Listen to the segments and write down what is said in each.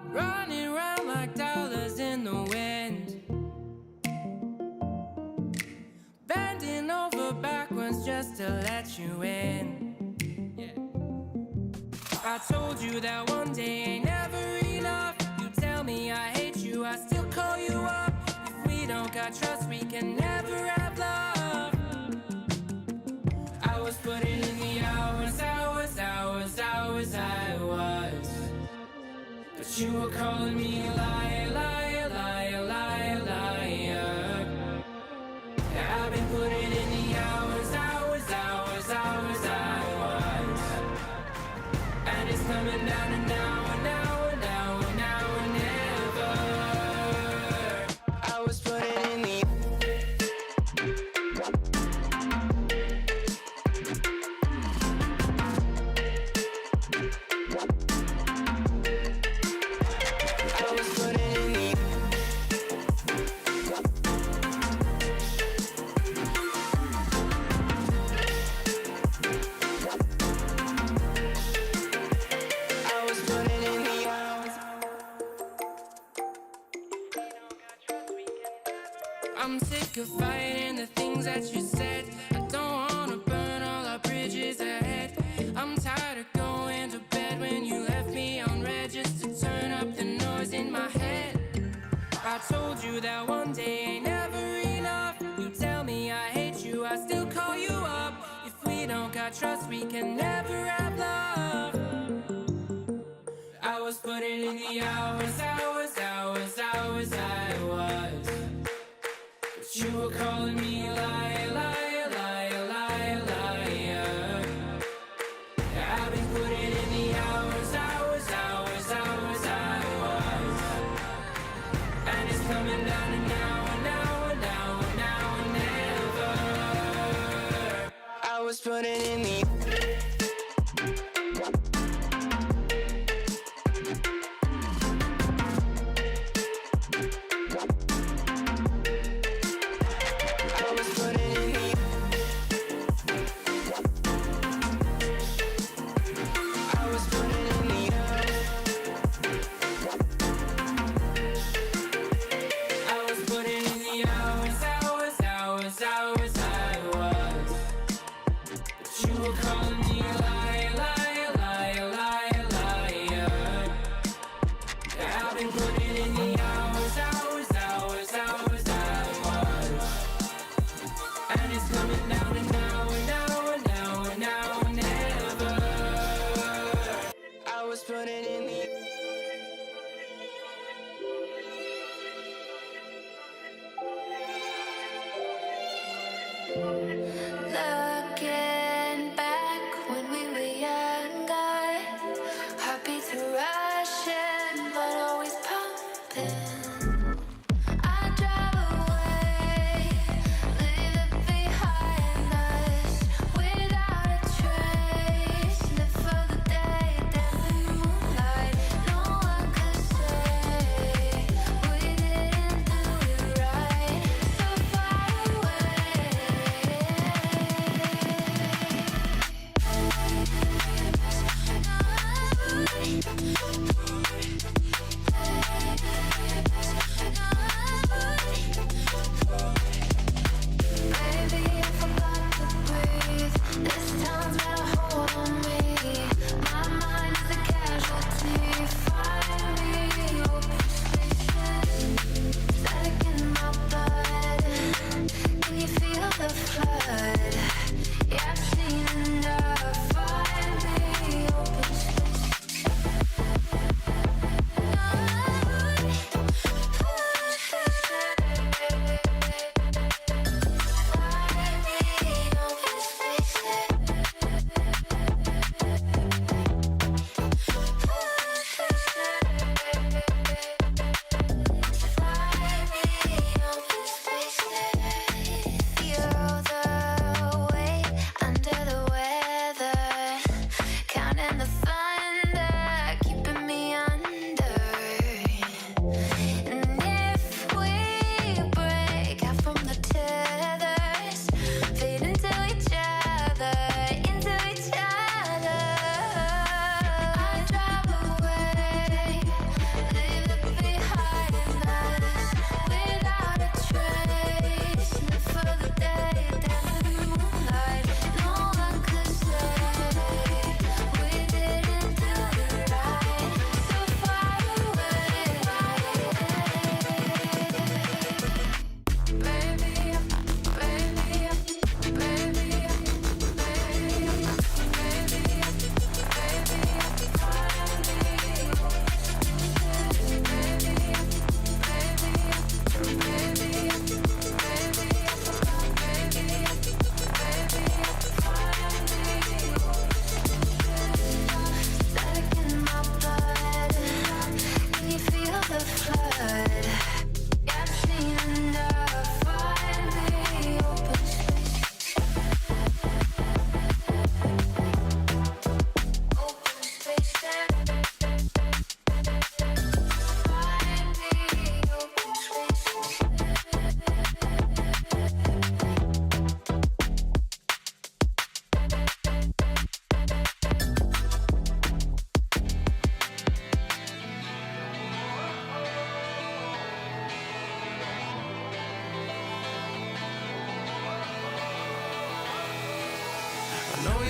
Running round like dollars in the wind, bending over backwards just to let you in. I told you that one day ain't never enough. You tell me I hate you, I still call you up. If we don't got trust, we can never have love. I was putting in the hours, I was. But you were calling me a liar, liar, liar, liar, liar. Yeah, I've been putting in the hours, I was. And it's coming down to now and now and now and now and never. I was putting in the I'm sick of fighting the things that you said. I don't wanna burn all our bridges ahead. I'm tired of going to bed when you left me on red just to turn up the noise in my head. I told you that one day ain't never enough. You tell me I hate you, I still call you up. If we don't got trust, we can never have love. I was putting in the hours, I was. But you were calling me a liar, liar, liar, liar, liar. I've been putting in the hours, I was. And it's coming down to now and now and now and now and never. I was putting in the looking back when we were younger, heartbeats were rushing, but always pumping. I drive away, leave it behind us, without a trace. Live for the day, dance in the moonlight. No one could say we didn't do it right. So far away.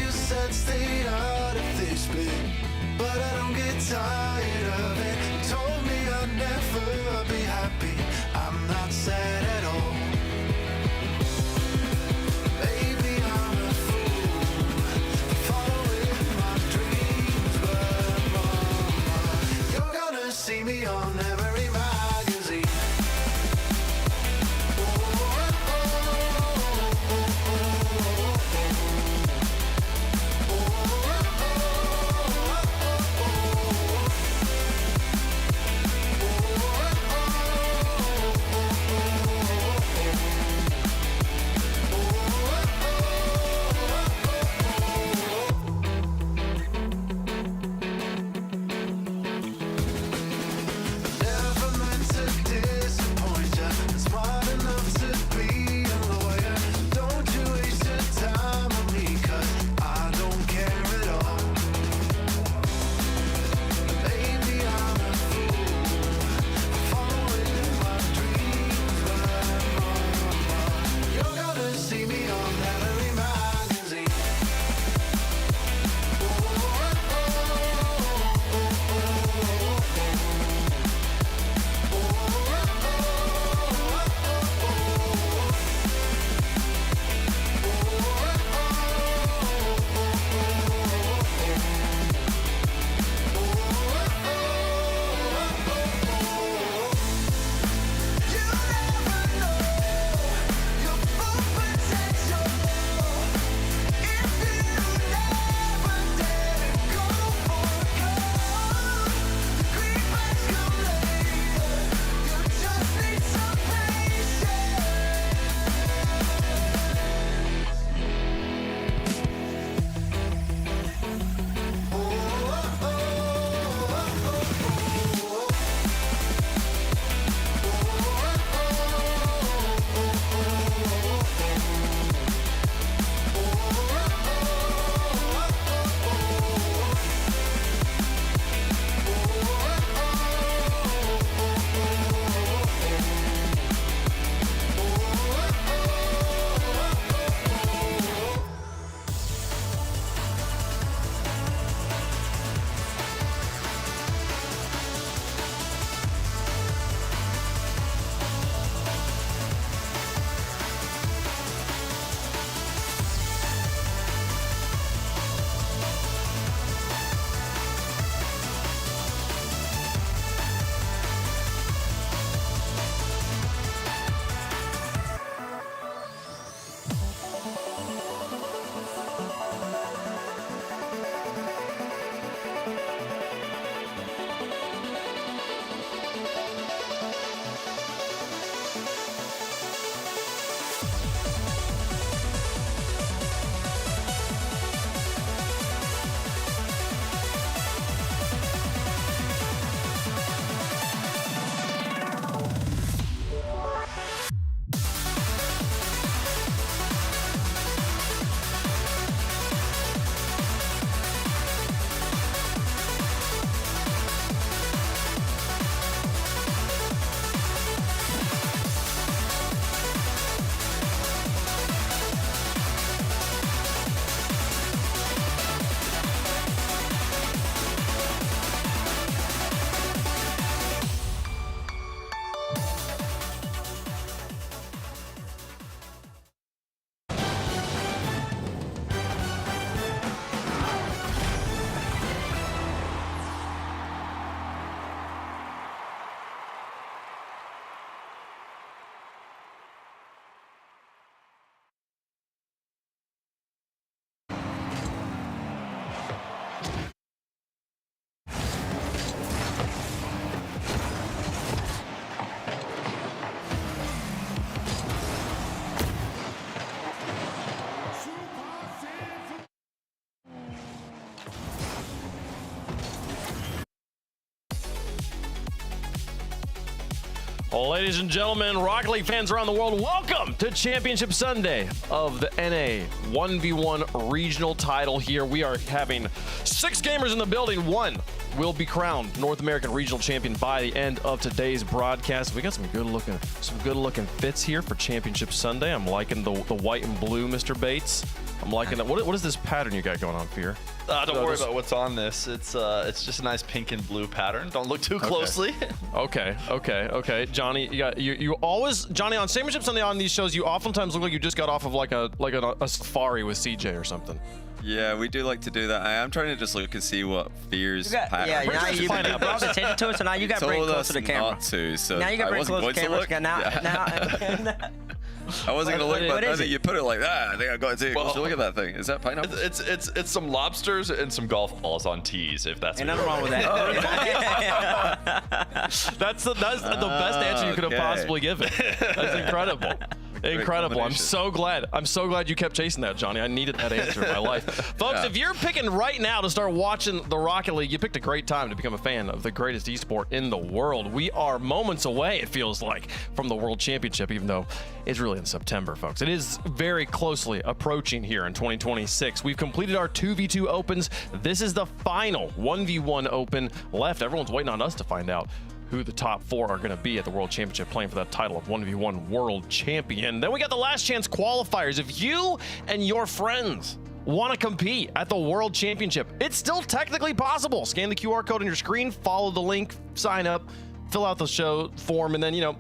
you said stay out of this bit, but I don't get tired of it. You told me I'd never be happy. I'm not sad at all. Maybe I'm a fool, following my dreams, but mama, you're gonna see me on every magazine. Never meant to disappoint ya. Smart enough to be a lawyer. Don't you waste your time on me, 'cause I don't care at all. Maybe I'm a fool, following my dreams, but mama, you're gonna see me on every magazine. You never know your full potential if you never dare go for gold. The green lights come later. You just need some Well, ladies and gentlemen, Rocket League fans around the world, welcome to Championship Sunday of the NA 1v1 regional title here. We are having 6 gamers in the building. One will be crowned North American Regional Champion by the end of today's broadcast. We got some good looking fits here for Championship Sunday. I'm liking the white and blue, Mr. Bates. I'm liking that. What is this pattern you got going on, Fear? Don't worry about what's on this. It's just a nice pink and blue pattern. Don't look too closely. Okay. Johnny, you always, Johnny, on Championship Sunday on these shows, you oftentimes look like you just got off of like a safari with CJ or something. Yeah, we do like to do that. I am trying to just look and see what Fear's pattern. Yeah, now you brought attention to it, so now you got to bring it closer to the camera. Not to, so now you got to bring it closer to the camera. Now, I wasn't gonna look, but I think you put it like that. I think I got to take a closer look at that thing. Is that pineapple? It's some lobsters and some golf balls on tees, if that's. Ain't nothing wrong with that. That's the best answer you could have possibly given. That's incredible. Incredible. I'm so glad you kept chasing that, Johnny. I needed that answer in my life. Folks, if you're picking right now to start watching the Rocket League, you picked a great time to become a fan of the greatest esport in the world. We are moments away, it feels like, from the World Championship, even though it's really in September, folks. It is very closely approaching here in 2026. We've completed our 2v2 opens. This is the final 1v1 open left. Everyone's waiting on us to find out who the top 4 are going to be at the World Championship, playing for that title of 1v1 World Champion. Then we got the last chance qualifiers. If you and your friends want to compete at the World Championship, it's still technically possible. Scan the QR code on your screen, follow the link, sign up, fill out the show form, and then,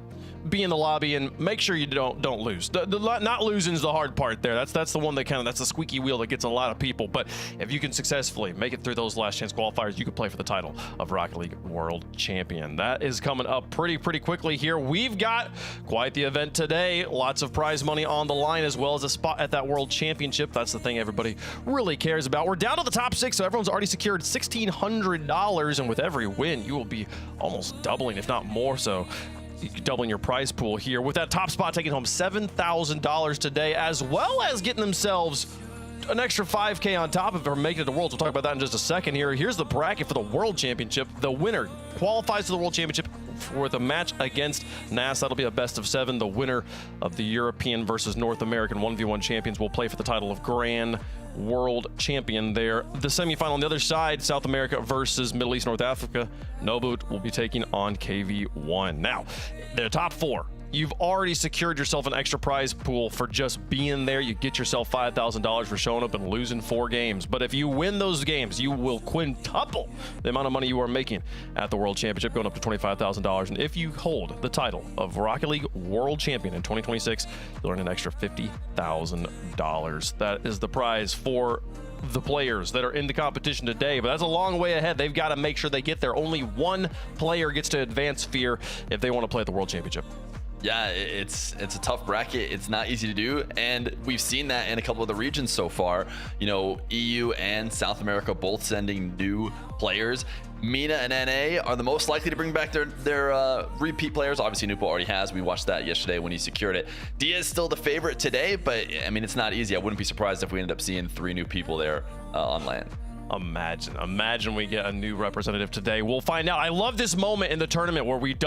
be in the lobby and make sure you don't lose. Not losing is the hard part there. That's the one that that's the squeaky wheel that gets a lot of people. But if you can successfully make it through those last chance qualifiers, you can play for the title of Rocket League World Champion. That is coming up pretty quickly here. We've got quite the event today. Lots of prize money on the line, as well as a spot at that World Championship. That's the thing everybody really cares about. We're down to the top 6, so everyone's already secured $1,600, and with every win, you will be almost doubling, if not more so, doubling your prize pool here, with that top spot taking home $7,000 today, as well as getting themselves an extra $5K on top of it for making it to Worlds. We'll talk about that in just a second here. Here's the bracket for the World Championship. The winner qualifies to the World Championship with a match against NAS. That'll be a best of 7. The winner of the European versus North American 1v1 champions will play for the title of Grand World Champion there. The semifinal on the other side, South America versus Middle East, North Africa. Noboot will be taking on KV1. Now, the top 4. You've already secured yourself an extra prize pool for just being there. You get yourself $5,000 for showing up and losing 4 games. But if you win those games, you will quintuple the amount of money you are making at the World Championship, going up to $25,000. And if you hold the title of Rocket League World Champion in 2026, you'll earn an extra $50,000. That is the prize for the players that are in the competition today, but that's a long way ahead. They've got to make sure they get there. Only one player gets to advance Fear if they want to play at the World Championship. Yeah, it's a tough bracket. It's not easy to do, and we've seen that in a couple of the regions so far. EU and South America both sending new players. MENA and NA are the most likely to bring back their repeat players. Obviously, Nupo already has. We watched that yesterday when he secured it. Dia is still the favorite today, but I mean, it's not easy. I wouldn't be surprised if we ended up seeing 3 new people there on land. Imagine we get a new representative today. We'll find out. I love this moment in the tournament where we're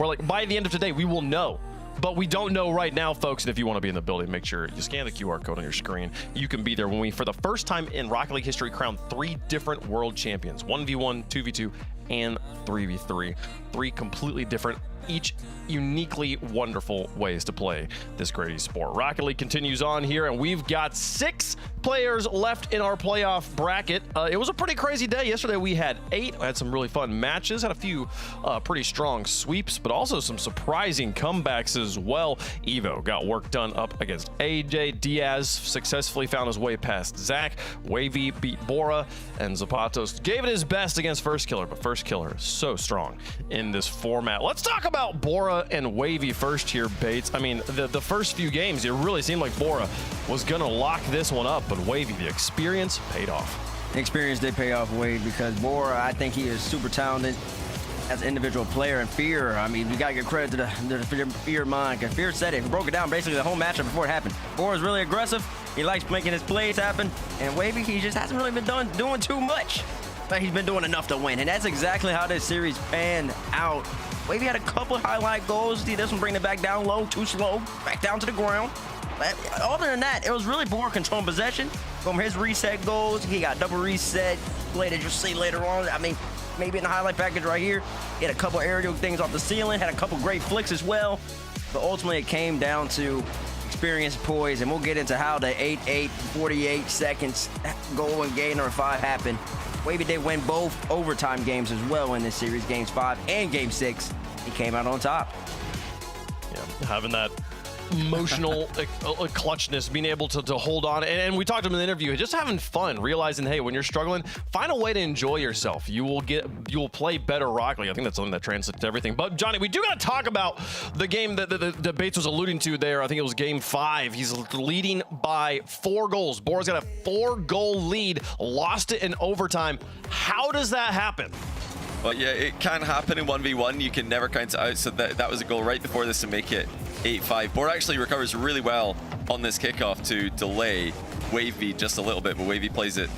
like, by the end of today, we will know. But we don't know right now, folks. And if you want to be in the building, make sure you scan the QR code on your screen. You can be there when we, for the first time in Rocket League history, crown 3 different world champions. 1v1, 2v2, and 3v3. 3 completely different, each uniquely wonderful ways to play this great esport. Rocket League continues on here, and we've got 6 players left in our playoff bracket. It was a pretty crazy day. Yesterday we had 8. I had some really fun matches, had a few pretty strong sweeps, but also some surprising comebacks as well. Evo got work done up against AJ. Diaz successfully found his way past Zach. Wavy beat Bora, and Zapatos gave it his best against First Killer, but First Killer is so strong in this format. Let's talk about Bora and Wavy first here, Bates. I mean, the first few games, it really seemed like Bora was going to lock this one up, but Wavy, the experience paid off. The experience did pay off Wavy, because Bora, I think he is super talented as an individual player. And Fear, I mean, you got to give credit to the Fear mind, because Fear said it. He broke it down basically the whole matchup before it happened. Bora's really aggressive. He likes making his plays happen. And Wavy, he just hasn't really been doing too much. But he's been doing enough to win. And that's exactly how this series panned out. Wavy had a couple highlight goals. He doesn't bring it back down low, too slow, back down to the ground. But other than that, it was really Bora controlling possession. From his reset goals, he got double reset. Play that you'll see later on. I mean, maybe in the highlight package right here, he had a couple aerial things off the ceiling, had a couple great flicks as well. But ultimately, it came down to experience, poise, and we'll get into how the 8-8, 48 seconds goal in game number 5 happened. Wavy did win both overtime games as well in this series, games 5 and game 6. He came out on top. Yeah, having that emotional clutchness, being able to hold on, and we talked to him in the interview, just having fun, realizing, hey, when you're struggling, find a way to enjoy yourself. You will play better Rocket League. I think that's something that translates to everything. But Johnny, we do got to talk about the game that the Bates was alluding to there. I think it was game 5. He's leading by 4 goals. Bora's got a 4-goal lead, lost it in overtime. How does that happen? Well, yeah, it can happen in 1v1. You can never count it out. So that was a goal right before this to make it 8-5. Bora actually recovers really well on this kickoff to delay Wavy just a little bit, but Wavy plays it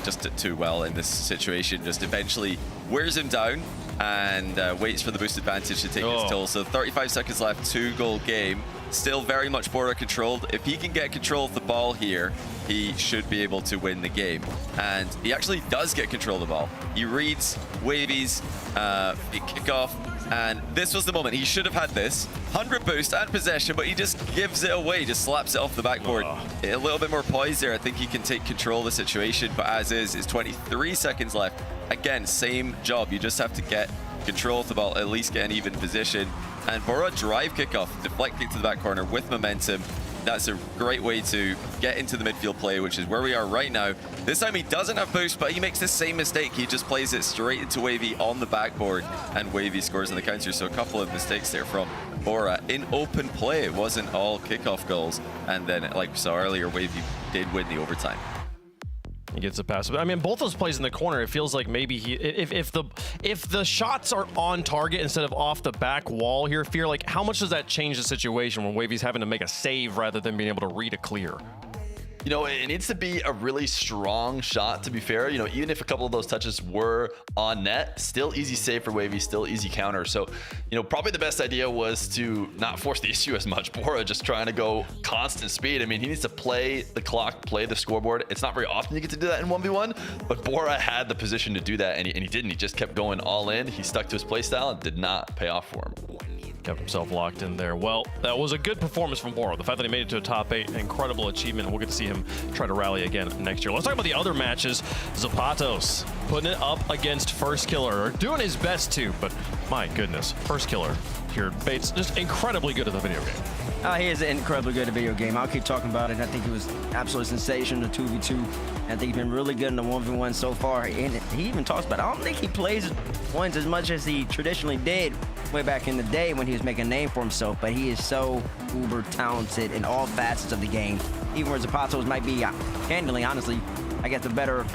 just too well in this situation. Just eventually wears him down and waits for the boost advantage to take his toll. So 35 seconds left, 2-goal game. Still very much Bora controlled. If he can get control of the ball here, he should be able to win the game. And he actually does get control of the ball. He reads Wavy's kickoff, and this was the moment. He should have had this 100 boost and possession, but he just gives it away, just slaps it off the backboard. A little bit more poise there. I think he can take control of the situation, but as is, it's 23 seconds left. Again, same job. You just have to get control of the ball, at least get an even position. And Bora drive kickoff, deflecting to the back corner with momentum. That's a great way to get into the midfield play, which is where we are right now. This time he doesn't have boost, but he makes the same mistake. He just plays it straight into Wavy on the backboard, and Wavy scores on the counter. So a couple of mistakes there from Bora in open play. It wasn't all kickoff goals. And then, like we saw earlier, Wavy did win the overtime. He gets a pass. I mean, both those plays in the corner, it feels like maybe if the shots are on target instead of off the back wall here, Fear, like how much does that change the situation when Wavy's having to make a save rather than being able to read a clear? You know, it needs to be a really strong shot, to be fair. You know, even if a couple of those touches were on net, still easy save for Wavy, still easy counter. So, you know, probably the best idea was to not force the issue as much. Bora just trying to go constant speed. I mean, he needs to play the clock, play the scoreboard. It's not very often you get to do that in 1v1, but Bora had the position to do that, and he didn't. He just kept going all in. He stuck to his play style and did not pay off for him. Kept himself locked in there. Well, that was a good performance from Bora. The fact that he made it to a top 8, incredible achievement. We'll get to see him try to rally again next year. Let's talk about the other matches. Zapatos putting it up against First Killer, doing his best to, but my goodness, First Killer here. Bates just incredibly good at the video game. He is incredibly good at the video game. I'll keep talking about it. I think he was absolutely sensational in the 2v2. I think he's been really good in the 1v1 so far. And he even talks about it. I don't think he plays ones as much as he traditionally did way back in the day when he was making a name for himself. But he is so uber talented in all facets of the game. Even where Zapatos might be, candidly, honestly, I guess the better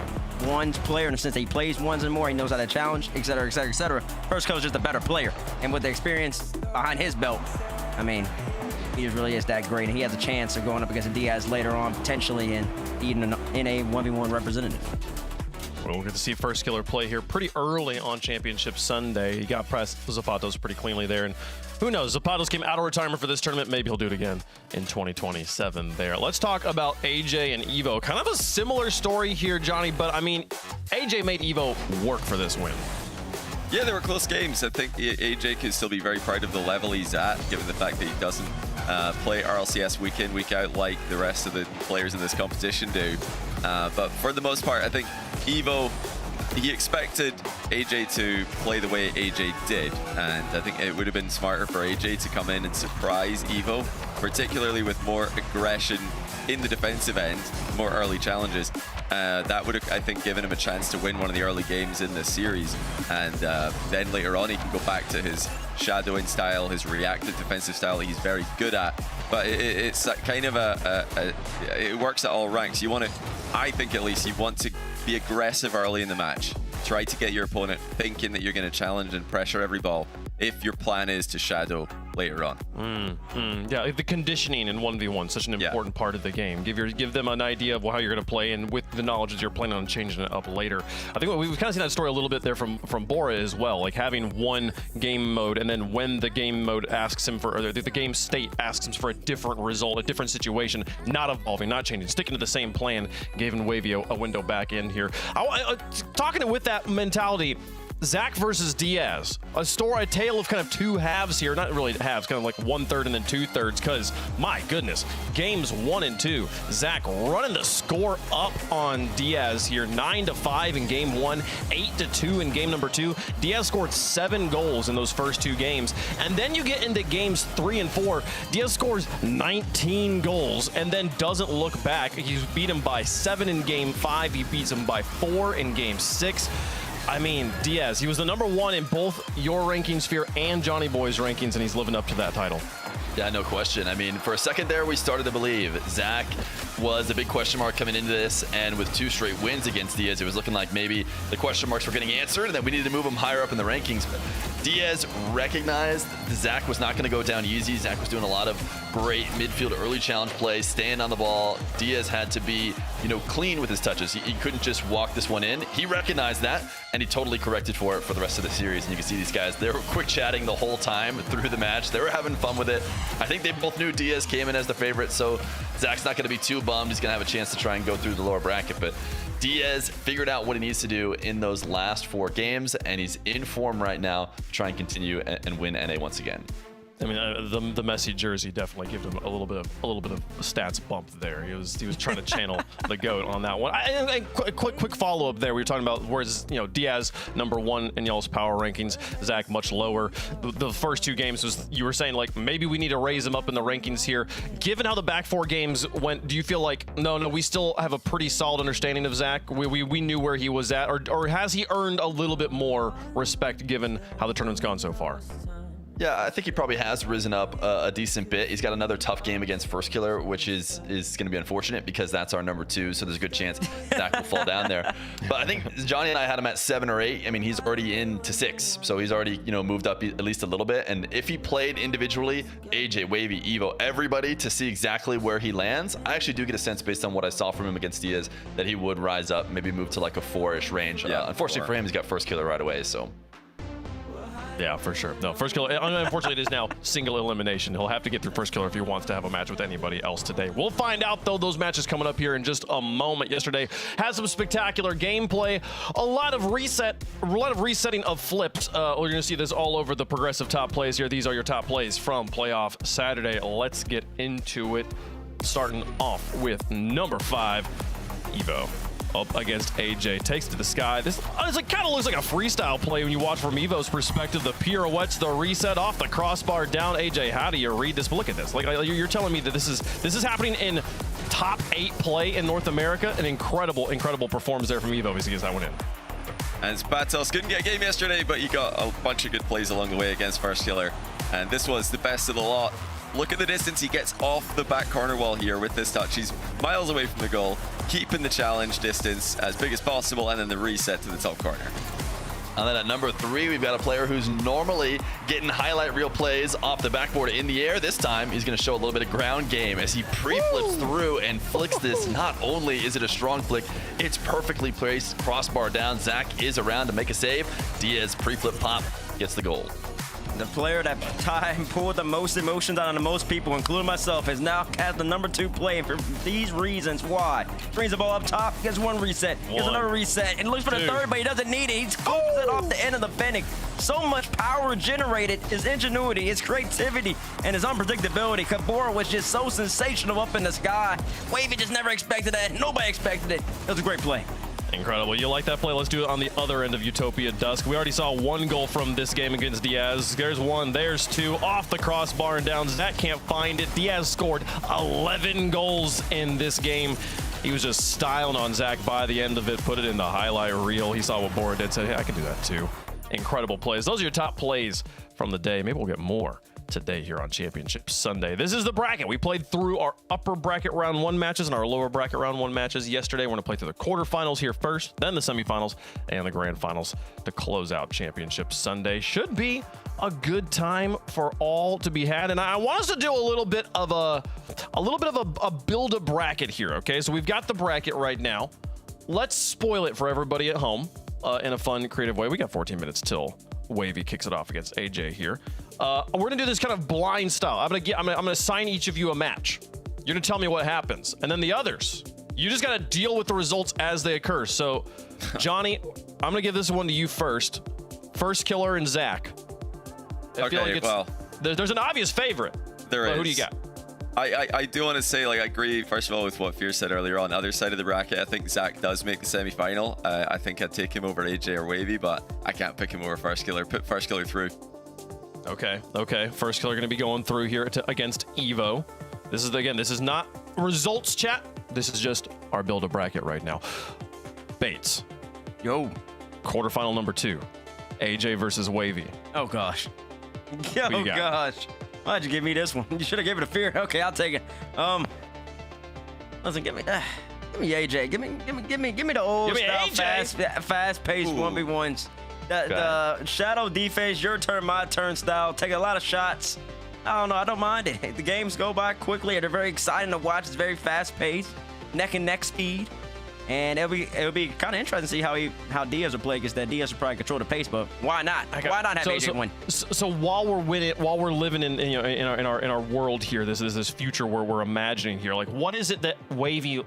ones player in the sense that he plays ones and more. He knows how to challenge, etc., etc., etc. First Killer's just a better player. And with the experience behind his belt, I mean, he just really is that great, and he has a chance of going up against Diaz later on, potentially in a 1v1 representative. Well, we'll get to see First Killer play here pretty early on Championship Sunday. He got past Zapatos pretty cleanly there, and who knows, Zapatos came out of retirement for this tournament. Maybe he'll do it again in 2027 there. Let's talk about AJ and Evo. Kind of a similar story here, Johnny, but I mean, AJ made Evo work for this win. Yeah, they were close games. I think AJ can still be very proud of the level he's at, given the fact that he doesn't play RLCS week in, week out like the rest of the players in this competition do. But for the most part, I think Evo, he expected AJ to play the way AJ did. And I think it would have been smarter for AJ to come in and surprise Evo, particularly with more aggression in the defensive end, more early challenges. That would have, I think, given him a chance to win one of the early games in this series. And then later on, he can go back to his shadowing style, his reactive defensive style that he's very good at. But it's kind of it works at all ranks. You want to, I think at least, you want to be aggressive early in the match. Try to get your opponent thinking that you're going to challenge and pressure every ball if your plan is to shadow later on. Yeah, the conditioning in 1v1, such an important part of the game. Give them an idea of how you're going to play, and with the knowledge that you're planning on changing it up later. I think we've kind of seen that story a little bit there from Bora as well, like having one game mode, and then when the game mode asks him for, or the game state asks him for a different result, a different situation, not evolving, not changing, sticking to the same plan, giving Wavy a window back in here. Talking with that mentality, Zach versus Diaz, a tale of kind of two halves here. Not really halves, kind of like 1/3 and then 2/3. Because my goodness, games 1 and 2, Zach running the score up on Diaz here, 9-5 in game 1, 8-2 in game number 2. Diaz scored 7 goals in those first 2 games, and then you get into games 3 and 4. Diaz scores 19 goals and then doesn't look back. He's beat him by 7 in game 5. He beats him by 4 in game 6. I mean, Diaz, he was the number 1 in both your rankings sphere and Johnny Boy's rankings, and he's living up to that title. Yeah, no question. I mean, for a second there, we started to believe Zach was a big question mark coming into this, and with 2 straight wins against Diaz, it was looking like maybe the question marks were getting answered and that we needed to move him higher up in the rankings. But Diaz recognized Zach was not going to go down easy. Zach was doing a lot of great midfield early challenge plays, staying on the ball. Diaz had to be, clean with his touches. He couldn't just walk this one in. He recognized that, and he totally corrected for it for the rest of the series. And you can see these guys, they were quick chatting the whole time through the match. They were having fun with it. I think they both knew Diaz came in as the favorite, so Zach's not going to be too bummed. He's going to have a chance to try and go through the lower bracket, but Diaz figured out what he needs to do in those last 4 games, and he's in form right now to try and continue and win NA once again. I mean, the Messi jersey definitely gave him a little bit of a stats bump there. He was trying to channel the GOAT on that one. Quick follow up there. We were talking about where's Diaz number 1 in y'all's power rankings, Zach much lower. The first 2 games was, you were saying like maybe we need to raise him up in the rankings here. Given how the back 4 games went, do you feel like no, we still have a pretty solid understanding of Zach? We knew where he was at, or has he earned a little bit more respect given how the tournament's gone so far? Yeah, I think he probably has risen up a decent bit. He's got another tough game against First Killer, which is going to be unfortunate because that's our number 2, so there's a good chance Zach will fall down there. But I think Johnny and I had him at 7 or 8. I mean, he's already into 6, so he's already moved up at least a little bit. And if he played individually, AJ, Wavy, Evo, everybody, to see exactly where he lands, I actually do get a sense based on what I saw from him against Diaz that he would rise up, maybe move to like a 4-ish range. Yeah, unfortunately for him, he's got First Killer right away, so. Yeah, for sure. No, First Killer, unfortunately, it is now single elimination. He'll have to get through First Killer if he wants to have a match with anybody else today. We'll find out, though, those matches coming up here in just a moment. Yesterday has some spectacular gameplay, a lot of resetting of flips. We're going to see this all over the progressive top plays here. These are your top plays from Playoff Saturday. Let's get into it, starting off with number 5, Evo. Up against AJ, takes it to the sky. This kind of looks like a freestyle play when you watch from Evo's perspective. The pirouettes, the reset off the crossbar down. AJ, how do you read this? But look at this. Like you're telling me that this is happening in top 8 play in North America. An incredible performance there from Evo as he gets that one in. And Spatos couldn't get a game yesterday, but he got a bunch of good plays along the way against First Killer. And this was the best of the lot. Look at the distance he gets off the back corner wall here with this touch. He's miles away from the goal, keeping the challenge distance as big as possible, and then the reset to the top corner. And then at number 3, we've got a player who's normally getting highlight reel plays off the backboard in the air. This time, he's going to show a little bit of ground game as he pre-flips through and flicks this. Not only is it a strong flick, it's perfectly placed, crossbar down. Zach is around to make a save. Diaz pre-flip pop gets the goal. The player that time pulled the most emotions out of the most people, including myself, has now cast the number 2 play. And for these reasons, why? Brings the ball up top, gets 1 reset, gets another reset, and looks for the 3rd, but he doesn't need it. He scoops it off the end of the fending. So much power generated, his ingenuity, his creativity, and his unpredictability. Kabora was just so sensational up in the sky. Wavy just never expected that. Nobody expected it. It was a great play. Incredible. You like that play? Let's do it on the other end of Utopia Dusk. We already saw 1 goal from this game against Diaz. There's 1, there's 2, off the crossbar and down. Zach can't find it. Diaz scored 11 goals in this game. He was just styling on Zach by the end of it, put it in the highlight reel. He saw what Bora did, said, hey, I can do that too. Incredible plays. Those are your top plays from the day. Maybe we'll get more today here on Championship Sunday. This is the bracket. We played through our upper bracket round 1 matches and our lower bracket round 1 matches yesterday. We're going to play through the quarterfinals here first, then the semifinals and the grand finals to close out Championship Sunday. Should be a good time for all to be had, and I want us to do a little bit of a build a bracket here. Okay, so we've got the bracket right now. Let's spoil it for everybody at home in a fun, creative way. We got 14 minutes till Wavy kicks it off against AJ here. We're gonna do this kind of blind style. I'm gonna assign each of you a match. You're gonna tell me what happens, and then the others, you just gotta deal with the results as they occur. So, Johnny, I'm gonna give this one to you first. First Killer and Zach. I feel like well, there's an obvious favorite. there is. Who do you got? I do want to say, like, I agree, first of all, with what Fear said earlier on. The other side of the bracket, I think Zach does make the semi-final. I think I'd take him over AJ or Wavy, but I can't pick him over First Killer. Put First Killer through. Okay. First Killer going to be going through here against Evo. This is not results chat. This is just our build a bracket right now. Bates. Yo. Quarterfinal number 2. AJ versus Wavy. Oh, gosh. you Oh, got? gosh. Why'd you give me this one? You should have given it to Fear. Okay, I'll take it. Listen, give me AJ. Give me the old Give me style, AJ. fast-paced 1v1s. The shadow defense, your turn, my turn style. Take a lot of shots. I don't know. I don't mind it. The games go by quickly. They're very exciting to watch. It's very fast-paced, neck and neck speed. And it'll be kind of interesting to see how Diaz will play, because that Diaz will probably control the pace. But why not? Why not have AJ win? So while we're living in our world here, this is this future where we're imagining here. Like, what is it that Wavy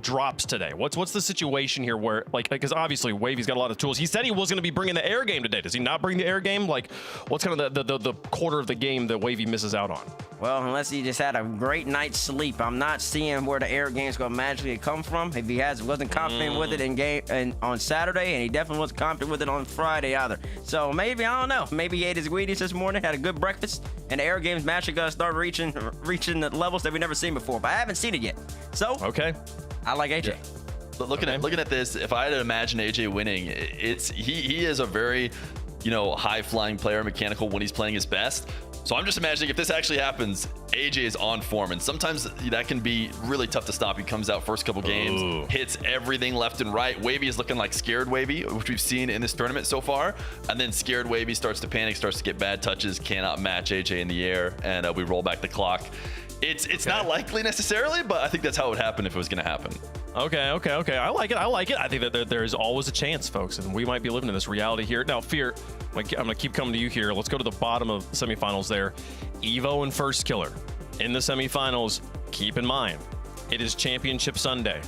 drops today? What's the situation here where, like, because obviously Wavy's got a lot of tools. He said he was going to be bringing the air game today. Does he not bring the air game? Like, what's kind of the quarter of the game that Wavy misses out on? Well, unless he just had a great night's sleep, I'm not seeing where the air game's gonna magically come from. If he wasn't confident with it in game and on Saturday, and he definitely wasn't confident with it on Friday either. So maybe, I don't know. Maybe he ate his Wheaties this morning, had a good breakfast, and the air game's magically gonna start reaching the levels that we've never seen before. But I haven't seen it yet. So okay, I like AJ. Yeah. But looking at this, if I had to imagine AJ winning, he is a very, high flying player, mechanical when he's playing his best. So I'm just imagining if this actually happens, AJ is on form, and sometimes that can be really tough to stop. He comes out first couple games, hits everything left and right. Wavy is looking like scared Wavy, which we've seen in this tournament so far, and then scared Wavy starts to panic, starts to get bad touches, cannot match AJ in the air, and we roll back the clock. It's not likely necessarily, but I think that's how it would happen if it was going to happen. Okay. I like it. I think that there is always a chance, folks, and we might be living in this reality here. Now, Fear, I'm going to keep coming to you here. Let's go to the bottom of the semifinals there. Evo and First Killer in the semifinals. Keep in mind, it is Championship Sunday.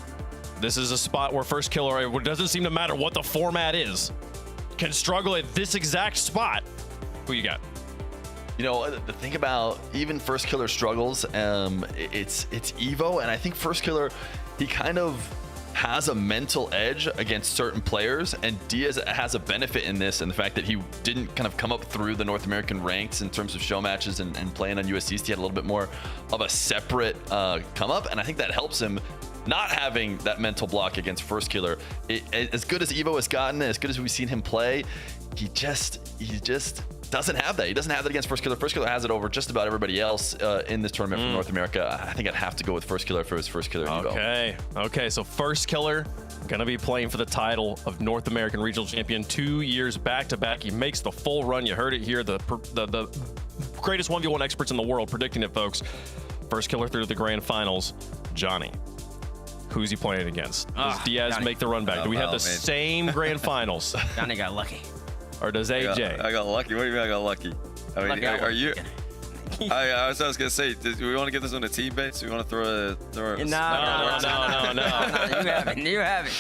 This is a spot where First Killer, it doesn't seem to matter what the format is, can struggle at this exact spot. Who you got? The thing about even First Killer struggles, it's Evo, and I think First Killer, he kind of has a mental edge against certain players, and Diaz has a benefit in this, and the fact that he didn't kind of come up through the North American ranks in terms of show matches and playing on USCST, he had a little bit more of a separate come up, and I think that helps him not having that mental block against First Killer. As good as Evo has gotten, as good as we've seen him play, he just doesn't have that. He doesn't have that against First Killer. First Killer has it over just about everybody else in this tournament from North America. I think I'd have to go with First Killer if it was First Killer. Okay. So First Killer gonna be playing for the title of North American Regional Champion 2 years back to back. He makes the full run. You heard it here. The greatest 1v1 experts in the world predicting it, folks. First Killer through to the grand finals. Johnny, who's he playing against? Does Diaz Johnny. make the run back? Do we have the same grand finals? Johnny got lucky. Or does AJ? I got lucky. What do you mean I got lucky? I mean, are you? I was gonna say, do we want to get this on a team base? Do we want to throw a No. You have it.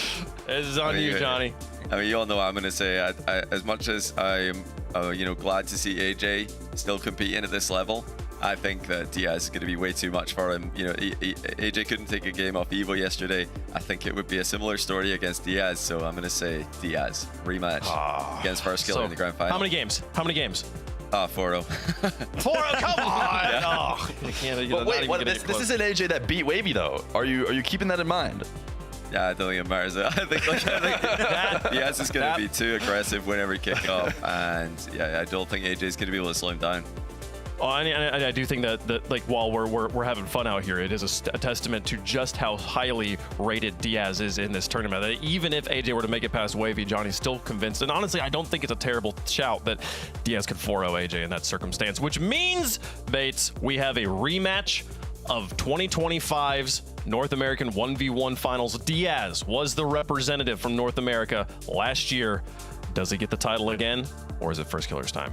This is on you, Johnny. I mean, you all know what I'm gonna say. I as much as I am, glad to see AJ still competing at this level, I think that Diaz is going to be way too much for him. AJ couldn't take a game off Evo yesterday. I think it would be a similar story against Diaz. So I'm going to say Diaz rematch against First Killer in the grand final. How many games? 4-0. 4-0. Come on. Yeah. But wait, this is an AJ that beat Wavy though. Are you keeping that in mind? Yeah, I don't think it matters. I think Diaz is going to be too aggressive whenever he kick off, and I don't think AJ is going to be able to slow him down. Oh, I do think that like while we're having fun out here, it is a testament to just how highly rated Diaz is in this tournament. That even if AJ were to make it past Wavy, Johnny's still convinced. And honestly, I don't think it's a terrible shout that Diaz could 4-0 AJ in that circumstance, which means, Bates, we have a rematch of 2025's North American 1v1 finals. Diaz was the representative from North America last year. Does he get the title again, or is it First Killer's time?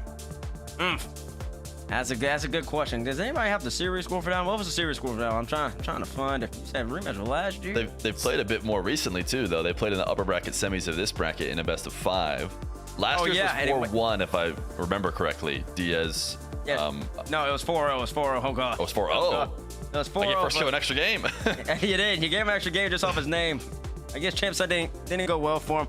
That's a good question. Does anybody have the series score for that? What was the series score for that? I'm trying to find it. You said rematch of last year. They've played a bit more recently too, though. They played in the upper bracket semis of this bracket in a best of 5. Last year's yeah, was 4-1, if I remember correctly. Diaz. Yeah. No, it was 4-0. It was 4-0. Oh, God. It was 4-0. It was 4-0. Like your first kill an extra game. You did. He gave him an extra game just off his name. I guess Champ said didn't go well for him.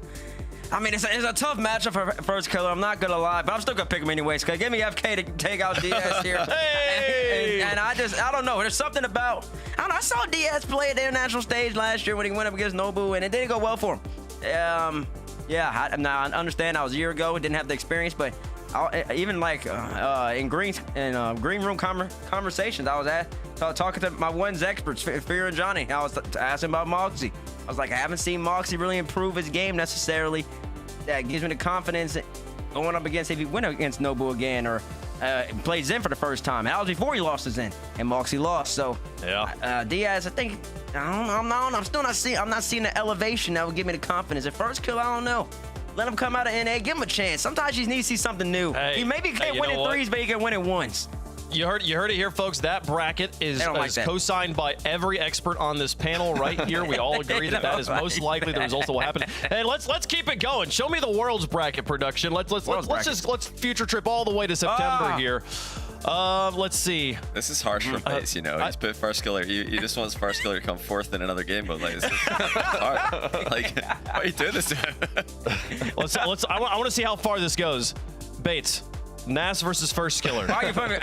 I mean, it's a tough matchup for first killer. I'm not gonna lie, but I'm still gonna pick him anyways. Cause give me FK to take out Diaz here. Hey! And I don't know. There's something about. I don't know. I saw Diaz play at the international stage last year when he went up against Nobu, and it didn't go well for him. Yeah. Now I understand. I was a year ago, didn't have the experience, but even like in green room conversations, I was talking to my one's experts, Fear and Johnny. I was asking about Moxie. I was like, I haven't seen Moxie really improve his game necessarily. That gives me the confidence going up against if he went against Nobu again or played Zen for the first time. And that was before he lost to Zen, and Moxie lost. So yeah, Diaz, I think I'm not seeing the elevation that would give me the confidence. At first kill, I don't know. Let him come out of NA, give him a chance. Sometimes you need to see something new. Hey, he maybe can't win in threes, but he can win it once. You heard it here, folks. That bracket is co-signed by every expert on this panel right here. We all agree that is most likely the result that will happen. Hey, let's keep it going. Show me the world's bracket production. Let's future trip all the way to September here. Let's see. This is harsh for Pace, you know. He's put first killer. He just wants first killer to come fourth in another game, but like, this is hard. Like, why are you doing this to him? I want to see how far this goes. Bates. Nas versus first killer. Why are you putting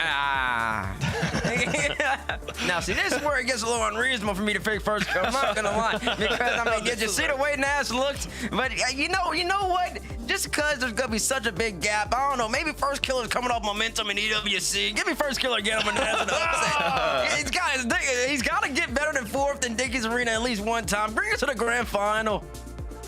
Now, see, this is where it gets a little unreasonable for me to pick first killer. I'm not gonna lie, because I mean, did you see the way Nas looked? But you know what? Just because there's gonna be such a big gap, I don't know. Maybe first killer's coming off momentum in EWC. Give me first killer again. I'm gonna have an upset. He's got to get better than fourth in Dickies Arena at least one time. Bring us to the grand final.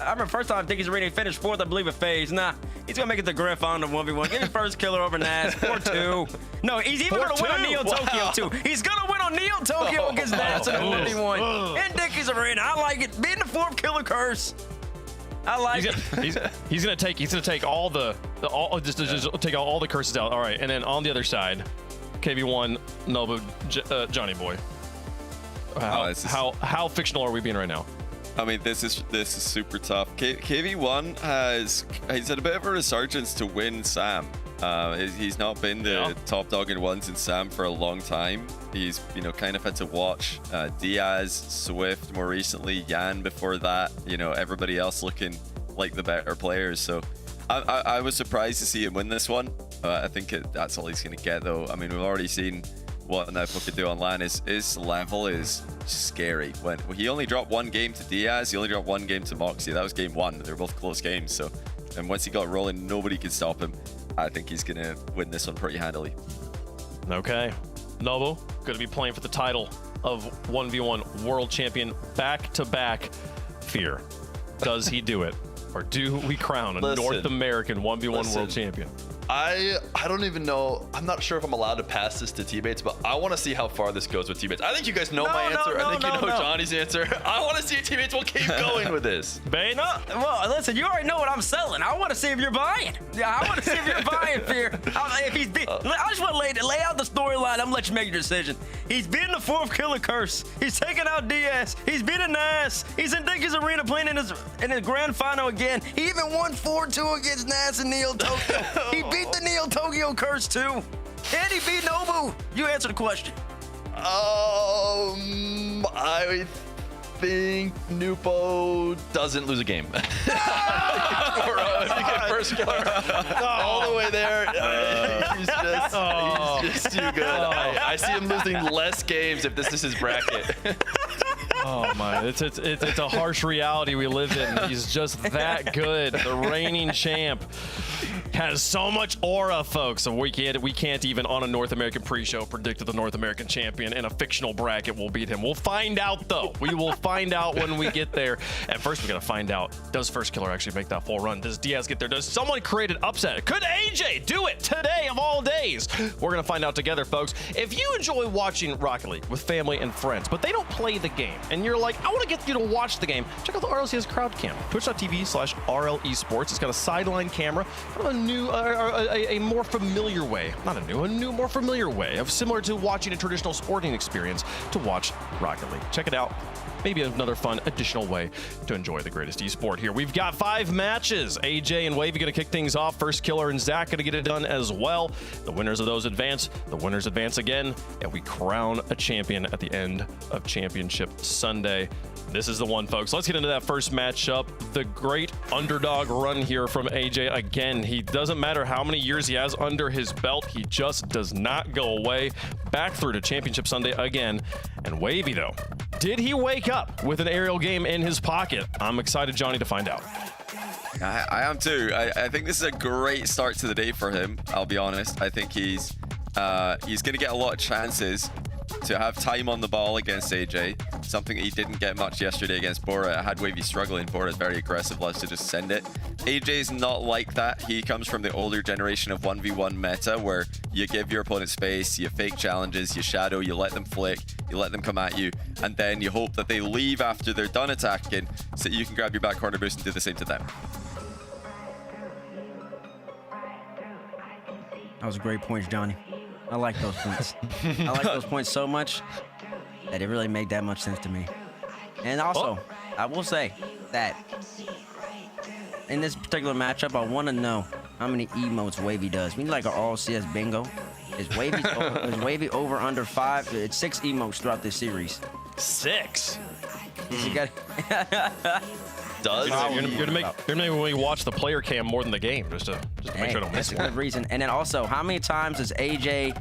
I remember first time Dickies Arena finished fourth, I believe, at FaZe. Nah, he's gonna make it to grand final 1v1. Give me first killer over Nas. 4-2. No, he's even gonna win on Neo Tokyo too. He's gonna win on Neo Tokyo against Nas in the 1v1 in Dickies Arena. I like it. Being the fourth killer curse. I like it. He's gonna take all take all the curses out. All right, and then on the other side, KV1 Nobu Johnny Boy. How fictional are we being right now? I mean, this is super tough. KV1 he's had a bit of a resurgence to win Sam. He's not been the top dog in ones in Sam for a long time. He's kind of had to watch Diaz, Swift more recently, Yan before that. Everybody else looking like the better players. So I was surprised to see him win this one. I think that's all he's going to get, though. I mean, we've already seen what Nightfall could do online. His level is scary. When he only dropped one game to Diaz, he only dropped one game to Moxie. That was game one. They were both close games. So, and once he got rolling, nobody could stop him. I think he's gonna win this one pretty handily. Okay, Nobu gonna be playing for the title of 1v1 world champion back-to-back. Fear, does he do it, or do we crown a North American 1v1 world champion? I don't even know. I'm not sure if I'm allowed to pass this to T-Bates, but I want to see how far this goes with T-Bates. I think you guys know my answer. I think you know Johnny's answer. I want to see if T-Bates will keep going with this. Bates? No, well, listen, you already know what I'm selling. I want to see if you're buying. Yeah, I want to see if you're buying, Fear. I just want to lay out the storyline. I'm going to let you make your decision. He's beating the fourth killer curse. He's taking out Diaz. He's beating Nas. He's in Dickies Arena playing in his grand final again. He even won 4-2 against Nas and Neo Tokyo. He beat the Neo Tokyo curse too. And he beat Nobu. You answer the question. I think Nupo doesn't lose a game. First killer. All the way there. He's just too good. I see him losing less games if this is his bracket. Oh my! It's a harsh reality we live in. He's just that good. The reigning champ has so much aura, folks. So we can't even on a North American pre-show predict that the North American champion in a fictional bracket will beat him. We'll find out though. We will find out when we get there. And first we gotta find out: does First Killer actually make that full run? Does Diaz get there? Does someone create an upset? Could AJ do it today of all days? We're gonna find out together, folks. If you enjoy watching Rocket League with family and friends, but they don't play the game, and you're like, I want to get you to watch the game, check out the RLCS crowd cam. Twitch.tv/RLEsports. It's got a sideline camera, kind of a new, a more familiar way, not a new, more familiar way of similar to watching a traditional sporting experience to watch Rocket League. Check it out. maybe another fun additional way to enjoy the greatest esport here. We've got 5 matches. AJ and Wavy going to kick things off. First Killer and Zach going to get it done as well. The winners of those advance. The winners advance again, and we crown a champion at the end of Championship Sunday. This is the one, folks. Let's get into that first matchup. The great underdog run here from AJ. Again, he doesn't matter how many years he has under his belt. He just does not go away. Back through to Championship Sunday again. And Wavy, though, did he wake up with an aerial game in his pocket? I'm excited, Johnny, to find out. I am too. I think this is a great start to the day for him. I'll be honest. I think he's going to get a lot of chances to have time on the ball against AJ, something that he didn't get much yesterday against Bora. Had Wavy struggling. Bora's very aggressive, loves to just send it. AJ's not like that. He comes from the older generation of 1v1 meta, where you give your opponent space, you fake challenges, you shadow, you let them flick, you let them come at you, and then you hope that they leave after they're done attacking so that you can grab your back corner boost and do the same to them. That was a great point, Johnny. I like those points. I like those points so much that it really made that much sense to me. And also, I will say that in this particular matchup, I want to know how many emotes Wavy does. We need like an RLCS bingo. Is Wavy over under 5? It's 6 emotes throughout this series. 6? You got Does. You're gonna make me watch the player cam more than the game, just to make sure I don't miss that's a it. good reason. And then also, how many times does AJ?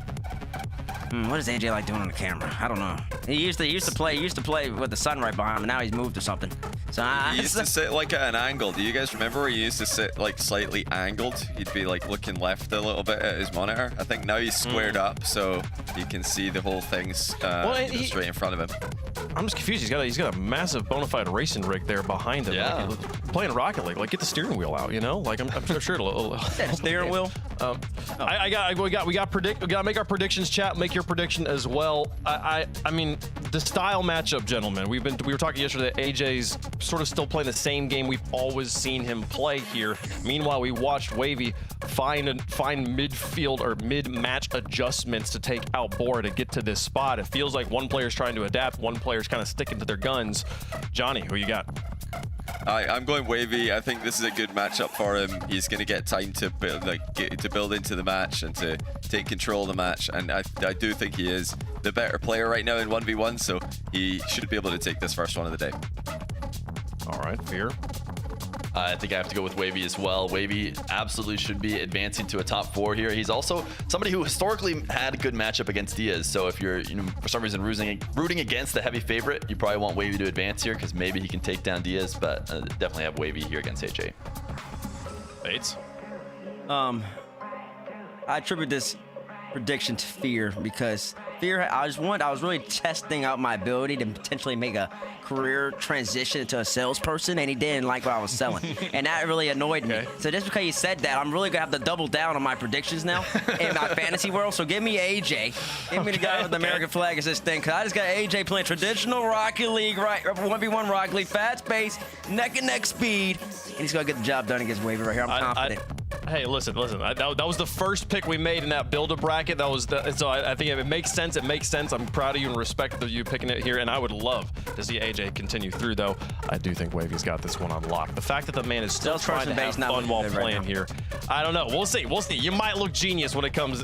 What does AJ like doing on the camera? I don't know. He used to play with the sun right behind him, and now he's moved or something. So He used to sit like at an angle. Do you guys remember where he used to sit like slightly angled? He'd be like looking left a little bit at his monitor. I think now he's squared up so you can see the whole thing straight in front of him. I'm just confused. He's got a massive bona fide racing rig there behind him. Yeah. Like, playing Rocket League. Like, get the steering wheel out, you know? Like, I'm sure it'll steering wheel. We gotta make our predictions, chat. Make your prediction as well. I mean, the style matchup, gentlemen. We were talking yesterday. AJ's sort of still playing the same game we've always seen him play here. Meanwhile, we watched Wavy find midfield or mid-match adjustments to take out Bora to get to this spot. It feels like one player's trying to adapt, one player's kind of sticking to their guns. Johnny, who you got? I'm going Wavy. I think this is a good matchup for him. He's going to get time to build into the match and to take control of the match. And I do think he is the better player right now in 1v1, so he should be able to take this first one of the day. All right, Fear. I think I have to go with Wavy as well. Wavy absolutely should be advancing to a top 4 here. He's also somebody who historically had a good matchup against Diaz. So if you're, for some reason rooting against the heavy favorite, you probably want Wavy to advance here because maybe he can take down Diaz. But definitely have Wavy here against AJ. Bates. I attribute this prediction to Fear because Fear, I was really testing out my ability to potentially make a career transition into a salesperson, and he didn't like what I was selling, and that really annoyed me. So just because you said that, I'm really gonna have to double down on my predictions now in my fantasy world. So give me AJ, give me the guy with the American flag as this thing, because I just got AJ playing traditional Rocket League, right? 1v1 Rocket League, fast pace, neck and neck speed, and he's gonna get the job done against Wavy right here. I'm confident. Hey, listen. That was the first pick we made in that build-up bracket. So I think it makes sense. It makes sense. I'm proud of you and respect of you picking it here. And I would love to see AJ continue through, though. I do think Wavy's got this one on lock. The fact that the man is still trying to have fun while playing here, I don't know. We'll see. You might look genius when it comes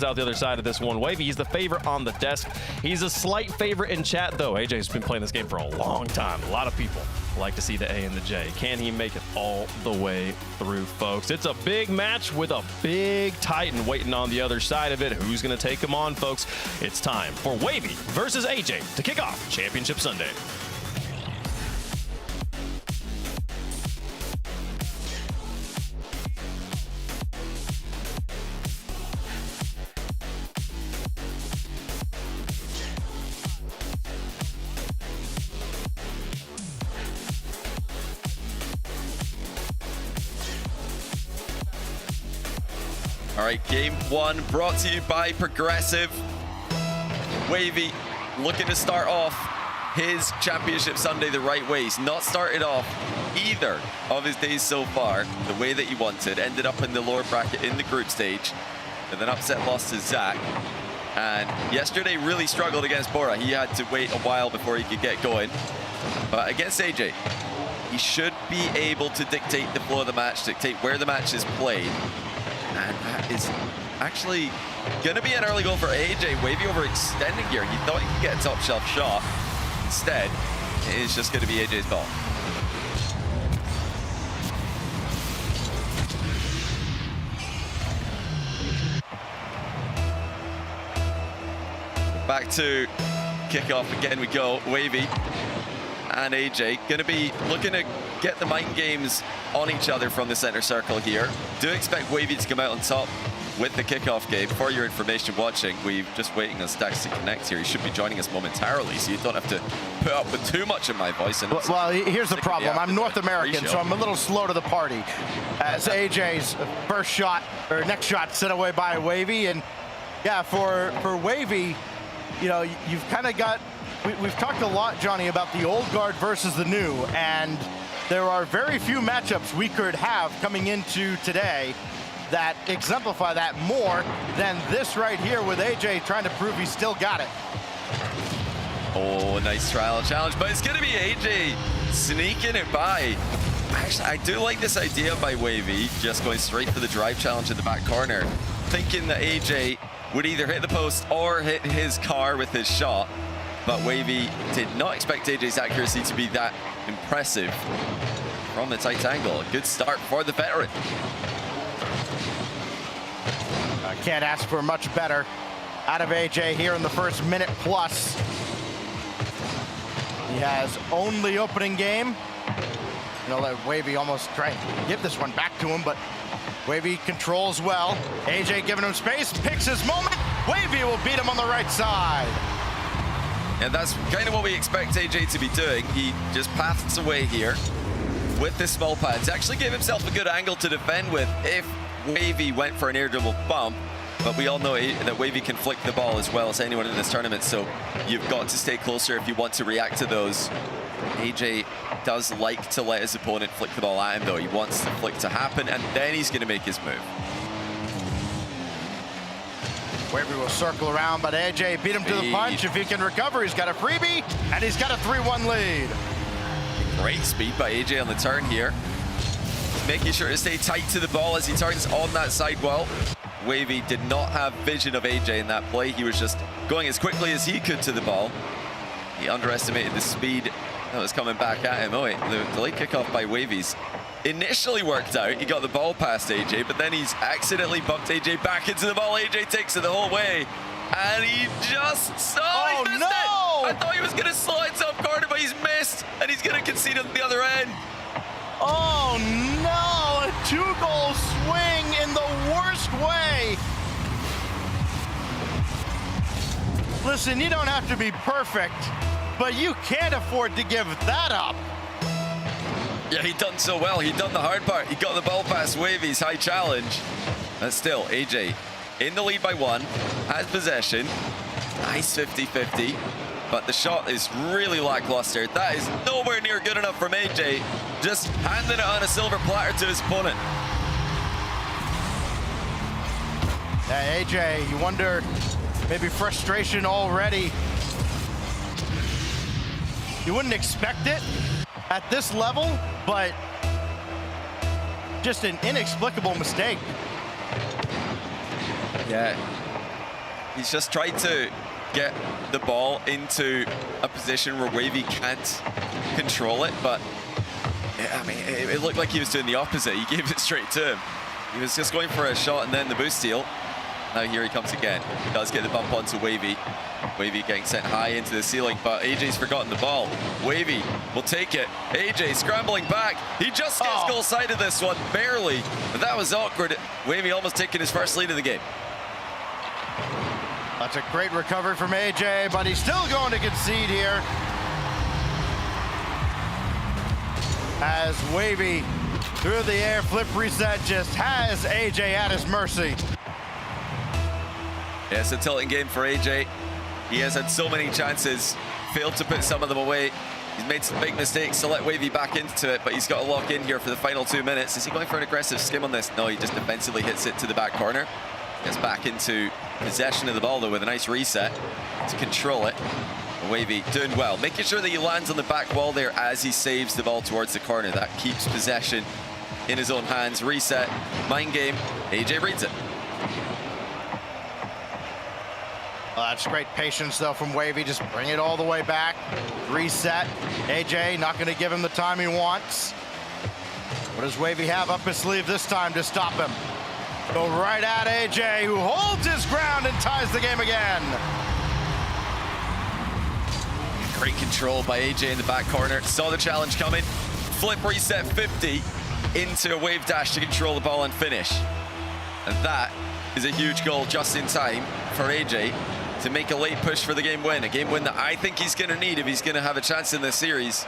out the other side of this one. Wavy, he's the favorite on the desk. He's a slight favorite in chat, though. AJ's been playing this game for a long time. A lot of people like to see the A and the J. Can he make it all the way through, folks? It's a big match with a big Titan waiting on the other side of it. Who's going to take him on, folks? It's time for Wavy versus AJ to kick off Championship Sunday. All right, game 1 brought to you by Progressive. Wavy looking to start off his Championship Sunday the right way. He's not started off either of his days so far the way that he wanted. Ended up in the lower bracket in the group stage, and then upset loss to Zach. And yesterday really struggled against Bora. He had to wait a while before he could get going. But against AJ, he should be able to dictate the flow of the match, dictate where the match is played. And that is actually going to be an early goal for AJ. Wavy overextending here. He thought he could get a top shelf shot. Instead, it is just going to be AJ's ball. Back to kickoff again we go. Wavy and AJ going to be looking to get the mind games on each other from the center circle here. Do expect Wavy to come out on top with the kickoff game. For your information watching, we're just waiting on Stacks to connect here. He should be joining us momentarily, so you don't have to put up with too much of my voice. And well, here's the problem. I'm North American, so I'm a little slow to the party. As AJ's first shot, or next shot, sent away by Wavy. And yeah, for Wavy, you know, you've kind of got, we've talked a lot, Johnny, about the old guard versus the new, and there are very few matchups we could have coming into today that exemplify that more than this right here with AJ trying to prove he's still got it. Oh, nice trial challenge, but it's going to be AJ sneaking it by. Actually, I do like this idea by Wavy, just going straight for the drive challenge in the back corner, thinking that AJ would either hit the post or hit his car with his shot. But Wavy did not expect AJ's accuracy to be that impressive from the tight angle. A good start for the veteran. I can't ask for much better out of AJ here in the first minute plus. He has owned the opening game. You know, let Wavy almost try and give this one back to him, but Wavy controls well. AJ giving him space, picks his moment. Wavy will beat him on the right side. And that's kind of what we expect AJ to be doing. He just paths away here with the small pads. Actually gave himself a good angle to defend with if Wavy went for an air dribble bump. But we all know that Wavy can flick the ball as well as anyone in this tournament, so you've got to stay closer if you want to react to those. AJ does like to let his opponent flick the ball at him, though. He wants the flick to happen, and then he's going to make his move. Wavy will circle around, but AJ beat him to the punch. If he can recover, he's got a freebie, and he's got a 3-1 lead. Great speed by AJ on the turn here. Making sure to stay tight to the ball as he turns on that sidewall. Wavy did not have vision of AJ in that play. He was just going as quickly as he could to the ball. He underestimated the speed that was coming back at him. Oh wait, the delayed kickoff by Wavy's initially worked out. He got the ball past AJ, but then he's accidentally bumped AJ back into the ball. AJ takes it the whole way, and he just Oh, he missed no! it. I thought he was going to slide top corner, but he's missed, and he's going to concede at the other end. Oh no, a 2-goal swing in the worst way. Listen, you don't have to be perfect, but you can't afford to give that up. Yeah, he done so well. He done the hard part. He got the ball past Wavy's high challenge. And still, AJ in the lead by 1, has possession. Nice 50-50. But the shot is really lackluster. That is nowhere near good enough from AJ. Just handing it on a silver platter to his opponent. Yeah, AJ, you wonder, maybe frustration already. You wouldn't expect it at this level, but just an inexplicable mistake. Yeah, he's just tried to get the ball into a position where Wavy can't control it, but yeah, I mean, it looked like he was doing the opposite. He gave it straight to him. He was just going for a shot and then the boost steal. Now here he comes again. He does get the bump onto Wavy. Wavy getting sent high into the ceiling, but AJ's forgotten the ball. Wavy will take it. AJ scrambling back. He just gets goal side of this one, barely. But that was awkward. Wavy almost taking his first lead of the game. That's a great recovery from AJ, but he's still going to concede here. As Wavy, through the air, flip reset, just has AJ at his mercy. Yeah, it's a tilting game for AJ. He has had so many chances, failed to put some of them away. He's made some big mistakes to let Wavy back into it, but he's got to lock in here for the final 2 minutes. Is he going for an aggressive skim on this? No, he just defensively hits it to the back corner. Gets back into possession of the ball, though, with a nice reset to control it. Wavy doing well, making sure that he lands on the back wall there as he saves the ball towards the corner. That keeps possession in his own hands. Reset, mind game, AJ reads it. Well, that's great patience, though, from Wavy. Just bring it all the way back. Reset. AJ not going to give him the time he wants. What does Wavy have up his sleeve this time to stop him? Go right at AJ, who holds his ground and ties the game again. Great control by AJ in the back corner. Saw the challenge coming. Flip reset 50 into a wave dash to control the ball and finish. And that is a huge goal just in time for AJ to make a late push for the game win. A game win that I think he's going to need if he's going to have a chance in this series.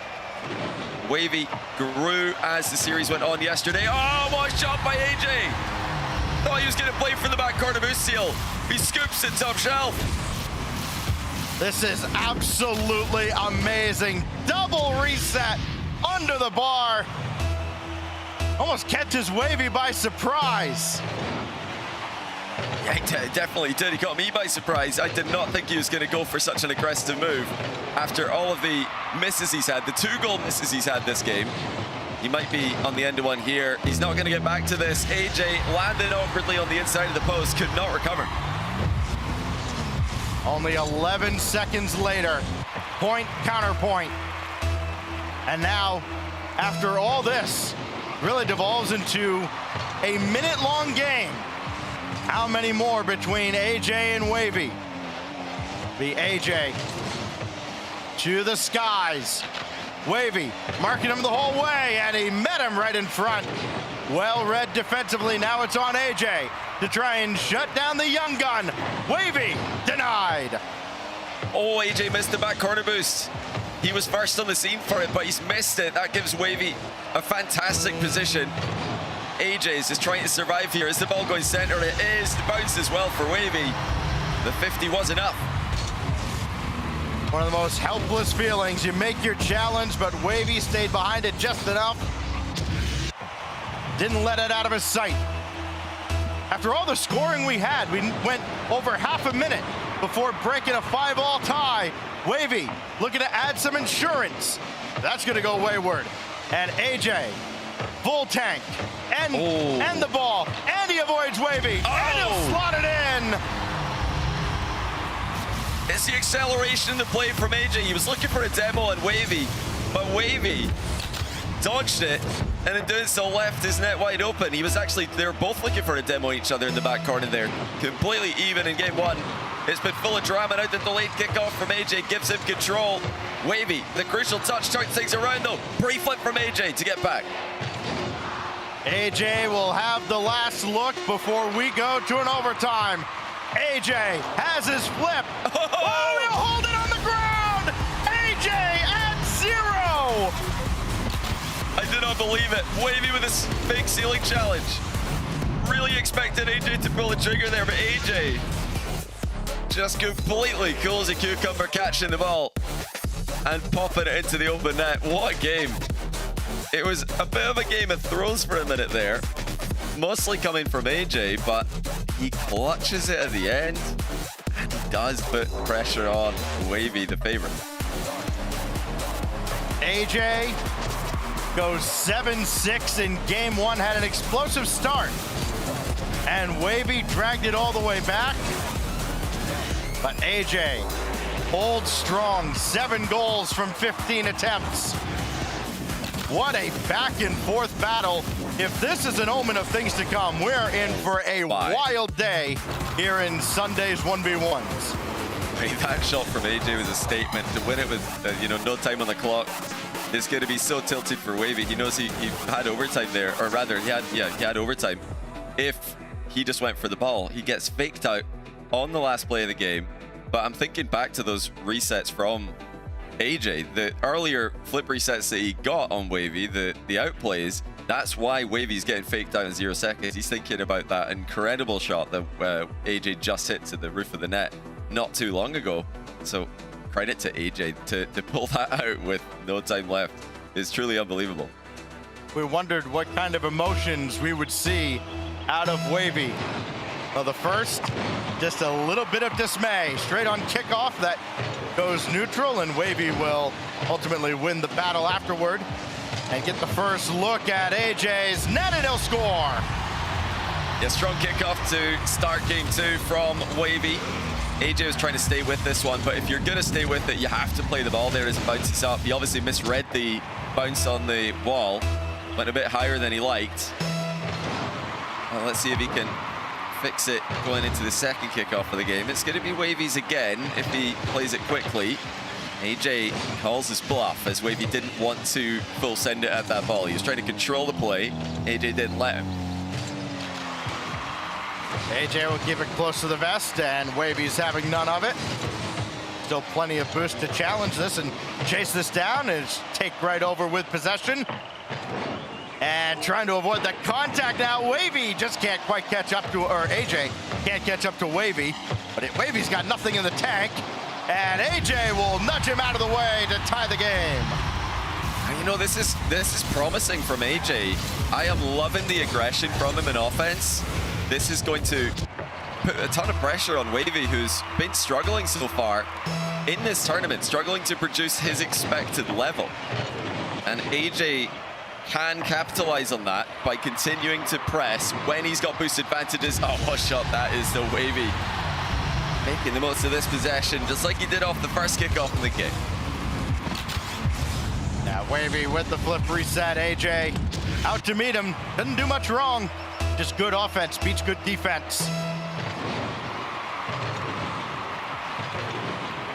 Wavy grew as the series went on yesterday. Oh, what a shot by AJ. Thought he was going to play for the back corner of Usiel. He scoops it top shelf. This is absolutely amazing. Double reset under the bar. Almost catches Wavy by surprise. Yeah, he definitely did. He caught me by surprise. I did not think he was going to go for such an aggressive move. After all of the misses he's had, the 2-goal misses he's had this game, he might be on the end of one here. He's not going to get back to this. AJ landed awkwardly on the inside of the post, could not recover. Only 11 seconds later, point, counterpoint. And now, after all this, really devolves into a minute-long game. How many more between AJ and Wavy? The AJ to the skies. Wavy marking him the whole way, and he met him right in front. Well read defensively. Now it's on AJ to try and shut down the young gun. Wavy denied. Oh, AJ missed the back corner boost. He was first on the scene for it, but he's missed it. That gives Wavy a fantastic position. AJ is just trying to survive here. Is the ball going center? It is. The bounce as well for Wavy. The 50 was enough. One of the most helpless feelings. You make your challenge, but Wavy stayed behind it just enough. Didn't let it out of his sight. After all the scoring we had, we went over half a minute before breaking a 5-all tie. Wavy looking to add some insurance. That's going to go wayward. And AJ, full tank, and the ball, and he avoids Wavy, and he'll slot it in. It's the acceleration in the play from AJ. He was looking for a demo on Wavy, but Wavy dodged it, and in doing so left his net wide open. He was actually, they were both looking for a demo on each other in the back corner there. Completely even in game one. It's been full of drama. Now the delayed kickoff from AJ gives him control. Wavy, the crucial touch, turns things around though. Pre-flip from AJ to get back. AJ will have the last look before we go to an overtime. AJ has his flip. Oh, he'll hold it on the ground. AJ at 0. I did not believe it. Wavy with this big ceiling challenge. Really expected AJ to pull the trigger there, but AJ just completely cool as a cucumber, catching the ball and popping it into the open net. What a game. It was a bit of a game of throws for a minute there, mostly coming from AJ, but he clutches it at the end, and he does put pressure on Wavy, the favorite. AJ goes 7-6 in game one, had an explosive start, and Wavy dragged it all the way back. But AJ holds strong, 7 goals from 15 attempts. What a back and forth battle. If this is an omen of things to come, we're in for a wild day here in Sunday's 1v1s. Hey, that shot from AJ was a statement. To win it with no time on the clock, it's going to be so tilted for Wavy. He knows he had overtime there, or rather, he had overtime. If he just went for the ball, he gets faked out on the last play of the game. But I'm thinking back to those resets from AJ, the earlier flip resets that he got on Wavy, the outplays. That's why Wavy's getting faked out in 0 seconds. He's thinking about that incredible shot that AJ just hit to the roof of the net not too long ago. So credit to AJ to pull that out with no time left. It's truly unbelievable. We wondered what kind of emotions we would see out of Wavy. Well, the first, just a little bit of dismay. Straight on kickoff, that goes neutral, and Wavy will ultimately win the battle afterward and get the first look at AJ's net, and he'll score. Yeah, strong kickoff to start game 2 from Wavy. AJ was trying to stay with this one, but if you're going to stay with it, you have to play the ball there as it bounces up. He obviously misread the bounce on the wall, went a bit higher than he liked. Well, let's see if he can fix it going into the second kickoff of the game. It's going to be Wavy's again if he plays it quickly. AJ calls his bluff as Wavy didn't want to full send it at that ball. He was trying to control the play. AJ didn't let him. AJ will keep it close to the vest, and Wavy's having none of it. Still plenty of boost to challenge this and chase this down and take right over with possession. And trying to avoid that contact now. Wavy just can't quite catch up to, or AJ can't catch up to Wavy, but Wavy's got nothing in the tank, and AJ will nudge him out of the way to tie the game. You know, this is promising from AJ. I am loving the aggression from him in offense. This is going to put a ton of pressure on Wavy, who's been struggling so far in this tournament, struggling to produce his expected level. And AJ can capitalize on that by continuing to press when he's got boost advantages. Oh, what shot that is, the Wavy making the most of this possession, just like he did off the first kickoff in the game. Now Wavy with the flip reset. AJ out to meet him. Didn't do much wrong. Just good offense beats good defense.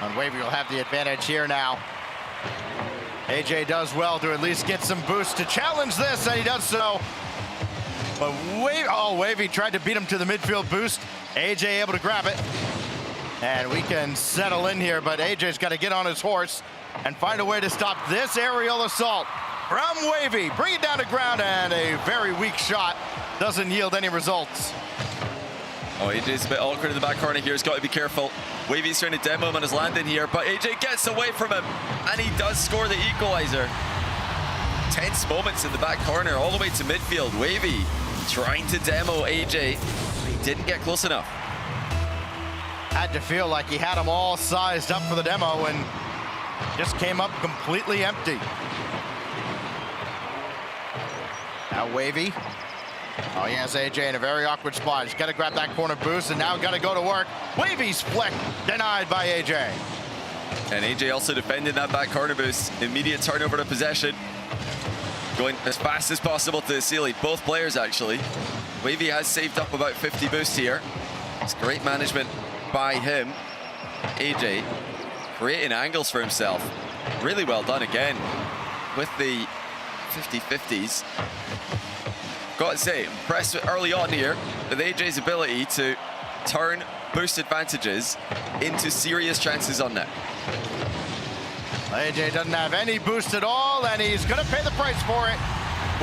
And Wavy will have the advantage here now. AJ does well to at least get some boost to challenge this, and he does so. But Wavy tried to beat him to the midfield boost. AJ able to grab it. And we can settle in here, but AJ's got to get on his horse and find a way to stop this aerial assault from Wavy. Bring it down to ground, and a very weak shot doesn't yield any results. Oh, AJ's a bit awkward in the back corner here. He's got to be careful. Wavy's trying to demo him on his landing here, but AJ gets away from him, and he does score the equalizer. Tense moments in the back corner, all the way to midfield. Wavy trying to demo AJ, but he didn't get close enough. Had to feel like he had them all sized up for the demo and just came up completely empty. Now Wavy. Oh, he has AJ in a very awkward spot. He's got to grab that corner boost, and now got to go to work. Wavy's flick denied by AJ. And AJ also defending that back corner boost. Immediate turnover to possession. Going as fast as possible to the ceiling. Both players, actually. Wavy has saved up about 50 boosts here. It's great management by him. AJ creating angles for himself. Really well done again with the 50-50s. Got to say, impressed early on here with AJ's ability to turn boost advantages into serious chances on net. AJ doesn't have any boost at all, and he's going to pay the price for it.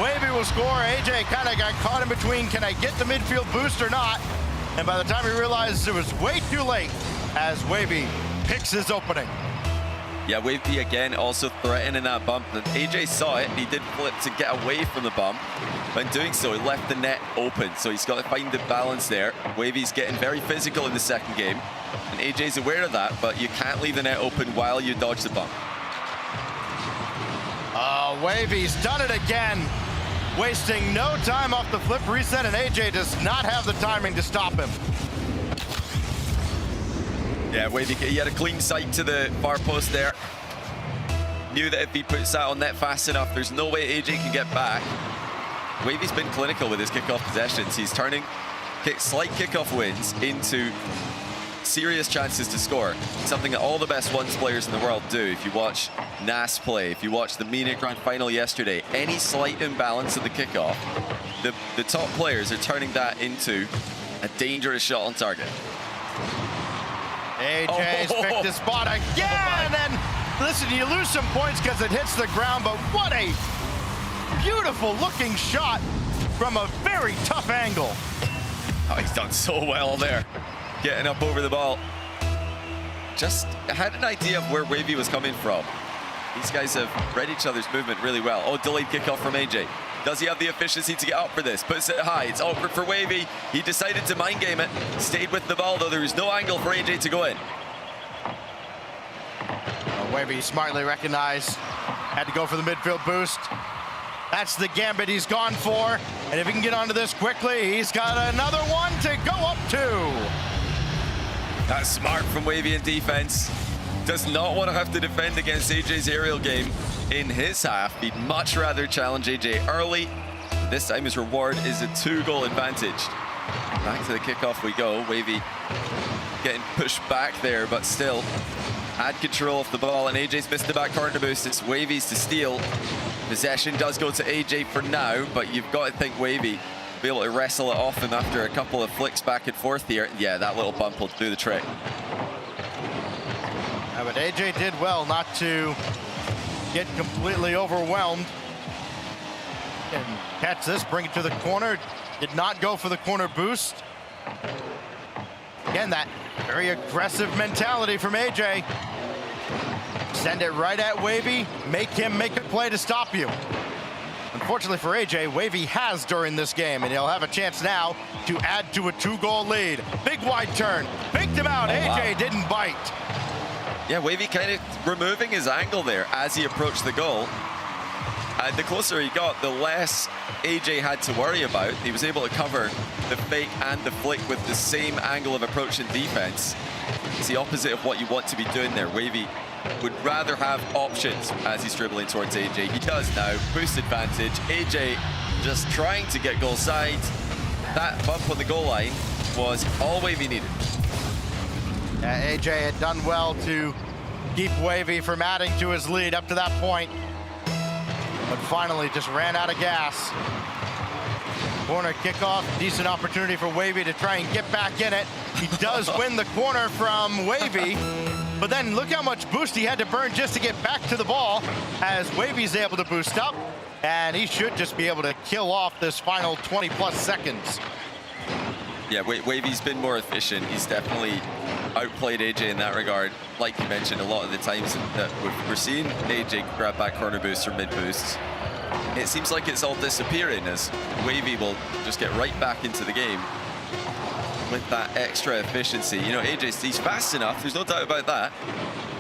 Wavy will score. AJ kind of got caught in between, can I get the midfield boost or not? And by the time he realized it was way too late, as Wavy picks his opening. Yeah, Wavy again also threatening that bump. And AJ saw it, and he did flip to get away from the bump. But in doing so, he left the net open, so he's got to find the balance there. Wavy's getting very physical in the second game, and AJ's aware of that, but you can't leave the net open while you dodge the bump. Wavy's done it again, wasting no time off the flip reset, and AJ does not have the timing to stop him. Yeah, Wavy, he had a clean sight to the far post there. Knew that if he puts that on net fast enough, there's no way AJ can get back. Wavy's been clinical with his kickoff possessions. He's turning slight kickoff wins into serious chances to score. Something that all the best ones players in the world do. If you watch NAS play, if you watch the MENA Grand Final yesterday, any slight imbalance of the kickoff, the top players are turning that into a dangerous shot on target. AJ's picked his spot again, and listen, you lose some points because it hits the ground, but what a beautiful looking shot from a very tough angle. Oh, he's done so well there, getting up over the ball. Just had an idea of where Wavy was coming from. These guys have read each other's movement really well. Oh, delayed kickoff from AJ. Does he have the efficiency to get up for this? Puts it high. It's awkward for Wavy. He decided to mind game it. Stayed with the ball, though. There was no angle for AJ to go in. Wavy smartly recognized, had to go for the midfield boost. That's the gambit he's gone for. And if he can get onto this quickly, he's got another one to go up to. That's smart from Wavy in defense. Does not want to have to defend against AJ's aerial game in his half. He'd much rather challenge AJ early. This time his reward is a 2-goal advantage. Back to the kickoff we go. Wavy getting pushed back there, but still had control of the ball, and AJ's missed the back corner boost. It's Wavy's to steal. Possession does go to AJ for now, but you've got to think Wavy will be able to wrestle it off him after a couple of flicks back and forth here. Yeah, that little bump will do the trick. Yeah, but AJ did well not to get completely overwhelmed. And catch this, bring it to the corner. Did not go for the corner boost. Again, that very aggressive mentality from AJ. Send it right at Wavy, make him make a play to stop you. Unfortunately for AJ, Wavy has during this game, and he'll have a chance now to add to a 2-goal lead. Big wide turn, faked him out. AJ didn't bite. Yeah, Wavy kind of removing his angle there as he approached the goal. And the closer he got, the less AJ had to worry about. He was able to cover the fake and the flick with the same angle of approach and defense. It's the opposite of what you want to be doing there. Wavy would rather have options as he's dribbling towards AJ. He does now, boost advantage. AJ just trying to get goal side. That bump on the goal line was all Wavy needed. AJ had done well to keep Wavy from adding to his lead up to that point, but finally just ran out of gas. Corner kickoff, decent opportunity for Wavy to try and get back in it. He does win the corner from Wavy, but then look how much boost he had to burn just to get back to the ball, as Wavy's able to boost up, and he should just be able to kill off this final 20+ seconds. Yeah, Wavy's been more efficient. He's definitely outplayed AJ in that regard. Like you mentioned, a lot of the times that we're seeing AJ grab back corner boosts or mid boosts, it seems like it's all disappearing as Wavy will just get right back into the game with that extra efficiency. You know, he's fast enough, there's no doubt about that.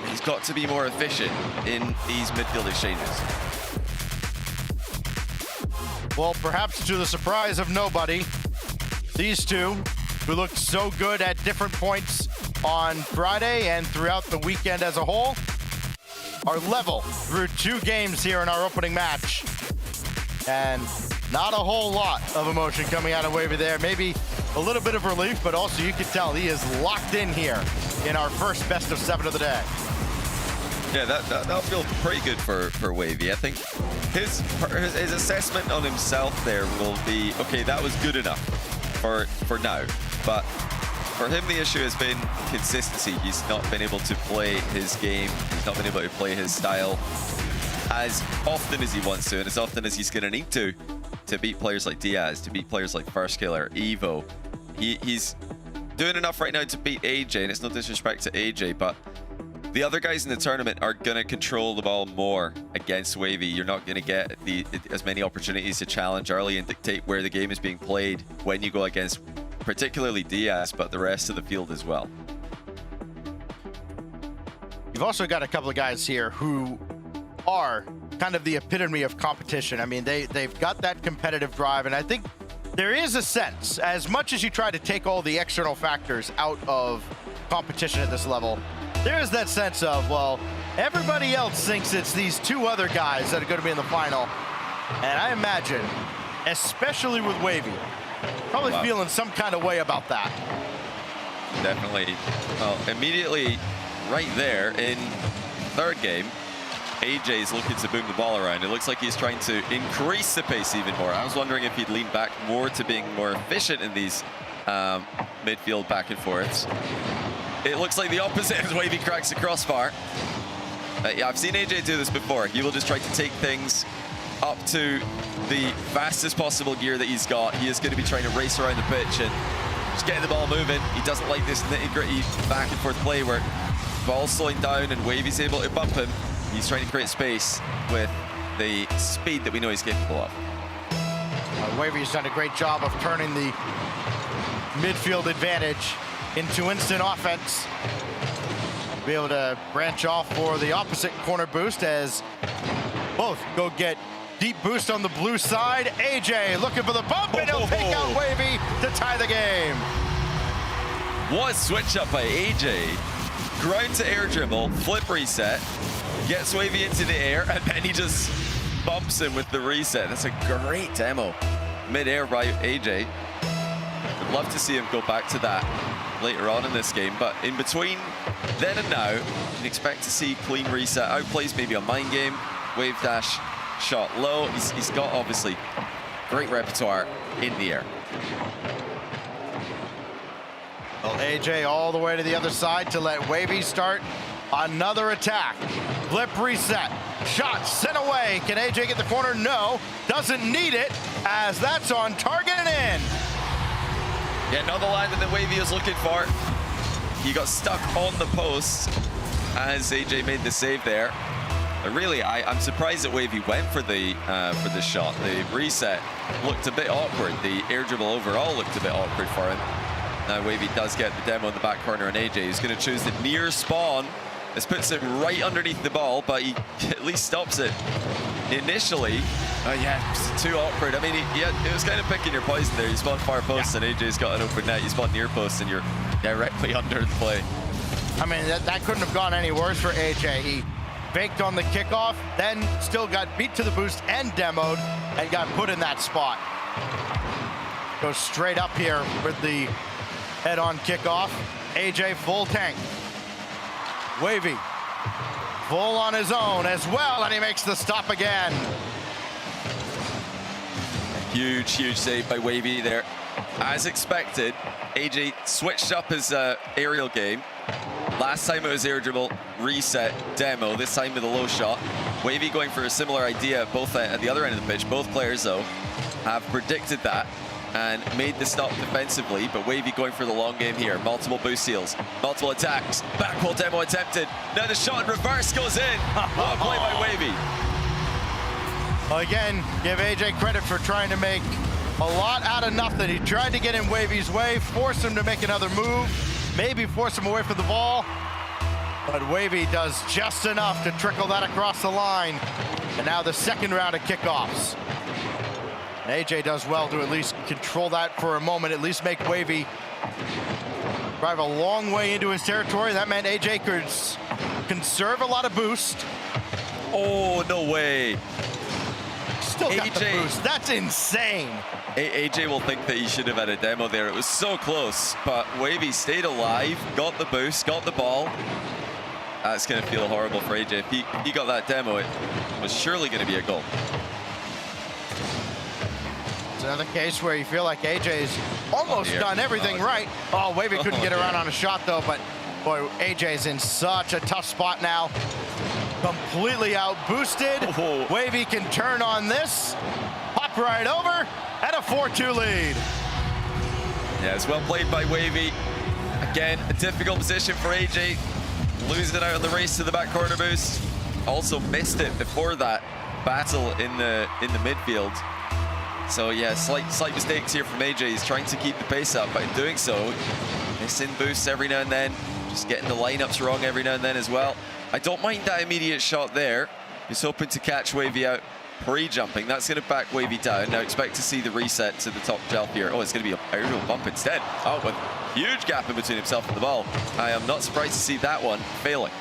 He's got to be more efficient in these midfield exchanges. Well, perhaps to the surprise of nobody, these two, who looked so good at different points on Friday and throughout the weekend as a whole, are level through 2 games here in our opening match. And not a whole lot of emotion coming out of Wavy there. Maybe a little bit of relief, but also you can tell he is locked in here in our first best of 7 of the day. Yeah, that'll feel pretty good for Wavy. I think his assessment on himself there will be, okay, that was good enough for now. But for him, the issue has been consistency. He's not been able to play his game. He's not been able to play his style as often as he wants to, and as often as he's going to need to beat players like Diaz, to beat players like First Killer, Evo. He's doing enough right now to beat AJ, and it's no disrespect to AJ, but the other guys in the tournament are going to control the ball more against Wavy. You're not going to get as many opportunities to challenge early and dictate where the game is being played when you go against particularly Diaz, but the rest of the field as well. You've also got a couple of guys here who are kind of the epitome of competition. I mean, they've got that competitive drive, and I think there is a sense, as much as you try to take all the external factors out of competition at this level, there is that sense of, well, everybody else thinks it's these 2 other guys that are going to be in the final. And I imagine, especially with Wavy, probably feeling some kind of way about that. Definitely. Well, immediately right there in third game, AJ is looking to boom the ball around. It looks like he's trying to increase the pace even more. I was wondering if he'd lean back more to being more efficient in these midfield back and forths. It looks like the opposite as Wavy cracks the crossbar. Yeah, I've seen AJ do this before. He will just try to take things up to the fastest possible gear that he's got. He is going to be trying to race around the pitch and just getting the ball moving. He doesn't like this nitty-gritty back and forth play where the ball's slowing down and Wavy's able to bump him. He's trying to create space with the speed that we know he's capable of. Wavy's done a great job of turning the midfield advantage into instant offense. be able to branch off for the opposite corner boost as both go get deep boost on the blue side. AJ looking for the bump, and he'll take out Wavy to tie the game. What a switch up by AJ. Ground to air dribble, flip reset, gets Wavy into the air, and then he just bumps him with the reset. That's a great demo. Mid-air by AJ. Would love to see him go back to that later on in this game, but in between then and now, you can expect to see clean reset, outplays maybe a mind game, wave dash, shot low. He's got obviously great repertoire in the air. Well, AJ all the way to the other side to let Wavy start another attack. Flip reset, shot sent away. Can AJ get the corner? No, doesn't need it as that's on target and in. Yeah, another landing that Wavy is looking for. He got stuck on the post as AJ made the save there. But really, I'm surprised that Wavy went for the shot. The reset looked a bit awkward. The air dribble overall looked a bit awkward for him. Now Wavy does get the demo in the back corner, and AJ is going to choose the near spawn. This puts him right underneath the ball, but he at least stops it initially. Yeah, it's too awkward. I mean, it was kind of picking your poison there. You spawned far post, and AJ's got an open net. You spawn near post, and you're directly under the play. I mean, that couldn't have gone any worse for AJ. He faked on the kickoff, then still got beat to the boost and demoed, and got put in that spot. Goes straight up here with the head-on kickoff. AJ full tank. Wavy full on his own as well, and he makes the stop again. Huge save by Wavy there. As expected, AJ switched up his aerial game. Last time it was air dribble, reset, demo. This time with a low shot. Wavy going for a similar idea, both at the other end of the pitch. Both players, though, have predicted that and made the stop defensively, but Wavy going for the long game here. Multiple boost steals, multiple attacks. Backwall demo attempted. Now the shot in reverse goes in. What a play by Wavy. Well, again, give AJ credit for trying to make a lot out of nothing. He tried to get in Wavy's way, force him to make another move, maybe force him away from the ball, but Wavy does just enough to trickle that across the line. And now the second round of kickoffs. And AJ does well to at least control that for a moment, at least make Wavy drive a long way into his territory. That meant AJ could conserve a lot of boost. Oh, no way. Still got the boost. That's insane. AJ will think that he should have had a demo there. It was so close, but Wavy stayed alive, got the boost, got the ball. That's going to feel horrible for AJ. If he got that demo, it was surely going to be a goal. It's another case where you feel like AJ's almost done everything right. Oh, Wavy couldn't get around on a shot, though, but boy, AJ's in such a tough spot now. Completely out boosted. Wavy can turn on this, hop right over, and a 4-2 lead. Yeah, it's well played by Wavy. Again, a difficult position for AJ. Losing it out on the race to the back corner boost. Also missed it before that battle in the midfield. So yeah, slight mistakes here from AJ. He's trying to keep the pace up, but in doing so, missing boosts every now and then, just getting the lineups wrong every now and then as well. I don't mind that immediate shot there. He's hoping to catch Wavy out pre-jumping. That's going to back Wavy down. Now expect to see the reset to the top shelf here. Oh, it's going to be a aerial bump instead. Oh, with a huge gap in between himself and the ball. I am not surprised to see that one failing.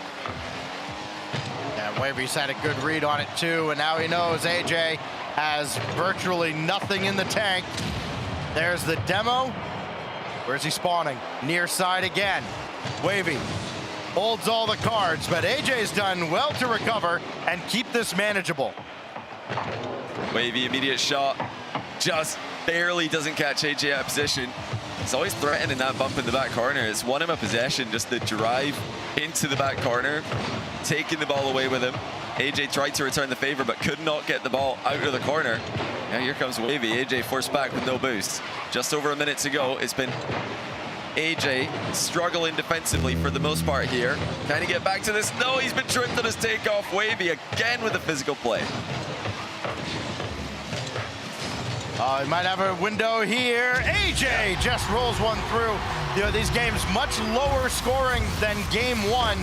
Yeah, Wavy's had a good read on it too, and now he knows AJ has virtually nothing in the tank. There's the demo. Where's he spawning? Near side again. Wavy holds all the cards, but AJ's done well to recover and keep this manageable. Wavy immediate shot, just barely doesn't catch AJ out of position. He's always threatening that bump in the back corner. It's won him a possession, just the drive into the back corner, taking the ball away with him. AJ tried to return the favor, but could not get the ball out of the corner. Now here comes Wavy. AJ forced back with no boost. Just over a minute to go. It's been AJ struggling defensively for the most part here. Can he get back to this? No, he's been tripped on his takeoff. Wavy again with a physical play. He might have a window here. AJ just rolls one through. these games much lower scoring than game one.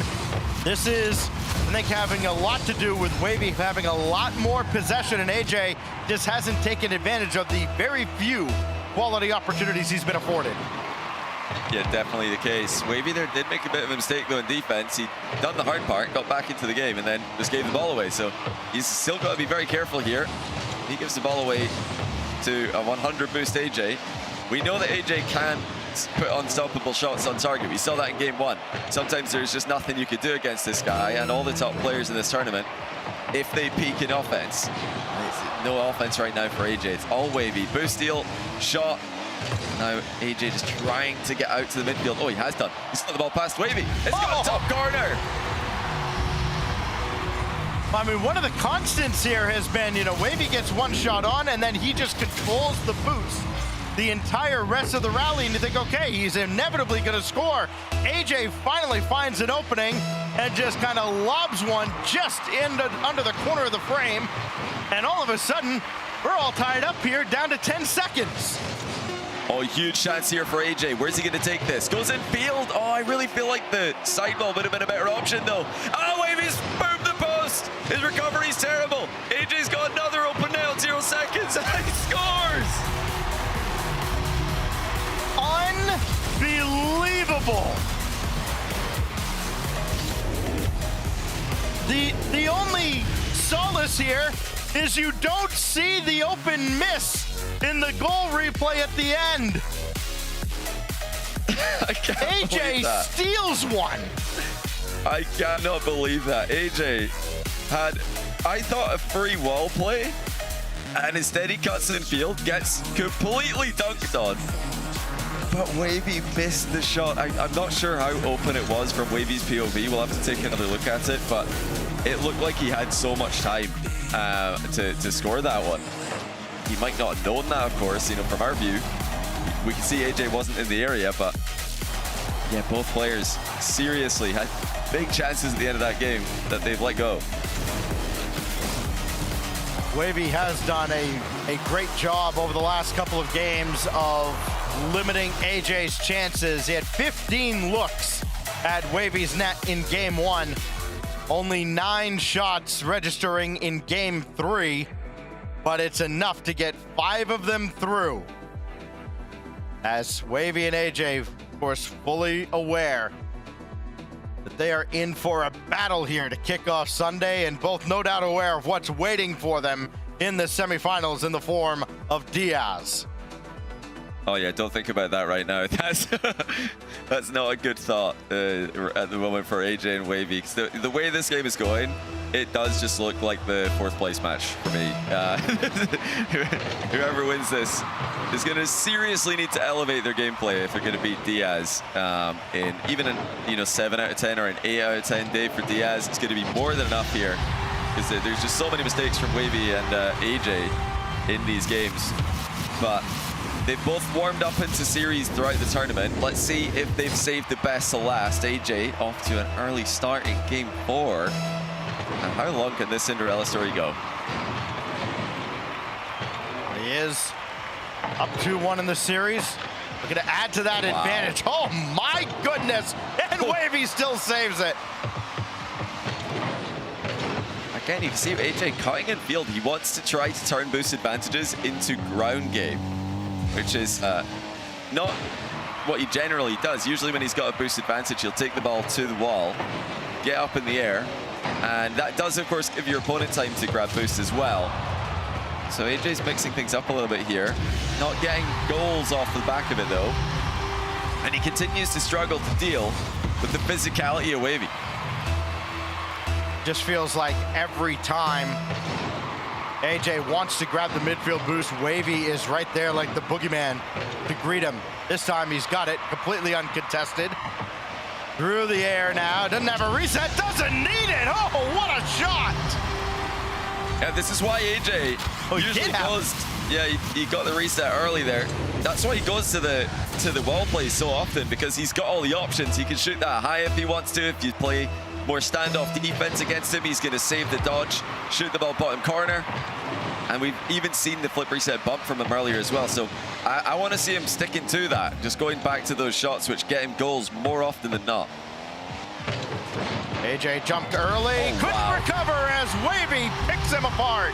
This is, I think, having a lot to do with Wavy having a lot more possession, and AJ just hasn't taken advantage of the very few quality opportunities he's been afforded. Yeah, definitely the case. Wavy there did make a bit of a mistake though in defense. He'd done the hard part, got back into the game, and then just gave the ball away. So he's still got to be very careful here. He gives the ball away to a 100 boost AJ. We know that AJ can put unstoppable shots on target. We saw that in game one. Sometimes there's just nothing you could do against this guy, and all the top players in this tournament, if they peak in offense. No offense right now for AJ. It's all Wavy. Boost steal, shot. Now AJ just trying to get out to the midfield. Oh, he has done. He's got the ball past Wavy. It's got a top corner. I mean, one of the constants here has been, Wavy gets one shot on, and then he just controls the boost the entire rest of the rally, and you think, okay, he's inevitably going to score. AJ finally finds an opening and just kind of lobs one just under the corner of the frame, and all of a sudden, we're all tied up here, down to 10 seconds. Oh, huge chance here for AJ. Where's he going to take this? Goes in field. Oh, I really feel like the side ball would have been a better option, though. Oh, Wavy's boomed the post. His recovery's terrible. AJ's got another open now, 0 seconds, and he scores. Unbelievable. The only solace here is you don't see the open miss in the goal replay at the end. AJ steals one. I cannot believe that. AJ had, I thought, a free wall play, and instead he cuts in field, gets completely dunked on. But Wavy missed the shot. I'm not sure how open it was from Wavy's POV. We'll have to take another look at it, but it looked like he had so much time to score that one. He might not have known that, of course, from our view. We can see AJ wasn't in the area, but yeah, both players seriously had big chances at the end of that game that they've let go. Wavy has done a great job over the last couple of games of limiting AJ's chances. He had 15 looks at Wavy's net in game one. Only 9 shots registering in game 3, but it's enough to get 5 of them through. As Wavy and AJ, of course, fully aware that they are in for a battle here to kick off Sunday, and both no doubt aware of what's waiting for them in the semifinals in the form of Diaz. Oh yeah, don't think about that right now. That's not a good thought at the moment for AJ and Wavy. The way this game is going, it does just look like the 4th place match for me. Whoever wins this is going to seriously need to elevate their gameplay if they're going to beat Diaz. Even in 7 out of 10 or an 8 out of 10 day for Diaz, it's going to be more than enough here, because there's just so many mistakes from Wavy and AJ in these games. But they've both warmed up into series throughout the tournament. Let's see if they've saved the best to last. AJ off to an early start in game 4. And how long can this Cinderella story go? He is up 2-1 in the series. Looking to add to that advantage. Oh my goodness! And Wavy still saves it. Again, you can see AJ cutting in field. He wants to try to turn boost advantages into ground game, which is not what he generally does. Usually when he's got a boost advantage, he'll take the ball to the wall, get up in the air, and that does, of course, give your opponent time to grab boost as well. So AJ's mixing things up a little bit here. Not getting goals off the back of it, though. And he continues to struggle to deal with the physicality of Wavy. Just feels like every time AJ wants to grab the midfield boost, Wavy is right there like the boogeyman to greet him. This time he's got it completely uncontested. Through the air now, doesn't have a reset, doesn't need it. Oh, what a shot! Yeah, this is why AJ usually goes. Yeah, he got the reset early there. That's why he goes to the wall play so often, because he's got all the options. He can shoot that high if he wants to. If you play more standoff defense against him, he's going to save the dodge, shoot the ball bottom corner. And we've even seen the flip reset bump from him earlier as well. So I want to see him sticking to that, just going back to those shots which get him goals more often than not. AJ jumped early, couldn't recover as Wavy picks him apart.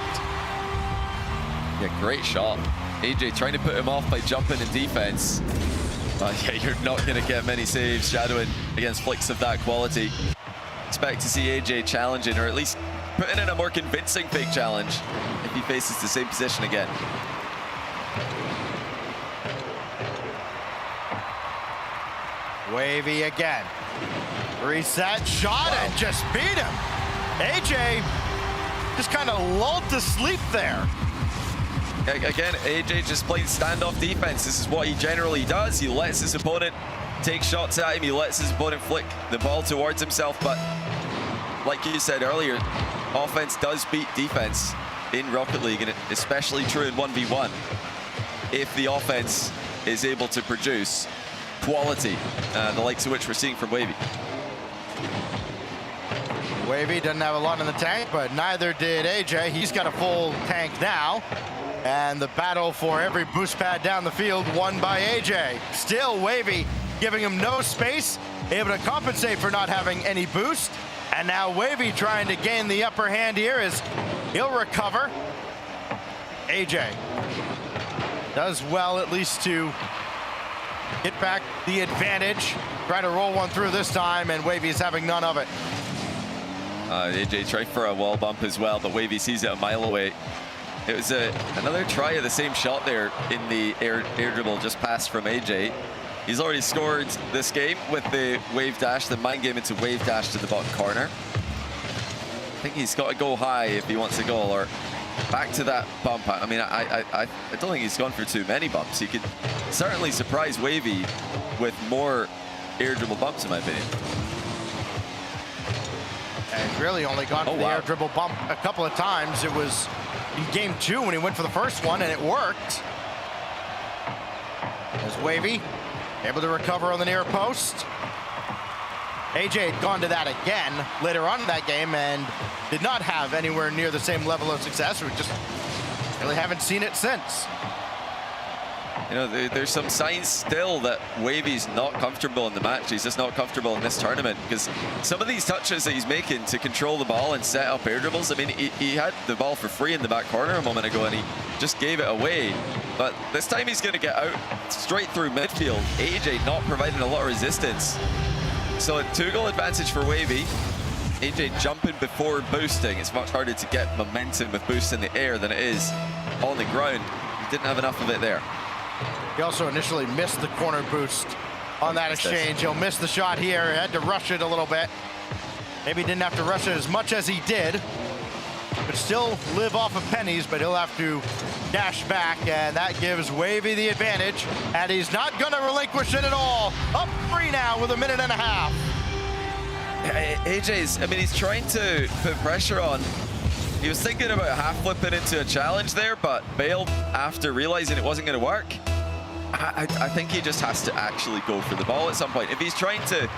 Yeah, great shot. AJ trying to put him off by jumping in defense. Yeah, you're not going to get many saves shadowing against flicks of that quality. Expect to see AJ challenging, or at least putting in a more convincing fake challenge if he faces the same position again. Wavy again. Reset shot and just beat him. AJ just kind of lulled to sleep there. Again, AJ just playing standoff defense. This is what he generally does. He lets his opponent take shots at him. He lets his opponent flick the ball towards himself. But like you said earlier, offense does beat defense in Rocket League, and especially true in 1v1 if the offense is able to produce quality, the likes of which we're seeing from Wavy. Wavy doesn't have a lot in the tank, but neither did AJ. He's got a full tank now. And the battle for every boost pad down the field won by AJ. Still Wavy giving him no space, able to compensate for not having any boost. And now Wavy trying to gain the upper hand here as he'll recover. AJ does well at least to get back the advantage. Try to roll one through this time, and Wavy's having none of it. AJ tried for a wall bump as well, but Wavy sees it a mile away. It was another try of the same shot there in the air dribble just passed from AJ. He's already scored this game with the wave dash, the mind game into wave dash to the bottom corner. I think he's got to go high if he wants a goal, or back to that bump. I mean, I don't think he's gone for too many bumps. He could certainly surprise Wavy with more air dribble bumps, in my opinion. And he's really only gone for the air dribble bump a couple of times. It was in game 2 when he went for the first one, and it worked. As Wavy able to recover on the near post. AJ had gone to that again later on in that game and did not have anywhere near the same level of success. We just really haven't seen it since. You know, there's some signs still that Wavy's not comfortable in the match. He's just not comfortable in this tournament, because some of these touches that he's making to control the ball and set up air dribbles, I mean, he had the ball for free in the back corner a moment ago and he just gave it away. But this time he's going to get out straight through midfield. AJ not providing a lot of resistance. So a 2-goal advantage for Wavy. AJ jumping before boosting. It's much harder to get momentum with boost in the air than it is on the ground. He didn't have enough of it there. He also initially missed the corner boost on that exchange. He'll miss the shot here. He had to rush it a little bit. Maybe didn't have to rush it as much as he did, but still live off of pennies, but he'll have to dash back, and that gives Wavy the advantage, and he's not going to relinquish it at all. Up 3 now with a minute and a half. AJ's, I mean, he's trying to put pressure on. He was thinking about half flipping into a challenge there, but bailed after realizing it wasn't going to work. I think he just has to actually go for the ball at some point. If he's trying to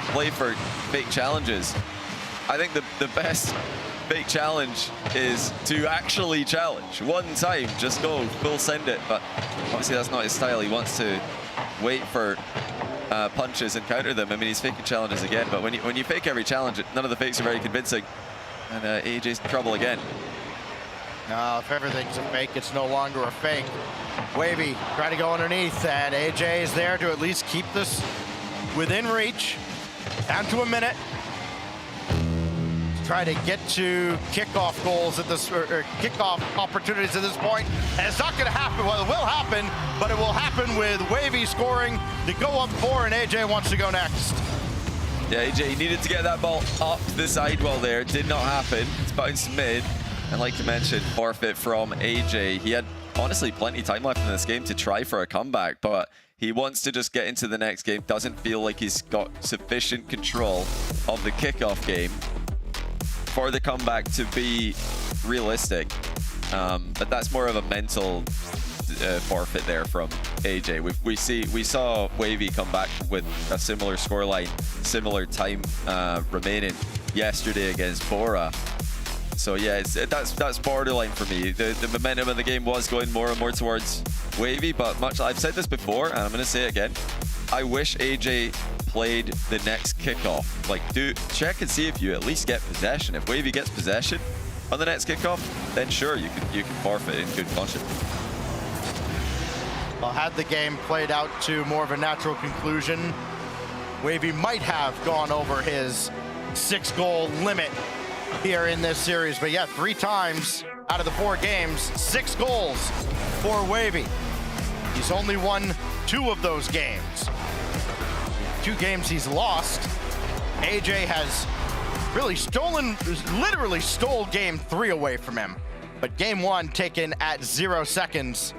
play for fake challenges, I think the best fake challenge is to actually challenge. One time, just go full send it. But obviously that's not his style. He wants to wait for punches and counter them. I mean, he's faking challenges again, but when you fake every challenge, none of the fakes are very convincing. And AJ's in trouble again. No, if everything's a fake, it's no longer a fake. Wavy trying to go underneath, and AJ is there to at least keep this within reach. Down to a minute. Try to get to kickoff goals at this, or kickoff opportunities at this point. And it's not going to happen. Well, it will happen, but it will happen with Wavy scoring to go up 4, and AJ wants to go next. Yeah, AJ needed to get that ball up the sidewall there. It did not happen. It's bounced mid. And like you mentioned, forfeit from AJ. He had honestly plenty of time left in this game to try for a comeback, but he wants to just get into the next game. Doesn't feel like he's got sufficient control of the kickoff game for the comeback to be realistic. But that's more of a mental forfeit there from AJ. We saw Wavy come back with a similar scoreline, similar time remaining yesterday against Bora. So yeah, that's borderline for me. The momentum of the game was going more and more towards Wavy, but I've said this before, and I'm going to say it again. I wish AJ played the next kickoff. Like, check and see if you at least get possession. If Wavy gets possession on the next kickoff, then sure, you can forfeit in good conscience. Well, had the game played out to more of a natural conclusion, Wavy might have gone over his 6-goal limit here in this series. But yeah, 3 times out of the 4 games, 6 goals for Wavy. He's only won 2 of those games. 2 games he's lost. AJ has really literally stole game 3 away from him. But game 1 taken at 0 seconds.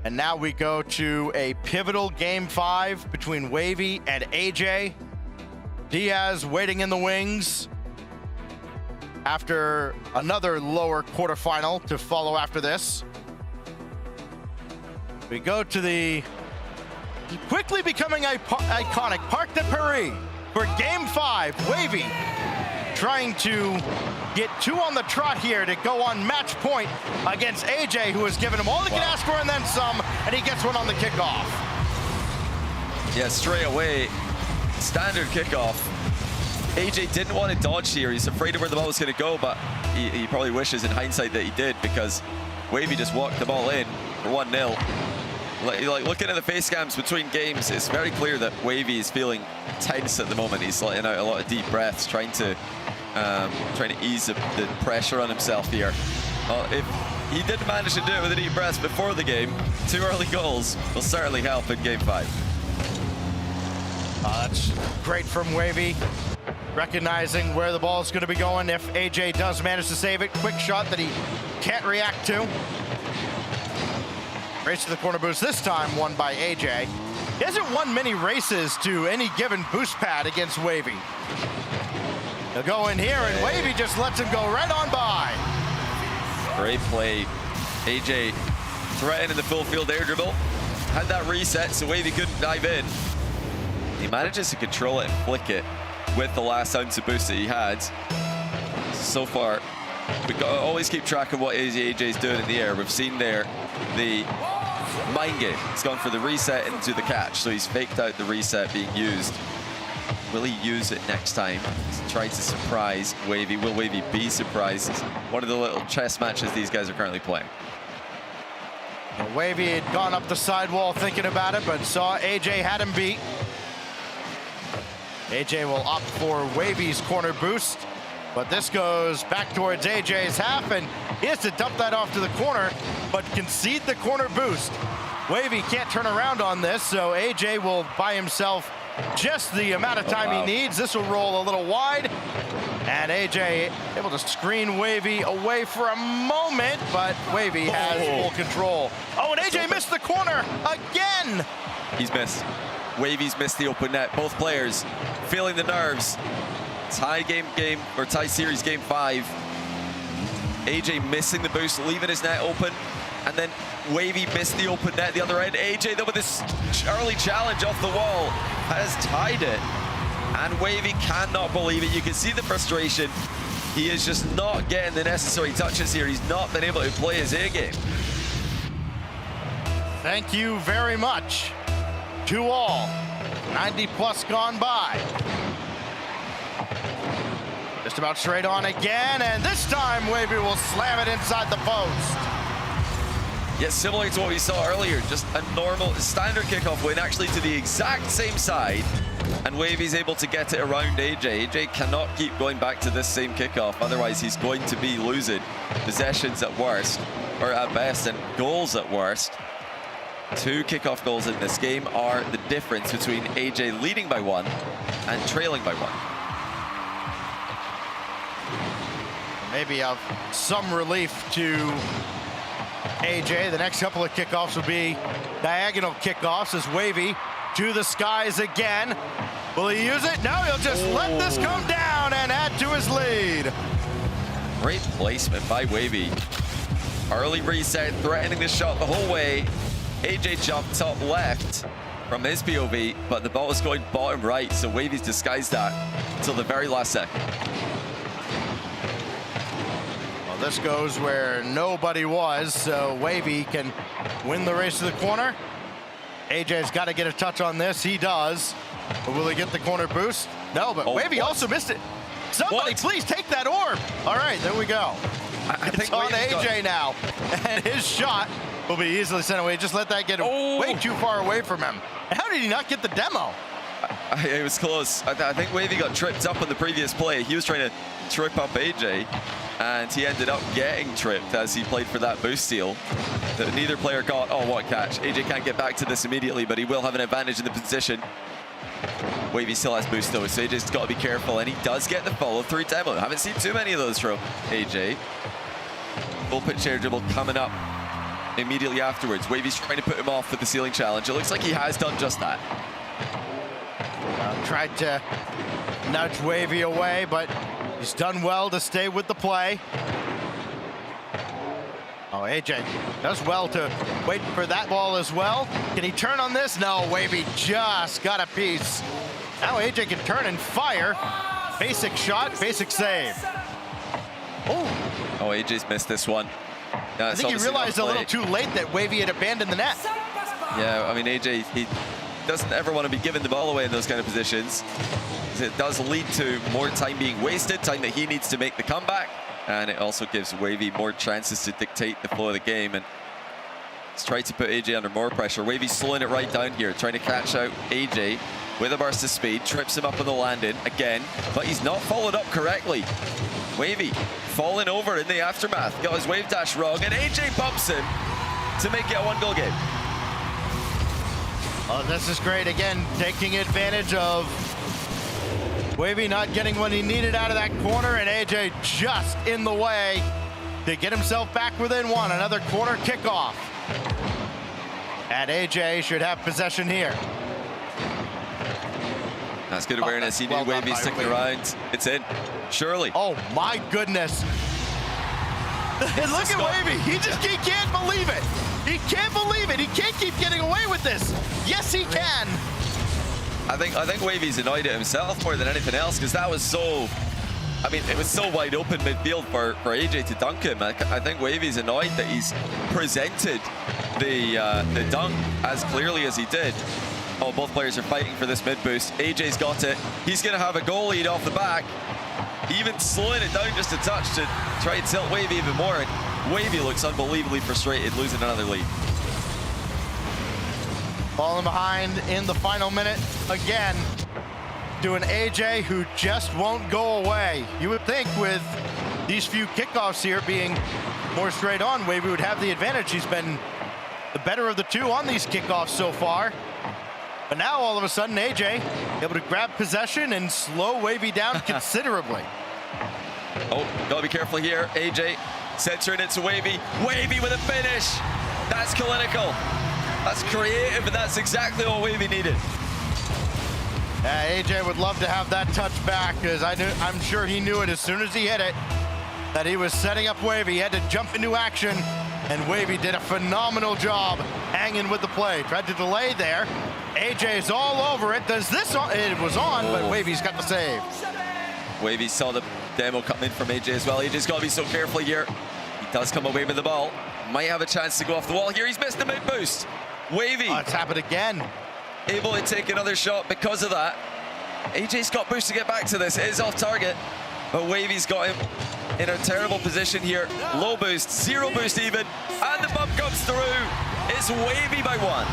And now we go to a pivotal game 5 between Wavy and AJ. Diaz waiting in the wings after another lower quarterfinal to follow after this. We go to the quickly becoming iconic Parc de Paris for game 5. Wavy trying to get 2 on the trot here to go on match point against AJ, who has given him all he can ask for and then some, and he gets one on the kickoff. Yeah, straight away, standard kickoff. AJ didn't want to dodge here. He's afraid of where the ball was going to go, but he probably wishes in hindsight that he did, because Wavy just walked the ball in for 1-0. Like looking at the face cams between games, it's very clear that Wavy is feeling tense at the moment. He's letting out a lot of deep breaths, trying to ease the pressure on himself here. If he did manage to do it with the deep breaths before the game, 2 early goals will certainly help in game 5. That's great from Wavy, recognizing where the ball is going to be going if AJ does manage to save it. Quick shot that he can't react to. Race to the corner boost, this time won by AJ. He hasn't won many races to any given boost pad against Wavy. He'll go in here, and Wavy just lets him go right on by. Great play. AJ threatening the full field air dribble. Had that reset, so Wavy couldn't dive in. He manages to control it and flick it with the last ounce of boost that he had. So far, we've got to always keep track of what AJ's doing in the air. We've seen there the mind game. He's gone for the reset into the catch, so he's faked out the reset being used. Will he use it next time to try to surprise Wavy? Will Wavy be surprised? One of the little chess matches these guys are currently playing. Well, Wavy had gone up the sidewall thinking about it, but saw AJ had him beat. AJ will opt for Wavy's corner boost, but this goes back towards AJ's half, and he has to dump that off to the corner, but concede the corner boost. Wavy can't turn around on this, so AJ will buy himself just the amount of time he needs. This will roll a little wide, and AJ able to screen Wavy away for a moment, but Wavy has full control. Oh, and AJ missed the corner again. He's missed. Wavy's missed the open net. Both players feeling the nerves. Tie series game 5. AJ missing the boost, leaving his net open, and then Wavy missed the open net the other end. AJ, though, with this early challenge off the wall, has tied it, and Wavy cannot believe it. You can see the frustration. He is just not getting the necessary touches here. He's not been able to play his A game. Thank you very much to all. 90 plus gone by. Just about straight on again, and this time Wavy will slam it inside the post. Yes, similar to what we saw earlier, just a normal standard kickoff win, actually to the exact same side, and Wavy's able to get it around AJ. AJ cannot keep going back to this same kickoff, otherwise he's going to be losing possessions at worst, or at best, and goals at worst. 2 kickoff goals in this game are the difference between AJ leading by 1 and trailing by 1. Maybe of some relief to AJ. The next couple of kickoffs will be diagonal kickoffs as Wavy to the skies again. Will he use it? No, he'll just let this come down and add to his lead. Great placement by Wavy. Early reset, threatening the shot the whole way. AJ jumped top left from his POV, but the ball was going bottom right, so Wavy's disguised that until the very last second. this goes where nobody was, so Wavy can win the race to the corner. AJ's got to get a touch on this. He does. But will he get the corner boost? No, but Wavy also missed it. Somebody please take that orb. All right, there we go. It's on AJ now. And his shot will be easily sent away. Just let that get way too far away from him. How did he not get the demo? It was close. I think Wavy got tripped up on the previous play. He was trying to trip up AJ, and he ended up getting tripped as he played for that boost steal that neither player got. Oh, what a catch. AJ can't get back to this immediately, but he will have an advantage in the position. Wavy still has boost though, so AJ's got to be careful, and he does get the follow-through demo. Haven't seen too many of those from AJ. Full pitch air dribble coming up immediately afterwards. Wavy's trying to put him off with the ceiling challenge. It looks like he has done just that. Tried to nudge Wavy away, but he's done well to stay with the play. Oh, AJ does well to wait for that ball as well. Can he turn on this? No, Wavy just got a piece. Now AJ can turn and fire. Basic shot, basic save. Oh, AJ's missed this one. I think he realized a little too late that Wavy had abandoned the net. Yeah, I mean, AJ, he doesn't ever want to be giving the ball away in those kind of positions. It does lead to more time being wasted, time that he needs to make the comeback. And it also gives Wavy more chances to dictate the flow of the game. And he's tried to put AJ under more pressure. Wavy's slowing it right down here, trying to catch out AJ with a burst of speed, trips him up on the landing again, but he's not followed up correctly. Wavy falling over in the aftermath, got his wave dash wrong, and AJ bumps him to make it a one-goal game. Oh, this is great. Again, taking advantage of Wavy not getting what he needed out of that corner, and AJ just in the way to get himself back within one. Another corner kickoff. And AJ should have possession here. That's good awareness. He knew Wavy sticking around. It's in. Surely. Oh, my goodness. And look at Wavy. He can't believe it. He can't believe it. He can't keep getting away with this. Yes, he can. I think Wavy's annoyed at himself more than anything else, because that was so, I mean, it was so wide open midfield for AJ to dunk him. I think Wavy's annoyed that he's presented the dunk as clearly as he did. Oh, both players are fighting for this mid boost. AJ's got it. He's going to have a goal lead off the back. Even slowing it down just a touch to try and tilt Wavy even more. And Wavy looks unbelievably frustrated, losing another lead. Falling behind in the final minute again to an AJ who just won't go away. You would think with these few kickoffs here being more straight on, Wavy would have the advantage. He's been the better of the two on these kickoffs so far. But now all of a sudden AJ able to grab possession and slow Wavy down considerably. Oh, gotta be careful here. AJ censoring it to Wavy. Wavy with a finish. That's clinical. That's creative, and that's exactly what Wavy needed. Yeah, AJ would love to have that touch back, because I'm sure he knew it as soon as he hit it, that he was setting up Wavy. He had to jump into action, and Wavy did a phenomenal job hanging with the play. Tried to delay there. AJ's all over it. Does this on? It was on, but Wavy's got the save. Wavy saw the demo coming from AJ as well. AJ's got to be so careful here. He does come away with the ball. Might have a chance to go off the wall here. He's missed the mid boost. Wavy. Oh, it's happened again. Able to take another shot because of that. AJ's got boost to get back to this. It is off target, but Wavy's got him in a terrible position here. Low boost, zero boost even, and the bump comes through. It's Wavy by one.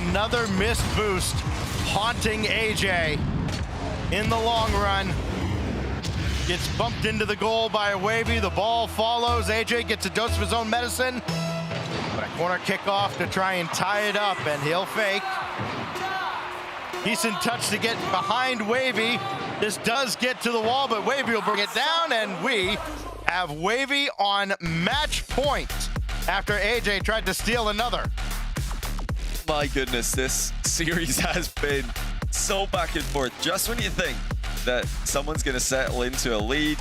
Another missed boost haunting AJ in the long run. Gets bumped into the goal by Wavy. The ball follows. AJ gets a dose of his own medicine. But a corner kickoff to try and tie it up, and he'll fake. Decent touch to get behind Wavy. This does get to the wall, but Wavy will bring it down, and we have Wavy on match point after AJ tried to steal another. My goodness, this series has been so back and forth. Just when you think that someone's going to settle into a lead,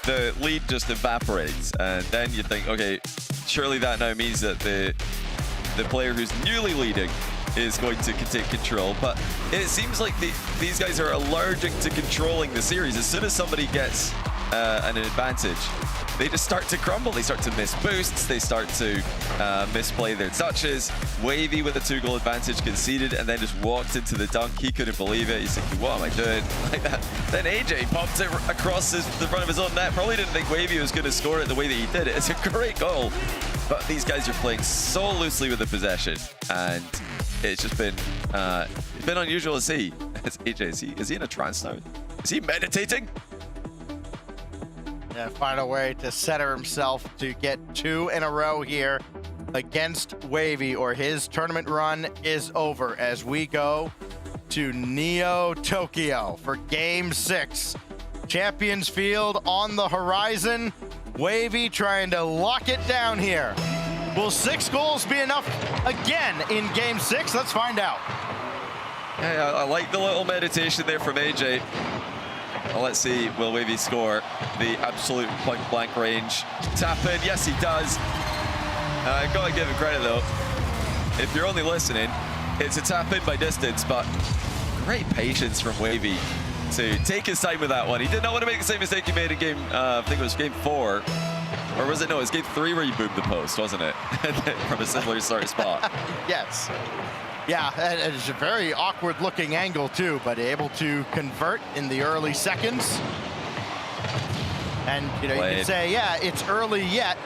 the lead just evaporates, and then you think, okay, surely that now means that the player who's newly leading is going to take control. But it seems like these guys are allergic to controlling the series. As soon as somebody gets an advantage, they just start to crumble. They start to miss boosts. They start to misplay their touches. Wavy with a 2-goal advantage conceded and then just walked into the dunk. He couldn't believe it. He's thinking, what am I doing? Like that. Then AJ popped it across the front of his own net. Probably didn't think Wavy was going to score it the way that he did it. It's a great goal. But these guys are playing so loosely with the possession. And it's just been unusual to see. It's AJ, is he in a trance now? Is he meditating? Yeah, find a way to center himself to get 2 in a row here against Wavy, or his tournament run is over as we go to Neo Tokyo for Game 6. Champions Field on the horizon. Wavy trying to lock it down here. Will 6 goals be enough again in Game 6? Let's find out. Yeah, I like the little meditation there from AJ. Well, let's see, will Wavy score the absolute point-blank range? Tap in, yes he does. Gotta give him credit though. If you're only listening, it's a tap in by distance, but great patience from Wavy to take his time with that one. He did not want to make the same mistake he made in game, I think it was game 4. Or was it, no, it was game 3 where he boomed the post, wasn't it? From a similar sort of spot. Yes. Yeah, and it's a very awkward looking angle too, but able to convert in the early seconds. And you know, you can say, yeah, it's early yet,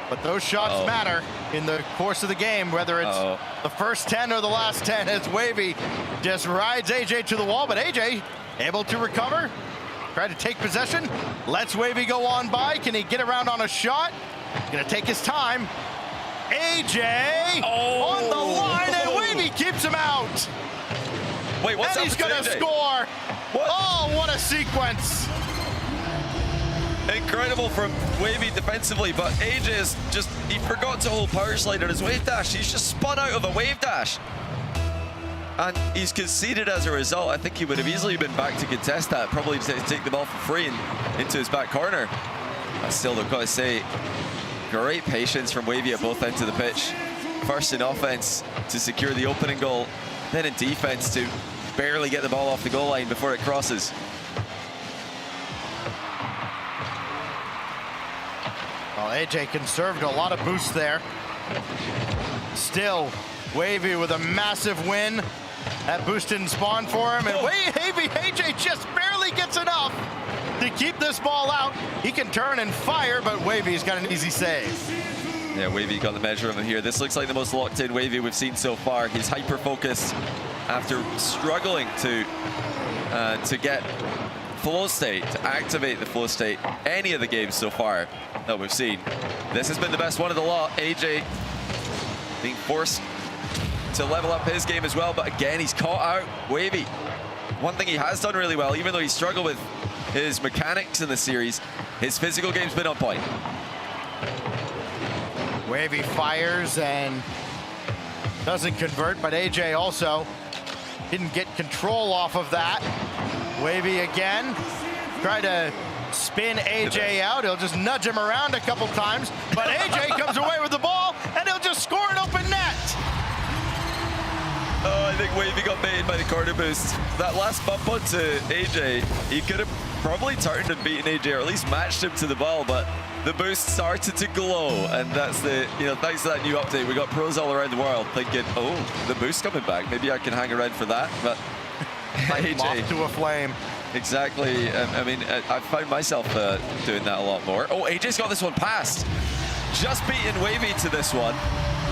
but those shots matter in the course of the game, whether it's the first 10 or the last 10, as Wavy just rides AJ to the wall, but AJ able to recover, try to take possession, lets Wavy go on by. Can he get around on a shot? Gonna take his time. AJ on the line, and Wavy keeps him out. Wait, what's and he's gonna score. What? Oh, what a sequence. Incredible from Wavy defensively, but AJ is just, he forgot to hold power slide on his wave dash. He's just spun out of a wave dash. And he's conceded as a result. I think he would have easily been back to contest that, probably to take the ball for free and into his back corner. But still, I've got to say, great patience from Wavy at both ends of the pitch. First in offense to secure the opening goal, then in defense to barely get the ball off the goal line before it crosses. Well, AJ conserved a lot of boost there. Still, Wavy with a massive win. That boost didn't spawn for him, and AJ just barely gets enough to keep this ball out. He can turn and fire, but Wavy's got an easy save. Yeah, Wavy got the measure of him here. This looks like the most locked in Wavy we've seen so far. He's hyper-focused after struggling to get flow state, to activate the flow state any of the games so far that we've seen. This has been the best one of the lot. AJ being forced to level up his game as well, but again, he's caught out Wavy. One thing he has done really well, even though he struggled with his mechanics in the series, his physical game's been on point. Wavy fires and doesn't convert, but AJ also didn't get control off of that. Wavy again, try to spin AJ out. He'll just nudge him around a couple times, but AJ comes away with the ball, and he'll just score an open net. Oh, I think Wavy got baited by the corner boost. That last bump onto AJ, he could have probably turned and beaten AJ, or at least matched him to the ball, but the boost started to glow, and that's the, you know, thanks to that new update, we got pros all around the world thinking, oh, the boost's coming back. Maybe I can hang around for that, but like AJ, moth to a flame. Exactly. I mean, I've found myself doing that a lot more. Oh, AJ's got this one passed. Just beating Wavy to this one.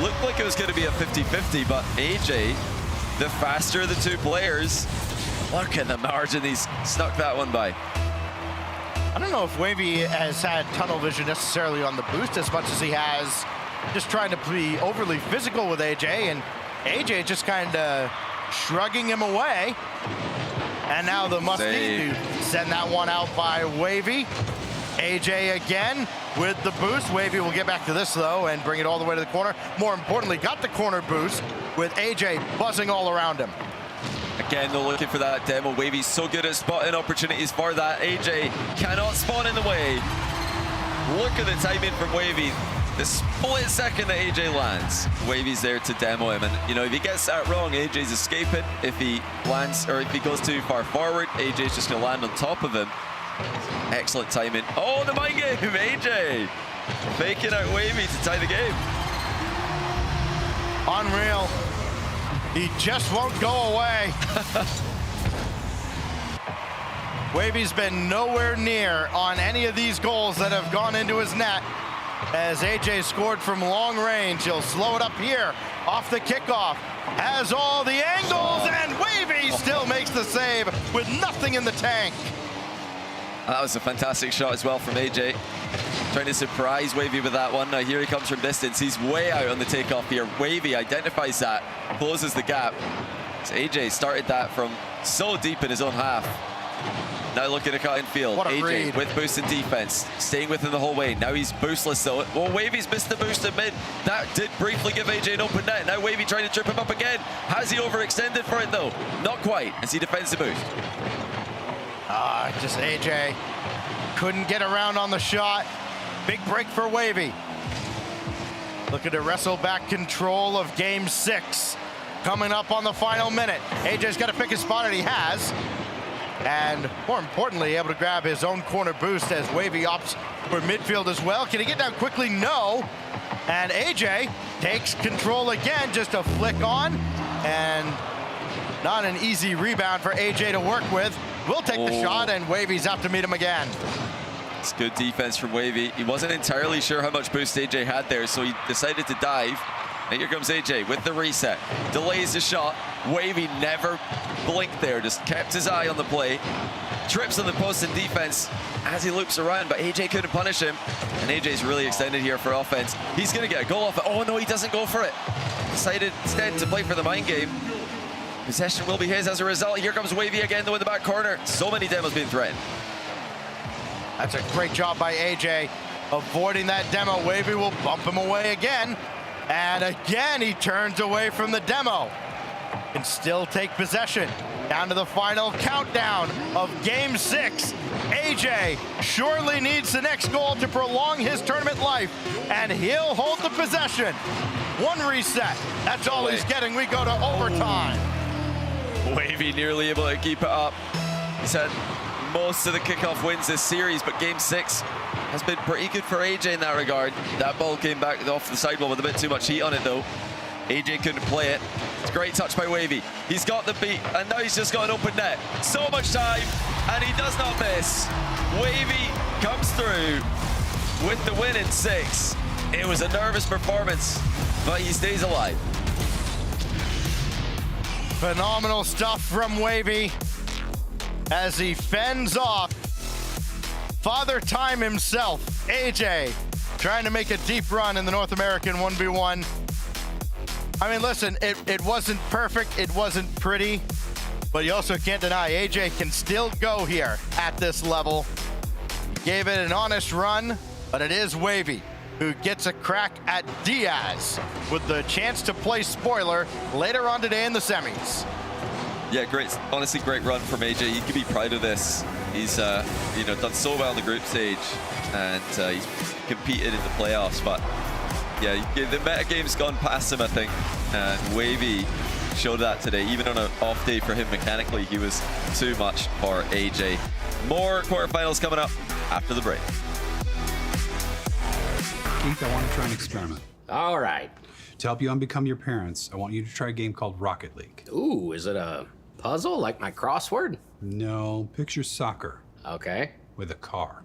Looked like it was going to be a 50-50, but AJ, the faster of the two players, look at the margin he's snuck that one by. I don't know if Wavy has had tunnel vision necessarily on the boost as much as he has just trying to be overly physical with AJ, and AJ just kind of shrugging him away. And now the musty to send that one out by Wavy. AJ again with the boost. Wavy will get back to this though and bring it all the way to the corner. More importantly, got the corner boost with AJ buzzing all around him. Again, they're looking for that demo. Wavy's so good at spotting opportunities for that. AJ cannot spawn in the way. Look at the timing from Wavy. The split second that AJ lands, Wavy's there to demo him. And, you know, if he gets that wrong, AJ's escaping. If he lands, or if he goes too far forward, AJ's just going to land on top of him. Excellent timing. Oh, the mind game, AJ. Faking out Wavy to tie the game. Unreal. He just won't go away. Wavy's been nowhere near on any of these goals that have gone into his net. As AJ scored from long range, he'll slow it up here off the kickoff. Has all the angles, and Wavy still makes the save with nothing in the tank. That was a fantastic shot as well from AJ. Trying to surprise Wavy with that one. Now here he comes from distance. He's way out on the takeoff here. Wavy identifies that, closes the gap. So AJ started that from so deep in his own half. Now looking to cut in field. What a AJ read. with boost in defense, staying with him the whole way. Now he's boostless though. Well, Wavy's missed the boost in mid. That did briefly give AJ an open net. Now Wavy trying to trip him up again. Has he overextended for it though? Not quite, as he defends the boost. Just AJ couldn't get around on the shot. Big break for Wavy. Looking to wrestle back control of game 6. Coming up on the final minute. AJ's got to pick his spot, and he has. And more importantly, able to grab his own corner boost as Wavy opts for midfield as well. Can he get down quickly? No. And AJ takes control again, just a flick on. And not an easy rebound for AJ to work with. Will take the shot, and Wavy's out to meet him again. It's good defense from Wavy. He wasn't entirely sure how much boost AJ had there, so he decided to dive. And here comes AJ with the reset. Delays the shot. Wavy never blinked there, just kept his eye on the play. Trips on the post in defense as he loops around, but AJ couldn't punish him. And AJ's really extended here for offense. He's going to get a goal off it. Oh, no, he doesn't go for it. Decided instead to play for the mind game. Possession will be his as a result. Here comes Wavy again, though, in the back corner. So many demos being threatened. That's a great job by AJ avoiding that demo. Wavy will bump him away again. And again, he turns away from the demo. Can still take possession. Down to the final countdown of game 6. AJ surely needs the next goal to prolong his tournament life, and he'll hold the possession. One reset. That's all he's getting. We go to overtime. Wavy nearly able to keep it up. He's had most of the kickoff wins this series, but game 6 has been pretty good for AJ in that regard. That ball came back off the sidewall with a bit too much heat on it though. AJ couldn't play it. It's a great touch by Wavy. He's got the beat, and now he's just got an open net. So much time, and he does not miss. Wavy comes through with the win in 6. It was a nervous performance, but he stays alive. Phenomenal stuff from Wavy as he fends off Father Time himself, AJ, trying to make a deep run in the North American 1v1. I mean, listen, it wasn't perfect, it wasn't pretty, but you also can't deny AJ can still go here at this level. Gave it an honest run, but it is Wavy who gets a crack at Diaz with the chance to play spoiler later on today in the semis. Yeah, great, honestly great run from AJ. You can be proud of this. He's done so well in the group stage, and he's competed in the playoffs, but yeah, the meta game's gone past him, I think, and Wavy showed that today. Even on an off day for him mechanically, he was too much for AJ. More quarterfinals coming up after the break. Keith, I want to try an experiment. All right. To help you unbecome your parents, I want you to try a game called Rocket League. Ooh, is it a puzzle like my crossword? No, picture soccer Okay. with a car.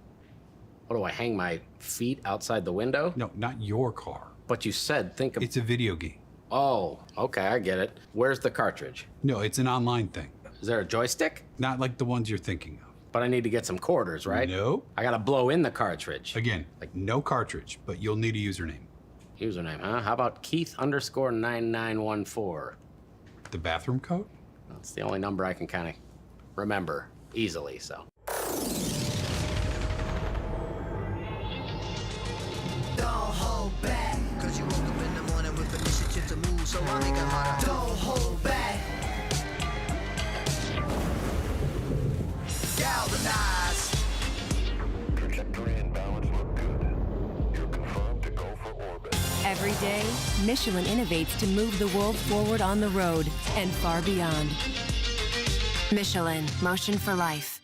What do I hang my feet outside the window? No, not your car. But you said think of. It's a video game. Oh, okay, I get it. Where's the cartridge? No, it's an online thing. Is there a joystick? Not like the ones you're thinking of. But I need to get some quarters, right? No. I gotta blow in the cartridge. Again, no cartridge, but you'll need a username. Username, huh? How about Keith_9914? The bathroom code? That's the only number I can kind of remember easily, so. Don't hold back, cause you woke up in the morning with the initiative to move, so I make it harder. Don't hold back. Galvanize. Trajectory and balance look good. You're confirmed to go for orbit. Every day, Michelin innovates to move the world forward on the road and far beyond. Michelin, motion for life.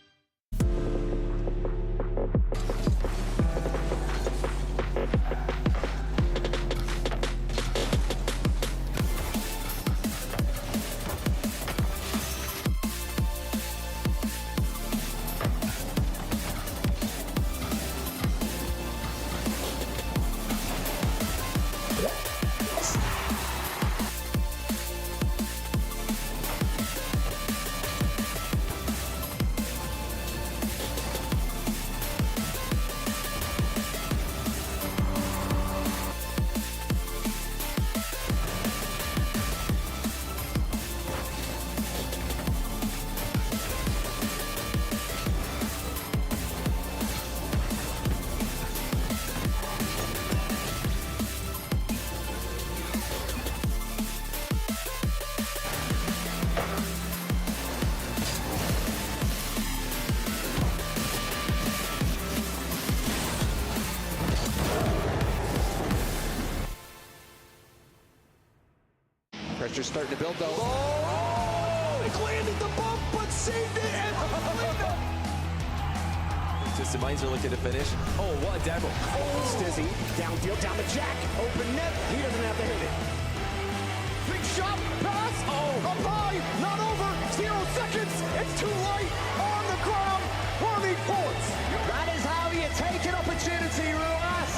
Pressure's starting to build, though. Oh! He landed the bump, but saved it and Just Meinzer looking to finish. Oh, what a demo. Oh! Stizzy, downfield, down to Jack. Open net. He doesn't have to hit it. Big shot, pass. Oh! Up high, not over. 0 seconds. It's too light. On the ground. Harvey Ports. That is how you take an opportunity, Ruas.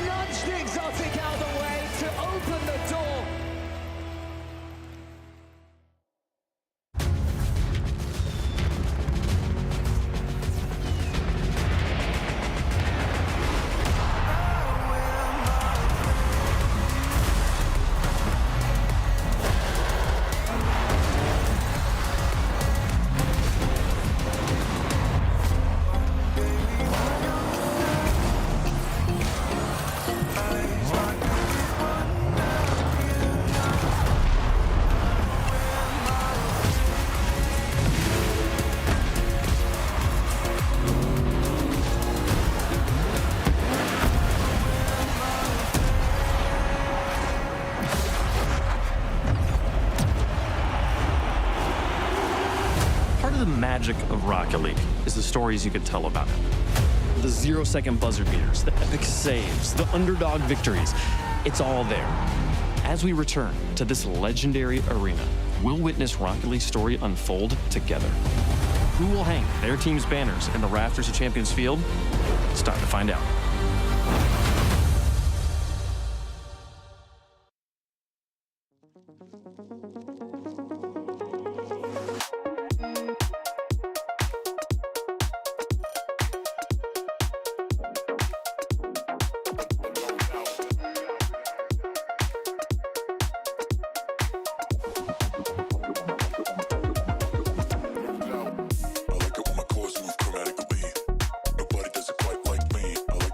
Nudge the exotic out of the way to open the door. Part of the magic of Rocket League is the stories you can tell about it. The 0-second buzzer beaters, the epic saves, the underdog victories. It's all there. As we return to this legendary arena, we'll witness Rocket League's story unfold together. Who will hang their team's banners in the rafters of Champions Field? It's time to find out. I like it when my chords move chromatically. Nobody does it quite like me. I like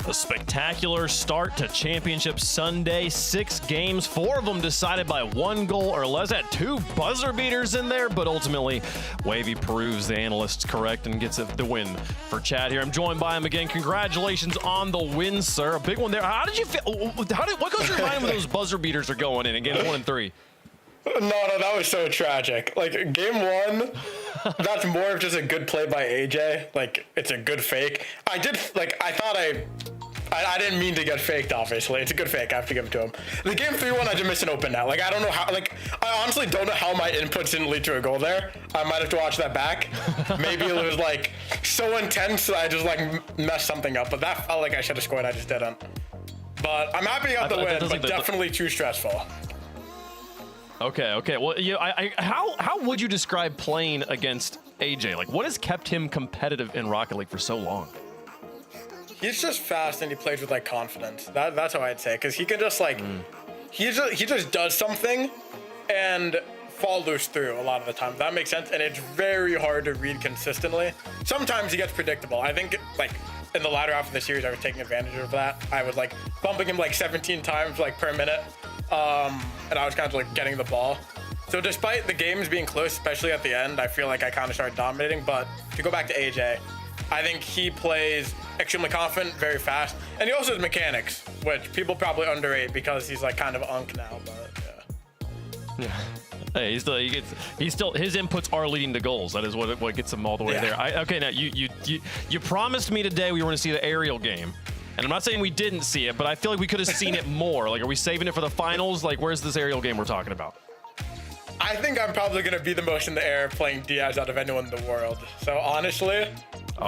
A spectacular start to Championship Sunday. 6 games, 4 of them decided by 1 goal or less. Had 2 buzzer beaters in there, but ultimately, Wavy proves the analysts correct and gets the win for Chad here. I'm joined by him again. Congratulations on the win, sir. A big one there. How did you feel? What goes through your mind when those buzzer beaters are going in games 1 and 3? No, that was so tragic. Like, game 1, that's more of just a good play by AJ. Like, it's a good fake. I didn't mean to get faked, obviously. It's a good fake. I have to give it to him. The game 3 one, I just missed an open net. Like, I don't know how, like, I honestly don't know how my inputs didn't lead to a goal there. I might have to watch that back. Maybe it was, like, so intense that I just, like, messed something up. But that felt like I should have scored. I just didn't. But I'm happy I got the win, but definitely too stressful. Okay. Well, how would you describe playing against AJ? Like, what has kept him competitive in Rocket League for so long? He's just fast and he plays with like confidence. That's how I'd say, because he can just like he just does something and follows through a lot of the time. That makes sense, and it's very hard to read consistently. Sometimes he gets predictable. I think like in the latter half of the series, I was taking advantage of that. I was like bumping him like 17 times like per minute. And I was kind of like getting the ball. So despite the games being close, especially at the end, I feel like I kind of started dominating. But to go back to AJ, I think he plays extremely confident, very fast. And he also has mechanics, which people probably underrate because he's like kind of unk now, but yeah. Hey, his inputs are leading to goals. That is what gets him all the way there. Okay, now you promised me today we were going to see the aerial game. And I'm not saying we didn't see it, but I feel like we could have seen it more. Like, are we saving it for the finals? Like, where's this aerial game we're talking about? I think I'm probably going to be the most in the air playing Diaz out of anyone in the world. So, honestly,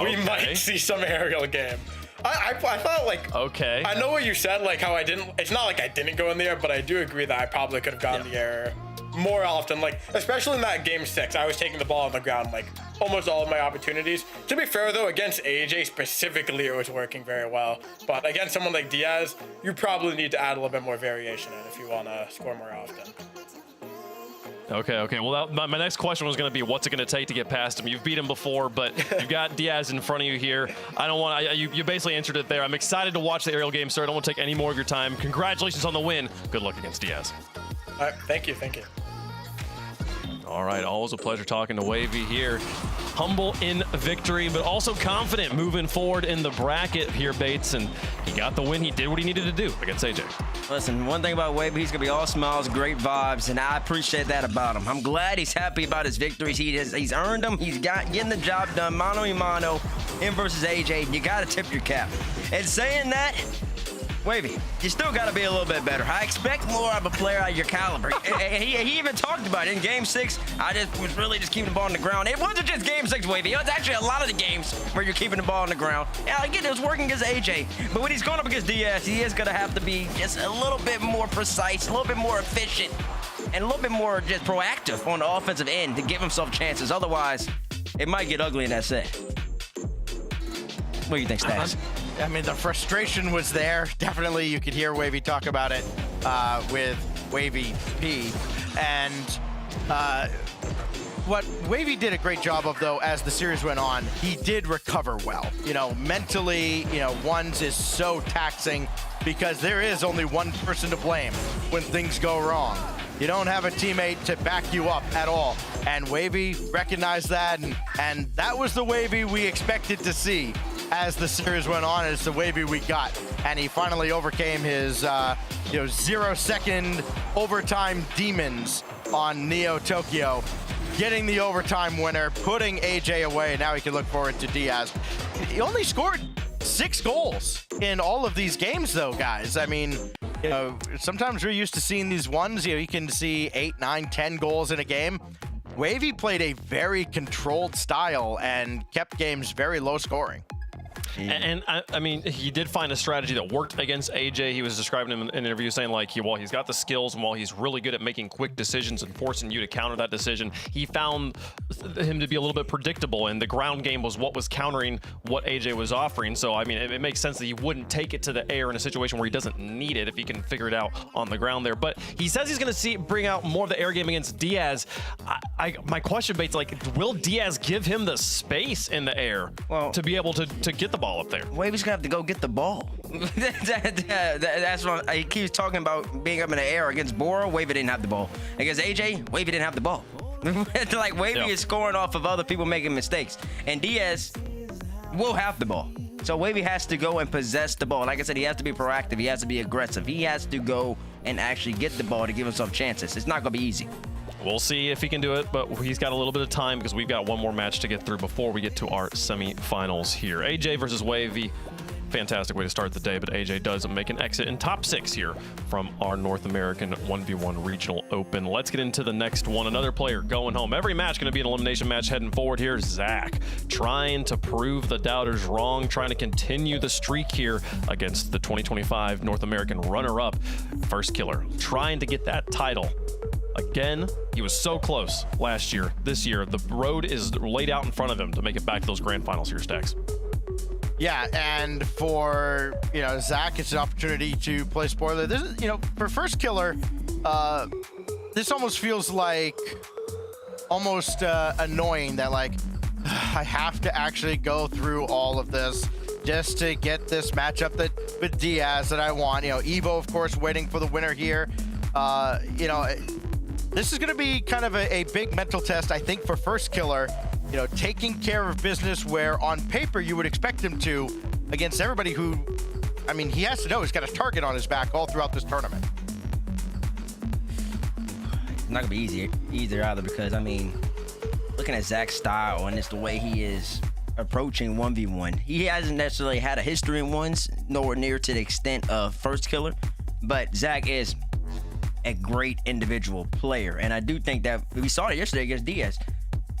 we might see some aerial game. I thought, like... Okay. I know what you said, like, how I didn't... It's not like I didn't go in the air, but I do agree that I probably could have gone in the air more often. Like, especially in that game 6, I was taking the ball on the ground, like, almost all of my opportunities. To be fair, though, against AJ specifically, it was working very well. But against someone like Diaz, you probably need to add a little bit more variation in if you want to score more often. Okay. Well, my next question was going to be, what's it going to take to get past him? You've beat him before, but you've got Diaz in front of you here. I don't want you basically answered it there. I'm excited to watch the aerial game, sir. I don't want to take any more of your time. Congratulations on the win. Good luck against Diaz. All right, thank you. All right, always a pleasure talking to Wavy here. Humble in victory, but also confident moving forward in the bracket here, Bates. And he got the win. He did what he needed to do against AJ. Listen, one thing about Wavy, he's going to be all smiles, great vibes, and I appreciate that about him. I'm glad he's happy about his victories. He's earned them. He's getting the job done, mano a mano, him versus AJ. You got to tip your cap. And saying that, Wavy, you still got to be a little bit better. I expect more of a player out of your caliber. he even talked about it in Game 6. I just was really just keeping the ball on the ground. It wasn't just Game 6, Wavy. It was actually a lot of the games where you're keeping the ball on the ground. Yeah, I get it was working against AJ. But when he's going up against Diaz, he is going to have to be just a little bit more precise, a little bit more efficient, and a little bit more just proactive on the offensive end to give himself chances. Otherwise, it might get ugly in that set. What do you think, Stas? I mean, the frustration was there. Definitely, you could hear Wavy talk about it with Wavy P. And what Wavy did a great job of, though, as the series went on, he did recover well. You know, mentally, ones is so taxing because there is only one person to blame when things go wrong. You don't have a teammate to back you up at all. And Wavy recognized that, and that was the Wavy we expected to see as the series went on. It's the Wavy we got, and he finally overcame his 0-second overtime demons on Neo Tokyo, getting the overtime winner, putting AJ away. Now he can look forward to Diaz. He only scored 6 goals in all of these games, though, guys. I mean, sometimes we're used to seeing these ones. You can see 8, 9, 10 goals in a game. Wavy played a very controlled style and kept games very low scoring. And I mean, he did find a strategy that worked against AJ. He was describing him in an interview saying, like, while he's got the skills and while he's really good at making quick decisions and forcing you to counter that decision, he found him to be a little bit predictable, and the ground game was what was countering what AJ was offering. So, I mean, it makes sense that he wouldn't take it to the air in a situation where he doesn't need it if he can figure it out on the ground there. But he says he's going to bring out more of the air game against Diaz. My question, Bates, like, will Diaz give him the space in the air to be able to get the ball ball up there. Wavy's gonna have to go get the ball. That's what he keeps talking about, being up in the air. Against Bora, Wavy didn't have the ball. Against AJ, Wavy didn't have the ball. Like, Wavy is scoring off of other people making mistakes. And Diaz will have the ball. So Wavy has to go and possess the ball. Like I said, he has to be proactive. He has to be aggressive. He has to go and actually get the ball to give himself chances. It's not going to be easy. We'll see if he can do it, but he's got a little bit of time because we've got one more match to get through before we get to our semifinals here. AJ versus Wavy. Fantastic way to start the day, but AJ does make an exit in top 6 here from our North American 1v1 Regional Open. Let's get into the next one. Another player going home. Every match going to be an elimination match heading forward here. Zach trying to prove the doubters wrong, trying to continue the streak here against the 2025 North American runner-up First Killer, trying to get that title. Again, he was so close last year. This year, the road is laid out in front of him to make it back to those grand finals here, Stacks. Yeah, and for, Zach, it's an opportunity to play spoiler. This is, for First Killer, this almost feels like almost annoying that, like, I have to actually go through all of this just to get this matchup with Diaz that I want. Evo, of course, waiting for the winner here. This is going to be kind of a big mental test, I think, for First Killer. Taking care of business where on paper you would expect him to against everybody who, he has to know he's got a target on his back all throughout this tournament. It's not gonna be easy either because, looking at Zach's style and it's the way he is approaching 1v1, he hasn't necessarily had a history in ones, nowhere near to the extent of First Killer, but Zach is a great individual player, and I do think that we saw it yesterday against Diaz,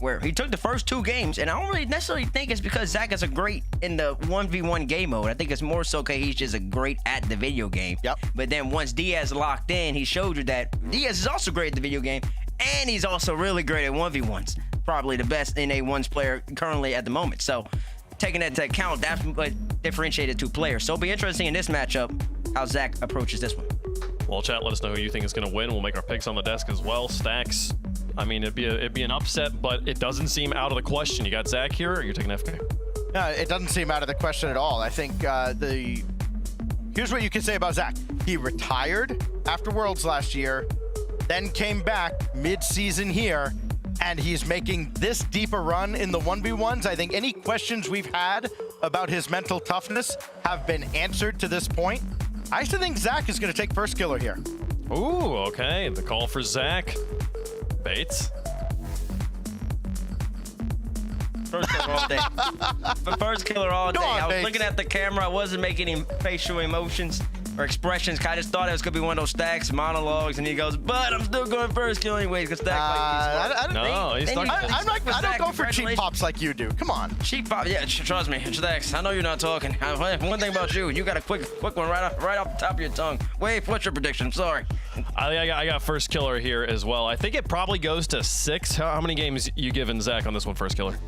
where he took the first 2 games, and I don't really necessarily think it's because Zach is a great in the 1v1 game mode. I think it's more so because he's just a great at the video game. Yep. But then once Diaz locked in, he showed you that Diaz is also great at the video game, and he's also really great at 1v1s. Probably the best NA1s player currently at the moment. So taking that into account, that's what differentiated 2 players. So it'll be interesting in this matchup how Zach approaches this one. Well, chat, let us know who you think is going to win. We'll make our picks on the desk as well. Stacks, it'd be an upset, but it doesn't seem out of the question. You got Zach here, or you're taking FK? No, it doesn't seem out of the question at all. I think here's what you can say about Zach. He retired after Worlds last year, then came back mid-season here, and he's making this deep a run in the 1v1s. I think any questions we've had about his mental toughness have been answered to this point. I still think Zach is going to take First Killer here. Ooh, okay. The call for Zach. Bates. First Killer all day. First Killer all day. I was Bates. looking at the camera. I wasn't making any facial emotions or expressions. I just thought it was going to be one of those Stacks monologues, and he goes, but I'm still going First Killer anyways, because Stacks I don't go for cheap pops like you do. Come on. Cheap pop, yeah, trust me. Stacks, I know you're not talking. One thing about you got a quick one right off the top of your tongue. Wait, what's your prediction? I'm sorry. I got First Killer here as well. I think it probably goes to 6. How many games you giving Zach on this one, First Killer?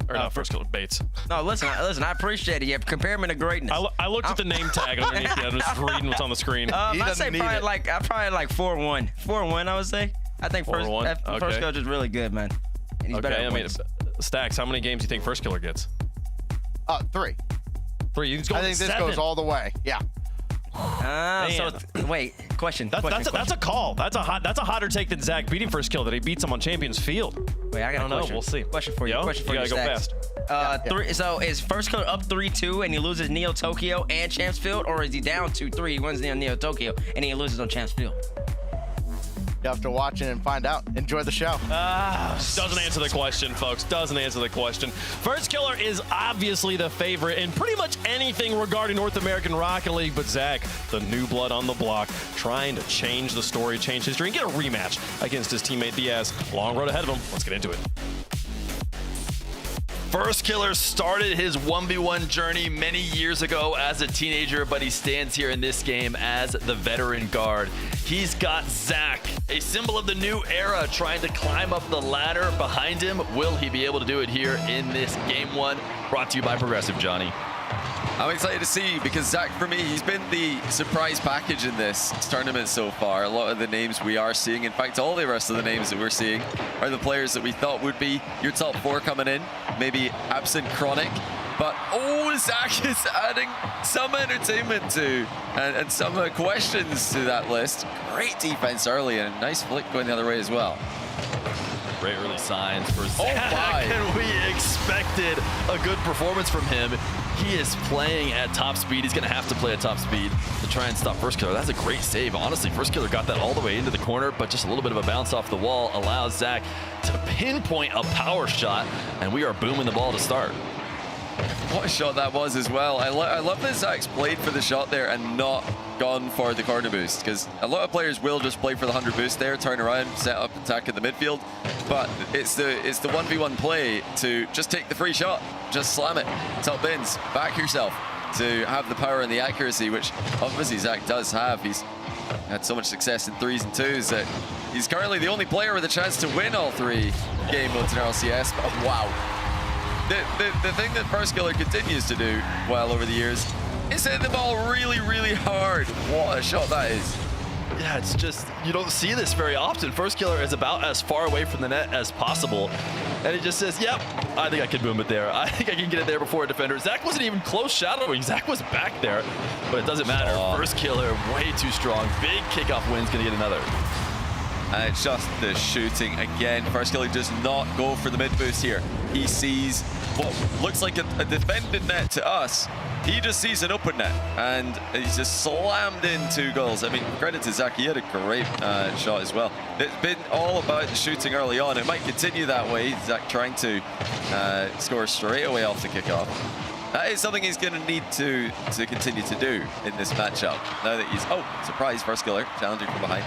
Or not First Killer, Bates. No, listen, I appreciate it. You compare me to greatness. I looked at the name tag underneath it. I'm just reading what's on the screen. I'd say probably like 4-1. 4-1, I would say. I think First Killer is really good, man. And he's better at Stacks, how many games do you think First Killer gets? 3. 3. He's going I think this 7. goes all the way. Yeah. Wait, question. That's a call. That's a hotter take than Zach beating First Killer, that he beats him on Champions Field. Wait, I got a question. We'll see. Question for you. Yo, Question for you. You gotta go fast. So is First Killer up 3-2 and he loses Neo Tokyo and Champs Field, or is he down 2-3? He wins Neo Tokyo and he loses on Champs Field. You have to watch it and find out. Enjoy the show. Doesn't answer the question, folks. Doesn't answer the question. First Killer is obviously the favorite in pretty much anything regarding North American Rocket League, but Zach, the new blood on the block, trying to change the story, change history, and get a rematch against his teammate Diaz. Long road ahead of him. Let's get into it. First Killer started his 1v1 journey many years ago as a teenager, but he stands here in this game as the veteran guard. He's got Zach, a symbol of the new era, trying to climb up the ladder behind him. Will he be able to do it here in this game 1? Brought to you by Progressive, Johnny. I'm excited to see, because Zach, for me, he's been the surprise package in this tournament so far. A lot of the names we are seeing, in fact, all the rest of the names that we're seeing are the players that we thought would be your top 4 coming in. Maybe absent Chronic, But Zach is adding some entertainment to and some questions to that list. Great defense early and a nice flick going the other way as well. Great early signs for Zach, my. and we expected a good performance from him. He is playing at top speed. He's going to have to play at top speed to try and stop First Killer. That's a great save. Honestly, First Killer got that all the way into the corner, but just a little bit of a bounce off the wall allows Zach to pinpoint a power shot, and we are booming the ball to start. What a shot that was as well. I love that Zach's played for the shot there and not gone for the corner boost, because a lot of players will just play for the 100 boost there, turn around, set up, attack in the midfield. But it's the 1v1 play to just take the free shot, just slam it, top bins, back yourself to have the power and the accuracy, which obviously Zach does have. He's had so much success in 3s and 2s that he's currently the only player with a chance to win all 3 game modes in RLCS. But wow. The thing that First Killer continues to do well over the years is hit the ball really, really hard. What a shot that is. Yeah, it's just, you don't see this very often. First Killer is about as far away from the net as possible. And he just says, yep, I think I can boom it there. I think I can get it there before a defender. Zach wasn't even close shadowing. Zach was back there, but it doesn't matter. First Killer, way too strong. Big kickoff win's gonna get another. And it's just the shooting again. First Killer does not go for the mid boost here. He sees what looks like a defended net to us. He just sees an open net, and he's just slammed in 2 goals. I mean, credit to Zach, he had a great shot as well. It's been all about the shooting early on. It might continue that way. Zach trying to score straight away off the kickoff. That is something he's going to need to continue to do in this matchup. Now that he's, surprise, First Killer, challenging from behind.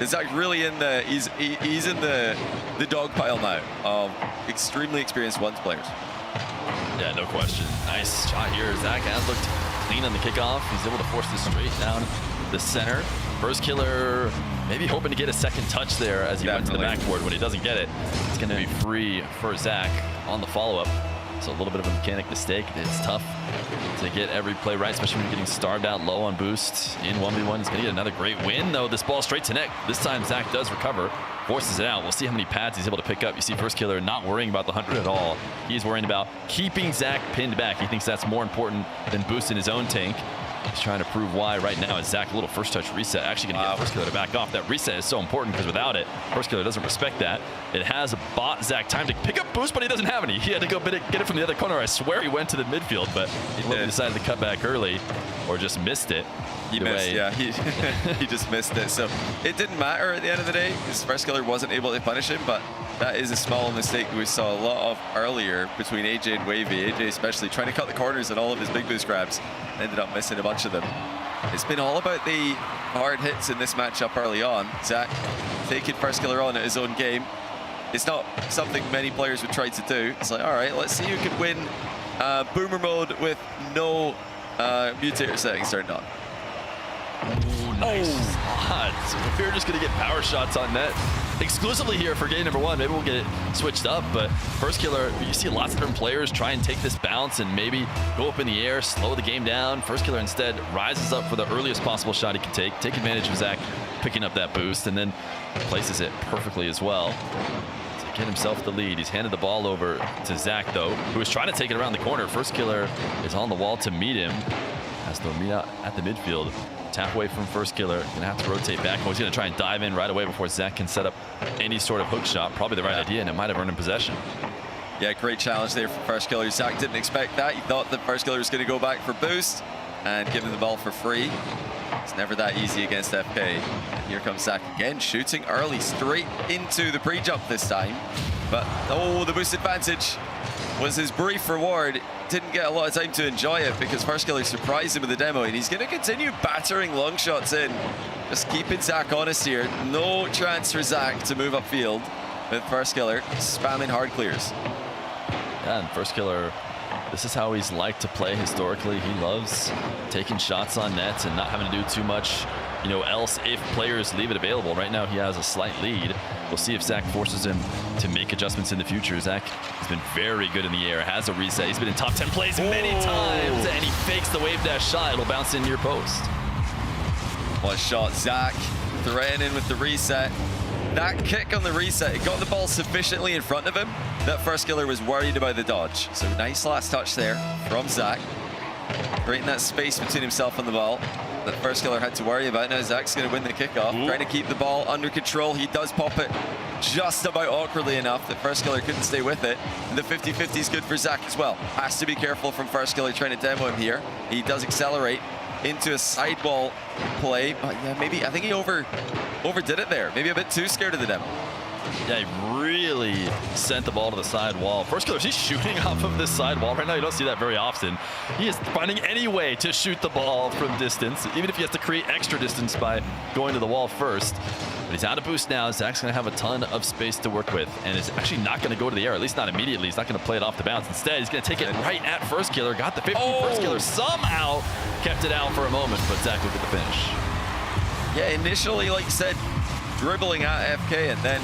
Zach really in the, he's in the dog pile now of extremely experienced ones players. Yeah, no question. Nice shot here. Zach has looked clean on the kickoff. He's able to force this straight down the center. First Killer maybe hoping to get a second touch there as he went to the backboard. When he doesn't get it, it's going to be free for Zach on the follow-up. So a little bit of a mechanic mistake. It's tough to get every play right, especially when you're getting starved out low on boost in 1v1. He's going to get another great win, though. This ball straight to net. This time, Zach does recover, forces it out. We'll see how many pads he's able to pick up. You see First Killer not worrying about the 100 at all. He's worrying about keeping Zach pinned back. He thinks that's more important than boosting his own tank. He's trying to prove why right now. Is Zach a little first touch reset actually going to get First Killer to back off? That reset is so important because without it, First Killer doesn't respect that. It has bought Zach time to pick up boost, but he doesn't have any. He had to go get it from the other corner. I swear he went to the midfield, but he decided to cut back early or just missed it. He missed, yeah. He just missed it. So it didn't matter at the end of the day because First Killer wasn't able to punish him, but that is a small mistake we saw a lot of earlier between AJ and Wavy. AJ especially trying to cut the corners on all of his big boost grabs. Ended up missing a bunch of them. It's been all about the hard hits in this matchup early on. Zach taking First Killer on at his own game. It's not something many players would try to do. It's like, all right, let's see who can win Boomer mode with no mutator settings turned on. Ooh, nice spot. So we're just going to get power shots on net exclusively here for game number 1. Maybe we'll get it switched up, but First Killer, you see lots of different players try and take this bounce and maybe go up in the air, slow the game down. First Killer instead rises up for the earliest possible shot he can take advantage of Zach picking up that boost, and then places it perfectly as well to get himself the lead. He's handed the ball over to Zach, though, who is trying to take it around the corner. First Killer is on the wall to meet him. Has Lomita at the midfield. Tap away from First Killer. Gonna have to rotate back. He's gonna try and dive in right away before Zach can set up any sort of hook shot. Probably the right idea, and it might have earned him possession. Yeah, great challenge there for First Killer. Zach didn't expect that. He thought that First Killer was gonna go back for boost and give him the ball for free. It's never that easy against FK. And here comes Zach again, shooting early, straight into the pre-jump this time. But, the boost advantage was his brief reward. Didn't get a lot of time to enjoy it because First Killer surprised him with the demo, and he's going to continue battering long shots in. Just keeping Zach honest here. No chance for Zach to move upfield with First Killer spamming hard clears. Yeah, and First Killer, this is how he's liked to play historically. He loves taking shots on nets and not having to do too much, else if players leave it available. Right now he has a slight lead. We'll see if Zach forces him to make adjustments in the future. Zach has been very good in the air, has a reset. He's been in top 10 plays many times, and he fakes the wave dash shot. It'll bounce in your post. What shot, Zach threatening with the reset. That kick on the reset, it got the ball sufficiently in front of him that First Killer was worried about the dodge. So nice last touch there from Zach. Creating that space between himself and the ball that First Killer had to worry about. Now Zach's going to win the kickoff, trying to keep the ball under control. He does pop it just about awkwardly enough that First Killer couldn't stay with it. And the 50-50 is good for Zach as well. Has to be careful from First Killer trying to demo him here. He does accelerate into a sidewall play, but yeah, maybe I think he overdid it there. Maybe a bit too scared of the demo. Yeah, he really sent the ball to the side wall. First Killer, he's shooting off of this side wall right now. You don't see that very often. He is finding any way to shoot the ball from distance, even if he has to create extra distance by going to the wall first. But he's out of boost now. Zach's going to have a ton of space to work with, and is actually not going to go to the air, at least not immediately. He's not going to play it off the bounce. Instead, he's going to take it right at First Killer. Got the 50. First Killer somehow kept it out for a moment, but Zach will get the finish. Yeah, initially, like you said, dribbling at FK, and then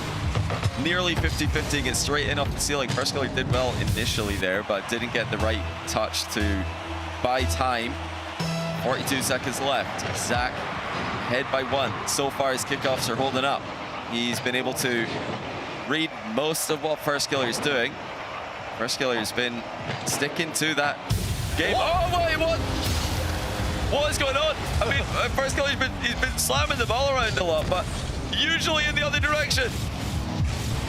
nearly 50-50, gets straight in off the ceiling. First Killer did well initially there, but didn't get the right touch to buy time. 42 seconds left. Zach ahead by 1. So far, his kickoffs are holding up. He's been able to read most of what First Killer is doing. First Killer has been sticking to that game. Oh, wait, what? What is going on? I mean, First Killer, he's been slamming the ball around a lot, but usually in the other direction.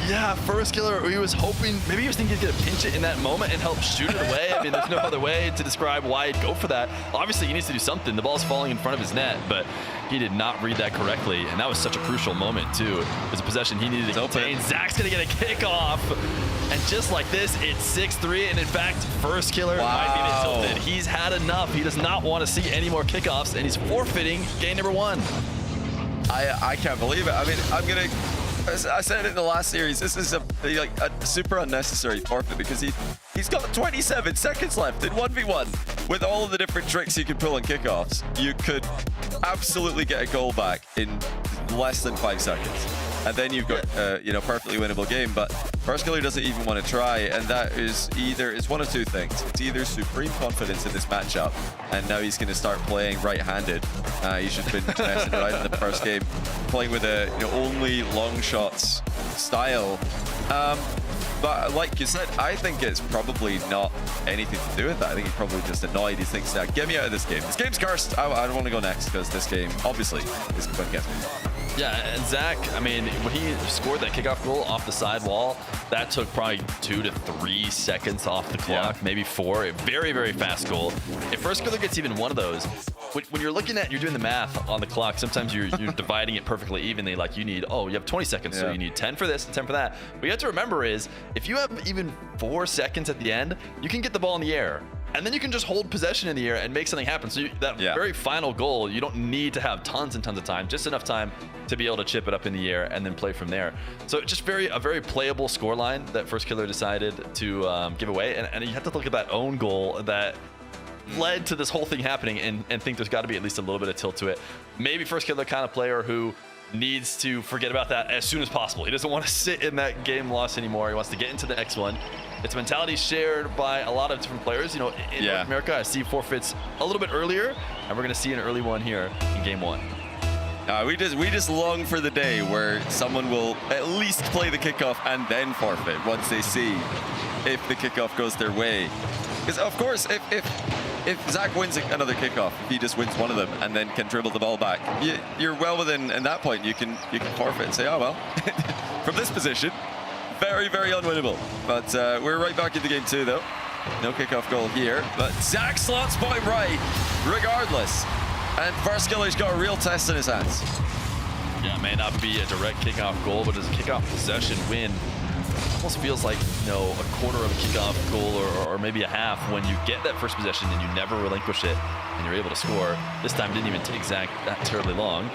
Yeah, First Killer, he was hoping, maybe he was thinking he's going to pinch it in that moment and help shoot it away. I mean, there's no other way to describe why he'd go for that. Obviously, he needs to do something. The ball's falling in front of his net, but he did not read that correctly, and that was such a crucial moment, too. It was a possession he needed to contain. Zach's going to get a kickoff, and just like this, it's 6-3, and in fact, First Killer might be tilted. He's had enough. He does not want to see any more kickoffs, and he's forfeiting game number 1. I can't believe it. I mean, I said it in the last series. This is a super unnecessary forfeit because he's got 27 seconds left in 1v1. With all of the different tricks you can pull in kickoffs, you could absolutely get a goal back in less than 5 seconds. And then you've got perfectly winnable game. But First Killer doesn't even want to try, and that is it's one of two things. It's either supreme confidence in this matchup, and now he's going to start playing right-handed. He should have been messing around in the first game, playing with a only long shots style. But like you said, I think it's probably not anything to do with that. I think he's probably just annoyed. He thinks, get me out of this game. This game's cursed. I don't want to go next because this game obviously is going to get me. Yeah, and Zach, I mean, when he scored that kickoff goal off the side wall, that took probably 2 to 3 seconds off the clock, maybe 4. A very, very fast goal. If First Killer gets even one of those, when you're looking at, you're doing the math on the clock, sometimes you're dividing it perfectly evenly. Like you have 20 seconds, so you need 10 for this and 10 for that. What you have to remember is, if you have even 4 seconds at the end, you can get the ball in the air. And then you can just hold possession in the air and make something happen. So that very final goal, you don't need to have tons and tons of time, just enough time to be able to chip it up in the air and then play from there. So just a very playable scoreline that First Killer decided to give away. And you have to look at that own goal that led to this whole thing happening and think there's got to be at least a little bit of tilt to it. Maybe First Killer kind of player who needs to forget about that as soon as possible. He doesn't want to sit in that game loss anymore. He wants to get into the next one. It's a mentality shared by a lot of different players. In North America, I see forfeits a little bit earlier, and we're going to see an early one here in game 1. We just long for the day where someone will at least play the kickoff and then forfeit once they see if the kickoff goes their way. Because of course, if Zach wins another kickoff, if he just wins one of them and then can dribble the ball back, you're well within. At that point, you can forfeit and say, oh well, from this position, very, very unwinnable. But we're right back into game 2 though. No kickoff goal here, but Zach slots point right, regardless. And First Killer's got a real test in his hands. Yeah, it may not be a direct kickoff goal, but as a kickoff possession win, almost feels like a quarter of a kickoff goal or maybe a half when you get that first possession and you never relinquish it and you're able to score. This time didn't even take Zach that terribly long.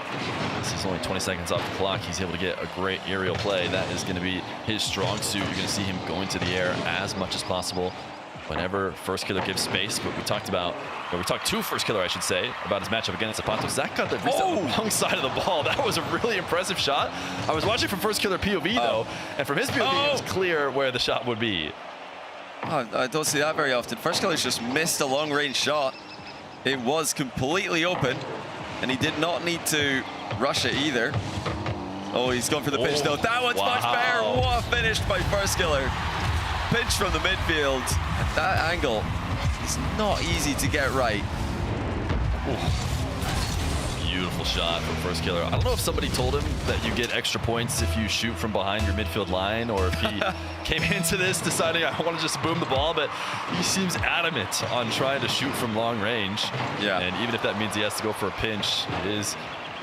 This is only 20 seconds off the clock. He's able to get a great aerial play. That is going to be his strong suit. You're going to see him going to the air as much as possible whenever First Killer gives space. But we talked to First Killer, I should say, about his matchup against Zapato. Zach got the reset on the wrong side of the ball. That was a really impressive shot. I was watching from First Killer POV though, and from his POV, it was clear where the shot would be. I don't see that very often. First Killer's just missed a long-range shot. It was completely open, and he did not need to rush it either. Oh, he's gone for the pitch though. That one's much better. What a finish by First Killer. pinch from the midfield. That angle is not easy to get right. Beautiful shot from First Killer. I don't know if somebody told him that you get extra points if you shoot from behind your midfield line, or if he came into this deciding I want to just boom the ball, but he seems adamant on trying to shoot from long range. Yeah. And even if that means he has to go for a pinch, it is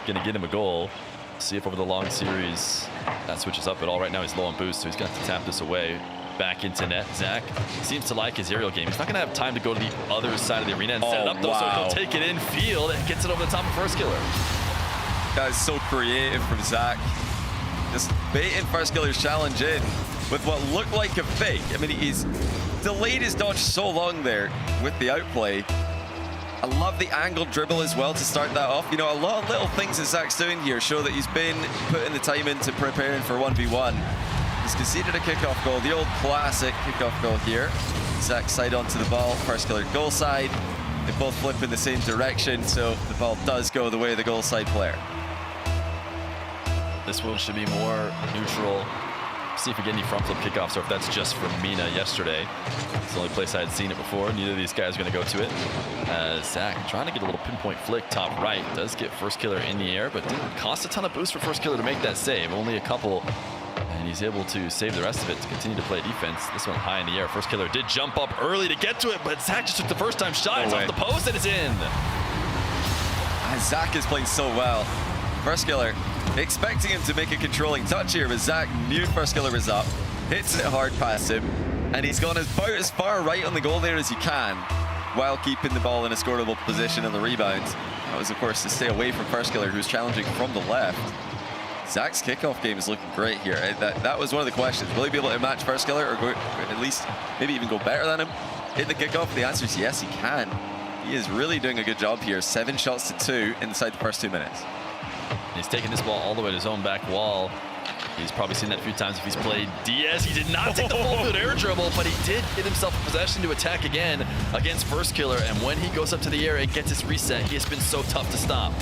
going to get him a goal. See if over the long series that switches up at all. Right now he's low on boost, so he's going to have to tap this away. Back into net. Zach seems to like his aerial game. He's not going to have time to go to the other side of the arena and set it up, though, so he'll take it in field and gets it over the top of First Killer. That is so creative from Zach. Just baiting First Killer's challenge in with what looked like a fake. I mean, he's delayed his dodge so long there with the outplay. I love the angle dribble as well to start that off. You know, a lot of little things that Zach's doing here show that he's been putting the time into preparing for 1v1. He's conceded a kickoff goal, the old classic kickoff goal here. Zach side onto the ball, First Killer goal side. They both flip in the same direction, so the ball does go the way of the goal side player. This one should be more neutral. See if we get any front flip kickoffs, or if that's just from Mina yesterday. It's the only place I had seen it before. Neither of these guys are going to go to it. Zach trying to get a little pinpoint flick top right. Does get First Killer in the air, but didn't cost a ton of boost for First Killer to make that save. Only a couple. And he's able to save the rest of it to continue to play defense. This one high in the air. First Killer did jump up early to get to it, but Zach just took the first time shot. It's off the post and it's in. And Zach is playing so well. First Killer expecting him to make a controlling touch here, but Zach knew First Killer was up, hits it hard past him, and he's gone about as far right on the goal there as he can, while keeping the ball in a scoreable position on the rebound. That was, of course, to stay away from First Killer, who's challenging from the left. Zach's kickoff game is looking great here. That was one of the questions. Will he be able to match First Killer, or go, at least maybe even go better than him in the kickoff? The answer is yes, he can. He is really doing a good job here. 7 shots to 2 inside the first 2 minutes. He's taking this ball all the way to his own back wall. He's probably seen that a few times if he's played DS. He did not take the full field air dribble, but he did get himself in possession to attack again against First Killer. And when he goes up to the air and gets his reset, he has been so tough to stop.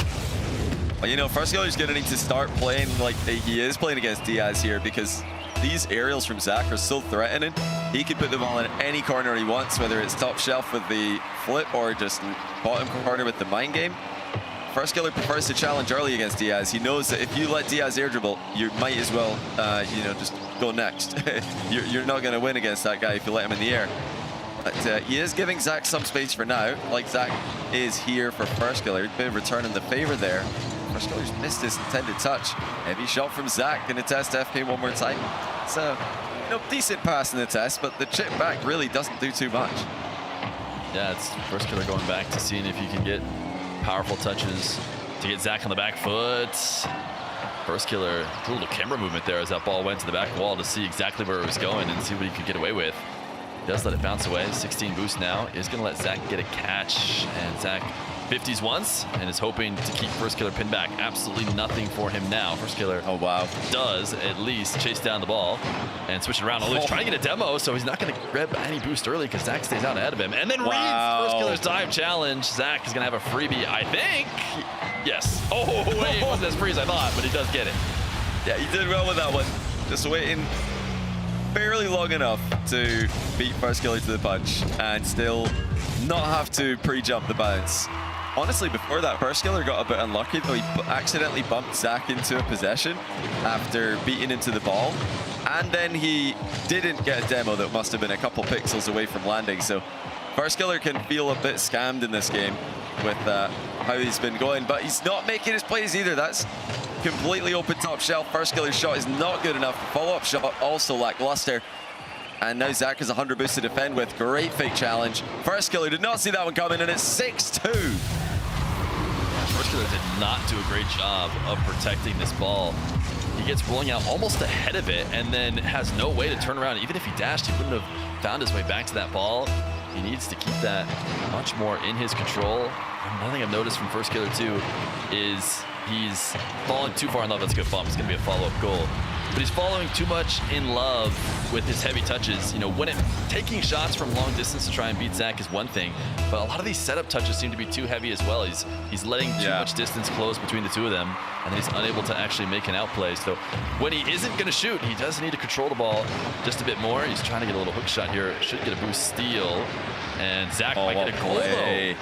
Well, you know, First Killer is going to need to start playing like he is playing against Diaz here, because these aerials from Zach are so threatening. He can put the ball in any corner he wants, whether it's top shelf with the flip or just bottom corner with the mind game. First Killer prefers to challenge early against Diaz. He knows that if you let Diaz air dribble, you might as well, you know, just go next. you're not going to win against that guy if you let him in the air. But he is giving Zach some space for now, like Zach is here for First Killer. Been returning the favor there. First Killer's missed his intended touch. Heavy shot from Zach. Going to test FK one more time. It's a decent pass in the test, but the chip back really doesn't do too much. Yeah, it's First Killer going back to seeing if he can get powerful touches to get Zach on the back foot. First Killer, a little camera movement there as that ball went to the back wall to see exactly where it was going and see what he could get away with. He does let it bounce away. 16 boost now. Is going to let Zach get a catch. And Zach 50s once and is hoping to keep First Killer pinned back. Absolutely nothing for him now. First Killer does at least chase down the ball and switch it around. Although he's trying to get a demo, so he's not going to grab any boost early because Zach stays out ahead of him. And then reads First Killer's dive challenge. Zach is going to have a freebie, I think. Yes. Oh, wait, it wasn't as free as I thought, but he does get it. Yeah, he did well with that one. Just waiting barely long enough to beat First Killer to the punch and still not have to pre-jump the bounce. Honestly, before that, First Killer got a bit unlucky, though. He accidentally bumped Zach into a possession after beating into the ball. And then he didn't get a demo that must have been a couple pixels away from landing. So First Killer can feel a bit scammed in this game with how he's been going. But he's not making his plays either. That's completely open top shelf. First Killer's shot is not good enough. Follow-up shot also lackluster. And now Zach has 100 boost to defend with. Great fake challenge. First Killer did not see that one coming, and it's 6-2. First Killer did not do a great job of protecting this ball. He gets rolling out almost ahead of it and then has no way to turn around. Even if he dashed, he wouldn't have found his way back to that ball. He needs to keep that much more in his control. Another thing I've noticed from First Killer too is he's fallen too far in love. That's a good bump. It's going to be a follow-up goal. but he's falling too much in love with his heavy touches. You know, when taking shots from long distance to try and beat Zach is one thing, but a lot of these setup touches seem to be too heavy as well. He's letting too much distance close between the two of them, and then he's unable to actually make an outplay. So when he isn't going to shoot, he does need to control the ball just a bit more. He's trying to get a little hook shot here. Should get a boost steal, and Zach might get a goal though.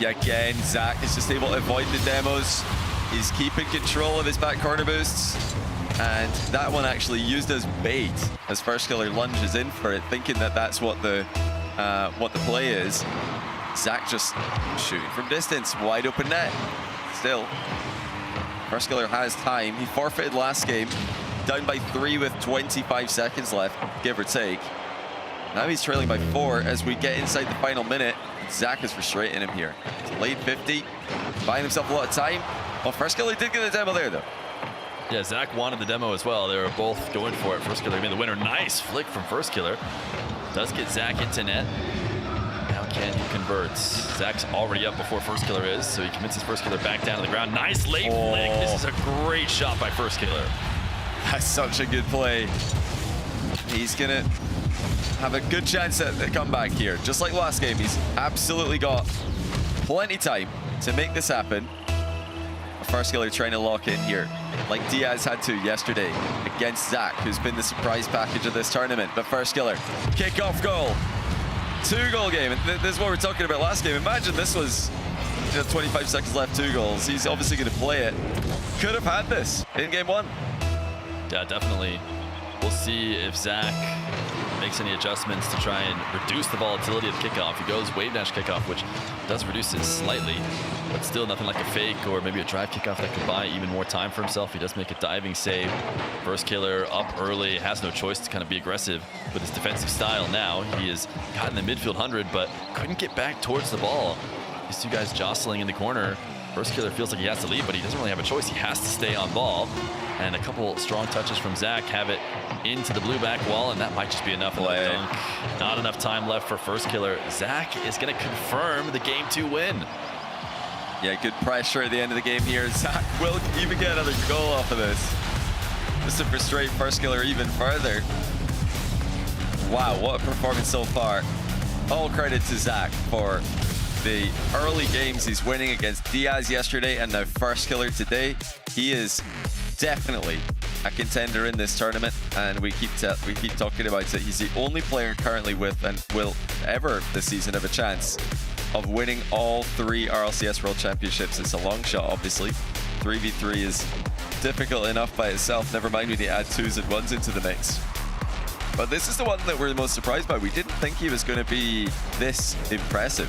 Yeah, again, Zach is just able to avoid the demos. He's keeping control of his back corner boosts. And that one actually used as bait as First Killer lunges in for it, thinking that that's what the play is. Zach just shooting from distance, wide open net. Still, First Killer has time. He forfeited last game, down by 3 with 25 seconds left, give or take. Now he's trailing by 4 as we get inside the final minute. Zach is frustrating him here. He's late 50, buying himself a lot of time. Well, First Killer did get a demo there, though. Yeah, Zach wanted the demo as well. They were both going for it. First Killer made the winner. Nice flick from First Killer. Does get Zach into net. Now can he convert? Zach's already up before First Killer is, so he commits his First Killer back down to the ground. Nice late flick. This is a great shot by First Killer. That's such a good play. He's gonna have a good chance at the comeback here. Just like last game, he's absolutely got plenty time to make this happen. First Killer trying to lock in here, like Diaz had to yesterday against Zach, who's been the surprise package of this tournament. But First Killer, kickoff goal, 2-goal game. And this is what we were talking about last game. Imagine this was 25 seconds left, 2 goals. He's obviously going to play it. Could have had this in game 1. Yeah, definitely. We'll see if Zach makes any adjustments to try and reduce the volatility of the kickoff. He goes wave dash kickoff, which does reduce it slightly, but still nothing like a fake or maybe a drive kickoff that could buy even more time for himself. He does make a diving save. First Killer up early, has no choice to kind of be aggressive with his defensive style now. He has gotten the midfield 100, but couldn't get back towards the ball. These two guys jostling in the corner. First Killer feels like he has to leave, but he doesn't really have a choice. He has to stay on ball. And a couple strong touches from Zach have it into the blue back wall, and that might just be enough. Dunk. Not enough time left for First Killer. Zach is going to confirm the Game 2 win. Yeah, good pressure at the end of the game here. Zach will even get another goal off of this, just to frustrate First Killer even further. Wow, what a performance so far. All credit to Zach for the early games he's winning against Diaz yesterday and now First Killer today. He is definitely a contender in this tournament, and we keep talking about it. He's the only player currently with, and will ever this season, have a chance of winning all 3 RLCS World Championships. It's a long shot, obviously. 3v3 is difficult enough by itself, never mind when you add 2s and 1s into the mix. But this is the one that we're the most surprised by. We didn't think he was going to be this impressive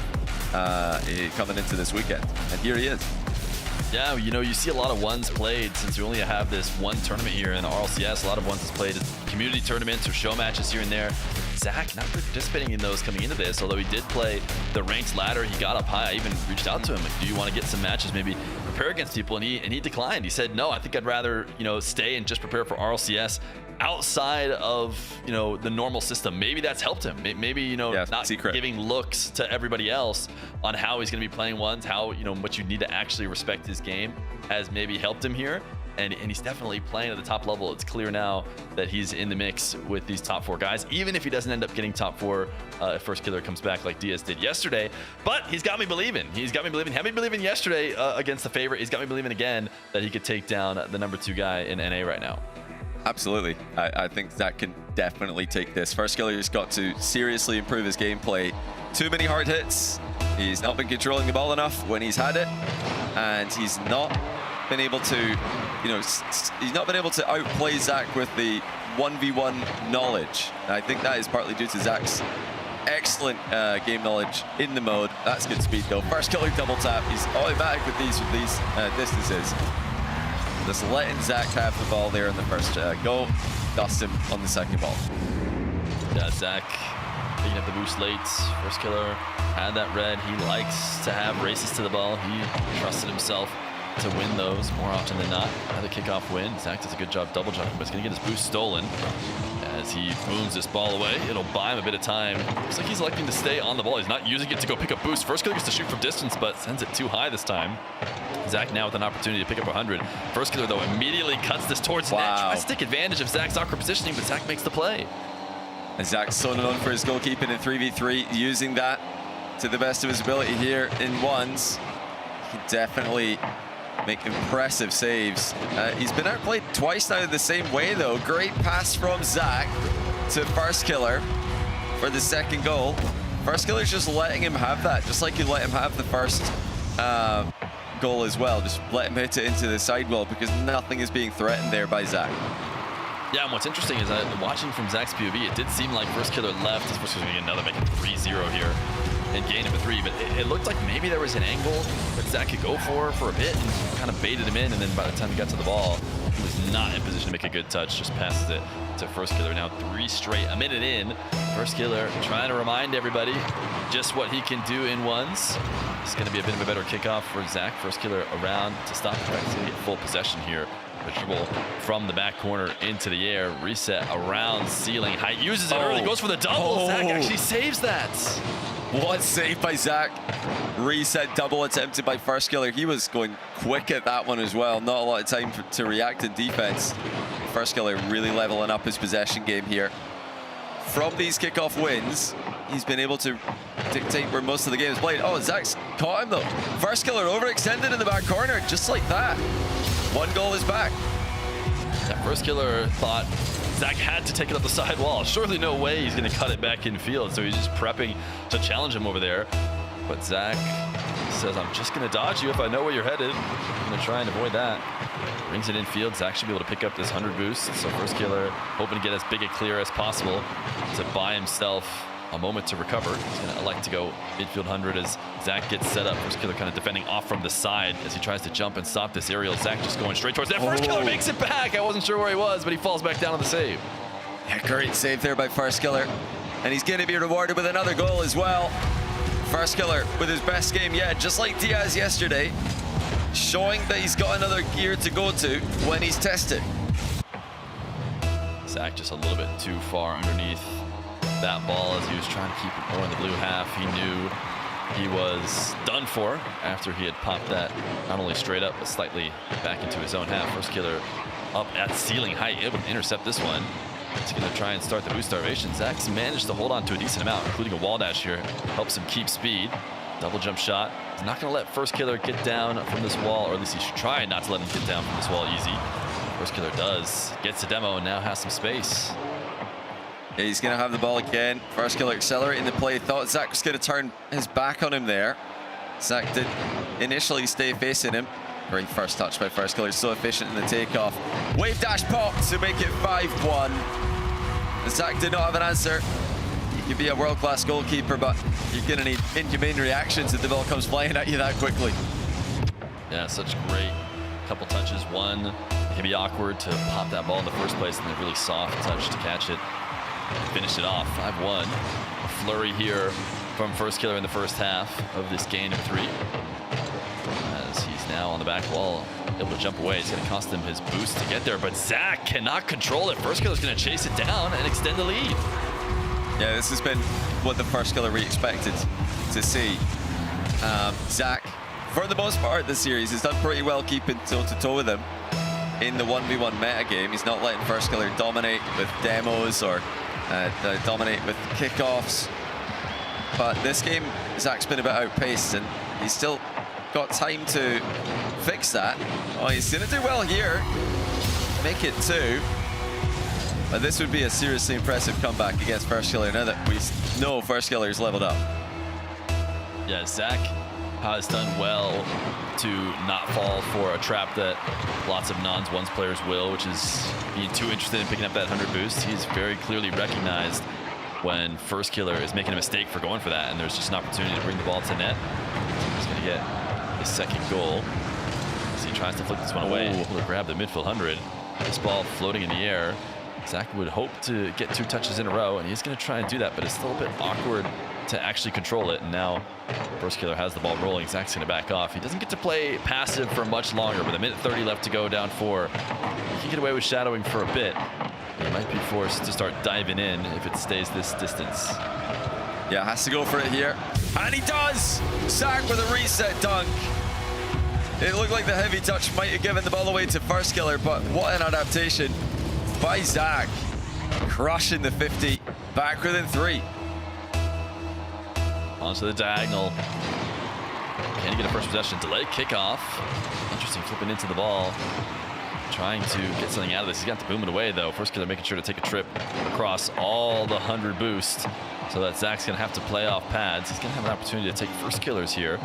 coming into this weekend, and here he is. Yeah, you know, you see a lot of ones played since we only have this one tournament here in the RLCS. A lot of ones is played at community tournaments or show matches here and there. Zach not really participating in those coming into this, although he did play the ranked ladder. He got up high. I even reached out to him, like, do you want to get some matches, maybe prepare against people? And he declined. He said, no, I think I'd rather, you know, stay and just prepare for RLCS outside of, you know, the normal system. Maybe that's helped him. Maybe, you know, not giving looks to everybody else on how he's going to be playing ones, how, you know, what you need to actually respect his game has maybe helped him here. And he's definitely playing at the top level. It's clear now that he's in the mix with these top 4 guys, even if he doesn't end up getting top 4 if First Killer comes back like Diaz did yesterday. But he's got me believing. He's got me believing. Had me believing yesterday against the favorite. He's got me believing again that he could take down the number 2 guy in NA right now. Absolutely. I think Zach can definitely take this. First Killer has got to seriously improve his gameplay. Too many hard hits. He's not been controlling the ball enough when he's had it, and he's not been able to, you know, he's not been able to outplay Zach with the 1v1 knowledge. And I think that is partly due to Zach's excellent game knowledge in the mode. That's good speed though. First Killer double tap. He's automatic with these distances. Just letting Zach have the ball there in the first goal. Dust him on the second ball. Yeah, Zach picking up the boost late. First Killer had that red. He likes to have races to the ball. He trusted himself to win those more often than not. Another kickoff win. Zach does a good job double jumping, but he's going to get his boost stolen. as he booms this ball away. It'll buy him a bit of time. Looks like he's electing to stay on the ball. He's not using it to go pick up boost. First Killer gets to shoot from distance, but sends it too high this time. Zach now with an opportunity to pick up 100. First Killer, though, immediately cuts this towards net. Tries to take advantage of Zach's awkward positioning, but Zach makes the play. And Zach's so known for his goalkeeping in 3v3, using that to the best of his ability here in ones. He can definitely make impressive saves. He's been outplayed twice now the same way, though. Great pass from Zach to First Killer for the second goal. First Killer's just letting him have that, just like you let him have the first goal as well. Just let him hit it into the sidewall because nothing is being threatened there by Zach. Yeah, and what's interesting is that watching from Zach's POV, it did seem like First Killer left. His First Killer getting another, making 3-0 here and gain number 3, but it looked like maybe there was an angle that Zach could go for a bit and kind of baited him in, and then by the time he got to the ball, he was not in position to make a good touch, just passes it to First Killer. Now 3 straight, a minute in. First Killer trying to remind everybody just what he can do in ones. It's going to be a bit of a better kickoff for Zach. First Killer around to stop. In fact, he's going to get full possession here. The dribble from the back corner into the air, reset around ceiling height, uses it early, goes for the double. Zach actually saves that. What save by Zach. Reset double attempted by First Killer. He was going quick at that one as well. Not a lot of time to react in defense. First Killer really leveling up his possession game here. From these kickoff wins, he's been able to dictate where most of the game is played. Oh, Zach's caught him though. First Killer overextended in the back corner, just like that. 1 goal is back. That First Killer thought Zach had to take it up the side wall. Surely no way he's going to cut it back in field, so he's just prepping to challenge him over there. But Zach says, I'm just going to dodge you if I know where you're headed. I'm going to try and avoid that. Brings it in field. Zach should be able to pick up this 100 boost. So First Killer hoping to get as big a clear as possible to buy himself a moment to recover. He's going to elect to go midfield 100 as Zach gets set up. First Killer kind of defending off from the side as he tries to jump and stop this aerial. Zach just going straight towards that. First Killer makes it back. I wasn't sure where he was, but he falls back down on the save. Yeah, great save there by First Killer. And he's going to be rewarded with another goal as well. First Killer with his best game yet, just like Diaz yesterday, showing that he's got another gear to go to when he's tested. Zach just a little bit too far underneath that ball as he was trying to keep it more in the blue half. He knew he was done for after he had popped that not only straight up but slightly back into his own half. First Killer up at ceiling height, able to intercept this one. He's going to try and start the boost starvation. Zach's managed to hold on to a decent amount, including a wall dash here. Helps him keep speed. Double jump shot. He's not going to let First Killer get down from this wall, or at least he should try not to let him get down from this wall easy. First Killer does. Gets the demo and now has some space. Yeah, he's going to have the ball again. First Killer accelerating the play. Thought Zach was going to turn his back on him there. Zach did initially stay facing him. Great first touch by First Killer. So efficient in the takeoff. Wave dash pop to make it 5-1. Zach did not have an answer. You can be a world-class goalkeeper, but you're going to need inhumane reactions if the ball comes flying at you that quickly. Yeah, such great couple touches. One, it can be awkward to pop that ball in the first place, and then a really soft touch to catch it. Finish it off. 5-1. A flurry here from First Killer in the first half of this game of 3. As he's now on the back wall, able to jump away. It's going to cost him his boost to get there, but Zach cannot control it. First Killer's going to chase it down and extend the lead. Yeah, this has been what the First Killer we expected to see. Zach, for the most part this series, has done pretty well keeping toe-to-toe with him in the 1v1 meta game. He's not letting First Killer dominate with demos or dominate with kickoffs. But this game, Zach's been a bit outpaced, and he's still got time to fix that. Oh, he's going to do well here. Make it 2. But this would be a seriously impressive comeback against First Killer now that we know First Killer is leveled up. Yeah, Zach has done well to not fall for a trap that lots of non-ones players will, which is being too interested in picking up that 100 boost. He's very clearly recognized when First Killer is making a mistake for going for that, and there's just an opportunity to bring the ball to net. He's going to get his second goal as he tries to flick this one away. Able to grab the midfield 100. This ball floating in the air. Zach would hope to get 2 touches in a row, and he's going to try and do that, but it's still a bit awkward to actually control it. And now First Killer has the ball rolling. Zach's going to back off. He doesn't get to play passive for much longer, with a minute 30 left to go, down 4. He can get away with shadowing for a bit. He might be forced to start diving in if it stays this distance. Yeah, has to go for it here. And he does! Zach with a reset dunk. It looked like the heavy touch might have given the ball away to First Killer, but what an adaptation by Zach. Crushing the 50, back within 3. Onto the diagonal. Can he get a first possession? Delay kickoff. Interesting, flipping into the ball. Trying to get something out of this. He's got to boom it away, though. First Killer making sure to take a trip across all the 100 boost so that Zach's going to have to play off pads. He's going to have an opportunity to take First Killers here.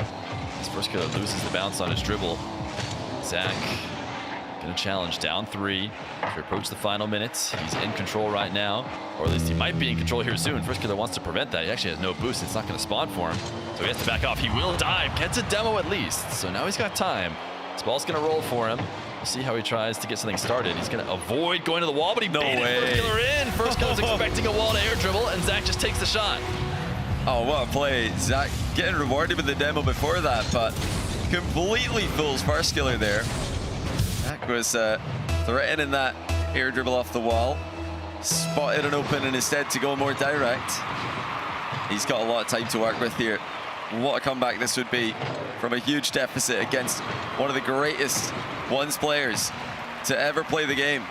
This First Killer loses the bounce on his dribble. Zach going to challenge down 3 to approach the final minutes. He's in control right now, or at least he might be in control here soon. First Killer wants to prevent that. He actually has no boost. It's not going to spawn for him, so he has to back off. He will dive, gets a demo at least, so now he's got time. This ball's going to roll for him. We'll see how he tries to get something started. He's going to avoid going to the wall, but he baited First Killer in. First Killer's expecting a wall to air dribble, and Zach just takes the shot. Oh, what a play. Zach getting rewarded with the demo before that, but completely fools First Killer there. Zach was threatening that air dribble off the wall. Spotted an open and instead to go more direct. He's got a lot of time to work with here. What a comeback this would be from a huge deficit against one of the greatest ones players to ever play the game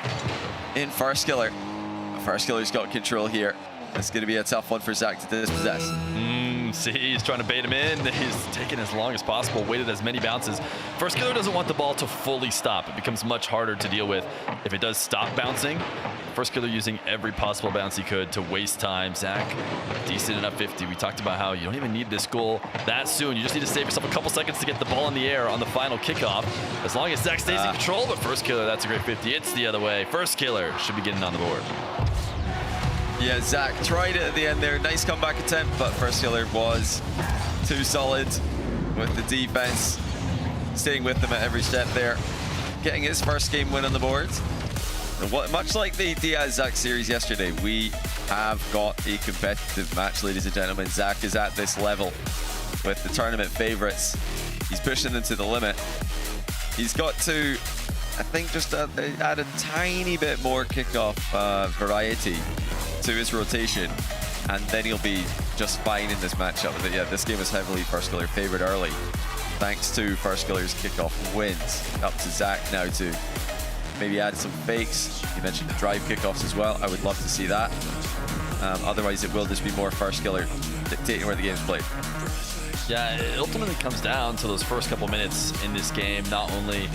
in First Killer. First Killer's got control here. It's going to be a tough one for Zach to dispossess. See, he's trying to bait him in. He's taken as long as possible, waited as many bounces. First Killer doesn't want the ball to fully stop. It becomes much harder to deal with if it does stop bouncing. First Killer using every possible bounce he could to waste time. Zach, decent enough 50. We talked about how you don't even need this goal that soon. You just need to save yourself a couple seconds to get the ball in the air on the final kickoff. As long as Zach stays in control, but First Killer, that's a great 50. It's the other way. First Killer should be getting on the board. Yeah, Zach tried it at the end there. Nice comeback attempt, but First Killer was too solid with the defense. Staying with them at every step there. Getting his first game win on the board. And much like the Diaz-Zach series yesterday, we have got a competitive match, ladies and gentlemen. Zach is at this level with the tournament favorites. He's pushing them to the limit. He's got to, I think, just add a tiny bit more kickoff variety to his rotation, and then he'll be just fine in this matchup. But yeah, this game is heavily First Killer favored early, thanks to First Killer's kickoff wins. Up to Zach now to maybe add some fakes. You mentioned the drive kickoffs as well. I would love to see that. Otherwise, it will just be more First Killer dictating where the game's played. Yeah, it ultimately comes down to those first couple minutes in this game. Not only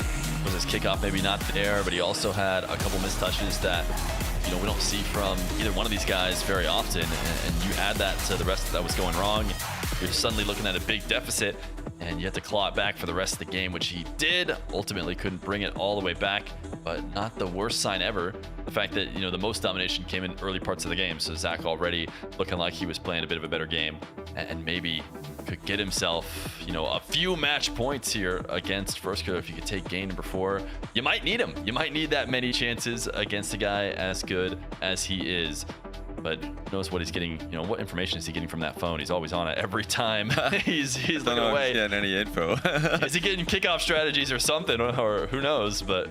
was his kickoff maybe not there, but he also had a couple missed touches that, you know, we don't see from either one of these guys very often. And you add that to the rest that was going wrong, you're suddenly looking at a big deficit, and you have to claw it back for the rest of the game, which he did. Ultimately couldn't bring it all the way back, but not the worst sign ever. The fact that, you know, the most domination came in early parts of the game, so Zach already looking like he was playing a bit of a better game and maybe could get himself, you know, a few match points here against First Killer. If you could take game number 4, you might need him. You might need that many chances against a guy as good as he is. But knows what he's getting, you know, what information is he getting from that phone? He's always on it every time. he's looking away. Getting any info. Is he getting kickoff strategies or something, or who knows? But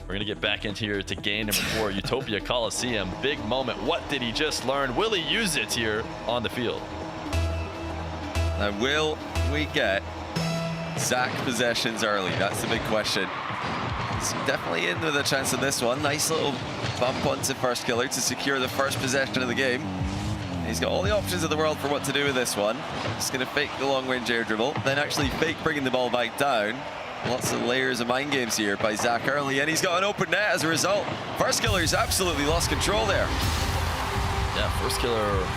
we're gonna get back into here to game number 4, Utopia Coliseum. Big moment. What did he just learn? Will he use it here on the field? Now, will we get Zach possessions early? That's the big question. He's definitely in with a chance in this one. Nice little bump onto First Killer to secure the first possession of the game. He's got all the options in the world for what to do with this one. He's going to fake the long-range air dribble, then actually fake bringing the ball back down. Lots of layers of mind games here by Zach early, and he's got an open net as a result. First Killer's absolutely lost control there. Yeah, First Killer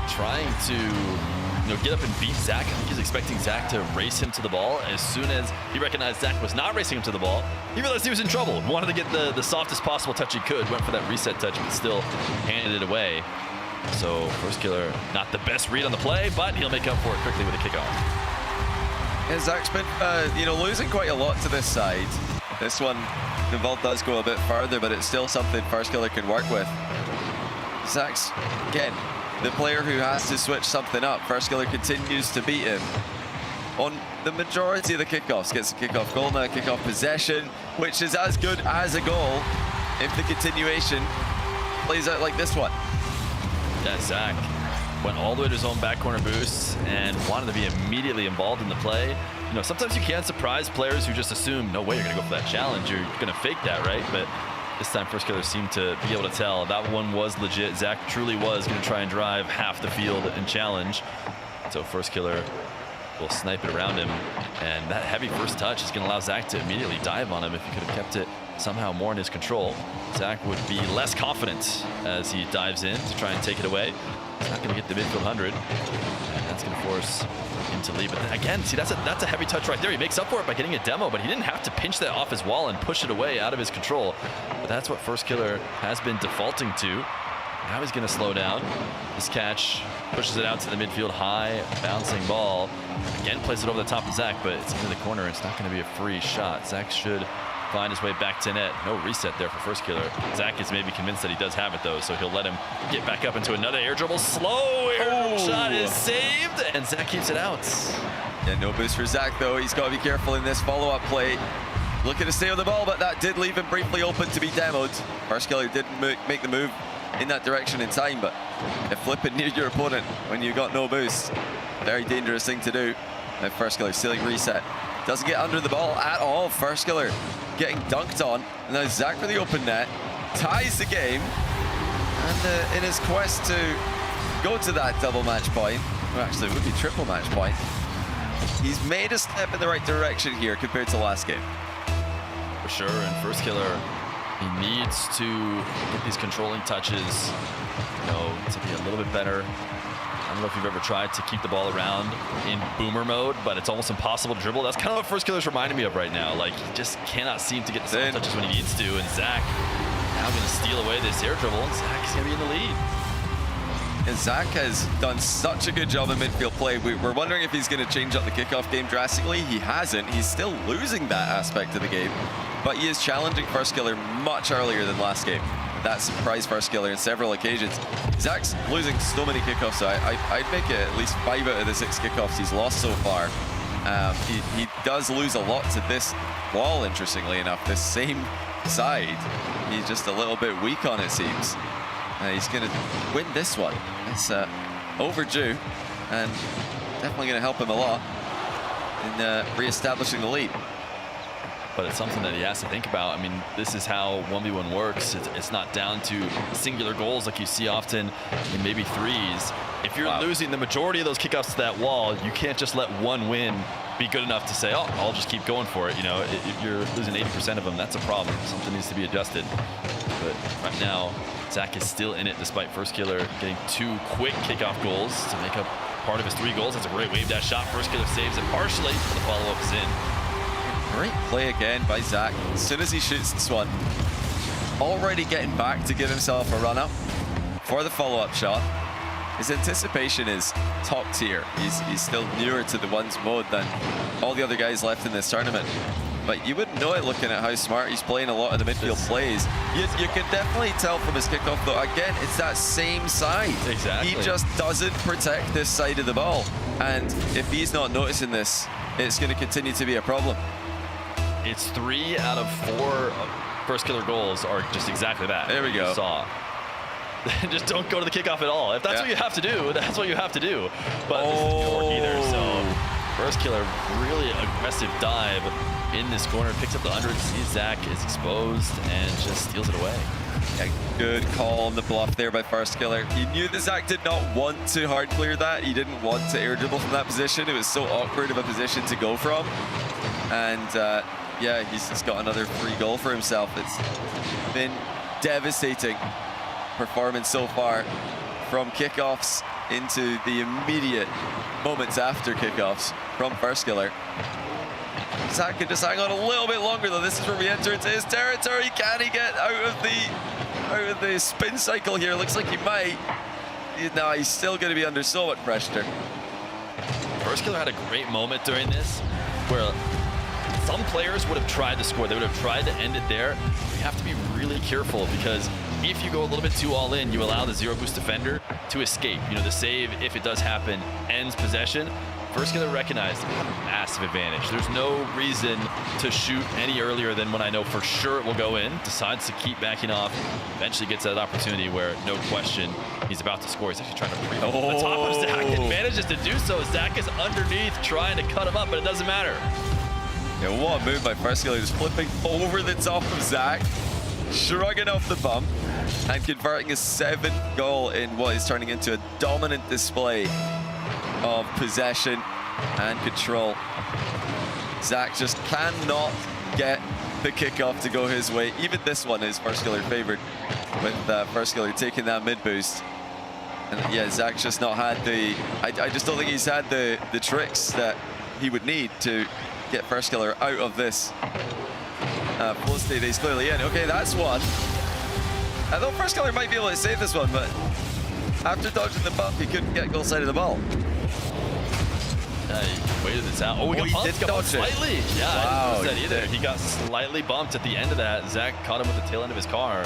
trying to, you know, get up and beat Zach. I think he's expecting Zach to race him to the ball. As soon as he recognized Zach was not racing him to the ball, he realized he was in trouble. Wanted to get the softest possible touch he could. Went for that reset touch, but still handed it away. So First Killer, not the best read on the play, but he'll make up for it quickly with a kickoff. Yeah, Zach's been, you know, losing quite a lot to this side. This one, the ball does go a bit further, but it's still something First Killer can work with. Zach's, again, the player who has to switch something up. First Killer continues to beat him on the majority of the kickoffs. Gets a kickoff goal now, kickoff possession, which is as good as a goal if the continuation plays out like this one. Yeah, Zach went all the way to his own back corner boost and wanted to be immediately involved in the play. You know, sometimes you can surprise players who just assume, no way you're going to go for that challenge. You're going to fake that, right? But this time, First Killer seemed to be able to tell that one was legit. Zach truly was going to try and drive half the field and challenge. So First Killer will snipe it around him. And that heavy first touch is going to allow Zach to immediately dive on him if he could have kept it somehow more in his control. Zach would be less confident as he dives in to try and take it away. He's not going to get the midfield 100. And that's going to force him to leave. But again, see, that's a heavy touch right there. He makes up for it by getting a demo, but he didn't have to pinch that off his wall and push it away out of his control. But that's what First Killer has been defaulting to. Now he's going to slow down. This catch pushes it out to the midfield, high bouncing ball. Again, plays it over the top of Zach, but it's into the corner. It's not going to be a free shot. Zach should find his way back to net. No reset there for First Killer. Zach is maybe convinced that he does have it though, so he'll let him get back up into another air dribble. Slow air dribble shot is saved, and Zach keeps it out. Yeah, no boost for Zach though. He's got to be careful in this follow-up play. Looking to stay on the ball, but that did leave him briefly open to be demoed. First Killer didn't make the move in that direction in time, but if flipping near your opponent when you got no boost, very dangerous thing to do. Now First Killer stealing reset. Doesn't get under the ball at all. First Killer getting dunked on. And now Zach for the open net. Ties the game. And in his quest to go to that double match point, well, actually it would be triple match point, he's made a step in the right direction here compared to last game. For sure, and First Killer, he needs to get these controlling touches, you know, to be a little bit better. I don't know if you've ever tried to keep the ball around in boomer mode, but it's almost impossible to dribble. That's kind of what First Killer's reminding me of right now. Like, he just cannot seem to get the same touches when he needs to. And Zach now going to steal away this air dribble, and Zach's going to be in the lead. And Zach has done such a good job in midfield play. We're wondering if he's going to change up the kickoff game drastically. He hasn't. He's still losing that aspect of the game, but he is challenging First Killer much earlier than last game. That surprised First Killer on several occasions. Zach's losing so many kickoffs, so I'd make it at least 5 out of the 6 kickoffs he's lost so far. He does lose a lot to this wall, interestingly enough, this same side. He's just a little bit weak on it, seems. He's going to win this one. It's overdue, and definitely going to help him a lot in re-establishing the lead. But it's something that he has to think about. I mean, this is how 1v1 works. It's not down to singular goals like you see often in maybe threes. If you're losing the majority of those kickoffs to that wall, you can't just let one win be good enough to say, oh, I'll just keep going for it. You know, if you're losing 80% of them, that's a problem. Something needs to be adjusted. But right now, Zach is still in it despite First Killer getting 2 quick kickoff goals to make up part of his 3 goals. That's a great wave dash shot. First Killer saves it partially, but the follow-up is in. Great play again by Zach. As soon as he shoots this one, already getting back to give himself a run-up for the follow-up shot. His anticipation is top tier. He's still newer to the ones mode than all the other guys left in this tournament. But you wouldn't know it looking at how smart he's playing a lot of the midfield plays. You can definitely tell from his kickoff, though, again, it's that same side. Exactly. He just doesn't protect this side of the ball. And if he's not noticing this, it's going to continue to be a problem. It's 3 out of 4 First Killer goals are just exactly that. There we go. You saw. Just don't go to the kickoff at all. If that's what you have to do, that's what you have to do. But this doesn't work either. So First Killer, really aggressive dive in this corner, picks up the 100, sees Zach is exposed, and just steals it away. Yeah, good call on the bluff there by First Killer. He knew that Zach did not want to hard clear that. He didn't want to air dribble from that position. It was so awkward of a position to go from. And yeah, he's just got another free goal for himself. It's been devastating performance so far, from kickoffs into the immediate moments after kickoffs from First Killer. Zach can just hang on a little bit longer though. This is where we enter into his territory. Can he get out of the spin cycle here? Looks like he might. No, he's still going to be under so much pressure. First Killer had a great moment during this where some players would have tried to score. They would have tried to end it there. You have to be really careful, because if you go a little bit too all in, you allow the zero boost defender to escape. You know, the save, if it does happen, ends possession. First Killer recognized I have a massive advantage. There's no reason to shoot any earlier than when I know for sure it will go in. Decides to keep backing off. Eventually gets that opportunity where, no question, he's about to score. He's actually trying to pre the top of Zach and manages to do so. Zach is underneath trying to cut him up, but it doesn't matter. Yeah, what a move by First Killer, just flipping over the top of Zach, shrugging off the bump, and converting a 7th goal in what is turning into a dominant display of possession and control. Zach just cannot get the kickoff to go his way. Even this one is First Killer favored, with First Killer taking that mid boost. And yeah, Zach's just not had the, I just don't think he's had the tricks that he would need to get First Killer out of this flow state that he's clearly in. Okay, that's one. I thought First Killer might be able to save this one, but after dodging the bump, he couldn't get goal side of the ball. He waited this out. Oh, he got bumped slightly. Yeah, wow, I didn't notice that either. He got slightly bumped at the end of that. Zach caught him with the tail end of his car.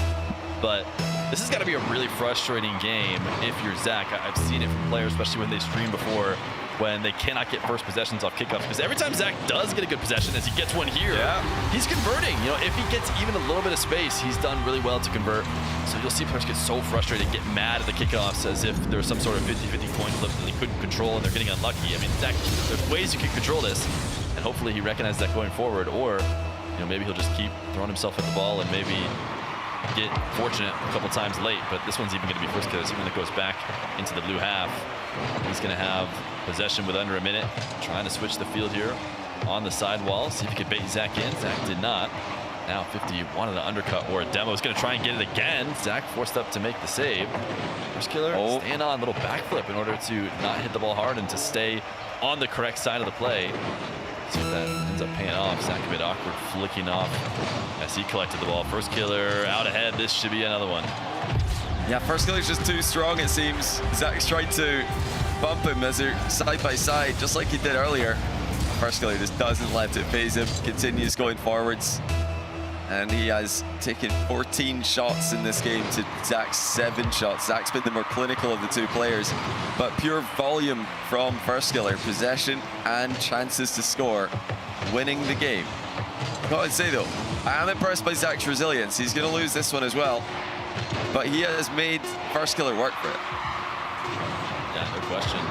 But this has got to be a really frustrating game if you're Zach. I've seen it from players, especially when they stream before, when they cannot get first possessions off kickoffs. Because every time Zach does get a good possession, as he gets one here, he's converting. You know, if he gets even a little bit of space, he's done really well to convert. So you'll see players get so frustrated, get mad at the kickoffs as if there's some sort of 50-50 coin flip that they couldn't control and they're getting unlucky. I mean, Zach, there's ways you can control this, and hopefully he recognizes that going forward, or you know, maybe he'll just keep throwing himself at the ball and maybe get fortunate a couple times late. But this one's even going to be First Killer, even when it goes back into the blue half. He's going to have possession with under a minute, trying to switch the field here on the sidewall, see if he could bait Zach in. Zach did not. Now 50 wanted an undercut or a demo. He's going to try and get it again. Zach forced up to make the save. First Killer stand on, little backflip in order to not hit the ball hard and to stay on the correct side of the play. See if that ends up paying off. Zach a bit awkward, flicking off as he collected the ball. First Killer out ahead. This should be another one. Yeah, First Killer's just too strong, it seems. Zach's tried to bump him as they're side by side, just like he did earlier. First Killer just doesn't let it phase him, continues going forwards. And he has taken 14 shots in this game to Zach's 7 shots. Zach's been the more clinical of the two players, but pure volume from First Killer, possession and chances to score, winning the game. Gotta say though, I am impressed by Zach's resilience. He's gonna lose this one as well, but he has made First Killer work for it. Yeah, no question.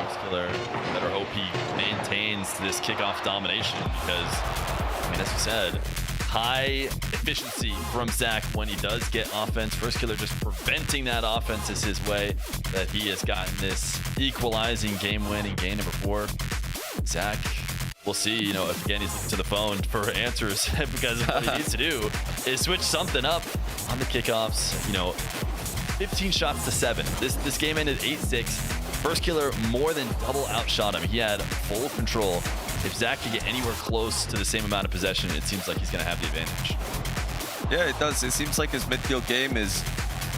First Killer better hope he maintains this kickoff domination because, I mean, as we said, high efficiency from Zach when he does get offense. First Killer just preventing that offense is his way, that he has gotten this equalizing game-winning game number 4. Zach, we'll see, you know, if again he's looking to the phone for answers because what he needs to do is switch something up on the kickoffs. You know, 15 shots to 7. This game ended 8-6. First Killer more than double outshot him. He had full control. If Zach can get anywhere close to the same amount of possession, it seems like he's going to have the advantage. Yeah, it does. It seems like his midfield game is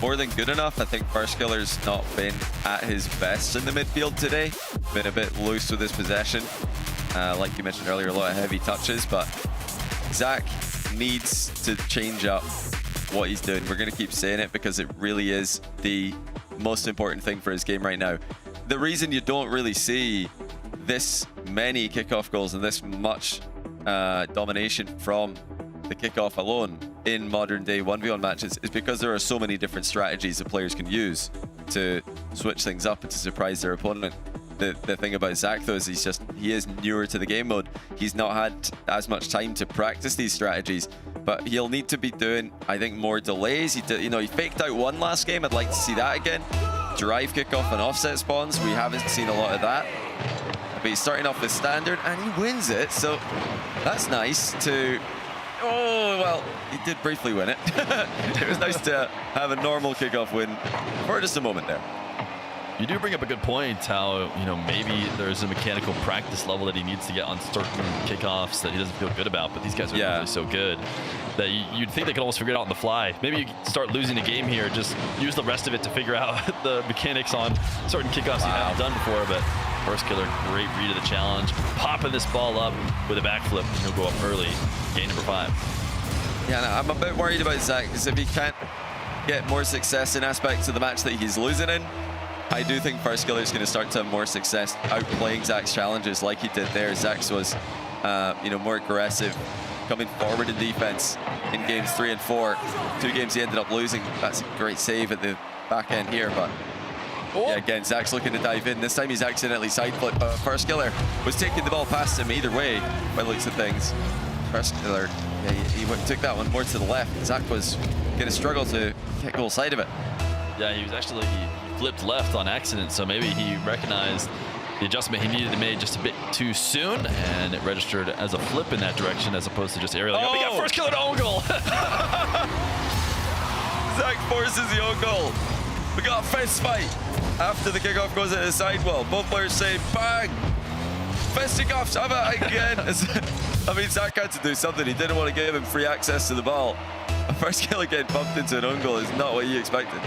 more than good enough. I think First Killer's not been at his best in the midfield today. Been a bit loose with his possession. Like you mentioned earlier, a lot of heavy touches, but Zach needs to change up what he's doing. We're going to keep saying it because it really is the most important thing for his game right now. The reason you don't really see this many kickoff goals and this much domination from the kickoff alone in modern day 1v1 matches is because there are so many different strategies that players can use to switch things up and to surprise their opponent. The thing about Zach though is he is newer to the game mode. He's not had as much time to practice these strategies, but he'll need to be doing, I think, more delays. He faked out one last game. I'd like to see that again. Drive kickoff and offset spawns. We haven't seen a lot of that. But he's starting off with standard and he wins it, so that's nice to... Oh, well, he did briefly win it. It was nice to have a normal kickoff win for just a moment there. You do bring up a good point, how, you know, maybe there's a mechanical practice level that he needs to get on certain kickoffs that he doesn't feel good about, but these guys are really so good that you'd think they could almost figure it out on the fly. Maybe you start losing a game here, just use the rest of it to figure out the mechanics on certain kickoffs you haven't done before, but First Killer, great read of the challenge, popping this ball up with a backflip, and he'll go up early, game number 5. Yeah, I'm a bit worried about Zach, because if he can't get more success in aspects of the match that he's losing in, I do think First Killer is going to start to have more success outplaying Zach's challenges like he did there. Zach's was, more aggressive, coming forward in defense in games 3 and 4. 2 games he ended up losing. That's a great save at the back end here, but yeah, again, Zach's looking to dive in. This time he's accidentally side flipped, but First Killer was taking the ball past him either way by the looks of things. First Killer, yeah, he took that one more to the left. Zach was going to struggle to get goal side of it. Yeah, he was actually, he flipped left on accident, so maybe he recognized the adjustment he needed to make just a bit too soon, and it registered as a flip in that direction as opposed to just aerialing. Oh, we got First Killer to own goal. Zach forces the own goal. We got a fist fight after the kickoff goes into the sidewall. Both players say bang. Fisticuffs, have it again. I mean, Zach had to do something. He didn't want to give him free access to the ball. A First Killer getting bumped into an own goal is not what he expected.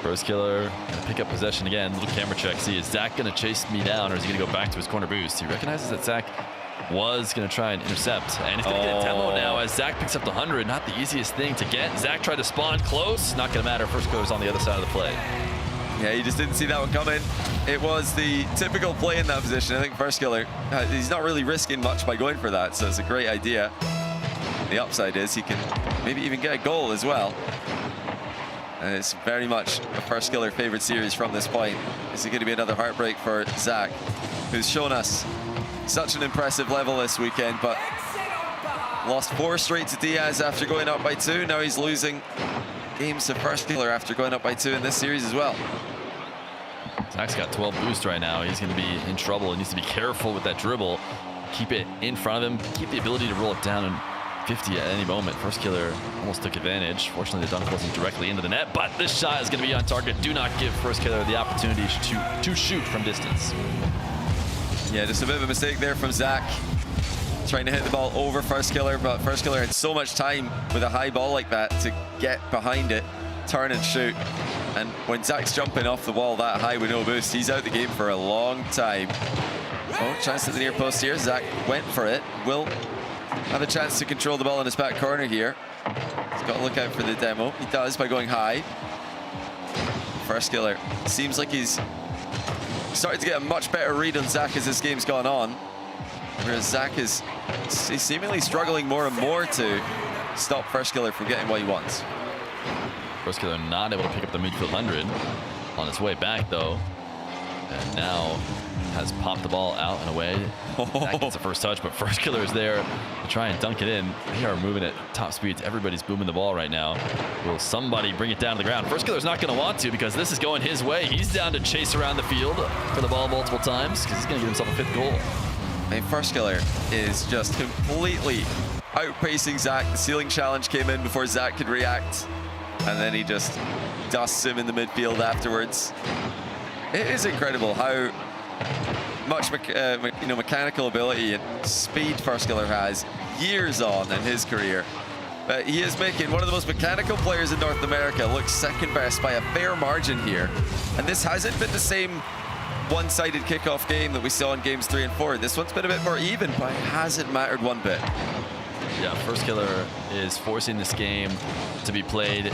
First Killer gonna pick up possession again. Little camera check. See, is Zach gonna chase me down, or is he gonna go back to his corner boost? He recognizes that Zach was gonna try and intercept, and he's gonna get a demo now as Zach picks up the 100. Not the easiest thing to get. Zach tried to spawn close. Not gonna matter. First Killer's on the other side of the play. Yeah, he just didn't see that one coming. It was the typical play in that position. I think First Killer, he's not really risking much by going for that, so it's a great idea. The upside is he can maybe even get a goal as well. And it's very much a First Killer favorite series from this point. Is it going to be another heartbreak for Zach, who's shown us such an impressive level this weekend, but lost 4 straight to Diaz after going up by 2. Now he's losing games to First Killer after going up by 2 in this series as well. Zach's got 12 boost right now. He's going to be in trouble. He needs to be careful with that dribble. Keep it in front of him. Keep the ability to roll it down and 50 at any moment. First Killer almost took advantage. Fortunately, the dunk wasn't directly into the net, but this shot is going to be on target. Do not give First Killer the opportunity to shoot from distance. Yeah, just a bit of a mistake there from Zach. Trying to hit the ball over First Killer, but First Killer had so much time with a high ball like that to get behind it, turn and shoot. And when Zach's jumping off the wall that high with no boost, he's out the game for a long time. Oh, chance at the near post here. Zach went for it. Will have a chance to control the ball in his back corner here. He's got to look out for the demo. He does by going high. First Killer seems like he's starting to get a much better read on Zach as this game's gone on. Whereas Zach is seemingly struggling more and more to stop First Killer from getting what he wants. First Killer not able to pick up the midfield 100. On his way back, though. And now has popped the ball out and away. That gets the first touch, but First Killer is there to try and dunk it in. They are moving at top speeds. Everybody's booming the ball right now. Will somebody bring it down to the ground? First Killer's not going to want to because this is going his way. He's down to chase around the field for the ball multiple times because he's going to get himself a 5th goal. I mean, First Killer is just completely outpacing Zach. The ceiling challenge came in before Zach could react, and then he just dusts him in the midfield afterwards. It is incredible how much mechanical ability and speed First Killer has years on in his career. But he is making one of the most mechanical players in North America look second best by a fair margin here. And this hasn't been the same one-sided kickoff game that we saw in games 3 and 4. This one's been a bit more even, but it hasn't mattered one bit. Yeah, First Killer is forcing this game to be played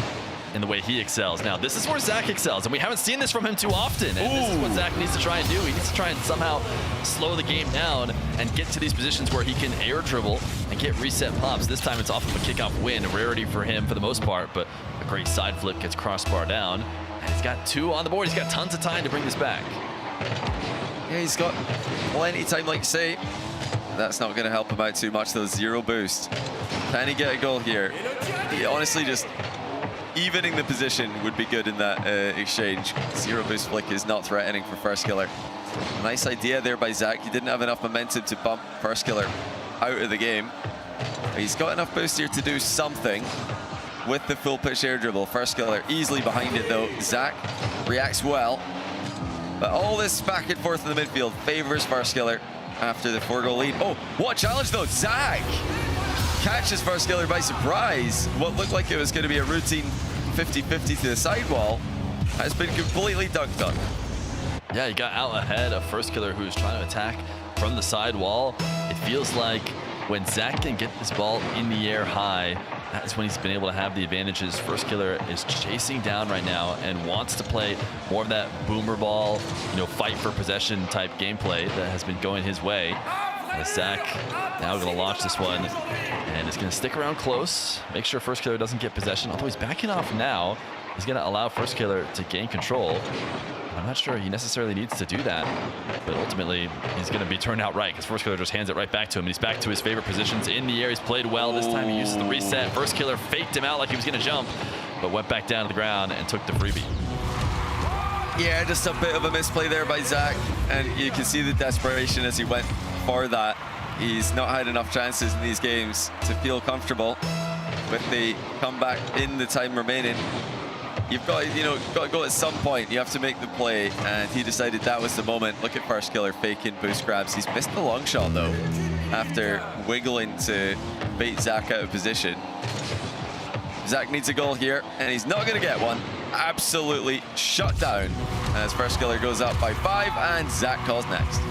in the way he excels. Now, this is where Zach excels, and we haven't seen this from him too often. And this is what Zach needs to try and do. He needs to try and somehow slow the game down and get to these positions where he can air dribble and get reset pops. This time it's off of a kickoff win, a rarity for him for the most part, but a great side flip gets crossbar down. And he's got 2 on the board. He's got tons of time to bring this back. Yeah, he's got plenty of time, like you say. That's not going to help him out too much, though. 0 boost. Can he get a goal here? He honestly just evening the position would be good in that exchange. 0 boost flick is not threatening for First Killer. Nice idea there by Zach. He didn't have enough momentum to bump First Killer out of the game. He's got enough boost here to do something with the full pitch air dribble. First Killer easily behind it, though. Zach reacts well. But all this back and forth in the midfield favors First Killer after the 4-goal lead. Oh, what a challenge, though. Zach catches First Killer by surprise. What looked like it was going to be a routine 50-50 to the sidewall has been completely dunked on. Yeah, he got out ahead of First Killer, who was trying to attack from the sidewall. It feels like when Zach can get this ball in the air high, that is when he's been able to have the advantages. First Killer is chasing down right now and wants to play more of that boomer ball, fight for possession type gameplay that has been going his way. Zach now going to launch this one and is going to stick around close, make sure First Killer doesn't get possession. Although he's backing off now, he's going to allow First Killer to gain control. I'm not sure he necessarily needs to do that, but ultimately he's going to be turned out right because First Killer just hands it right back to him. And he's back to his favorite positions in the air. He's played well. This time he uses the reset. First Killer faked him out like he was going to jump, but went back down to the ground and took the freebie. Yeah, just a bit of a misplay there by Zach, and you can see the desperation as he went for that. He's not had enough chances in these games to feel comfortable with the comeback in the time remaining. You've got, got to go at some point. You have to make the play, and he decided that was the moment. Look at First Killer faking boost grabs. He's missed the long shot though, after wiggling to bait Zach out of position. Zach needs a goal here, and he's not going to get one. Absolutely shut down as First Killer goes up by 5, and Zach calls next.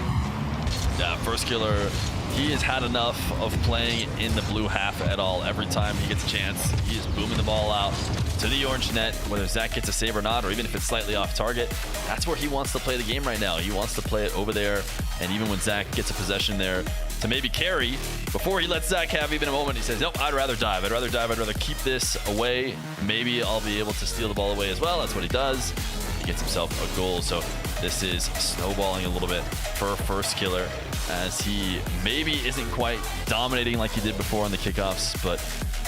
Yeah, First Killer, he has had enough of playing in the blue half at all. Every time he gets a chance, he is booming the ball out to the orange net, whether Zach gets a save or not, or even if it's slightly off target. That's where he wants to play the game right now. He wants to play it over there, and even when Zach gets a possession there to maybe carry, before he lets Zach have even a moment, he says, nope, I'd rather dive. I'd rather keep this away. Maybe I'll be able to steal the ball away as well. That's what he does. He gets himself a goal. So this is snowballing a little bit for First Killer, as he maybe isn't quite dominating like he did before on the kickoffs, but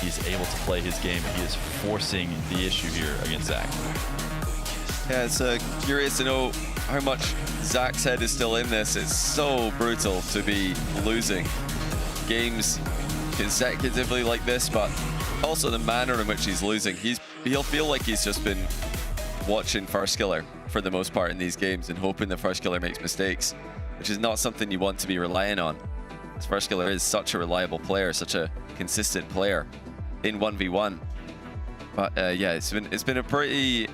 he's able to play his game. He is forcing the issue here against Zach. Yeah, it's curious to know how much Zach's head is still in this. It's so brutal to be losing games consecutively like this, but also the manner in which he's losing. He'll feel like he's just been watching First Killer for the most part in these games and hoping that First Killer makes mistakes, which is not something you want to be relying on. As First Killer is such a reliable player, such a consistent player in 1v1. But yeah, it's been a pretty,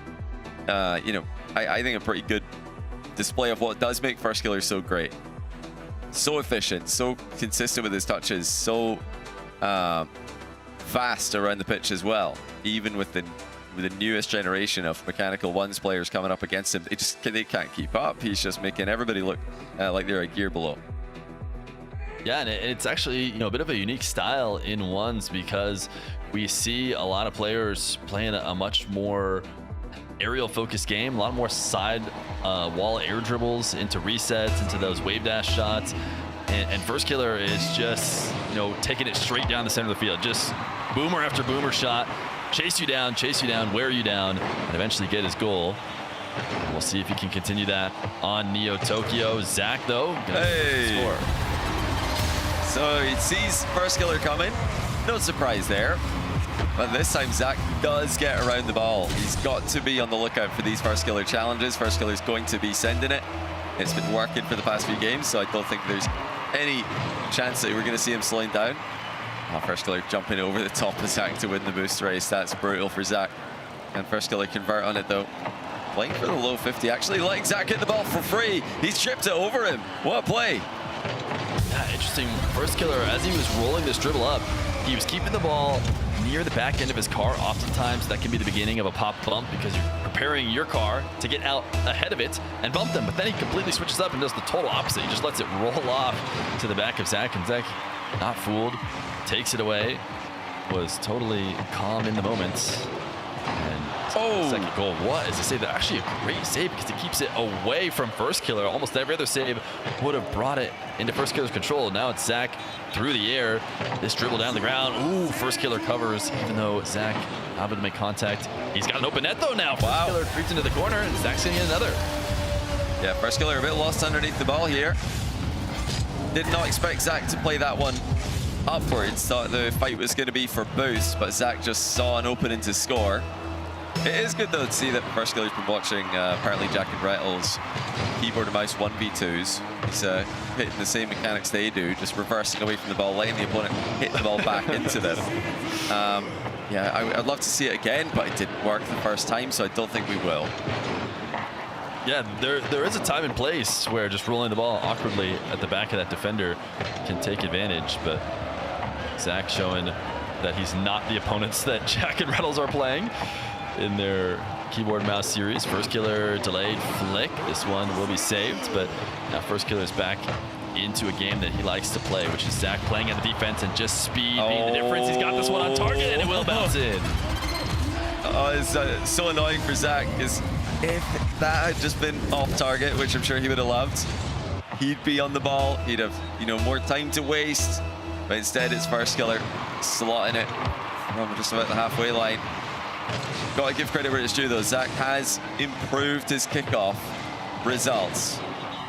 I think a pretty good display of what does make First Killer so great. So efficient, so consistent with his touches, so fast around the pitch as well. Even with the newest generation of Mechanical Ones players coming up against him, they can't keep up. He's just making everybody look like they're a gear below. Yeah, and it's actually a bit of a unique style in ones, because we see a lot of players playing a much more aerial focused game, a lot more side wall air dribbles into resets, into those wave dash shots, and First Killer is just taking it straight down the center of the field, just boomer after boomer shot, chase you down, wear you down, and eventually get his goal. And we'll see if he can continue that on Neo Tokyo. Zach, though, gonna score. So he sees First Killer coming. No surprise there. But this time Zach does get around the ball. He's got to be on the lookout for these First Killer challenges. First Killer's going to be sending it. It's been working for the past few games, so I don't think there's any chance that we're going to see him slowing down. First Killer jumping over the top of Zach to win the boost race. That's brutal for Zach. And First Killer convert on it though. Playing for the low 50, actually letting Zach get the ball for free. He's chipped it over him. What a play. Yeah, interesting. First Killer, as he was rolling this dribble up, he was keeping the ball near the back end of his car. Oftentimes that can be the beginning of a pop bump, because you're preparing your car to get out ahead of it and bump them. But then he completely switches up and does the total opposite. He just lets it roll off to the back of Zach, and Zach, not fooled, takes it away, was totally calm in the moment. And second goal, what is a save? That actually a great save, because it keeps it away from First Killer. Almost every other save would have brought it into First Killer's control. Now it's Zach through the air. This dribble down the ground. Ooh, First Killer covers, even though Zach not able to make contact. He's got an open net though now. First Killer creeps into the corner, and Zach's gonna get another. Yeah, First Killer a bit lost underneath the ball here. Did not expect Zach to play that one upwards. Thought the fight was going to be for boost, but Zach just saw an opening to score. It is good though to see that First Killer's been watching apparently Jack and Rettle's keyboard and mouse 1v2s. He's hitting the same mechanics they do, just reversing away from the ball, letting the opponent hit the ball back into them. Yeah, I'd love to see it again, but it didn't work the first time, so I don't think we will. Yeah, there is a time and place where just rolling the ball awkwardly at the back of that defender can take advantage, but Zach showing that he's not the opponents that Jack and Reynolds are playing in their keyboard mouse series. First Killer delayed flick. This one will be saved, but now First Killer is back into a game that he likes to play, which is Zach playing at the defense and just speed being the difference. He's got this one on target and it will bounce in. Oh, it's so annoying for Zach, because if that had just been off target, which I'm sure he would have loved, he'd be on the ball. He'd have, you know, more time to waste. But instead, it's First Killer slotting it from just about the halfway line. Got to give credit where it's due, though. Zach has improved his kickoff results.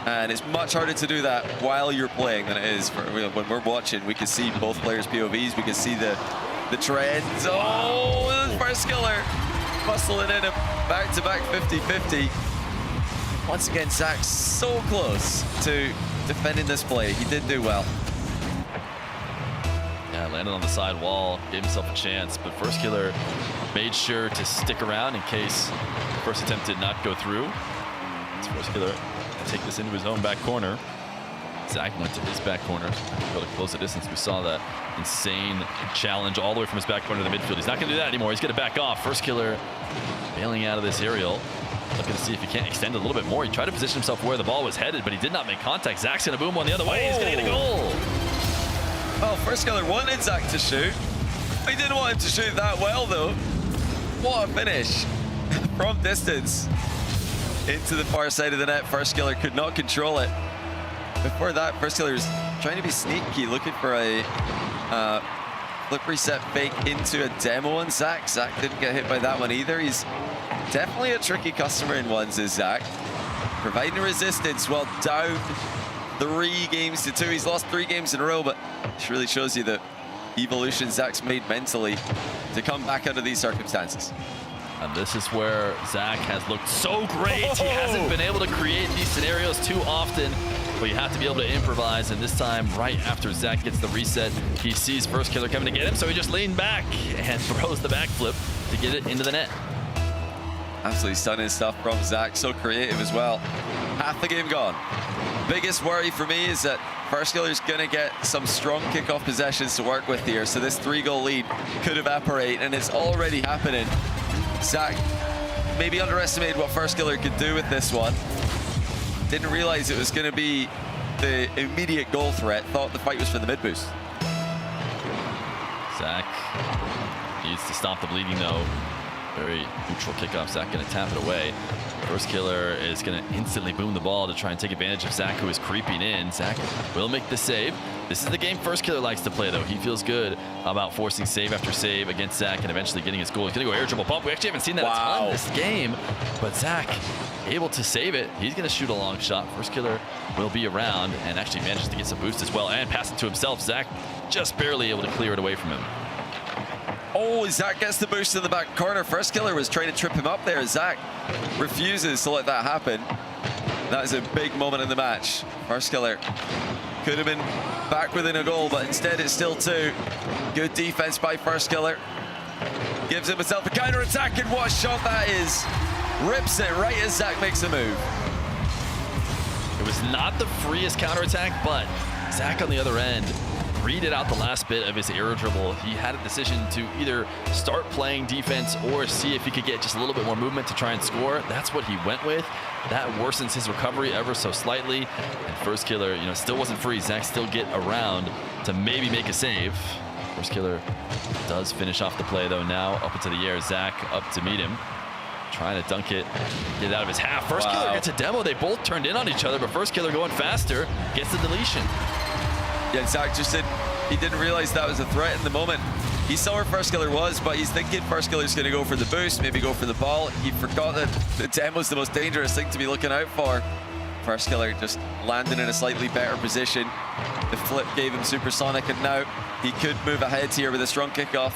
And it's much harder to do that while you're playing than it is when we're watching. We can see both players' POVs. We can see the trends. Oh, First Killer muscling in a back-to-back 50-50. Once again, Zach's so close to defending this play. He did do well. Yeah, landed on the side wall, gave himself a chance, but First Killer made sure to stick around in case the first attempt did not go through. It's First Killer take this into his own back corner. Zach went to his back corner, able to close the distance. We saw that insane challenge all the way from his back corner to the midfield. He's not going to do that anymore. He's going to back off. First Killer bailing out of this aerial, looking to see if he can't extend a little bit more. He tried to position himself where the ball was headed, but he did not make contact. Zach's going to boom one the other way. He's going to get a goal. Well, First Killer wanted Zach to shoot. He didn't want him to shoot that well, though. What a finish from distance. Into the far side of the net. First Killer could not control it. Before that, First Killer was trying to be sneaky, looking for a flip reset fake into a demo on Zach. Zach didn't get hit by that one either. He's definitely a tricky customer in ones, is Zach. Providing resistance while down 3-2. He's lost 3 games in a row, but this really shows you the evolution Zach's made mentally to come back out of these circumstances. And this is where Zach has looked so great. He hasn't been able to create these scenarios too often, but you have to be able to improvise. And this time, right after Zach gets the reset, he sees First Killer coming to get him, so he just leaned back and throws the backflip to get it into the net. Absolutely stunning stuff from Zach. So creative as well. Half the game gone. Biggest worry for me is that First Killer's going to get some strong kickoff possessions to work with here. So this 3-goal lead could evaporate, and it's already happening. Zach maybe underestimated what First Killer could do with this one. Didn't realize it was going to be the immediate goal threat. Thought the fight was for the mid boost. Zach needs to stop the bleeding, though. Very neutral kickoff. Zach going to tap it away. First Killer is going to instantly boom the ball to try and take advantage of Zach, who is creeping in. Zach will make the save. This is the game First Killer likes to play, though. He feels good about forcing save after save against Zach and eventually getting his goal. He's going to go air dribble bump. We actually haven't seen that a ton this game, but Zach able to save it. He's going to shoot a long shot. First Killer will be around and actually manages to get some boost as well and pass it to himself. Zach just barely able to clear it away from him. Oh, Zach gets the boost in the back corner. First Killer was trying to trip him up there. Zach refuses to let that happen. That is a big moment in the match. First Killer could have been back within a goal, but instead it's still 2. Good defense by First Killer. Gives himself a counter attack, and what a shot that is. Rips it right as Zach makes a move. It was not the freest counter attack, but Zach on the other end read it out the last bit of his aero dribble. He had a decision to either start playing defense or see if he could get just a little bit more movement to try and score. That's what he went with. That worsens his recovery ever so slightly. And First Killer, you know, still wasn't free. Zach still get around to maybe make a save. First Killer does finish off the play, though. Now up into the air, Zach up to meet him. Trying to dunk it, get it out of his half. First Killer gets a demo. They both turned in on each other, but First Killer going faster gets the deletion. Yeah, Zach just didn't realize that was a threat in the moment. He saw where First Killer was, but he's thinking First Killer's going to go for the boost, maybe go for the ball. He forgot that the demo's the most dangerous thing to be looking out for. First Killer just landing in a slightly better position. The flip gave him supersonic, and now he could move ahead here with a strong kickoff.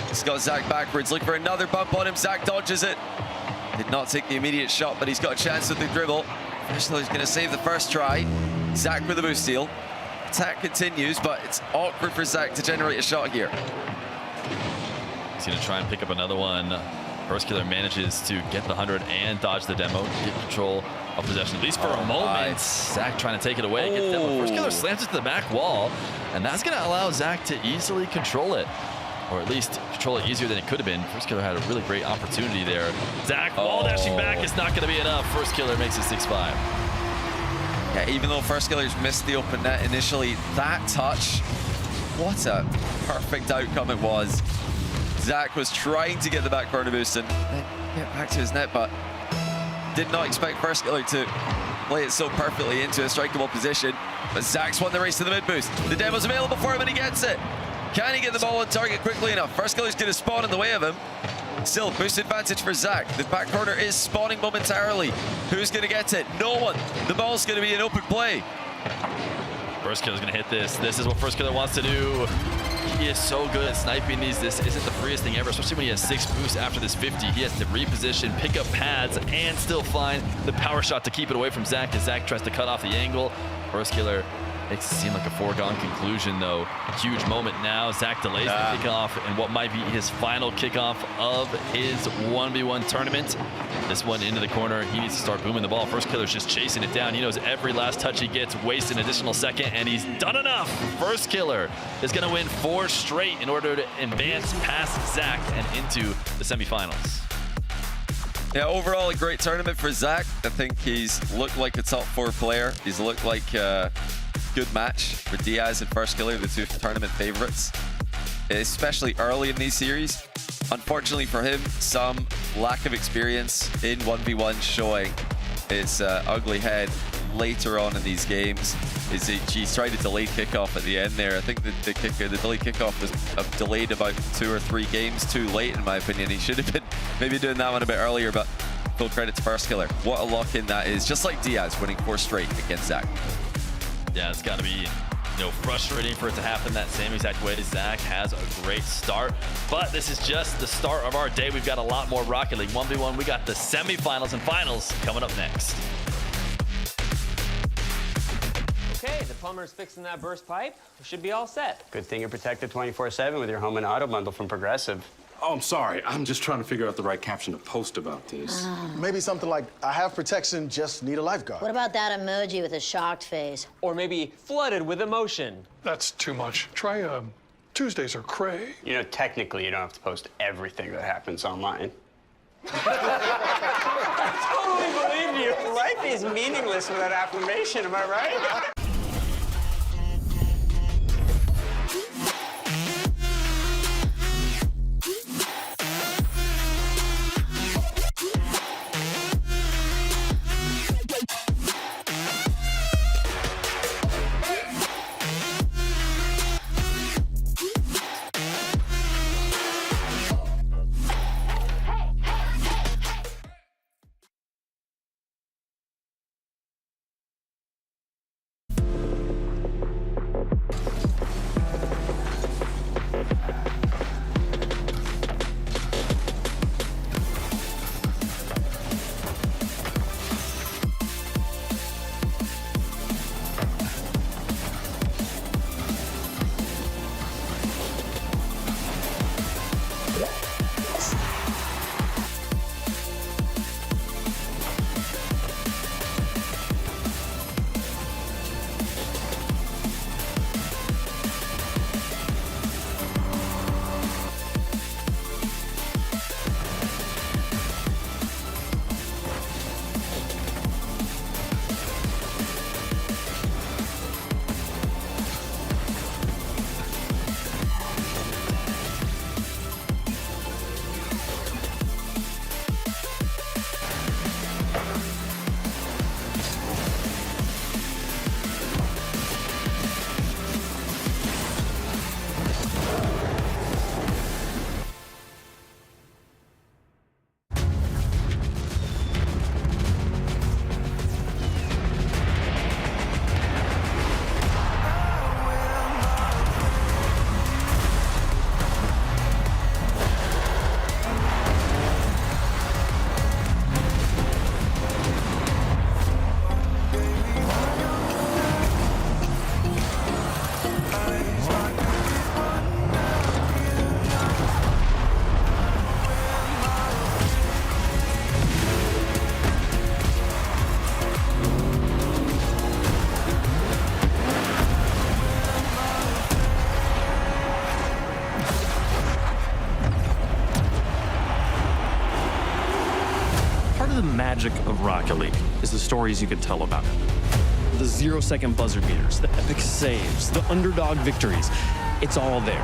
He's got Zach backwards, looking for another bump on him. Zach dodges it. Did not take the immediate shot, but he's got a chance with the dribble. First Killer's going to save the first try. Zach with the boost steal. Attack continues, but it's awkward for Zach to generate a shot here. He's going to try and pick up another one. First Killer manages to get the 100 and dodge the demo, get control of possession, at least for a moment. Zach trying to take it away, get the demo. First Killer slams it to the back wall, and that's going to allow Zach to easily control it. or at least control it easier than it could have been. First Killer had a really great opportunity there. Zach wall dashing back is not going to be enough. First Killer makes it 6-5. Yeah, even though First Killers missed the open net initially, that touch, what a perfect outcome it was. Zach was trying to get the back corner boost and then get back to his net, but did not expect First Killer to play it so perfectly into a strikeable position. But Zach's won the race to the mid boost. The demo's available for him and he gets it. Can he get the ball on target quickly enough? First Killer's going to spawn in the way of him. Still, boost advantage for Zach. The back corner is spawning momentarily. Who's going to get it? No one. The ball's going to be an open play. First Killer's going to hit this. This is what First Killer wants to do. He is so good at sniping these. This isn't the freest thing ever, especially when he has 6 boosts after this 50. He has to reposition, pick up pads, and still find the power shot to keep it away from Zach as Zach tries to cut off the angle. First Killer makes it seem like a foregone conclusion, though. Huge moment now. Zach delays the kickoff and what might be his final kickoff of his 1v1 tournament. This one into the corner. He needs to start booming the ball. First Killer's just chasing it down. He knows every last touch he gets wastes an additional second, and he's done enough. First Killer is going to win 4 straight in order to advance past Zach and into the semifinals. Yeah, overall a great tournament for Zach. I think he's looked like a top 4 player. He's looked like a good match for Diaz and First Killer, the 2 tournament favorites, especially early in these series. Unfortunately for him, some lack of experience in 1v1 showing its ugly head later on in these games. He's tried a delayed kickoff at the end there. I think the delayed kickoff was delayed about 2 or 3 games too late, in my opinion. He should have been maybe doing that one a bit earlier, but full credit to First Killer. What a lock-in that is. Just like Diaz winning 4 straight against Zach. Yeah, it's got to be, frustrating for it to happen that same exact way. Zach has a great start, but this is just the start of our day. We've got a lot more Rocket League 1v1. We got the semifinals and finals coming up next. Okay, the plumber's fixing that burst pipe. We should be all set. Good thing you're protected 24/7 with your home and auto bundle from Progressive. Oh, I'm sorry. I'm just trying to figure out the right caption to post about this. Maybe something like, I have protection, just need a lifeguard. What about that emoji with a shocked face? Or maybe flooded with emotion. That's too much. Try Tuesdays are cray. Technically, you don't have to post everything that happens online. I totally believe you. Life is meaningless without affirmation, am I right? magic of Rocket League is the stories you can tell about it. The 0-second buzzer beaters, the epic saves, the underdog victories. It's all there.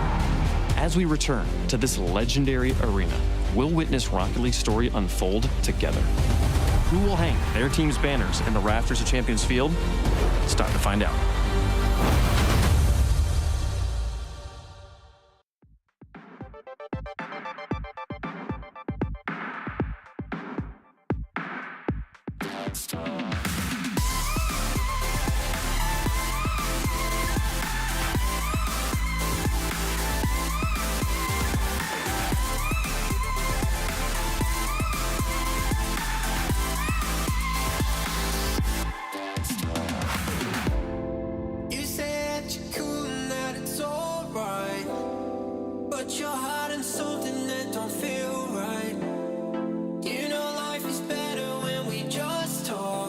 As we return to this legendary arena, we'll witness Rocket League's story unfold together. Who will hang their team's banners in the rafters of Champions Field? It's time to find out. You said you're cool and that it's alright, but you're hiding something that don't feel right. You know life is better when we just talk.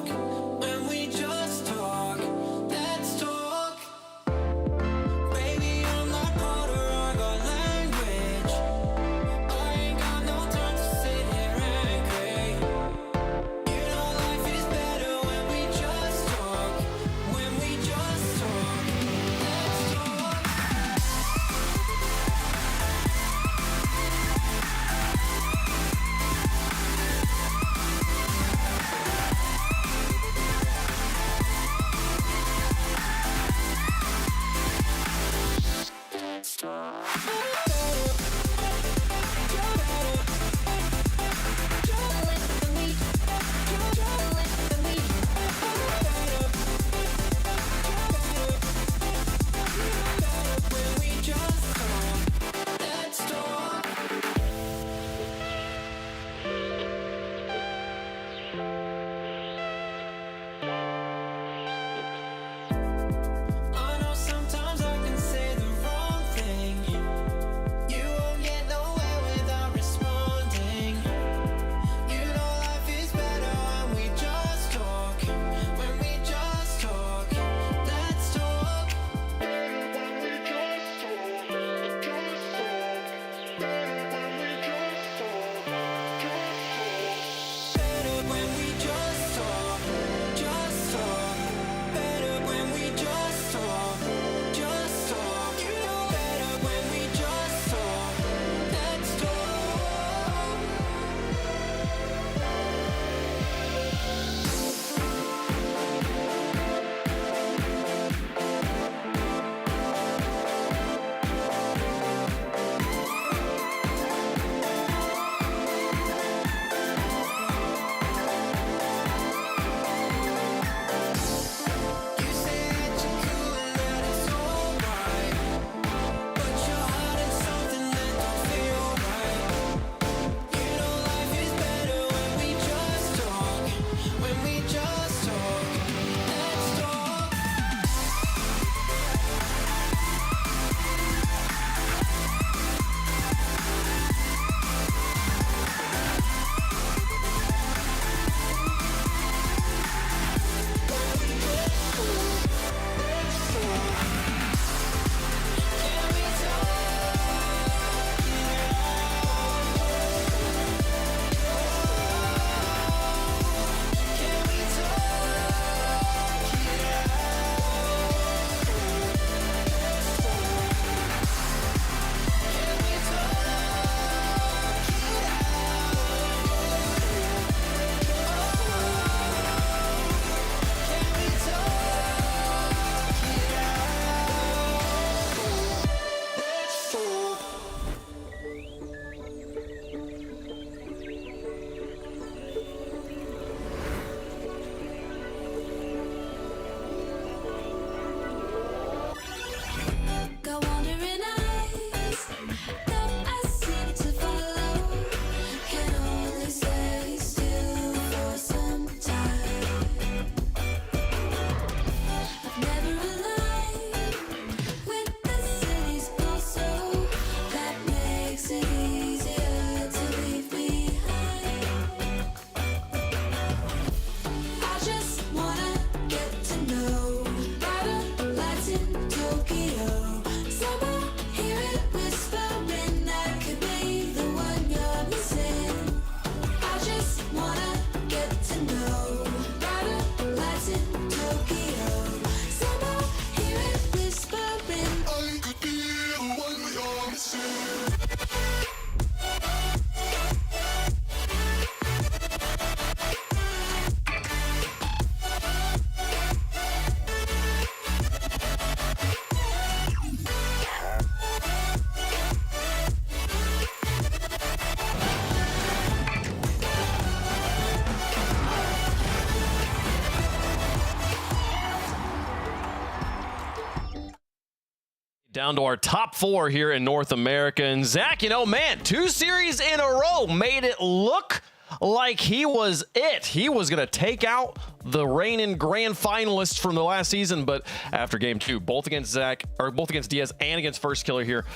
Down to our top 4 here in North America. And Zach, 2 series in a row made it look like he was it. He was going to take out the reigning grand finalists from the last season, but after game 2, both against Diaz and against First Killer here,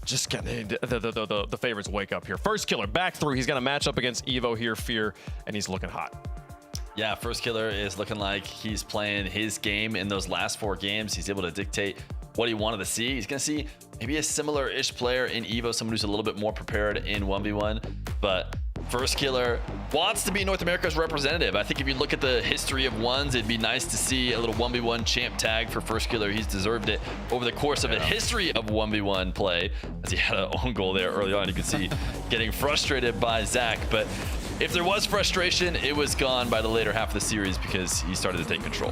just getting the favorites wake up here. First Killer back through. He's going to match up against Evo here, Fear, and he's looking hot. Yeah, First Killer is looking like he's playing his game in those last 4 games. He's able to dictate what he wanted to see. He's going to see maybe a similar-ish player in Evo, someone who's a little bit more prepared in 1v1, but First Killer wants to be North America's representative. I think if you look at the history of ones, it'd be nice to see a little 1v1 champ tag for First Killer. He's deserved it over the course of a history of 1v1 play, as he had an own goal there early on. You could see getting frustrated by Zach, but if there was frustration, it was gone by the later half of the series because he started to take control.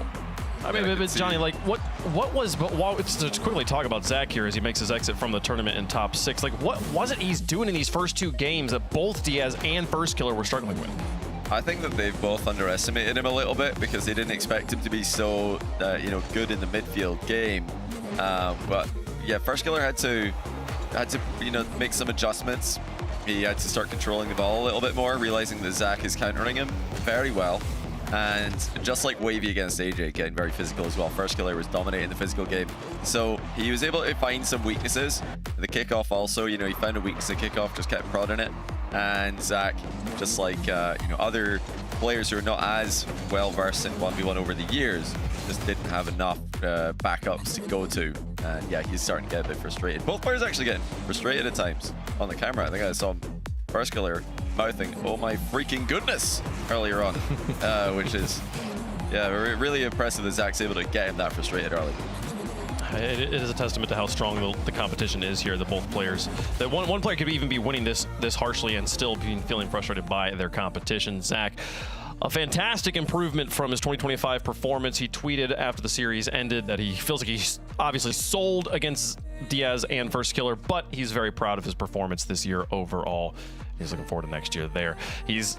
I mean, but Johnny, like, what was, but while let's quickly talk about Zach here as he makes his exit from the tournament in top 6. Like, what was it he's doing in these first 2 games that both Diaz and First Killer were struggling with? I think that they've both underestimated him a little bit because they didn't expect him to be so, good in the midfield game. But yeah, First Killer had to, make some adjustments. He had to start controlling the ball a little bit more, realizing that Zach is countering him very well. And just like Wavy against AJ, getting very physical as well. First Killer was dominating the physical game. So he was able to find some weaknesses. The kickoff also, he found a weakness in kickoff, just kept prodding it. And Zach, just like, other players who are not as well-versed in 1v1 over the years, just didn't have enough backups to go to. And yeah, he's starting to get a bit frustrated. Both players actually getting frustrated at times on the camera. I think I saw First Killer mouthing, "Oh my freaking goodness," earlier on, which is, really impressive that Zach's able to get him that frustrated early. It is a testament to how strong the competition is here. That both players, that one player could even be winning this harshly and still feeling frustrated by their competition. Zach, a fantastic improvement from his 2025 performance. He tweeted after the series ended that he feels like he's obviously sold against Diaz and First Killer, but he's very proud of his performance this year overall. He's looking forward to next year there.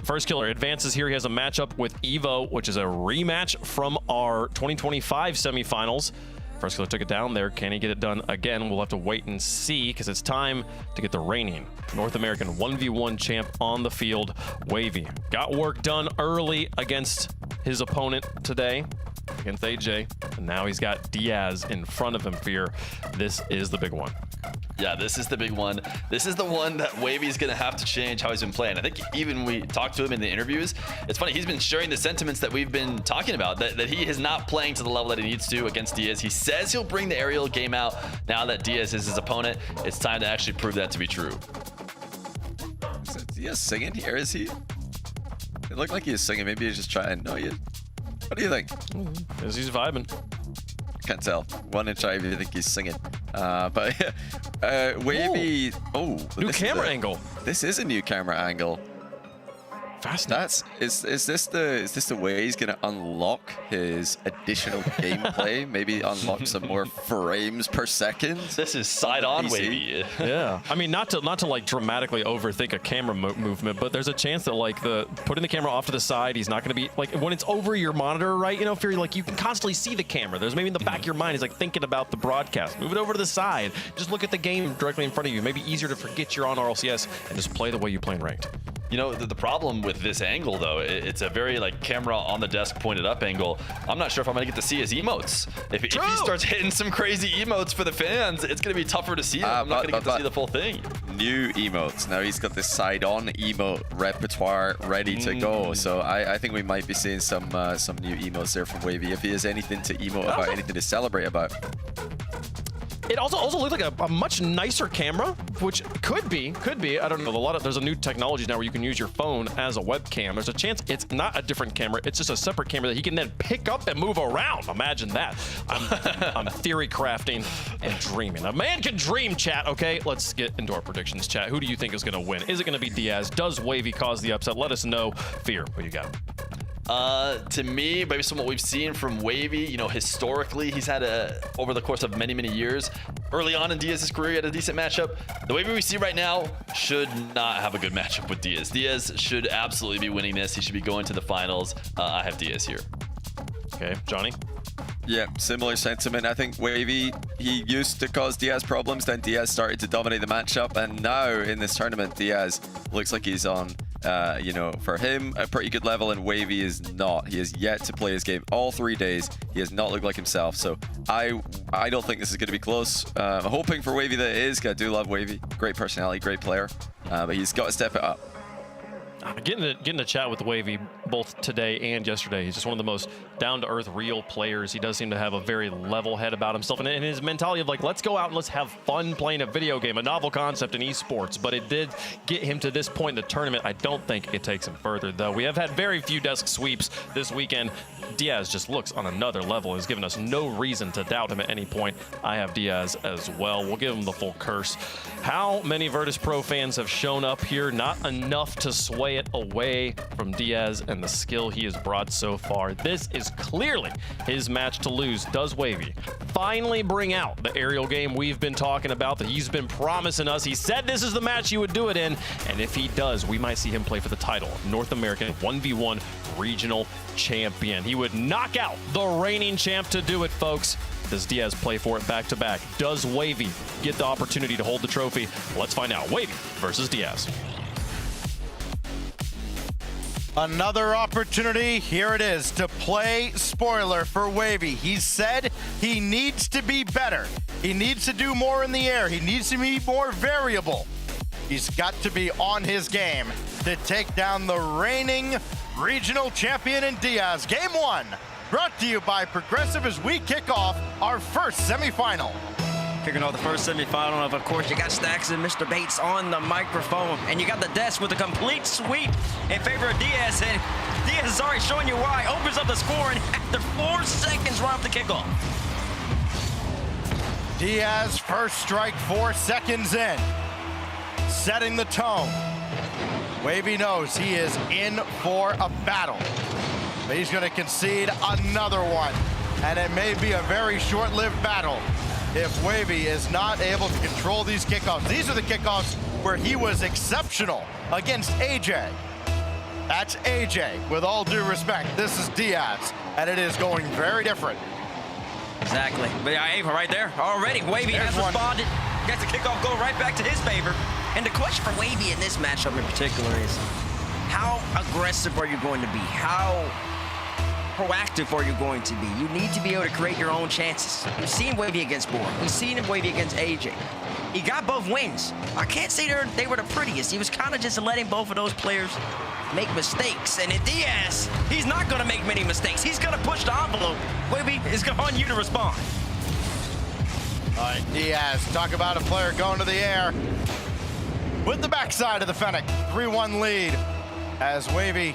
First Killer advances here. He has a matchup with Evo, which is a rematch from our 2025 semifinals. First Killer took it down there. Can he get it done again? We'll have to wait and see, because it's time to get the reigning North American 1v1 champ on the field. Wavy got work done early against his opponent today, against AJ, and now he's got Diaz in front of him. Fear, this is the big one. Yeah, this is the big one. This is the one that Wavy's going to have to change how he's been playing. I think even we talked to him in the interviews. It's funny, he's been sharing the sentiments that we've been talking about, that he is not playing to the level that he needs to against Diaz. He says he'll bring the aerial game out now that Diaz is his opponent. It's time to actually prove that to be true. Is Diaz singing here? Is he? It looked like he was singing. Maybe he's just trying. No, what do you think? He's vibing. Can't tell. One inch eye, I think he's singing. But Wavy. Oh, new camera angle. This is a new camera angle. Fascinating. Is this the way he's gonna unlock his additional gameplay? Maybe unlock some more frames per second. This is side on Wavy. Yeah. I mean, not to like dramatically overthink a camera movement, but there's a chance that like putting the camera off to the side, he's not gonna be like, when it's over your monitor, right? If you're like, you can constantly see the camera. There's maybe in the back of your mind, he's like thinking about the broadcast. Move it over to the side. Just look at the game directly in front of you. Maybe easier to forget you're on RLCS and just play the way you play in ranked. The problem with this angle, though, it's a very like camera on the desk pointed up angle. I'm not sure if I'm gonna get to see his emotes. If he starts hitting some crazy emotes for the fans, it's gonna be tougher to see them. I'm not gonna get to see the full thing. New emotes. Now he's got this side-on emote repertoire ready to go. So I think we might be seeing some new emotes there from Wavy, if he has anything to emote about, anything to celebrate about. It also looked like a much nicer camera, which could be. I don't know. There's a new technology now where you can use your phone as a webcam. There's a chance it's not a different camera. It's just a separate camera that he can then pick up and move around. Imagine that. I'm theory crafting and dreaming. A man can dream, chat. Okay, let's get into our predictions, chat. Who do you think is going to win? Is it going to be Diaz? Does Wavy cause the upset? Let us know. Fear, who you got? To me, based on what we've seen from Wavy, historically, he's had over the course of many, many years, early on in Diaz's career, he had a decent matchup. The Wavy we see right now should not have a good matchup with Diaz. Diaz should absolutely be winning this. He should be going to the finals. I have Diaz here. Okay, Johnny? Yeah, similar sentiment. I think Wavy, he used to cause Diaz problems, then Diaz started to dominate the matchup, and now in this tournament, Diaz looks like he's on, you know, for him, a pretty good level, and Wavy is not. He has yet to play his game all 3 days. He has not looked like himself, so I don't think this is going to be close. I'm hoping for Wavy that it is, 'cause I do love Wavy. Great personality, great player, but he's got to step it up. Getting to chat with Wavy both today and yesterday. He's just one of the most down-to-earth, real players. He does seem to have a very level head about himself, and his mentality of like, let's go out and let's have fun playing a video game, a novel concept in esports. But it did get him to this point in the tournament. I don't think it takes him further, though. We have had very few desk sweeps this weekend. Diaz just looks on another level. Has given us no reason to doubt him at any point. I have Diaz as well. We'll give him the full curse. How many Virtus Pro fans have shown up here? Not enough to sway it away from Diaz and the skill he has brought so far. This is clearly his match to lose. Does Wavy finally bring out the aerial game we've been talking about, that he's been promising us? He said this is the match he would do it in, and if he does, we might see him play for the title, North American 1v1 regional champion. He would knock out the reigning champ to do it, folks. Does Diaz play for it back-to-back? Does Wavy get the opportunity to hold the trophy? Let's find out. Wavy versus Diaz. Another opportunity, here it is, to play spoiler for Wavy. He said he needs to be better. He needs to do more in the air. He needs to be more variable. He's got to be on his game to take down the reigning regional champion in Diaz. Game 1, brought to you by Progressive as we kick off our first semifinal. Kicking off the first semifinal, of course, you got Stacks and Mr. Bates on the microphone, and you got the desk with a complete sweep in favor of Diaz, and Diaz is already showing you why. Opens up the score, and after 4 seconds right off the kickoff. Diaz, first strike 4 seconds in, setting the tone. Wavy knows he is in for a battle, but he's going to concede another one, and it may be a very short-lived battle if Wavy is not able to control these kickoffs. These are the kickoffs where he was exceptional against AJ. That's AJ, with all due respect. This is Diaz, and it is going very different. Exactly. But Ava right there already. Wavy has responded. Gets the kickoff go right back to his favor. And the question for Wavy in this matchup in particular is, how aggressive are you going to be? How proactive are you going to be? You need to be able to create your own chances. We've seen Wavy against Boar. We've seen him Wavy against AJ. He got both wins. I can't say they were the prettiest. He was kind of just letting both of those players make mistakes. And in Diaz, he's not going to make many mistakes. He's going to push the envelope. Wavy is on you to respond. All right, Diaz, talk about a player going to the air with the backside of the Fennec. 3-1 lead as Wavy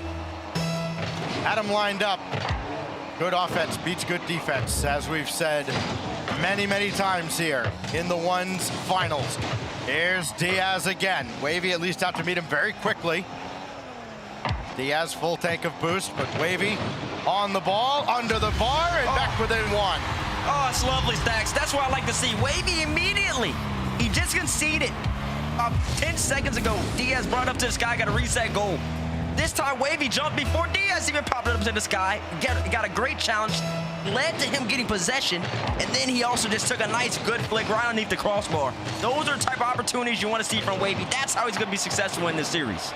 had him lined up. Good offense beats good defense, as we've said many, many times here in the ones finals. Here's Diaz again. Wavy at least out to meet him very quickly. Diaz full tank of boost, but Wavy on the ball, under the bar, and back within 1. Oh, it's lovely, Stacks. That's what I like to see. Wavy immediately. He just conceded. 10 seconds ago, Diaz brought up to the sky, got a reset goal. This time, Wavy jumped before Diaz even popped it up to the sky. Got a great challenge, led to him getting possession, and then he also just took a nice, good flick right underneath the crossbar. Those are the type of opportunities you want to see from Wavy. That's how he's going to be successful in this series.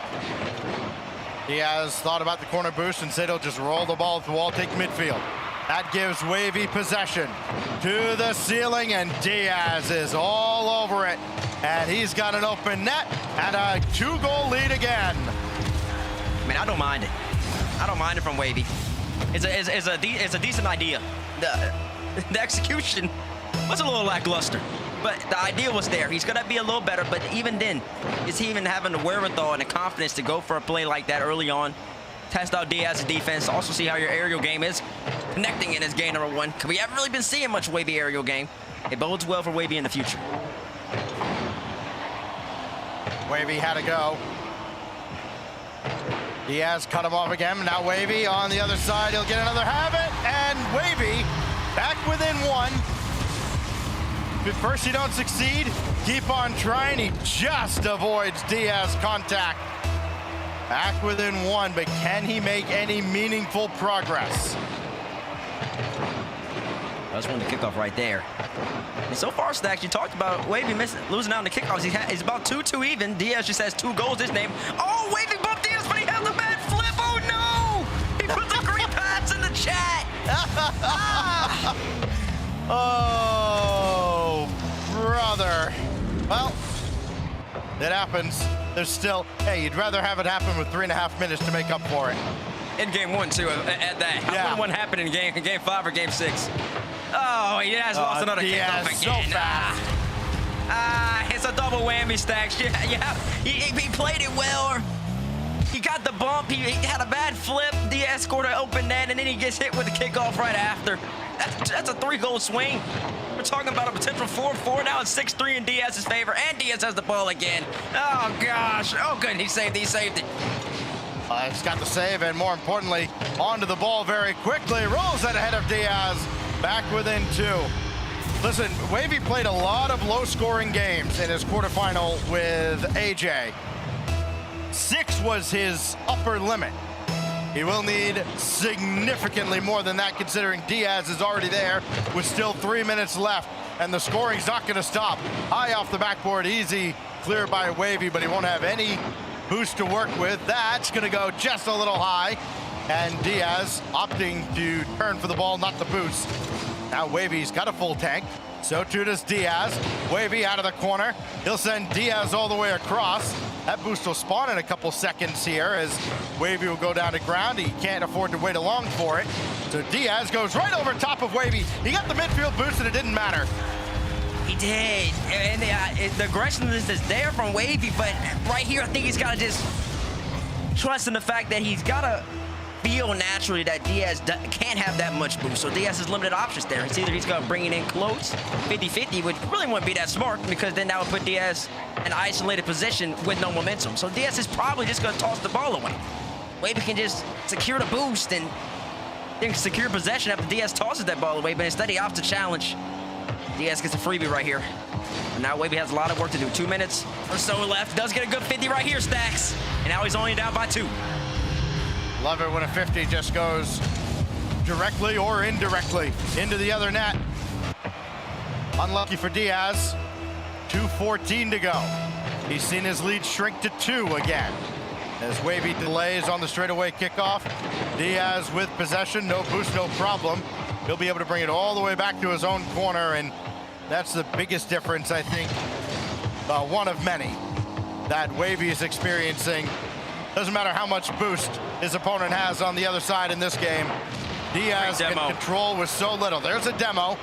Diaz thought about the corner boost and said he'll just roll the ball to the wall, take midfield. That gives Wavy possession to the ceiling, and Diaz is all over it. And he's got an open net and a 2-goal lead again. I mean, I don't mind it. I don't mind it from Wavy. It's a decent idea. The execution was a little lackluster, but the idea was there. He's gonna be a little better, but even then, is he even having the wherewithal and the confidence to go for a play like that early on? Test out Diaz's defense, also see how your aerial game is connecting in his game number 1. We haven't really been seeing much Wavy aerial game. It bodes well for Wavy in the future. Wavy had to go. Diaz cut him off again. Now Wavy on the other side. He'll get another habit. And Wavy back within 1. But first you don't succeed, keep on trying. He just avoids Diaz contact. Back within 1, but can he make any meaningful progress? That's one to kick off right there. And so far, Stacks, you talked about Wavy losing out on the kickoffs. He's about 2-2 even. Diaz just has 2 goals this name. Oh, Wavy bumped Diaz, but he has the bad flip. Oh, no! He put the green pads in the chat. Oh, brother. Well, it happens. There's still, hey, you'd rather have it happen with 3.5 minutes to make up for it. In game 1, too, at that. Yeah. I wouldn't happen in game 5 or game 6. Oh, he has lost another kickoff again. So fast. It's a double whammy, Stacks. He played it well. He got the bump. He had a bad flip. Diaz scored an open net, and then he gets hit with the kickoff right after. That's a 3-goal swing. We're talking about a potential 4-4. Now it's 6-3 in Diaz's favor, and Diaz has the ball again. Oh, gosh. Oh, good. He saved it. He's got the save, and more importantly, onto the ball very quickly. Rolls it ahead of Diaz. Back within 2. Listen, Wavy played a lot of low-scoring games in his quarterfinal with AJ. 6 was his upper limit. He will need significantly more than that, considering Diaz is already there with still 3 minutes left, and the scoring's not going to stop. High off the backboard, easy clear by Wavy, but he won't have any boost to work with. That's going to go just a little high, and Diaz opting to turn for the ball, not the boost. Now Wavy's got a full tank, so too does Diaz. Wavy out of the corner. He'll send Diaz all the way across. That boost will spawn in a couple seconds here as Wavy will go down to ground. He can't afford to wait long for it. So Diaz goes right over top of Wavy. He got the midfield boost and it didn't matter. He did, and the aggressiveness is there from Wavy, but right here I think he's got to just trust in the fact that he's got to feel naturally that Diaz can't have that much boost. So Diaz has limited options there. It's either he's going to bring it in close, 50-50, which really wouldn't be that smart because then that would put Diaz in an isolated position with no momentum. So Diaz is probably just going to toss the ball away. Wavy can just secure the boost and then secure possession after Diaz tosses that ball away, but instead he opts to challenge. Diaz gets a freebie right here. And now Wavy has a lot of work to do. 2 minutes or so left. Does get a good 50 right here, Stacks. And now he's only down by 2. Love it when a 50 just goes directly or indirectly into the other net. Unlucky for Diaz. 2:14 to go. He's seen his lead shrink to 2 again. As Wavy delays on the straightaway kickoff. Diaz with possession, no boost, no problem. He'll be able to bring it all the way back to his own corner, and that's the biggest difference, I think, one of many that Wavy is experiencing. Doesn't matter how much boost his opponent has on the other side in this game. Diaz can control with so little. There's a demo.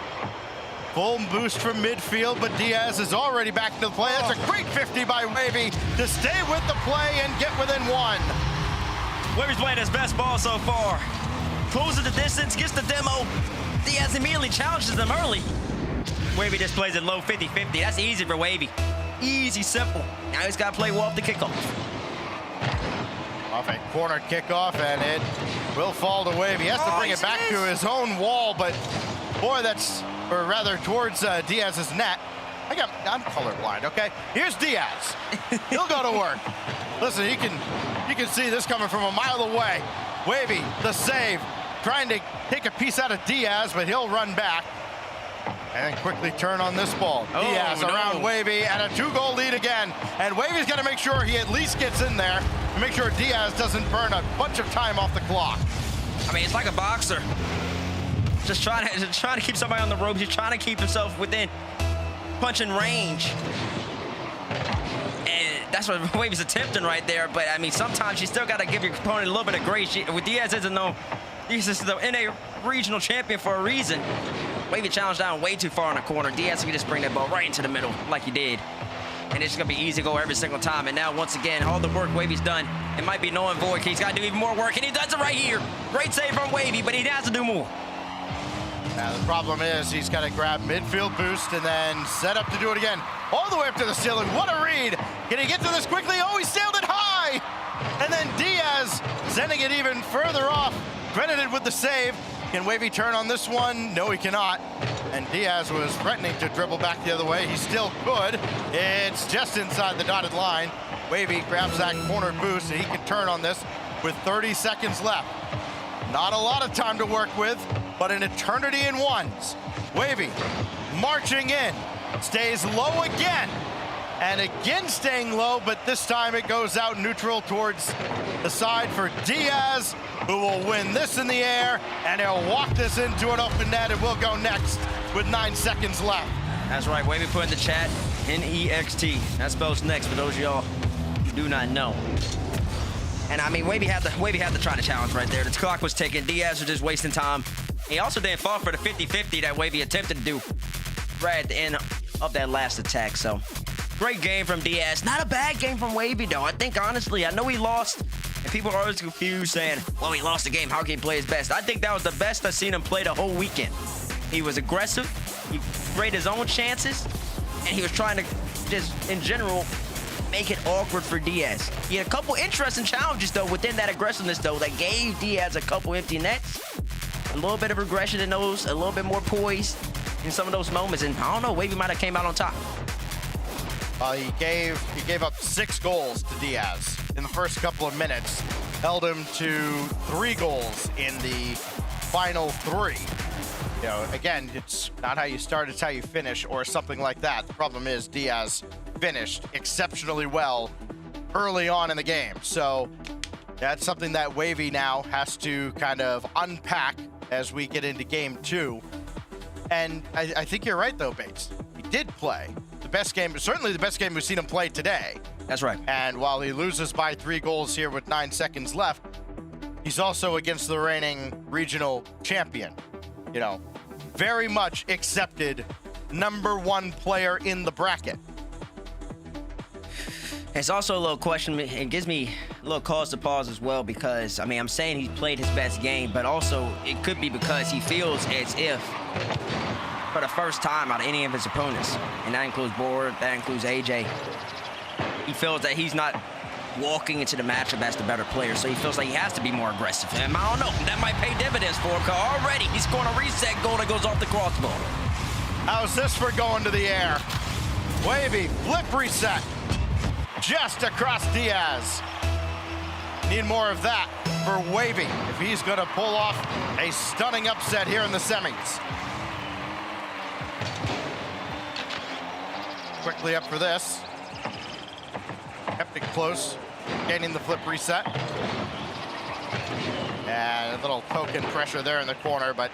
Full boost from midfield, but Diaz is already back into the play. That's a great 50 by Wavy to stay with the play and get within 1. Wavy's playing his best ball so far. Closes the distance, gets the demo. Diaz immediately challenges them early. Wavy just plays it low 50-50. That's easy for Wavy. Easy, simple. Now he's got to play well off the kickoff. Off a corner kickoff, and it will fall to Wavy. He has to bring it back to his own wall, but boy, that's, or rather towards Diaz's net. I'm colorblind, okay? Here's Diaz. He'll go to work. Listen, you can see this coming from a mile away. Wavy, the save, trying to take a piece out of Diaz, but he'll run back and quickly turn on this ball. Diaz around Wavy and a 2-goal lead again. And Wavy's got to make sure he at least gets in there to make sure Diaz doesn't burn a bunch of time off the clock. I mean, it's like a boxer. Just trying to keep somebody on the ropes. He's trying to keep himself within punching range. And that's what Wavy's attempting right there. But, I mean, sometimes you still got to give your opponent a little bit of grace. With Diaz isn't no, Diaz is the NA regional champion for a reason. Wavy challenged down way too far in the corner. Diaz can just bring that ball right into the middle like he did. And it's going to be easy to go every single time. And now, once again, all the work Wavy's done, it might be null and void. He's got to do even more work, and he does it right here. Great save from Wavy, but he has to do more. Now, the problem is he's got to grab midfield boost and then set up to do it again. All the way up to the ceiling. What a read. Can he get to this quickly? Oh, he sailed it high. And then Diaz sending it even further off. Credited with the save. Can Wavy turn on this one? No, he cannot. And Diaz was threatening to dribble back the other way. He still could. It's just inside the dotted line. Wavy grabs that corner boost, and he can turn on this with 30 seconds left. Not a lot of time to work with, but an eternity in ones. Wavy marching in, stays low again, and again staying low, but this time it goes out neutral towards the side for Diaz, who will win this in the air, and he'll walk this into an open net, and will go next with 9 seconds left. That's right, Wavy put in the chat, N-E-X-T. That spells next for those of y'all who do not know. And I mean, Wavy had to try the challenge right there. The clock was ticking. Diaz was just wasting time. He also didn't fall for the 50-50 that Wavy attempted to do right at the end of that last attack. So, great game from Diaz. Not a bad game from Wavy, though. I think, honestly, I know he lost, and people are always confused saying, well, he lost the game. How can he play his best? I think that was the best I've seen him play the whole weekend. He was aggressive. He created his own chances, and he was trying to just, in general, make it awkward for Diaz. He had a couple interesting challenges, though, within that aggressiveness, though, that gave Diaz a couple empty nets. A little bit of regression in those, a little bit more poise in some of those moments, and I don't know, Wavy might have came out on top. He gave up 6 goals to Diaz in the first couple of minutes, held him to 3 goals in the final 3. You know, again, it's not how you start, it's how you finish, or something like that. The problem is Diaz finished exceptionally well early on in the game. So that's something that Wavy now has to kind of unpack as we get into game 2. And I think you're right, though, Bates. He did play the best game, certainly the best game we've seen him play today. That's right. And while he loses by 3 goals here with 9 seconds left, he's also against the reigning regional champion. You know, very much accepted #1 player in the bracket. It's also a little question. It gives me a little cause to pause as well, because, I mean, I'm saying he played his best game, but also it could be because he feels as if, for the first time out of any of his opponents, and that includes Board, that includes AJ, he feels that he's not walking into the matchup as the better player, so he feels like he has to be more aggressive. And I don't know, that might pay dividends for him, because already he's scoring a reset goal that goes off the crossbar. How's this for going to the air? Wavy, flip reset. Just across Diaz. Need more of that for Wavy if he's going to pull off a stunning upset here in the semis. Quickly up for this. Kept it close, gaining the flip reset. And a little token pressure there in the corner, but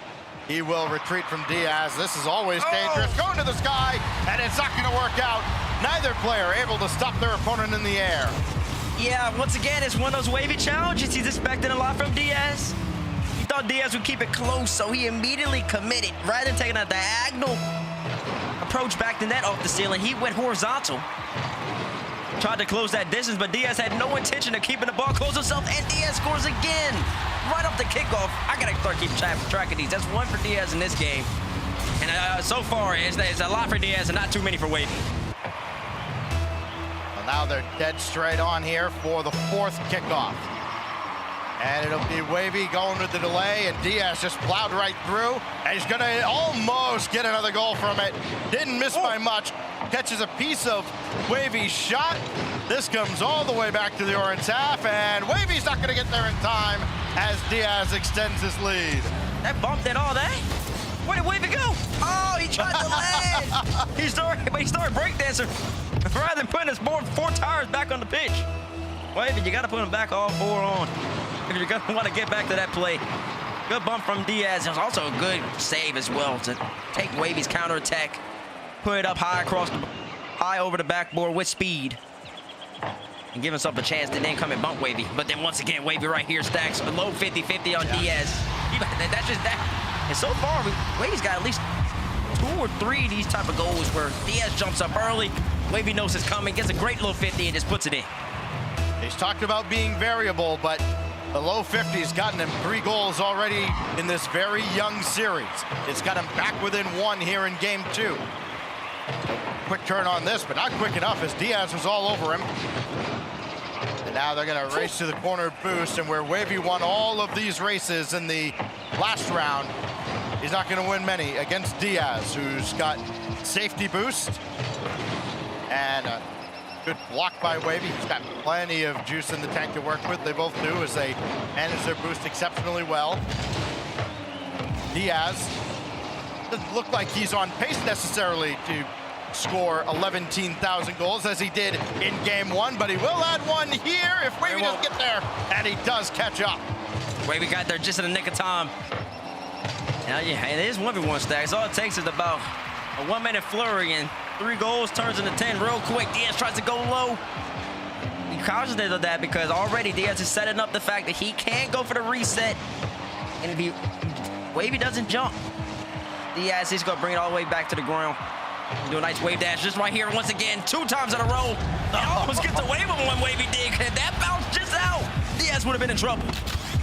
he will retreat from Diaz. This is always dangerous. Going to the sky, and it's not going to work out. Neither player able to stop their opponent in the air. Yeah, once again, it's one of those Wavy challenges. He's expecting a lot from Diaz. He thought Diaz would keep it close, so he immediately committed. Rather than taking a diagonal approach back to net off the ceiling, he went horizontal. Tried to close that distance, but Diaz had no intention of keeping the ball close himself, and Diaz scores again. Right off the kickoff. I gotta start keeping track of these. That's 1 for Diaz in this game. And so far, it's a lot for Diaz and not too many for Wavy. Well, now they're dead straight on here for the 4th kickoff. And it'll be Wavy going with the delay, and Diaz just plowed right through. And he's gonna almost get another goal from it. Didn't miss by much. Catches a piece of Wavy's shot. This comes all the way back to the orange half, and Wavy's not gonna get there in time as Diaz extends his lead. That bumped it all day. Where did Wavy go? Oh, he tried to land. He started breakdancing rather than putting his 4 tires back on the pitch. Wavy, you gotta put them back all 4 on if you're gonna want to get back to that play. Good bump from Diaz. It was also a good save as well to take Wavy's counterattack, put it up high over the backboard with speed, and give himself a chance to then come and bump Wavy. But then once again, Wavy right here stacks a low 50-50 on Diaz. That's just that. And so far, Wavy's got at least 2 or 3 of these type of goals where Diaz jumps up early, Wavy knows it's coming, gets a great little 50 and just puts it in. He's talked about being variable, but the low 50's gotten him 3 goals already in this very young series. It's got him back within 1 here in game 2. Quick turn on this, but not quick enough as Diaz was all over him. And now they're gonna race to the corner boost, and where Wavy won all of these races in the last round, he's not gonna win many against Diaz, who's got safety boost and a good block by Wavy. He's got plenty of juice in the tank to work with. They both do, as they manage their boost exceptionally well. Diaz doesn't look like he's on pace necessarily to score 11,000 goals as he did in game 1, but he will add one here if Wavy doesn't get there, and he does catch up. Wavy got there just in the nick of time. Now, yeah, it is 1v1 stacks. All it takes is about a 1-minute flurry, and 3 goals turns into 10 real quick. Diaz tries to go low. He cognizant of that because already Diaz is setting up the fact that he can go for the reset, and if Wavy doesn't jump, Diaz is going to bring it all the way back to the ground. Do a nice wave dash just right here once again, 2 times in a row. He almost gets away with one Wavy dig. If that bounced just out, Diaz would have been in trouble.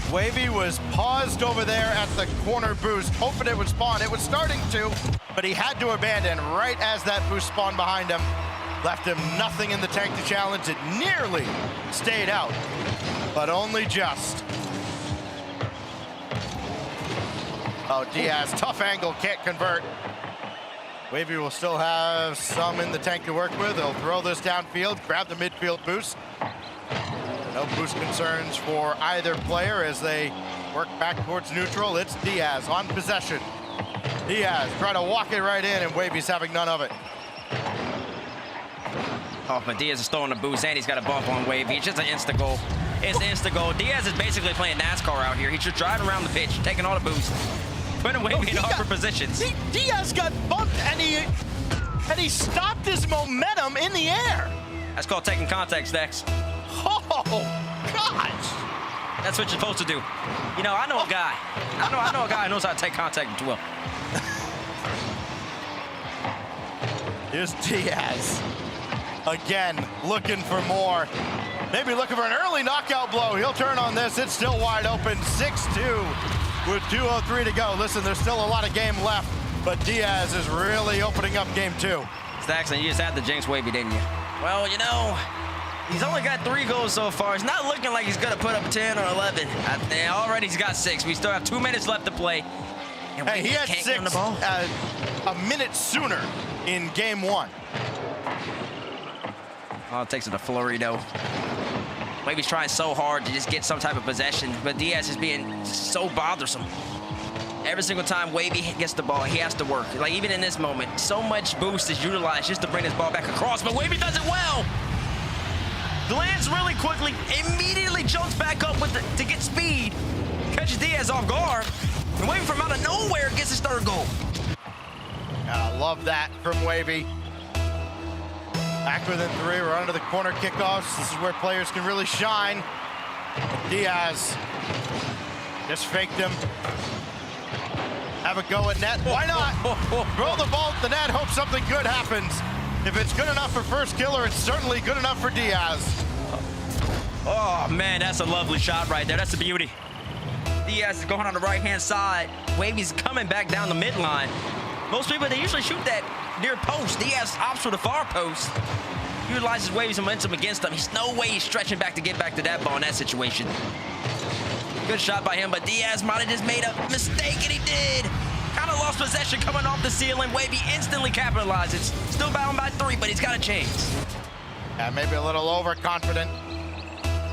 Wavy was paused over there at the corner boost, hoping it would spawn. It was starting to, but he had to abandon right as that boost spawned behind him. Left him nothing in the tank to challenge. It nearly stayed out, but only just. Oh, Diaz, tough angle, can't convert. Wavy will still have some in the tank to work with. He'll throw this downfield, grab the midfield boost. No boost concerns for either player as they work back towards neutral. It's Diaz on possession. Diaz trying to walk it right in, and Wavy's having none of it. Oh, but Diaz is throwing the boost, and he's got a bump on Wavy. It's just an insta goal. It's an insta goal. Diaz is basically playing NASCAR out here. He's just driving around the pitch, taking all the boosts, putting Wavy in awkward positions. Diaz got bumped, and he stopped his momentum in the air. That's called taking contact, Stacks. Oh, gosh. That's what you're supposed to do. You know, I know a guy. I know a guy who knows how to take contact as well. Here's Diaz. Again, looking for more. Maybe looking for an early knockout blow. He'll turn on this. It's still wide open. 6-2 with 2:03 to go. Listen, there's still a lot of game left, but Diaz is really opening up game 2. Stacks, you just had the jinx Wavy, didn't you? Well, you know, he's only got 3 goals so far. It's not looking like he's going to put up 10 or 11. Already he's got 6. We still have 2 minutes left to play. And hey, he had can't 6 get on the ball. A minute sooner in game 1. Oh, it takes it a flurry, though. Wavy's trying so hard to just get some type of possession, but Diaz is being so bothersome. Every single time Wavy gets the ball, he has to work. Like, even in this moment, so much boost is utilized just to bring this ball back across, but Wavy does it well. Lands really quickly, immediately jumps back up with to get speed, catches Diaz off guard, and Wavy from out of nowhere gets his 3rd goal. I love that from Wavy. Back within 3, we're under the corner kickoffs. This is where players can really shine. Diaz just faked him. Have a go at net. Why not? Throw the ball at the net, hope something good happens. If it's good enough for first killer, it's certainly good enough for Diaz. Oh, man, that's a lovely shot right there. That's a beauty. Diaz is going on the right-hand side. Wavy's coming back down the midline. Most people, they usually shoot that near post. Diaz opts for the far post. Utilizes Wavy's momentum against him. He's no way he's stretching back to get back to that ball in that situation. Good shot by him, but Diaz might have just made a mistake, and he did. Kind of lost possession coming off the ceiling. Wavy instantly capitalizes. Still bound by 3, but he's got a chance. Yeah, maybe a little overconfident,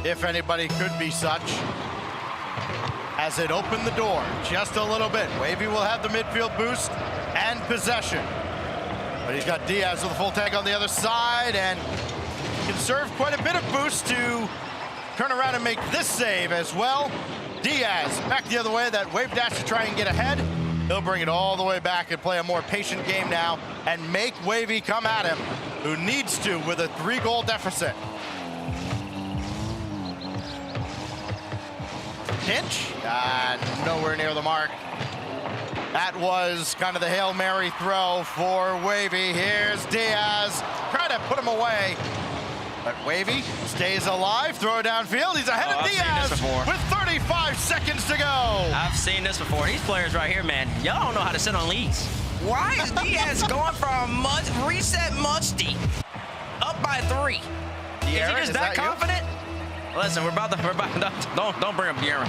if anybody could be such. As it opened the door just a little bit. Wavy will have the midfield boost and possession. But he's got Diaz with a full tank on the other side and can serve quite a bit of boost to turn around and make this save as well. Diaz back the other way, that wave dash to try and get ahead. He'll bring it all the way back and play a more patient game now and make Wavy come at him, who needs to with a 3-goal deficit. Pinch, nowhere near the mark. That was kind of the Hail Mary throw for Wavy. Here's Diaz, try to put him away. But Wavy stays alive, throw downfield. He's ahead of Diaz with 35 seconds to go. I've seen this before. These players right here, man, y'all don't know how to sit on leads. Why is Diaz going from reset musty up by 3? Is he just that confident? Listen, we're about to don't bring up the Aaron.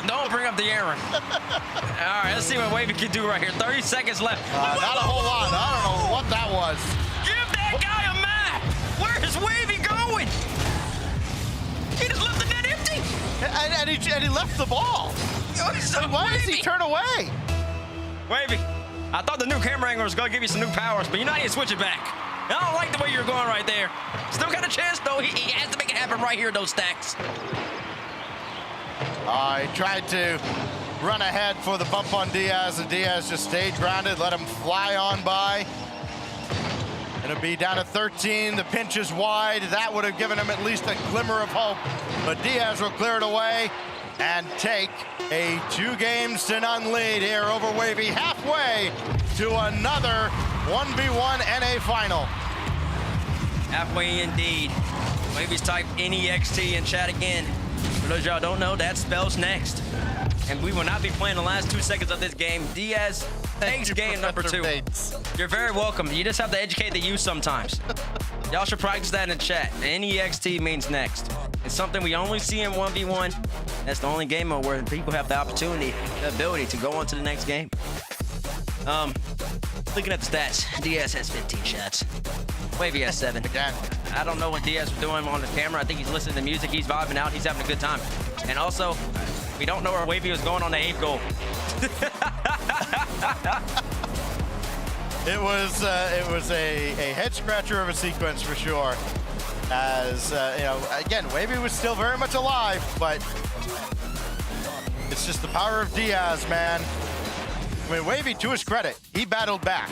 Don't bring up the Aaron. All right, let's see what Wavy can do right here. 30 seconds left. Not a whole lot. I don't know what that was. Give that guy a map. Where is Wavy going? He just left the net empty. And he left the ball. So why does he turn away? Wavy, I thought the new camera angle was going to give you some new powers, but you know how you switch it back. I don't like the way you're going right there. Still got a chance, though. He has to make it happen right here, those stacks. He tried to run ahead for the bump on Diaz, and Diaz just stayed grounded, let him fly on by. It'll be down to 13. The pinch is wide. That would have given him at least a glimmer of hope, but Diaz will clear it away and take a 2-0 lead here over Wavy, halfway to another 1v1 NA final. Halfway indeed. Wavy's typed NEXT in chat again. For those y'all don't know, that spells next. And we will not be playing the last 2 seconds of this game. Diaz takes game number 2. You're very welcome. You just have to educate the youth sometimes. Y'all should practice that in chat. NEXT means next. It's something we only see in 1v1. That's the only game mode where people have the opportunity, the ability to go on to the next game. Looking at the stats, Diaz has 15 shots. Wavy has 7. Again. I don't know what Diaz was doing on the camera. I think he's listening to music. He's vibing out. He's having a good time. And also, we don't know where Wavy was going on the 8th goal. It was a head scratcher of a sequence for sure. As you know, again, Wavy was still very much alive, but it's just the power of Diaz, man. I mean, Wavy, to his credit, he battled back.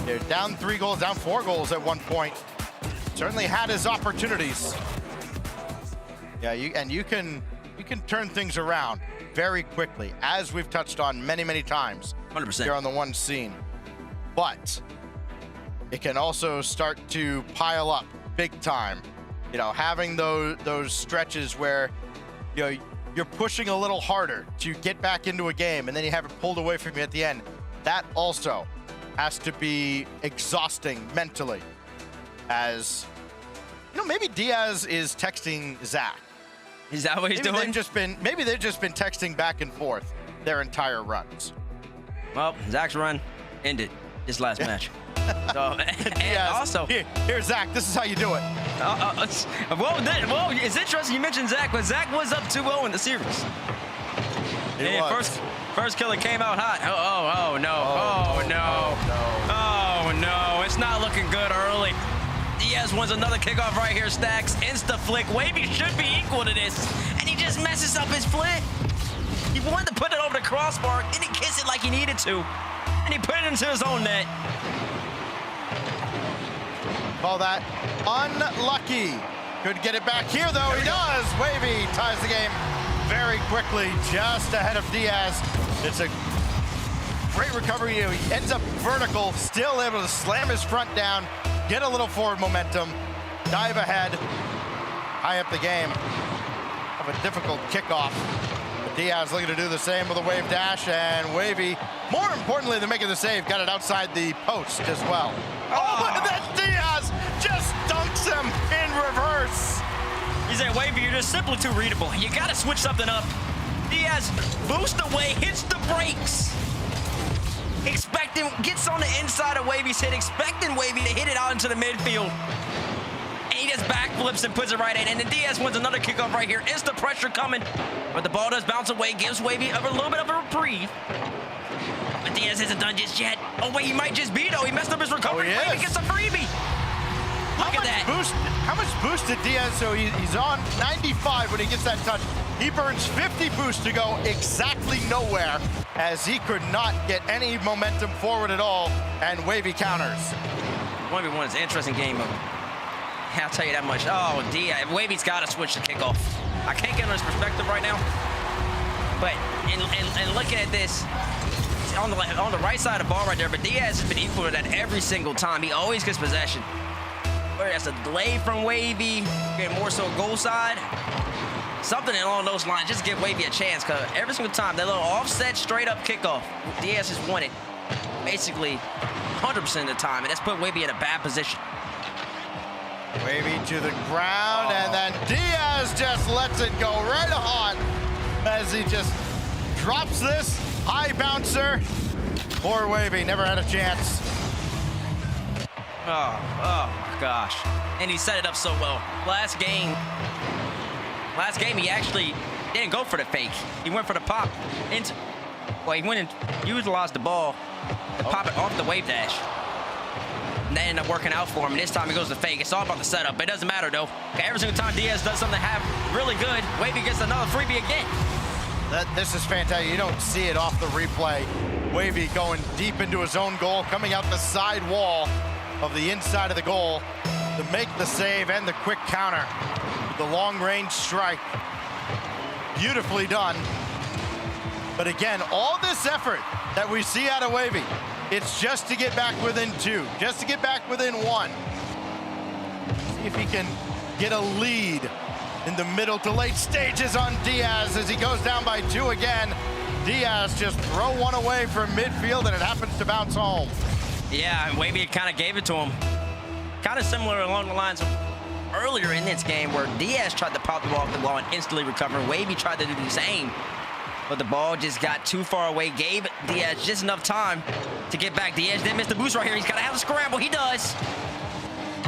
They're down 3 goals, down 4 goals at one point. Certainly had his opportunities. Yeah, you can turn things around very quickly, as we've touched on many times 100%. here on the one scene. But it can also start to pile up big time. You know, having those stretches where, you know, you're pushing a little harder to get back into a game and then you have it pulled away from you at the end. That also has to be exhausting mentally. As, you know, maybe Diaz is texting Zach. Is that what he's doing? Maybe they've just been texting back and forth their entire runs. Well, Zach's run ended this last match. So, and also, here, Zach, this is how you do it. Well, it's interesting you mentioned Zach, but Zach was up 2-0 in the series. First killer came out hot. Oh no, it's not looking good early. Diaz wins another kickoff right here, Stacks. Insta flick. Wavy should be equal to this, and he just messes up his flick. He wanted to put it over the crossbar, didn't kiss it like he needed to, and he put it into his own net. Call that unlucky. Could get it back here, though. He does. Wavy ties the game very quickly, just ahead of Diaz. It's a great recovery. He ends up vertical, still able to slam his front down, get a little forward momentum, dive ahead, high up the game. Have a difficult kickoff. But Diaz looking to do the same with a wave dash, and Wavy, more importantly than making the save, got it outside the post as well. Oh, and then Diaz just dunks him in reverse. He said, Wavy, you're just simply too readable. You got to switch something up. Diaz boosts away, hits the brakes. Expecting, gets on the inside of Wavy's hit, expecting Wavy to hit it out into the midfield. And he just backflips and puts it right in. And then Diaz wins another kickoff right here. Instant pressure coming. But the ball does bounce away, gives Wavy a little bit of a reprieve. But Diaz isn't done just yet. Oh, wait, he might just be, though. He messed up his recovery. Wavy gets a freebie. Look at that. How much boost did Diaz? So he's on 95 when he gets that touch. He burns 50 boost to go exactly nowhere, as he could not get any momentum forward at all, and Wavy counters. 1v1 is an interesting game mode. I'll tell you that much. Oh, Diaz, Wavy's got to switch the kickoff. I can't get on his perspective right now, but in looking at this, on the right side of the ball right there, but Diaz has been equal to that every single time. He always gets possession. Whether that's a delay from Wavy, getting more so goal side, something along those lines, just give Wavy a chance, because every single time, that little offset straight up kickoff, Diaz has won it basically 100% of the time, and that's put Wavy in a bad position. Wavy to the ground, and then Diaz just lets it go right on as he just drops this high bouncer. Poor Wavy, never had a chance. Oh my gosh. And he set it up so well. Last game, he actually didn't go for the fake. He went for the pop. Well, he went and utilized the ball to pop it off the wave dash. And that ended up working out for him. And this time he goes to fake. It's all about the setup. It doesn't matter, though. Okay, every single time Diaz does something really good, Wavy gets another freebie again. This is fantastic. You don't see it off the replay. Wavy going deep into his own goal, coming out the side wall of the inside of the goal to make the save and the quick counter. The long-range strike. Beautifully done. But again, all this effort that we see out of Wavy, it's just to get back within 2, just to get back within 1. See if he can get a lead in the middle to late stages on Diaz as he goes down by 2 again. Diaz just throw one away from midfield and it happens to bounce home. Yeah, and Wavy kind of gave it to him. Kind of similar along the lines of earlier in this game where Diaz tried to pop the ball off the wall and instantly recover. Wavy tried to do the same, but the ball just got too far away, gave Diaz just enough time to get back. Diaz didn't miss the boost right here. He's got to have a scramble. He does.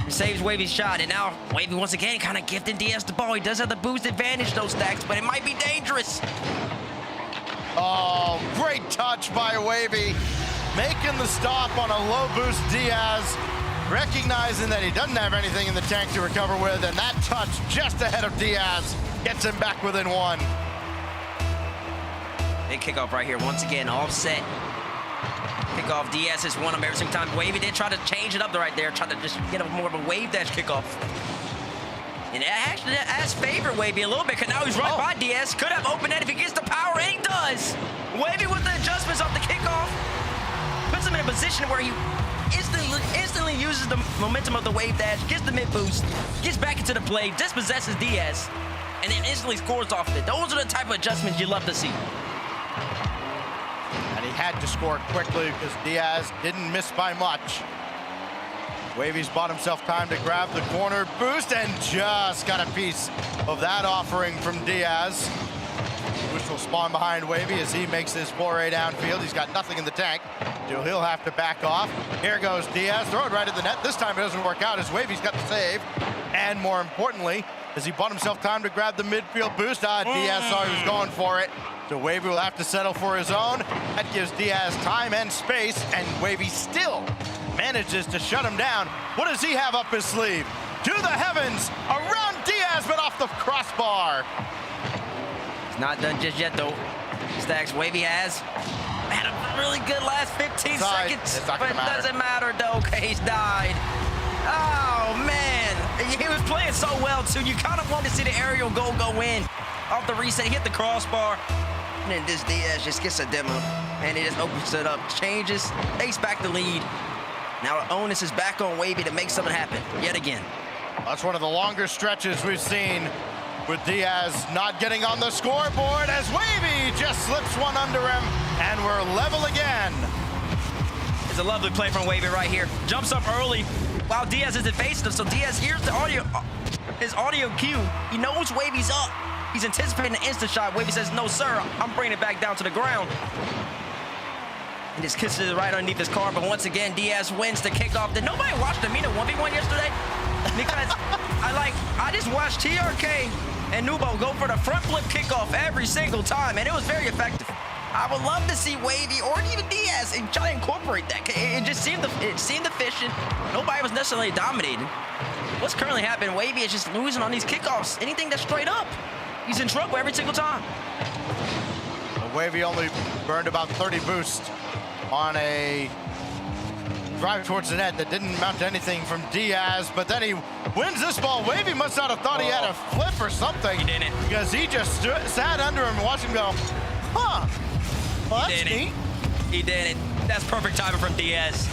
He saves Wavy's shot, and now Wavy once again kind of gifting Diaz the ball. He does have the boost advantage, those stacks, but it might be dangerous. Oh, great touch by Wavy. Making the stop on a low boost Diaz, recognizing that he doesn't have anything in the tank to recover with, and that touch just ahead of Diaz gets him back within 1. Big kickoff right here. Once again, offset. Kickoff. Diaz has won him every single time. Wavy did try to change it up right there, try to just get a more of a wave dash kickoff. And it actually has favored Wavy a little bit, because now he's right by Diaz. Could have opened that if he gets the power, and he does. Wavy with the adjustments off the kickoff. Puts him in a position where he instantly uses the momentum of the wave dash, gets the mid boost, gets back into the play, dispossesses Diaz, and then instantly scores off it. Those are the type of adjustments you love to see. And he had to score quickly because Diaz didn't miss by much. Wavy's bought himself time to grab the corner boost and just got a piece of that offering from Diaz. Boost will spawn behind Wavy as he makes his foray downfield. He's got nothing in the tank, so he'll have to back off. Here goes Diaz, throw it right at the net. This time it doesn't work out as Wavy's got the save. And more importantly, as he bought himself time to grab the midfield boost, Diaz saw he was going for it. So Wavy will have to settle for his own. That gives Diaz time and space, and Wavy still manages to shut him down. What does he have up his sleeve? To the heavens, around Diaz, but off the crossbar. It's not done just yet, though. Stacks, Wavy has had a really good last 15 seconds, but it doesn't matter, though. Okay, he's died. Oh, man. He was playing so well, too. You kind of want to see the aerial goal go in. Off the reset, he hit the crossbar. And then this Diaz just gets a demo. And he just opens it up, changes, takes back the lead. Now the onus is back on Wavy to make something happen, yet again. That's one of the longer stretches we've seen with Diaz not getting on the scoreboard as Wavy just slips one under him, and we're level again. It's a lovely play from Wavy right here. Jumps up early while Diaz isn't facing him, so Diaz hears the audio, his audio cue. He knows Wavy's up. He's anticipating an instant shot. Wavy says, no, sir, I'm bringing it back down to the ground. And just kisses it right underneath his car. But once again, Diaz wins the kickoff. Did nobody watch the Mina 1v1 yesterday? Because I just watched TRK and Nubo go for the front flip kickoff every single time, and it was very effective. I would love to see Wavy or even Diaz and try to incorporate that. It just seemed efficient. Nobody was necessarily dominating. What's currently happening, Wavy is just losing on these kickoffs. Anything that's straight up, he's in trouble every single time. Well, Wavy only burned about 30 boosts on a drive towards the net that didn't amount to anything from Diaz, but then he wins this ball. Wavy must not have thought he had a flip or something. He didn't. Because he just sat under him and watched him go, huh, well, that's neat. He did it. That's perfect timing from Diaz.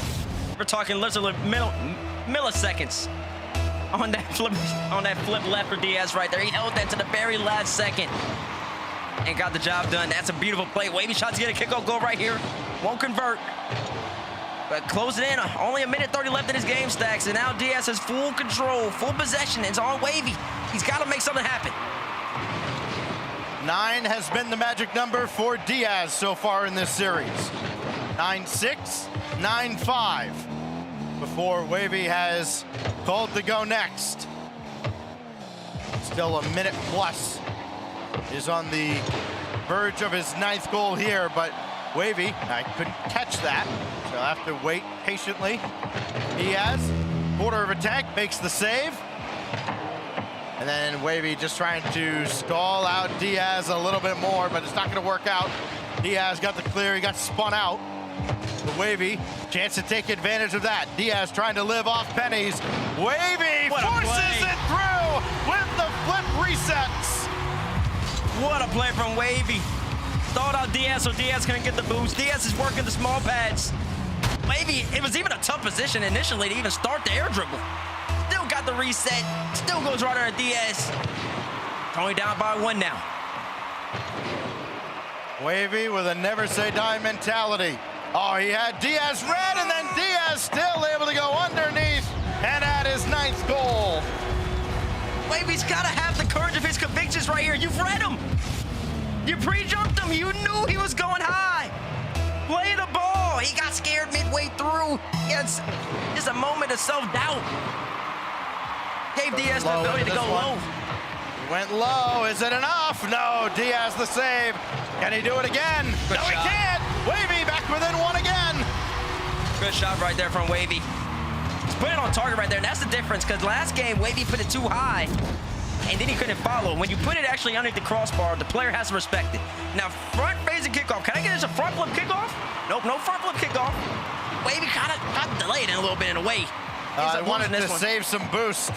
We're talking literally milliseconds on that flip left for Diaz right there. He held that to the very last second and got the job done. That's a beautiful play. Wavy shots to get a kickoff goal right here. Won't convert, but close it in. Only a minute 30 left in his game, Stacks, and now Diaz has full control, full possession. It's on Wavy. He's got to make something happen. 9 has been the magic number for Diaz so far in this series. 9-6, 9-5. Before Wavy has called to go next. Still a minute plus. Is on the verge of his 9th goal here, but Wavy, I couldn't catch that, so I'll have to wait patiently. Diaz, quarter of a tank, makes the save. And then Wavy just trying to stall out Diaz a little bit more, but it's not going to work out. Diaz got the clear, he got spun out. The Wavy, chance to take advantage of that. Diaz trying to live off pennies. Wavy forces it through with the flip resets. What a play from Wavy. Stalled out Diaz so Diaz couldn't get the boost. Diaz is working the small pads. Wavy, it was even a tough position initially to even start the air dribble. Still got the reset. Still goes right under Diaz. Only down by 1 now. Wavy with a never say die mentality. Oh, he had Diaz red, and then Diaz still able to go underneath and add his 9th goal. Wavy's got to have the courage of his convictions right here. You've read him. You pre-jumped him. You knew he was going high. Play the ball. He got scared midway through. It's just a moment of self-doubt. Gave Diaz the ability to go low. He went low. Is it enough? No. Diaz the save. Can he do it again? Good no, shot. He can't. Wavy back within 1 again. Good shot right there from Wavy. He's putting it on target right there, and that's the difference, because last game, Wavy put it too high, and then he couldn't follow. When you put it actually underneath the crossbar, the player has to respect it. Now, front phasing kickoff. Can I get this a front flip kickoff? Nope, no front flip kickoff. Wavy kind of delayed it a little bit in a way. I wanted to save some boost.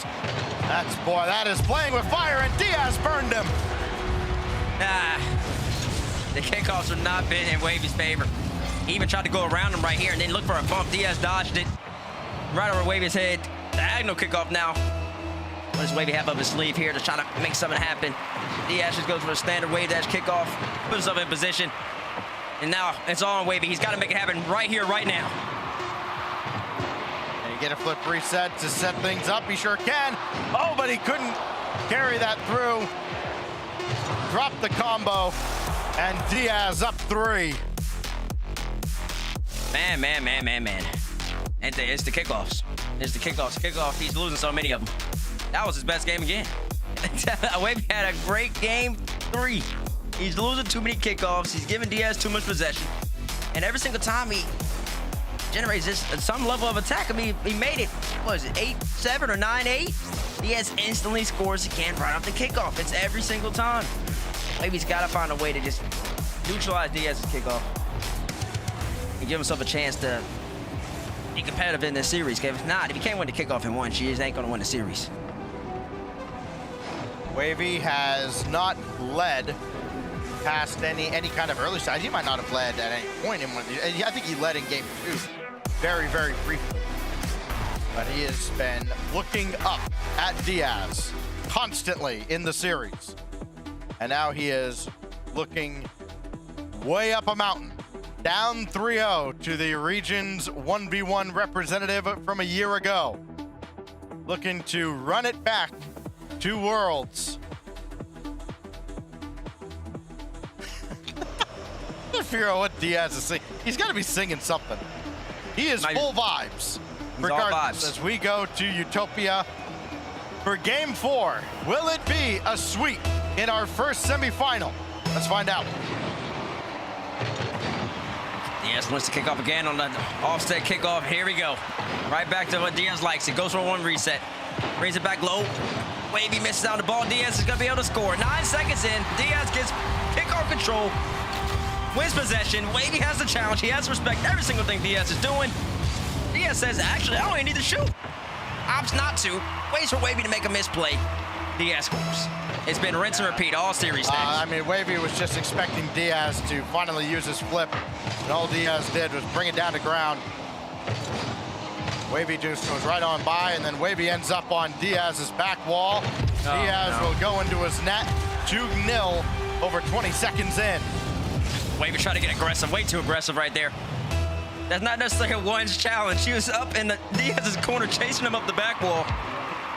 That is playing with fire, and Diaz burned him. The kickoffs have not been in Wavy's favor. He even tried to go around him right here and then look for a bump. Diaz dodged it right over Wavy's head. Diagonal kickoff now. What does Wavy have up his sleeve here to try to make something happen? Diaz just goes for a standard wave dash kickoff, puts himself in position. And now it's all on Wavy. He's got to make it happen right here, right now. And you get a flip reset to set things up. He sure can. Oh, but he couldn't carry that through. Drop the combo. And Diaz up 3. Man. And it's the kickoffs. It's the kickoff. He's losing so many of them. That was his best game again. Wavy had a great game 3. He's losing too many kickoffs. He's giving Diaz too much possession. And every single time he generates some level of attack, I mean, he made it, what is it, 8-7 or 9-8? Diaz instantly scores again right off the kickoff. It's every single time. Wavy's got to find a way to just neutralize Diaz's kickoff and give himself a chance to be competitive in this series. If not, if he can't win the kickoff in 1, she ain't going to win the series. Wavy has not led past any kind of early sides. He might not have led at any point in one of these. I think he led in game 2 very, very briefly. But he has been looking up at Diaz constantly in the series. And now he is looking way up a mountain, down 3-0 to the region's 1v1 representative from a year ago. Looking to run it back to Worlds. I figure out what Diaz is singing. He's got to be singing something. He is full vibes. Regardless, as we go to Utopia for game 4. Will it be a sweep in our first semifinal? Let's find out. Diaz wants to kick off again on the offset kickoff. Here we go. Right back to what Diaz likes. It goes for 1 reset. Brings it back low. Wavy misses out the ball. Diaz is going to be able to score. 9 seconds in. Diaz gets kickoff control. Wins possession. Wavy has the challenge. He has to respect every single thing Diaz is doing. Diaz says, actually, I don't even need to shoot. Opts not to. Waits for Wavy to make a misplay. Diaz scores. It's been rinse and repeat all series. I mean, Wavy was just expecting Diaz to finally use his flip, and all Diaz did was bring it down to ground. Wavy just goes right on by, and then Wavy ends up on Diaz's back wall. Diaz will go into his net, 2-0 over 20 seconds in. Wavy trying to get aggressive, way too aggressive right there. That's not necessarily a one's challenge. She was up in the Diaz's corner chasing him up the back wall.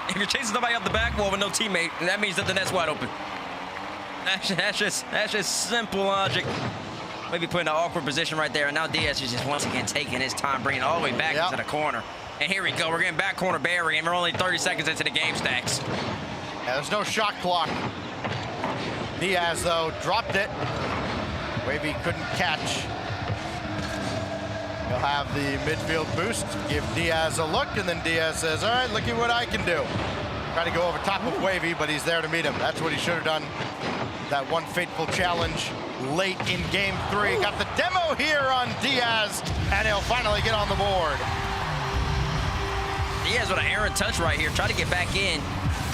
If you're chasing somebody up the back wall with no teammate, that means that the net's wide open. That's just simple logic. Maybe put in an awkward position right there, and now Diaz is just once again taking his time, bringing it all the way back into the corner. And here we go, we're getting back corner Barry, and we're only 30 seconds into the game, Stacks. Yeah, there's no shot clock. Diaz, though, dropped it. Wavy couldn't catch. He'll have the midfield boost, give Diaz a look, and then Diaz says, all right, look at what I can do. Try to go over top of Wavy, but he's there to meet him. That's what he should have done. That one fateful challenge late in game 3. Got the demo here on Diaz, and he'll finally get on the board. Diaz with an errant touch right here, tried to get back in,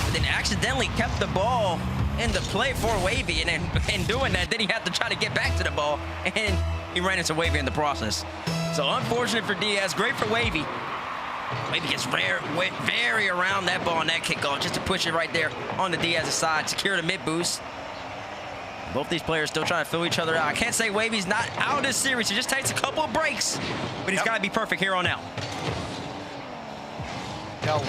but then accidentally kept the ball in the play for Wavy, and in doing that, then he had to try to get back to the ball, and he ran into Wavy in the process. So unfortunate for Diaz, great for Wavy. Wavy gets very around that ball on that kickoff just to push it right there on the Diaz's side, secure the mid boost. Both these players still trying to fill each other out. I can't say Wavy's not out of this series. He just takes a couple of breaks, but he's got to be perfect here on out.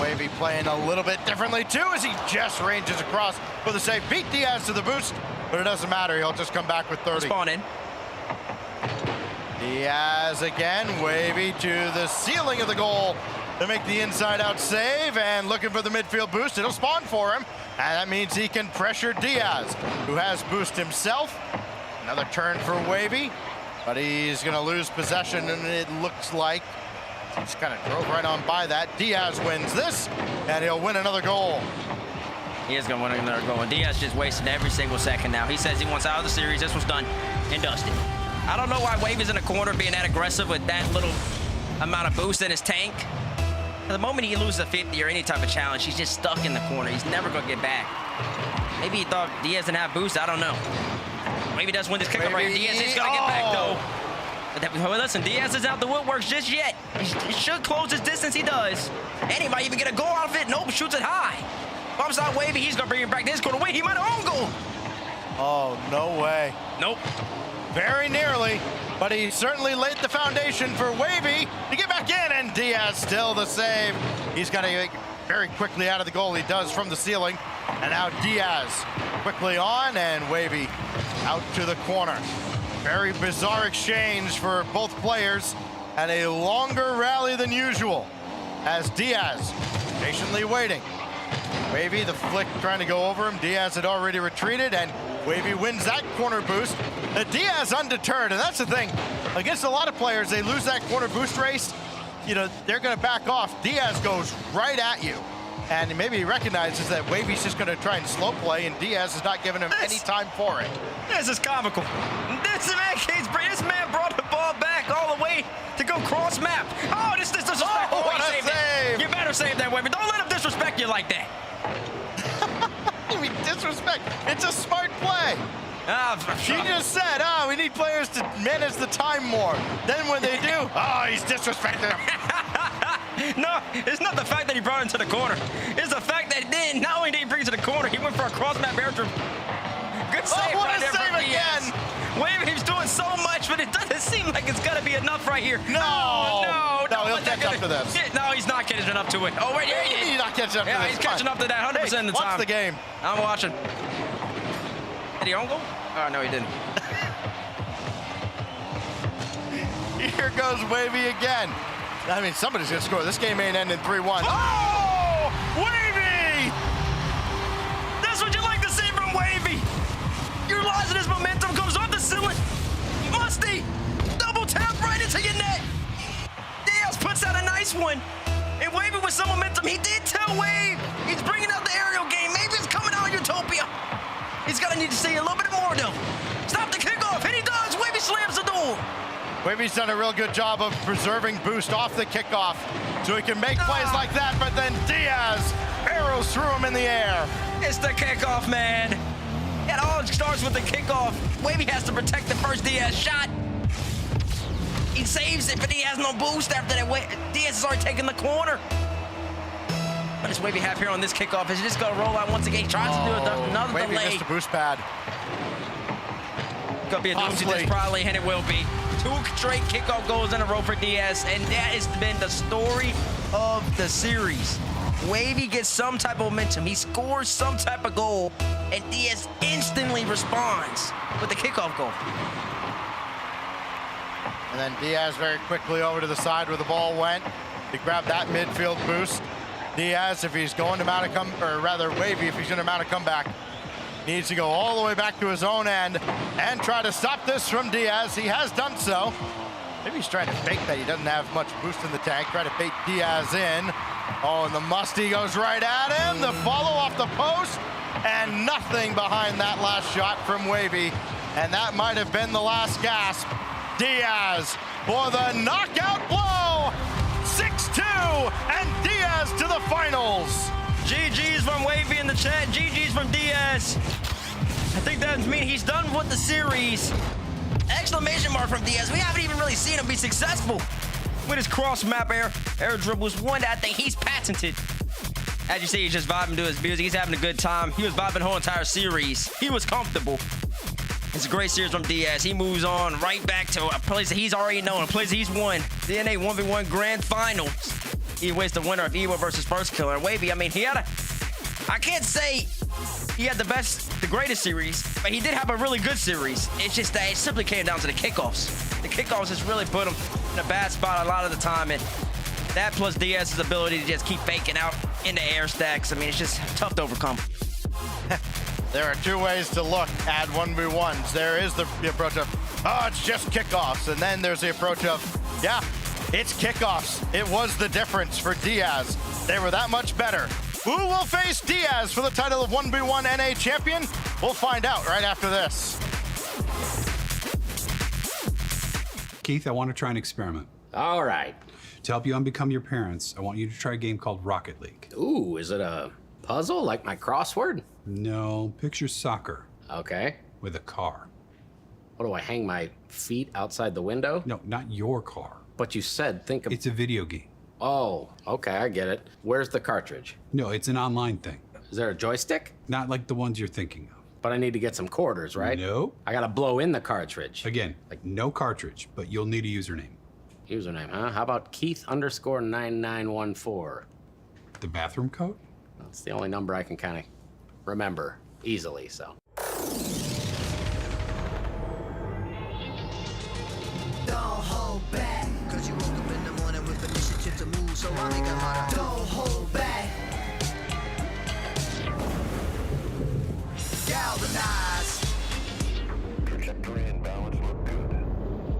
Wavy playing a little bit differently too as he just ranges across for the save. Beat Diaz to the boost, but it doesn't matter. He'll just come back with 30. Spawn in. Diaz again, Wavy to the ceiling of the goal to make the inside-out save, and looking for the midfield boost. It'll spawn for him, and that means he can pressure Diaz, who has boost himself. Another turn for Wavy, but he's going to lose possession, and it looks like he's kind of drove right on by that. Diaz wins this, and he'll win another goal. He is going to win another goal, and Diaz just wasting every single second now. He says he wants out of the series. This was done and dusted. I don't know why Wavy's in the corner being that aggressive with that little amount of boost in his tank. At the moment he loses a 50 or any type of challenge, he's just stuck in the corner. He's never going to get back. Maybe he thought Diaz didn't have boost. I don't know. Maybe does win this kickoff right here. Diaz is going to get back, though. But listen, Diaz is out the woodworks just yet. He should close his distance. He does. And he might even get a goal out of it. Nope, shoots it high. Bumps out Wavy. He's going to bring it back to his corner. Wait, he might have own goal. Oh, no way. Nope. Very nearly, but he certainly laid the foundation for Wavy to get back in, and Diaz still the save. He's got to get very quickly out of the goal. He does from the ceiling, and now Diaz quickly on, and Wavy out to the corner. Very bizarre exchange for both players, and a longer rally than usual as Diaz patiently waiting. Wavy, the flick trying to go over him. Diaz had already retreated, and Wavy wins that corner boost. Diaz undeterred, and that's the thing. Against a lot of players, they lose that corner boost race. You know, they're going to back off. Diaz goes right at you. And maybe he recognizes that Wavy's just going to try and slow play, and Diaz is not giving him any time for it. This is comical. This man brought the ball back all the way to go cross map. Oh, this disrespect. Oh, what a save. You better save that, Wavy. Don't let him disrespect you like that. I mean, disrespect. It's a smart play. She just said, we need players to manage the time more. Then when they do, he's disrespecting him. No, it's not the fact that he brought him to the corner. It's the fact that then, not only did he bring it to the corner, he went for a cross-map airstrip. Good save what right a there save from again. Diaz. Wavy's doing so much, but it doesn't seem like it's going to be enough right here. No, No, he'll catch up to this. No, he's not catching up to it. Oh, wait, yeah, he did. He's not catching up to this. Yeah, he's catching up to that 100% of the time. Watch the game. I'm watching. Did he own goal? Oh, no, he didn't. Here goes Wavy again. I mean, somebody's going to score. This game ain't ending 3-1. Oh! Wavy! That's what you like to see from Wavy. Utilizing his momentum, goes off the ceiling. Musty! Double tap right into your net. Diaz puts out a nice one. And Wavy with some momentum, he did tell Wave. He's bringing out the aerial game. Maybe it's coming out of Utopia. He's going to need to see a little bit more, though. Stop the kickoff, and he does. Wavy slams the door. Wavy's done a real good job of preserving boost off the kickoff so he can make plays like that, but then Diaz arrows through him in the air. It's the kickoff, man. It all starts with the kickoff. Wavy has to protect the first Diaz shot. He saves it, but he has no boost after that. Diaz has already taken the corner. What does Wavy have here on this kickoff? Is he just going to roll out once again? He tries to do another Wavy delay. missed a boost pad. Could be a doozy this probably, and it will be. 2 straight kickoff goals in a row for Diaz, and that has been the story of the series. Wavy gets some type of momentum. He scores some type of goal, and Diaz instantly responds with the kickoff goal. And then Diaz very quickly over to the side where the ball went. He grabbed that midfield boost. Diaz, if he's going to mount a Wavy, if he's going to mount a comeback, needs to go all the way back to his own end and try to stop this from Diaz. He has done so. Maybe he's trying to fake that he doesn't have much boost in the tank. Try to bait Diaz in. Oh, and the musty goes right at him. The follow off the post, and nothing behind that last shot from Wavy. And that might have been the last gasp. Diaz for the knockout blow. 6-2, and Diaz to the finals. GG's from Wavy in the chat. GG's from Diaz. I think that means he's done with the series. Exclamation mark from Diaz. We haven't even really seen him be successful with his cross-map air dribbles. One that I think he's patented. As you see, he's just vibing to his music. He's having a good time. He was vibing the whole entire series. He was comfortable. It's a great series from Diaz. He moves on right back to a place that he's already known, a place he's won. The NA 1v1 Grand Finals. He was the winner of Evo versus First Killer. And Wavy, I mean, I can't say he had the greatest series, but he did have a really good series. It's just that it simply came down to the kickoffs. The kickoffs just really put him in a bad spot a lot of the time. And that plus Diaz's ability to just keep faking out into air stacks. I mean, it's just tough to overcome. There are two ways to look at 1v1s. There is the approach of, oh, it's just kickoffs. And then there's the approach of, yeah, it's kickoffs. It was the difference for Diaz. They were that much better. Who will face Diaz for the title of 1v1 NA champion? We'll find out right after this. Keith, I want to try an experiment. All right. To help you unbecome your parents, I want you to try a game called Rocket League. Ooh, is it a puzzle like my crossword? No, picture soccer. Okay. With a car. What do I hang my feet outside the window? No, not your car. But you said think of... It's a video game. Oh, okay, I get it. Where's the cartridge? No, it's an online thing. Is there a joystick? Not like the ones you're thinking of. But I need to get some quarters, right? No. I gotta blow in the cartridge. Again, like no cartridge, but you'll need a username. Username, huh? How about Keith_9914? The bathroom code? That's the only number I can kind of remember easily, so. Don't hold back, cause you woke up in the morning with initiative to move, so I make it harder. Don't hold back. Galvanize. Trajectory and balance look good.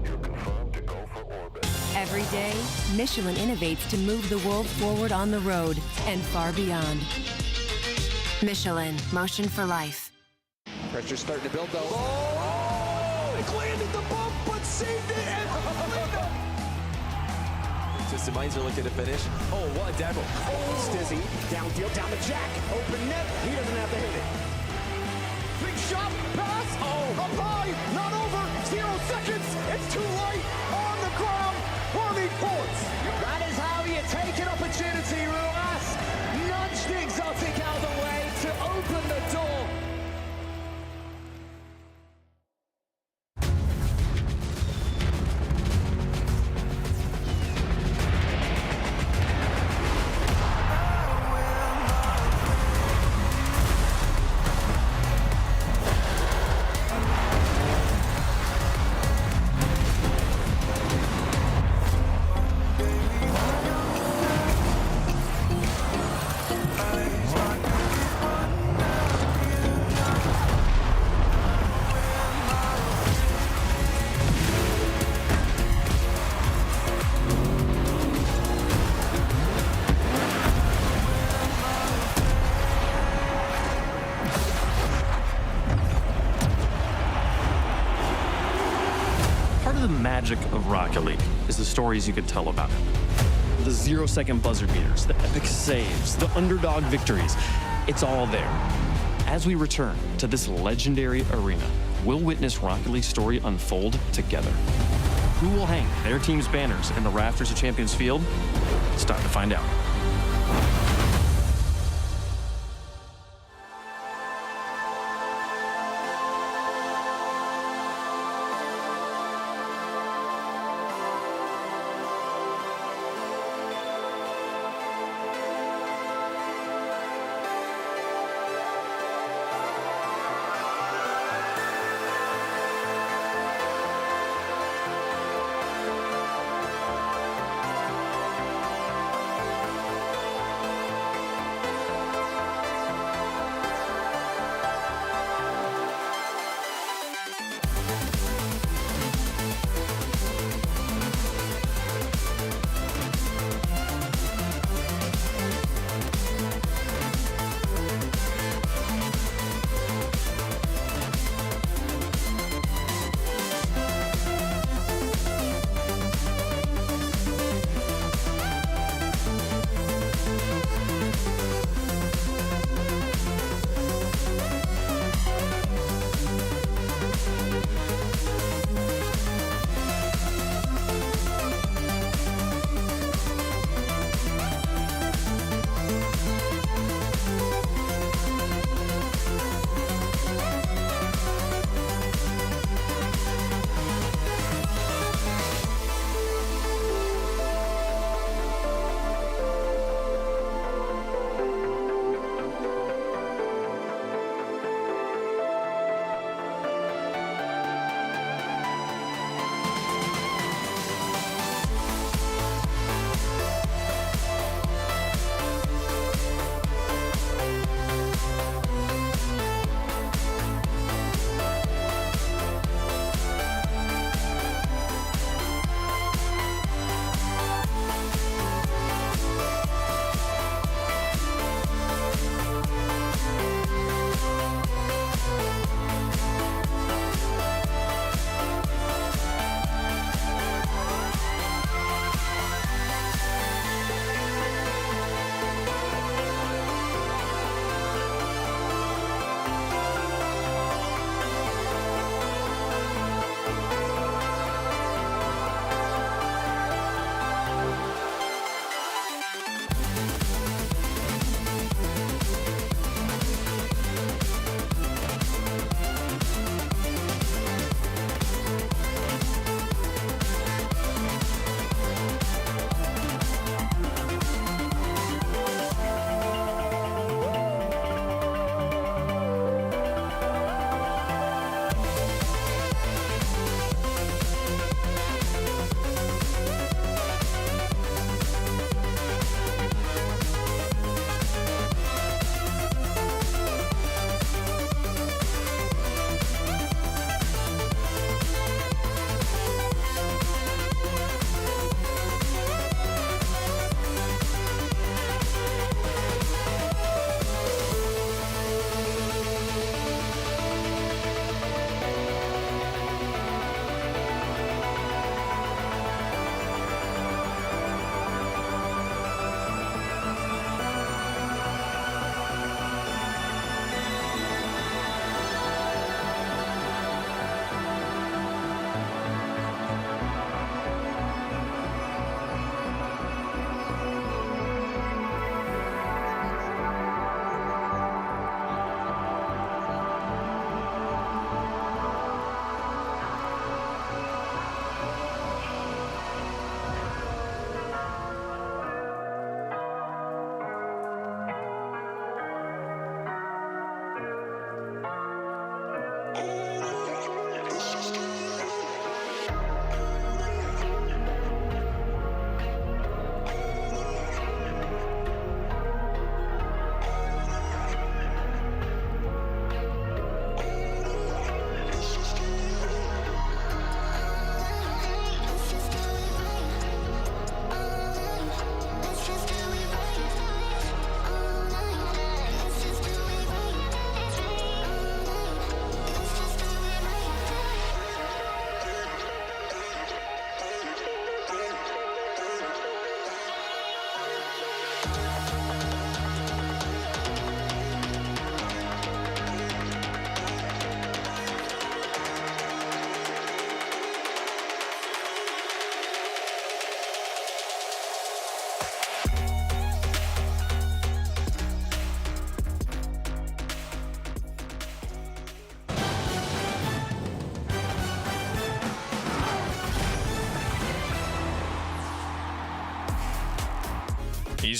You're confirmed to go for orbit. Every day, Michelin innovates to move the world forward on the road and far beyond. Michelin, motion for life. Pressure's starting to build, though. Oh! It landed the bump, but saved it and Twisted Minds are looking to finish. Oh, what a demo. Oh, Stizzy, down field, down the jack. Open net, he doesn't have to hit it. Big shot, pass, oh, up high, not over, 0 seconds, it's too late, on the ground, Army points. That is how you take an opportunity, Ruas. Nudge the exotic out of the way to open the door. Magic of Rocket League is the stories you could tell about it. The 0-second buzzer beaters, the epic saves, the underdog victories. It's all there. As we return to this legendary arena, we'll witness Rocket League's story unfold together. Who will hang their team's banners in the rafters of Champions Field? It's time to find out.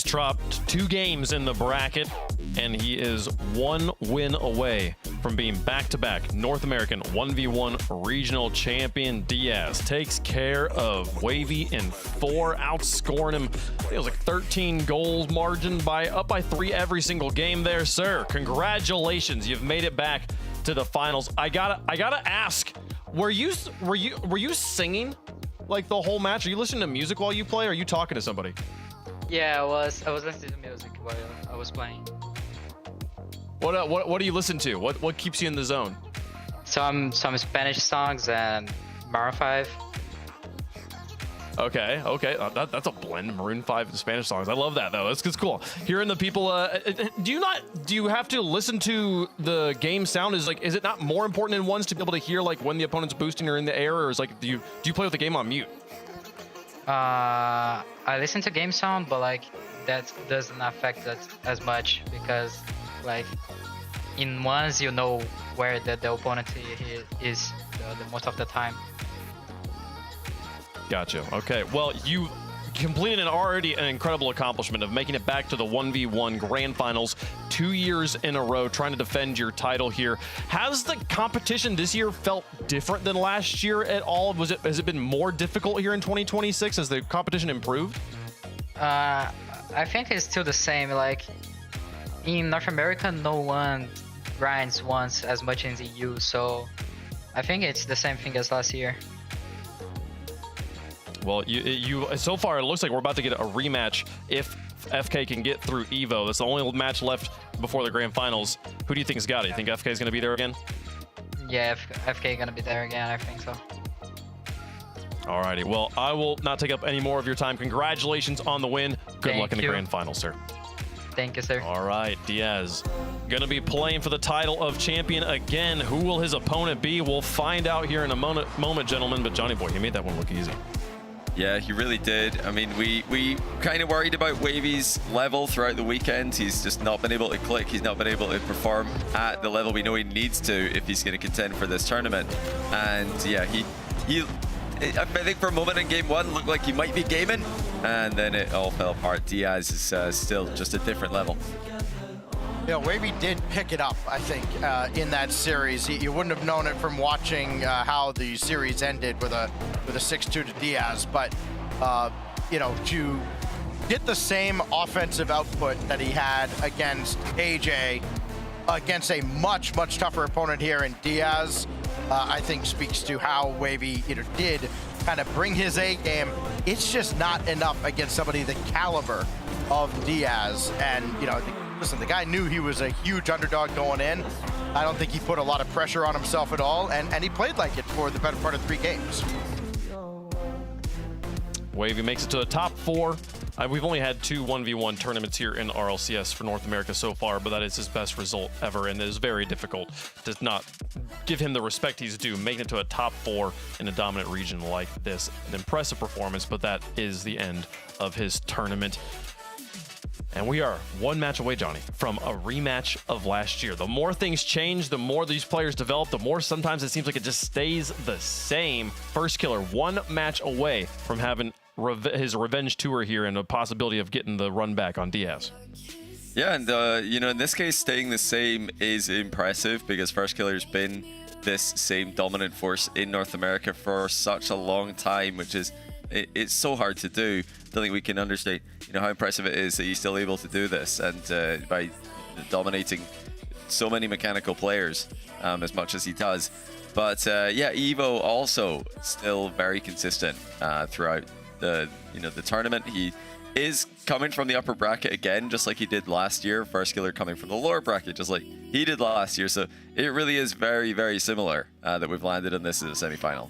He's dropped 2 games in the bracket, and he is 1 win away from being back-to-back North American 1v1 regional champion. Diaz takes care of Wavy in 4, outscoring him. I think it was like 13 goals margin up by 3 every single game there, sir. Congratulations, you've made it back to the finals. I gotta ask, were you singing like the whole match? Are you listening to music while you play, or are you talking to somebody? Yeah, I was listening to music while I was playing. What do you listen to? What keeps you in the zone? Some Spanish songs and Maroon 5. Okay. That's a blend, Maroon 5 and Spanish songs. I love that, though. That's cool. Hearing the people, do you have to listen to the game sound? Is it not more important in ones to be able to hear like when the opponent's boosting or in the air, or is like do you play with the game on mute? I listen to game sound, but like that doesn't affect that as much because like in ones you know where the opponent is the most of the time. Gotcha. Okay. Well, you completed an incredible accomplishment of making it back to the 1v1 grand finals 2 years in a row, trying to defend your title here. Has the competition this year felt different than last year at all? Has it been more difficult here in 2026 as the competition improved? I think it's still the same. Like in North America, no one grinds once as much as EU, so I think it's the same thing as last year. Well, you so far it looks like we're about to get a rematch if FK can get through EVO. That's the only match left before the grand finals. Who do you think's got it? You think FK is going to be there again? Yeah, FK gonna be there again. I think so. Alrighty. Well, I will not take up any more of your time. Congratulations on the win. Good luck in the grand finals, sir. Thank you, sir. All right, Diaz going to be playing for the title of champion again. Who will his opponent be? We'll find out here in a moment, gentlemen. But Johnny boy, he made that one look easy. Yeah, he really did. I mean, we kind of worried about Wavy's level throughout the weekend. He's just not been able to click. He's not been able to perform at the level we know he needs to if he's going to contend for this tournament. And yeah, I think for a moment in game 1 looked like he might be gaming, and then it all fell apart. Diaz is still just a different level. You know, Wavy did pick it up, I think, in that series. You wouldn't have known it from watching how the series ended with a 6-2 to Diaz, but you know, to get the same offensive output that he had against AJ, against a much tougher opponent here in Diaz, I think speaks to how Wavy did kind of bring his A game. It's just not enough against somebody the caliber of Diaz, and listen, the guy knew he was a huge underdog going in. I don't think he put a lot of pressure on himself at all, and he played like it for the better part of 3 games. Wavy makes it to the top 4. We've only had 2 1v1 tournaments here in RLCS for North America so far, but that is his best result ever, and it is very difficult to not give him the respect he's due. Making it to a top 4 in a dominant region like this, an impressive performance, but that is the end of his tournament. And we are 1 match away, Johnny, from a rematch of last year. The more things change, the more these players develop, the more sometimes it seems like it just stays the same. First Killer 1 match away from having his revenge tour here and a possibility of getting the run back on Diaz. Yeah, and in this case, staying the same is impressive because First Killer's been this same dominant force in North America for such a long time, which is it's so hard to do. I don't think we can understate how impressive it is that he's still able to do this, and by dominating so many mechanical players as much as he does. But yeah, Evo also still very consistent throughout the tournament. He is coming from the upper bracket again, just like he did last year. First Killer coming from the lower bracket, just like he did last year. So it really is very, very similar that we've landed in this as a semifinal.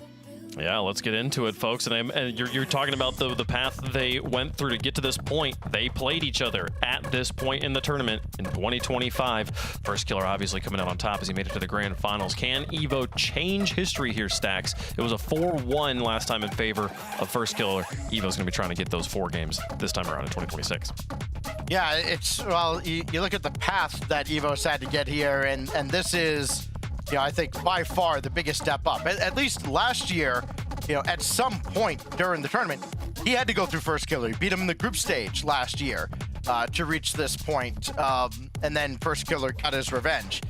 Yeah, let's get into it, folks. And you're talking about the path they went through to get to this point. They played each other at this point in the tournament in 2025. First Killer obviously coming out on top as he made it to the grand finals. Can Evo change history here, Stacks? It was a 4-1 last time in favor of First Killer. Evo's going to be trying to get those 4 games this time around in 2026. Yeah, well, you look at the path that Evo's had to get here, and this is, I think by far the biggest step up. At least last year, at some point during the tournament, he had to go through First Killer. He beat him in the group stage last year. to reach this point, and then First Killer got his revenge.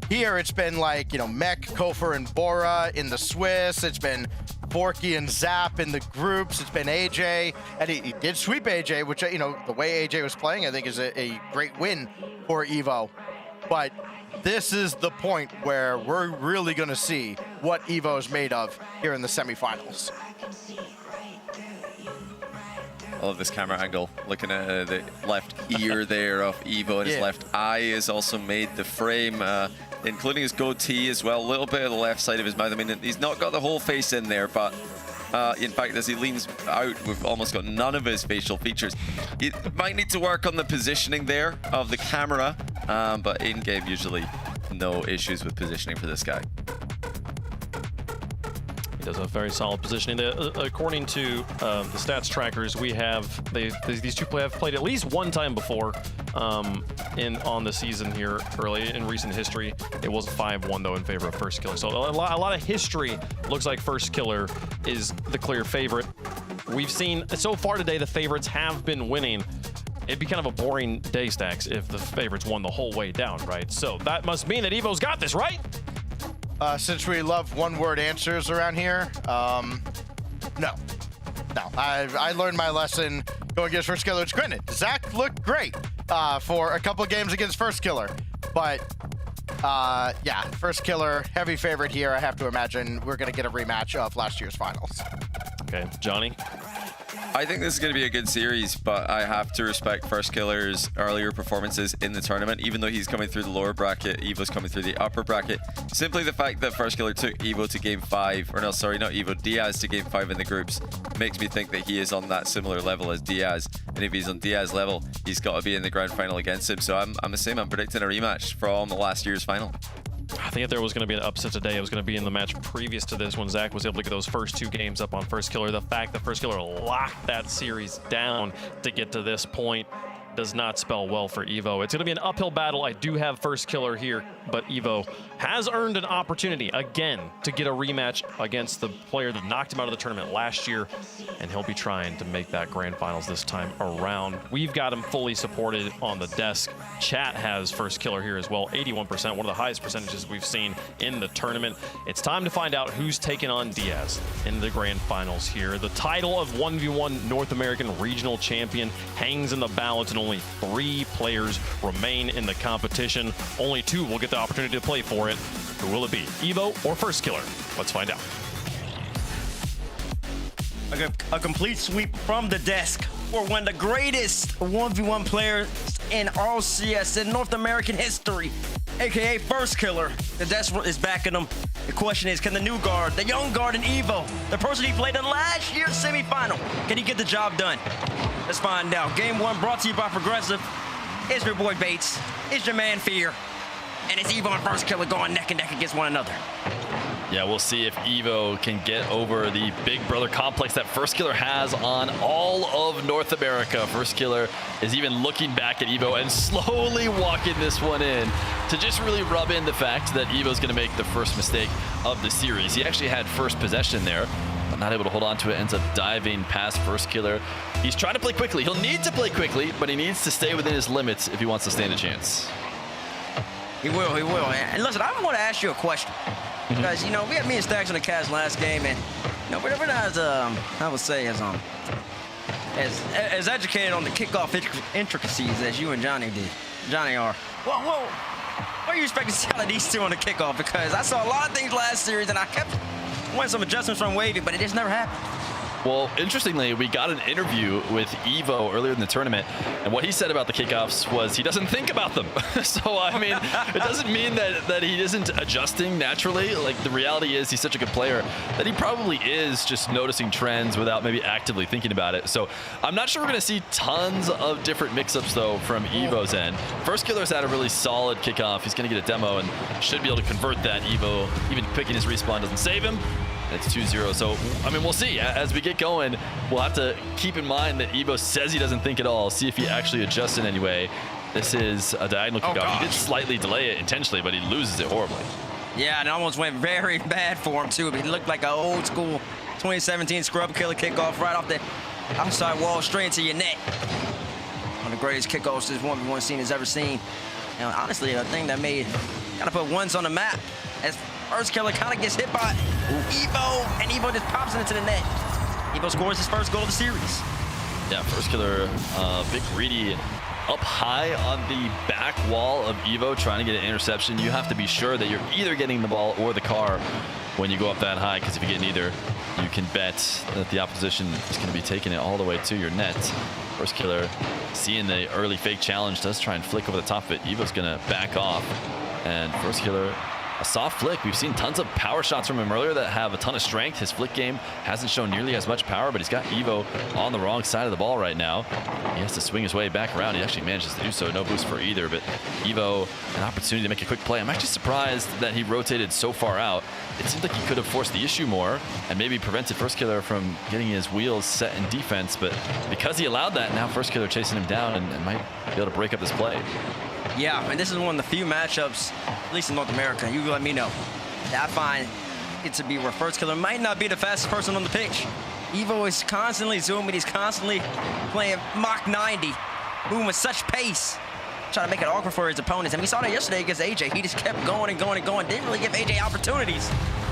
Here it's been like, Mech, Kofor, and Bora in the Swiss. It's been Borky and Zap in the groups. It's been AJ, and he did sweep AJ, which, the way AJ was playing, I think is a great win for Evo. But this is the point where we're really going to see what Evo is made of here in the semifinals. I love this camera angle, looking at the left ear there of Evo, and his left eye has also made the frame, including his goatee as well, a little bit of the left side of his mouth. I mean, he's not got the whole face in there, but in fact, as he leans out, we've almost got none of his facial features. He might need to work on the positioning there of the camera, but in-game usually no issues with positioning for this guy. He does have very solid positioning. According to the stats trackers, we have these two have played at least one time before on the season here early in recent history. It was 5-1 though in favor of First Killer. So a lot of history looks like First Killer is the clear favorite. We've seen so far today the favorites have been winning. It'd be kind of a boring day, Stacks, if the favorites won the whole way down, right? So that must mean that Evo's got this, right? Since we love one-word answers around here, no. I learned my lesson going against First Killer. Granted, Zach looked great for a couple games against First Killer, but yeah, First Killer, heavy favorite here. I have to imagine we're going to get a rematch of last year's finals. Okay, Johnny? I think this is going to be a good series, but I have to respect First Killer's earlier performances in the tournament. Even though he's coming through the lower bracket, Evo's coming through the upper bracket. Simply the fact that First Killer took Evo to game 5, or no, sorry, not Evo, Diaz to game 5 in the groups, makes me think that he is on that similar level as Diaz. And if he's on Diaz level, he's got to be in the grand final against him. So I'm the same. I'm predicting a rematch from the last year's final. I think if there was going to be an upset today, it was going to be in the match previous to this when Zach was able to get those first 2 games up on First Killer. The fact that First Killer locked that series down to get to this point does not spell well for Evo. It's going to be an uphill battle. I do have First Killer here, but Evo has earned an opportunity again to get a rematch against the player that knocked him out of the tournament last year, and he'll be trying to make that grand finals this time around. We've got him fully supported on the desk. Chat has First Killer here as well, 81%, one of the highest percentages we've seen in the tournament. It's time to find out who's taking on Diaz in the grand finals here. The title of 1v1 North American Regional Champion hangs in the balance, and only 3 players remain in the competition. Only 2 will get the opportunity to play for it. Who will it be, Evo or First Killer? Let's find out. A complete sweep from the desk for one of the greatest 1v1 players in RLCS in North American history, aka First Killer. The desk is backing him. The question is, can the new guard, the young guard in Evo, the person he played in last year's semifinal, can he get the job done? Let's find out. Game 1 brought to you by Progressive. It's your boy Bates. It's your man Fear. And it's Evo and First Killer going neck and neck against one another. Yeah, we'll see if Evo can get over the big brother complex that First Killer has on all of North America. First Killer is even looking back at Evo and slowly walking this one in to just really rub in the fact that Evo's going to make the first mistake of the series. He actually had first possession there, but not able to hold on to it, ends up diving past First Killer. He's trying to play quickly. He'll need to play quickly, but he needs to stay within his limits if he wants to stand a chance. He will. And listen, I want to ask you a question. Because, we had me and Stacks in the cast last game, and, we're not as, I would say, as educated on the kickoff intricacies as you and Johnny are. Well, what are you expecting to see out of these 2 on the kickoff? Because I saw a lot of things last series, and I kept wanting some adjustments from Wavy, but it just never happened. Well, interestingly, we got an interview with Evo earlier in the tournament, and what he said about the kickoffs was he doesn't think about them. So, I mean, it doesn't mean that he isn't adjusting naturally. Like, the reality is he's such a good player that he probably is just noticing trends without maybe actively thinking about it. So, I'm not sure we're going to see tons of different mix-ups, though, from Evo's end. First Killer's had a really solid kickoff. He's going to get a demo and should be able to convert that. Evo, even picking his respawn doesn't save him. It's 2-0, so, I mean, we'll see. As we get going, we'll have to keep in mind that Evo says he doesn't think at all, see if he actually adjusts in any way. This is a diagonal kickoff. He did slightly delay it intentionally, but he loses it horribly. Yeah, and it almost went very bad for him, too. He looked like an old-school 2017 scrub killer kickoff right off the outside wall straight into your net. One of the greatest kickoffs this 1v1 scene has ever seen. And honestly, a thing that made kind of put ones on the map as First Killer kind of gets hit by Evo, and Evo just pops it into the net. Evo scores his first goal of the series. Yeah, First Killer, big greedy up high on the back wall of Evo trying to get an interception. You have to be sure that you're either getting the ball or the car when you go up that high, because if you get neither, you can bet that the opposition is going to be taking it all the way to your net. First Killer, seeing the early fake challenge, does try and flick over the top of it. Evo's going to back off, and First Killer, a soft flick. We've seen tons of power shots from him earlier that have a ton of strength. His flick game hasn't shown nearly as much power, but he's got Evo on the wrong side of the ball right now. He has to swing his way back around. He actually manages to do so. No boost for either, but Evo, an opportunity to make a quick play. I'm actually surprised that he rotated so far out. It seemed like he could have forced the issue more and maybe prevented First Killer from getting his wheels set in defense, but because he allowed that, now First Killer chasing him down and might be able to break up this play. Yeah, and this is one of the few matchups, at least in North America, you let me know, that I find it to be where First Killer might not be the fastest person on the pitch. Evo is constantly zooming, he's constantly playing Mach 90, moving with such pace, trying to make it awkward for his opponents. And we saw that yesterday against AJ. He just kept going and going and going, didn't really give AJ opportunities.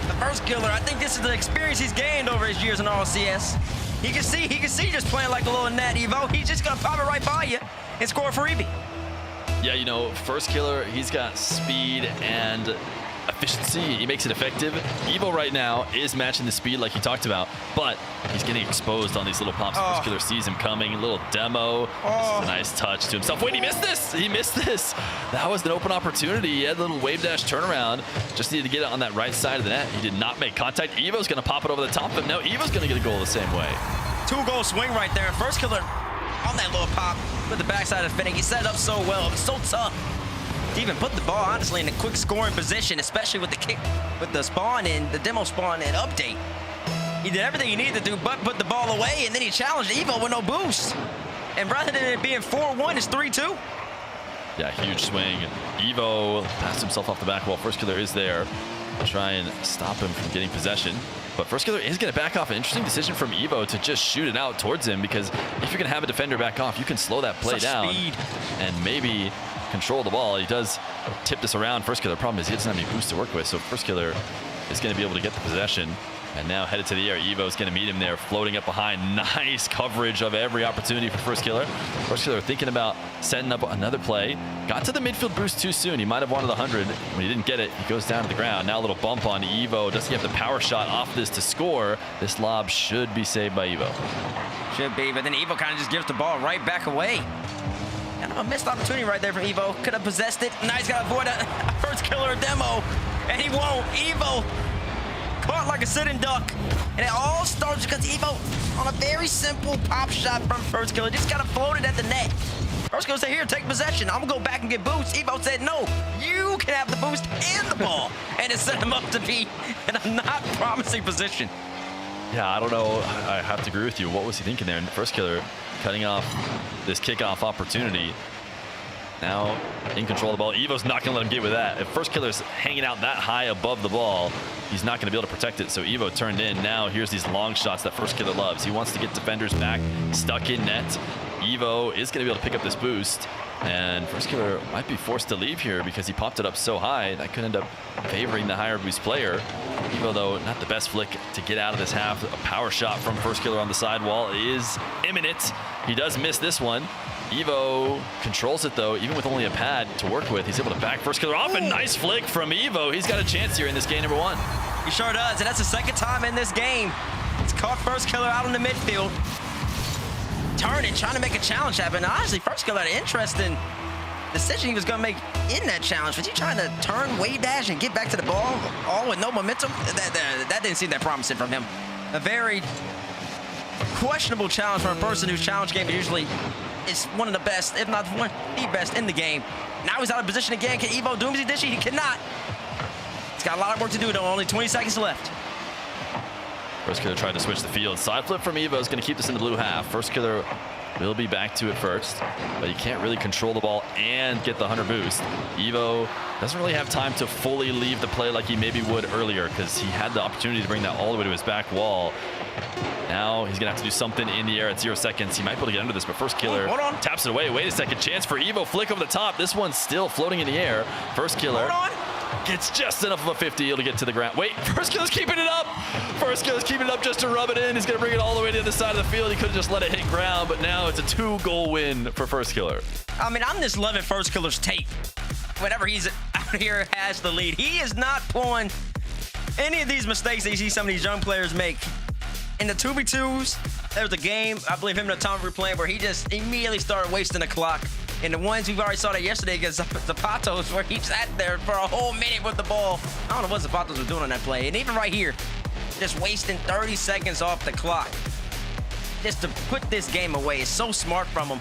The First Killer, I think this is the experience he's gained over his years in RLCS. He can see just playing like a little net, Evo. He's just gonna pop it right by you and score for Eevee. Yeah, you know, First Killer, he's got speed and efficiency. He makes it effective. Evo right now is matching the speed like he talked about, but he's getting exposed on these little pops. First Killer sees him coming. A little demo. This is a nice touch to himself. Wait, he missed this. He missed this. That was an open opportunity. He had a little wave dash turnaround. Just needed to get it on that right side of the net. He did not make contact. Evo's going to pop it over the top of him. Now Evo's going to get a goal the same way. 2-goal swing right there. First Killer on that little pop with the backside of Finnick. He set it up so well. It was so tough to even put the ball, honestly, in a quick scoring position, especially with the kick, with the spawn in, the demo spawn and update. He did everything he needed to do but put the ball away, and then he challenged Evo with no boost. And rather than it being 4-1, it's 3-2. Yeah, huge swing. Evo passed himself off the back wall. First Killer is there to try and stop him from getting possession. But First Killer is going to back off. An interesting decision from Evo to just shoot it out towards him, because if you're going to have a defender back off, you can slow that play down and maybe control the ball. He does tip this around. First Killer, problem is he doesn't have any boost to work with, so First Killer is going to be able to get the possession. And now headed to the air. Evo's going to meet him there, floating up behind. Nice coverage of every opportunity for First Killer. First Killer thinking about setting up another play. Got to the midfield boost too soon. He might have wanted 100. When he didn't get it, he goes down to the ground. Now a little bump on Evo. Does he have the power shot off this to score? This lob should be saved by Evo. Should be, but then Evo kind of just gives the ball right back away. And a missed opportunity right there from Evo. Could have possessed it. Now he's got to avoid a First Killer demo. And he won't. Evo caught like a sitting duck. And it all starts because Evo, on a very simple pop shot from First Killer, just got to float it at the net. First Killer said, here, take possession. I'm going to go back and get boost. Evo said, no, you can have the boost and the ball. And it set him up to be in a not promising position. Yeah, I don't know. I have to agree with you. What was he thinking there? And First Killer cutting off this kickoff opportunity. Now in control of the ball. Evo's not going to let him get with that. If First Killer's hanging out that high above the ball, he's not going to be able to protect it. So Evo turned in. Now here's these long shots that First Killer loves. He wants to get defenders back, stuck in net. Evo is going to be able to pick up this boost. And First Killer might be forced to leave here because he popped it up so high that could end up favoring the higher boost player. Evo, though, not the best flick to get out of this half. A power shot from First Killer on the sidewall is imminent. He does miss this one. Evo controls it, though, even with only a pad to work with. He's able to back First Killer off. A nice flick from Evo. He's got a chance here in this game number one. He sure does, and that's the second time in this game. He's caught First Killer out in the midfield. Turning, trying to make a challenge happen. Honestly, First Killer had an interesting decision he was going to make in that challenge. Was he trying to turn, wave dash, and get back to the ball all with no momentum? That didn't seem that promising from him. A very questionable challenge from a person whose challenge game usually is one of the best, if not one the best in the game. Now he's out of position again. Can Evo Doomsday dish it? He cannot. He's got a lot of work to do, though. Only 20 seconds left. First Killer tried to switch the field. Side flip from Evo is going to keep this in the blue half. First Killer will be back to it first, but he can't really control the ball and get the 100 boost. Evo doesn't really have time to fully leave the play like he maybe would earlier, because he had the opportunity to bring that all the way to his back wall. Now he's gonna have to do something in the air at 0 seconds. He might be able to get under this, but first killer taps it away. Wait a second, chance for Evo, flick over the top. This one's still floating in the air. First killer gets just enough of a 50 to get to the ground. Wait, first killer's keeping it up. First killer's keeping it up just to rub it in. He's gonna bring it all the way to the other side of the field. He could have just let it hit ground, but now it's a 2-goal win for first killer. I mean, I'm just loving first killer's tape. Whenever he's out here has the lead, he is not pulling any of these mistakes that you see some of these young players make. In the 2v2s, there was a game, I believe him and Tom were playing, where he just immediately started wasting the clock. And the ones we've already saw that yesterday against Zapatos, where he sat there for a whole minute with the ball. I don't know what Zapatos was doing on that play. And even right here, just wasting 30 seconds off the clock just to put this game away. It's so smart from him.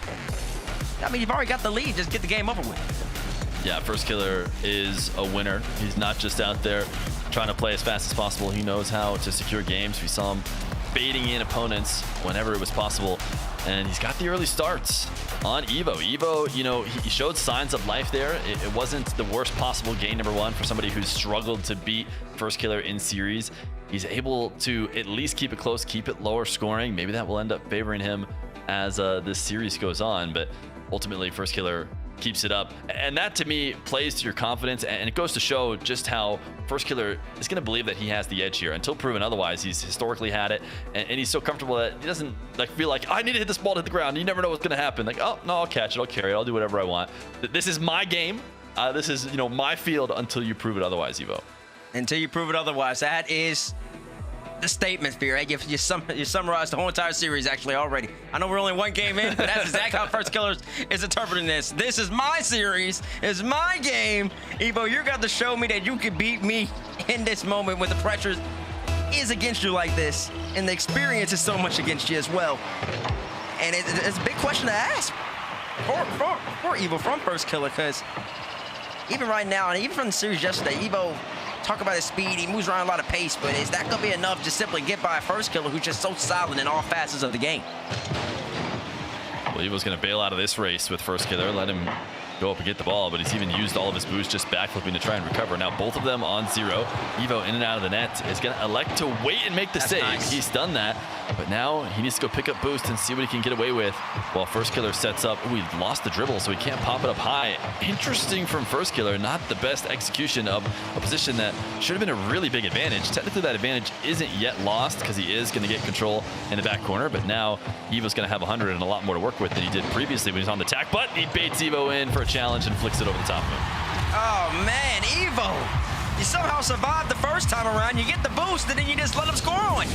I mean, you've already got the lead. Just get the game over with. Yeah, first killer is a winner. He's not just out there trying to play as fast as possible. He knows how to secure games. We saw him baiting in opponents whenever it was possible, and he's got the early starts on Evo. Evo, you know, he showed signs of life there. It wasn't the worst possible game, number one, for somebody who's struggled to beat first killer in series. He's able to at least keep it close, keep it lower scoring. Maybe that will end up favoring him as this series goes on, but ultimately first killer keeps it up, and that to me plays to your confidence, and it goes to show just how first killer is going to believe that he has the edge here. Until proven otherwise, he's historically had it, and he's so comfortable that he doesn't like feel like I need to hit this ball to hit the ground. You never know what's going to happen. Like, oh no, I'll catch it, I'll carry it, I'll do whatever I want. This is my game. This is, you know, my field until you prove it otherwise, Evo. Until you prove it otherwise. That is the statement, Fear. You summarized the whole entire series actually already. I know we're only one game in, but that's exactly how first killer is interpreting this. This is my series. It's my game. Evo, you got to show me that you can beat me in this moment when the pressure is against you like this, and the experience is so much against you as well. And it's a big question to ask for Evo from first killer, because even right now, and even from the series yesterday, Evo, talk about his speed, he moves around a lot of pace, but is that gonna be enough to simply get by a first killer who's just so solid in all facets of the game? Well, Evo's gonna bail out of this race with first killer, let him go up and get the ball, but he's even used all of his boost just backflipping to try and recover. Now both of them on 0. Evo in and out of the net is gonna elect to wait and make the save. Nice. He's done that, but now he needs to go pick up boost and see what he can get away with while first killer sets up. Ooh, he lost the dribble, so he can't pop it up high. Interesting from first killer, not the best execution of a position that should have been a really big advantage. Technically that advantage isn't yet lost because he is gonna get control in the back corner, but now Evo's gonna have 100 and a lot more to work with than he did previously when he was on the attack, but he baits Evo in for a challenge and flicks it over the top of him. Oh man, Evo, you somehow survived the first time around. You get the boost and then you just let him score on.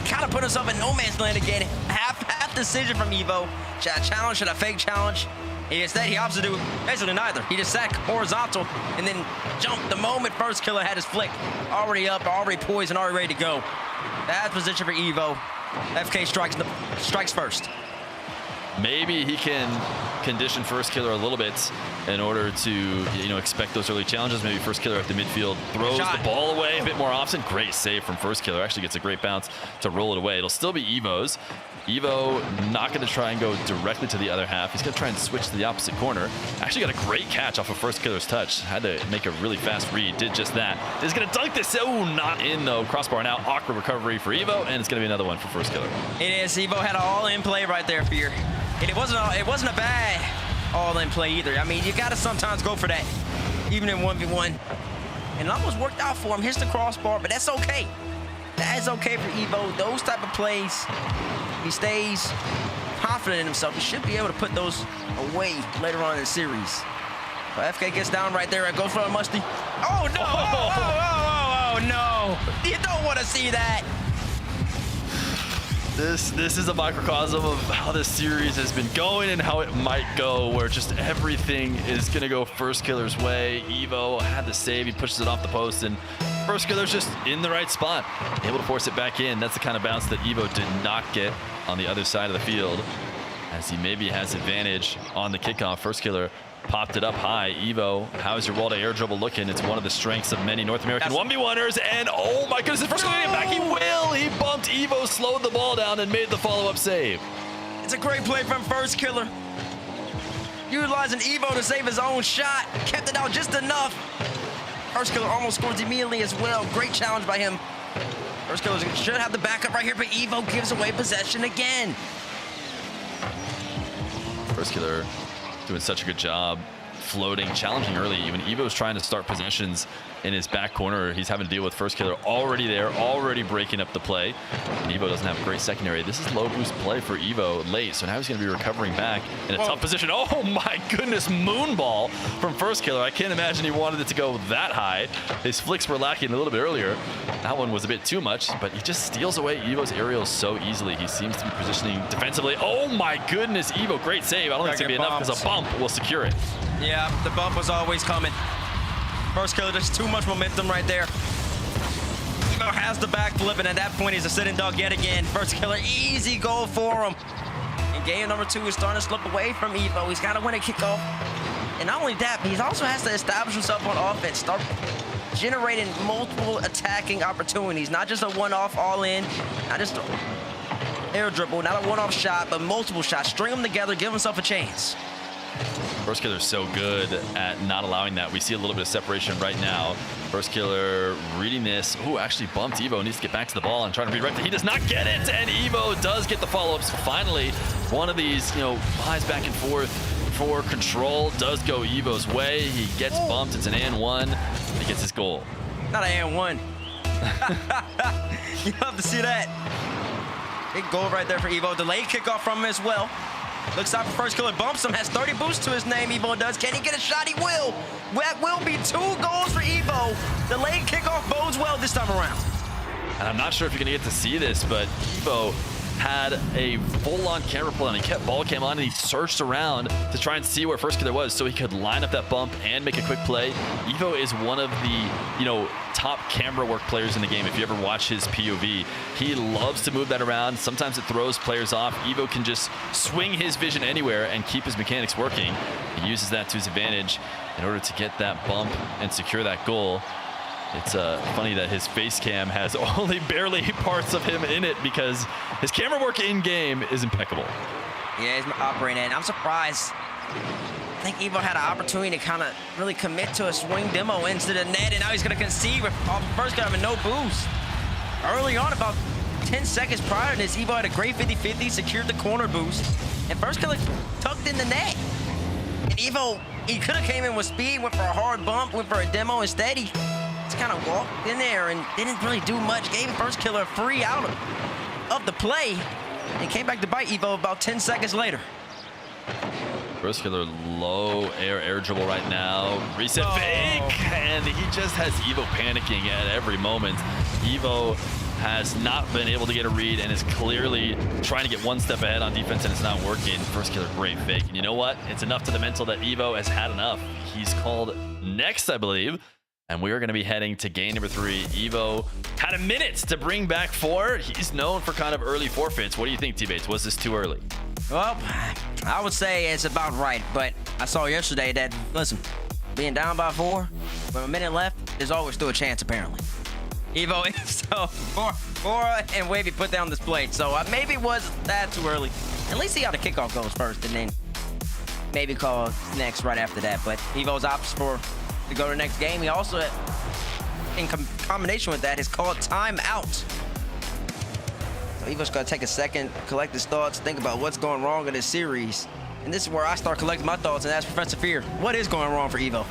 Kind of put himself in no man's land again. Half decision from Evo. Should I challenge? Should I fake challenge? Instead, he opts to do basically neither. He just sat horizontal and then jumped the moment first killer had his flick. Already up, already poised, and already ready to go. Bad position for Evo. FK strikes first. Maybe he can condition first killer a little bit in order to, you know, expect those early challenges. Maybe first killer at the midfield throws the ball away a bit more often. Great save from first killer. Actually gets a great bounce to roll it away. It'll still be Evo's. Evo not going to try and go directly to the other half. He's going to try and switch to the opposite corner. Actually got a great catch off of first killer's touch. Had to make a really fast read. Did just that. He's going to dunk this. Oh, not in though. Crossbar now. Awkward recovery for Evo, and it's going to be another one for first killer. It is. Evo had an all-in play right there, Fear. And it wasn't a bad all-in play either. I mean, you got to sometimes go for that, even in 1v1. And it almost worked out for him. Hits the crossbar, but that's okay. That is okay for Evo. Those type of plays, he stays confident in himself. He should be able to put those away later on in the series. But FK gets down right there and goes for a musty. Oh, no! Oh, no! You don't want to see that. This is a microcosm of how this series has been going and how it might go, where just everything is going to go first killer's way. Evo had the save. He pushes it off the post, and first killer's just in the right spot, able to force it back in. That's the kind of bounce that Evo did not get on the other side of the field, as he maybe has advantage on the kickoff. First killer popped it up high. Evo, how's your wall to air dribble looking? It's one of the strengths of many North American 1v1ers, and oh my goodness, the first one to get back, he will! He bumped Evo, slowed the ball down, and made the follow-up save. It's a great play from First Killer. Utilizing Evo to save his own shot. Kept it out just enough. First Killer almost scores immediately as well. Great challenge by him. First Killer should have the backup right here, but Evo gives away possession again. First Killer doing such a good job floating, challenging early. Even Evo's trying to start possessions in his back corner. He's having to deal with First Killer already there, already breaking up the play. And Evo doesn't have a great secondary. This is low boost play for Evo late, so now he's going to be recovering back in a tough position. Oh my goodness, moonball from First Killer. I can't imagine he wanted it to go that high. His flicks were lacking a little bit earlier. That one was a bit too much, but he just steals away Evo's aerials so easily. He seems to be positioning defensively. Oh my goodness, Evo, great save. I don't think it's going to be enough because a bump will secure it. Yeah, the bump was always coming. First Killer, just too much momentum right there. Evo has the backflip, and at that point, he's a sitting dog yet again. First Killer, easy goal for him. And game number 2 is starting to slip away from Evo. He's got to win a kickoff. And not only that, but he also has to establish himself on offense, start generating multiple attacking opportunities, not just a one-off all-in, not just an air dribble, not a one-off shot, but multiple shots. String them together, give himself a chance. First Killer is so good at not allowing that. We see a little bit of separation right now. First Killer reading this. Ooh, actually bumped Evo. Needs to get back to the ball and trying to redirect it. He does not get it, and Evo does get the follow-ups. Finally, one of these, buys back and forth for control does go Evo's way. He gets bumped. It's an and one. He gets his goal. Not an and one. You love to see that. Big goal right there for Evo. Delayed kickoff from him as well. Looks out for First Killer, bumps him, has 30 boosts to his name, Evo does. Can he get a shot? He will. That will be 2 goals for Evo. Delayed kickoff bodes well this time around. And I'm not sure if you're going to get to see this, but Evo had a full-on camera pull on. He kept ball cam on and he searched around to try and see where First Killer was so he could line up that bump and make a quick play. Evo is one of the, top camera work players in the game. If you ever watch his POV, he loves to move that around. Sometimes it throws players off. Evo can just swing his vision anywhere and keep his mechanics working. He uses that to his advantage in order to get that bump and secure that goal. It's funny that his face cam has only barely parts of him in it because his camera work in game is impeccable. Yeah, he's operating it. I'm surprised. I think Evo had an opportunity to kind of really commit to a swing demo into the net, and now he's going to concede with First Killer having no boost. Early on, about 10 seconds prior to this, Evo had a great 50-50, secured the corner boost, and First Killer tucked in the net. And Evo, he could have came in with speed, went for a hard bump, went for a demo. Instead, he just kind of walked in there and didn't really do much. Gave First Killer a free out of the play, and came back to bite Evo about 10 seconds later. First Killer low air dribble right now. Reset fake, and he just has Evo panicking at every moment. Evo has not been able to get a read and is clearly trying to get one step ahead on defense, and it's not working. First Killer, great fake. And you know what? It's enough to the mental that Evo has had enough. He's called next, I believe. And we are going to be heading to game number 3. Evo had a minute to bring back 4. He's known for kind of early forfeits. What do you think, T-Bates? Was this too early? Well, I would say it's about right, but I saw yesterday that, listen, being down by 4, with a minute left, there's always still a chance, apparently. Evo, so Bora and Wavy put down this plate, so maybe it was that too early. At least see how the kickoff goes first, and then maybe call next right after that. But Evo's opts to go to the next game. He also, in combination with that, is called timeout. So Evo's gonna take a second, collect his thoughts, think about what's going wrong in this series. And this is where I start collecting my thoughts and ask Professor Fear, what is going wrong for Evo?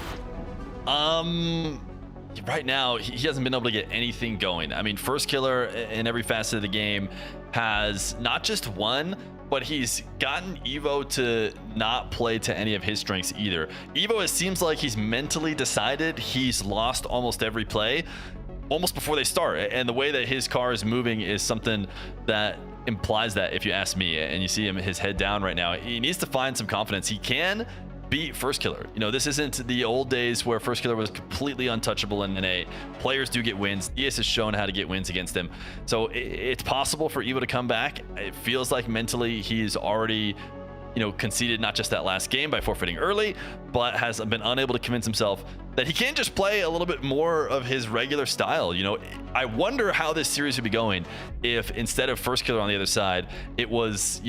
Right now, he hasn't been able to get anything going. I mean, First Killer in every facet of the game has not just won, but he's gotten Evo to not play to any of his strengths either. Evo, it seems like he's mentally decided he's lost almost every play almost before they start. And the way that his car is moving is something that implies that, if you ask me. And you see him, his head down right now. He needs to find some confidence. He can beat First Killer. This isn't the old days where First Killer was completely untouchable in NA. Players do get wins. ES has shown how to get wins against him. So it's possible for Evo to come back. It feels like mentally he's already, conceded not just that last game by forfeiting early, but has been unable to convince himself that he can just play a little bit more of his regular style. I wonder how this series would be going if instead of First Killer on the other side, it was,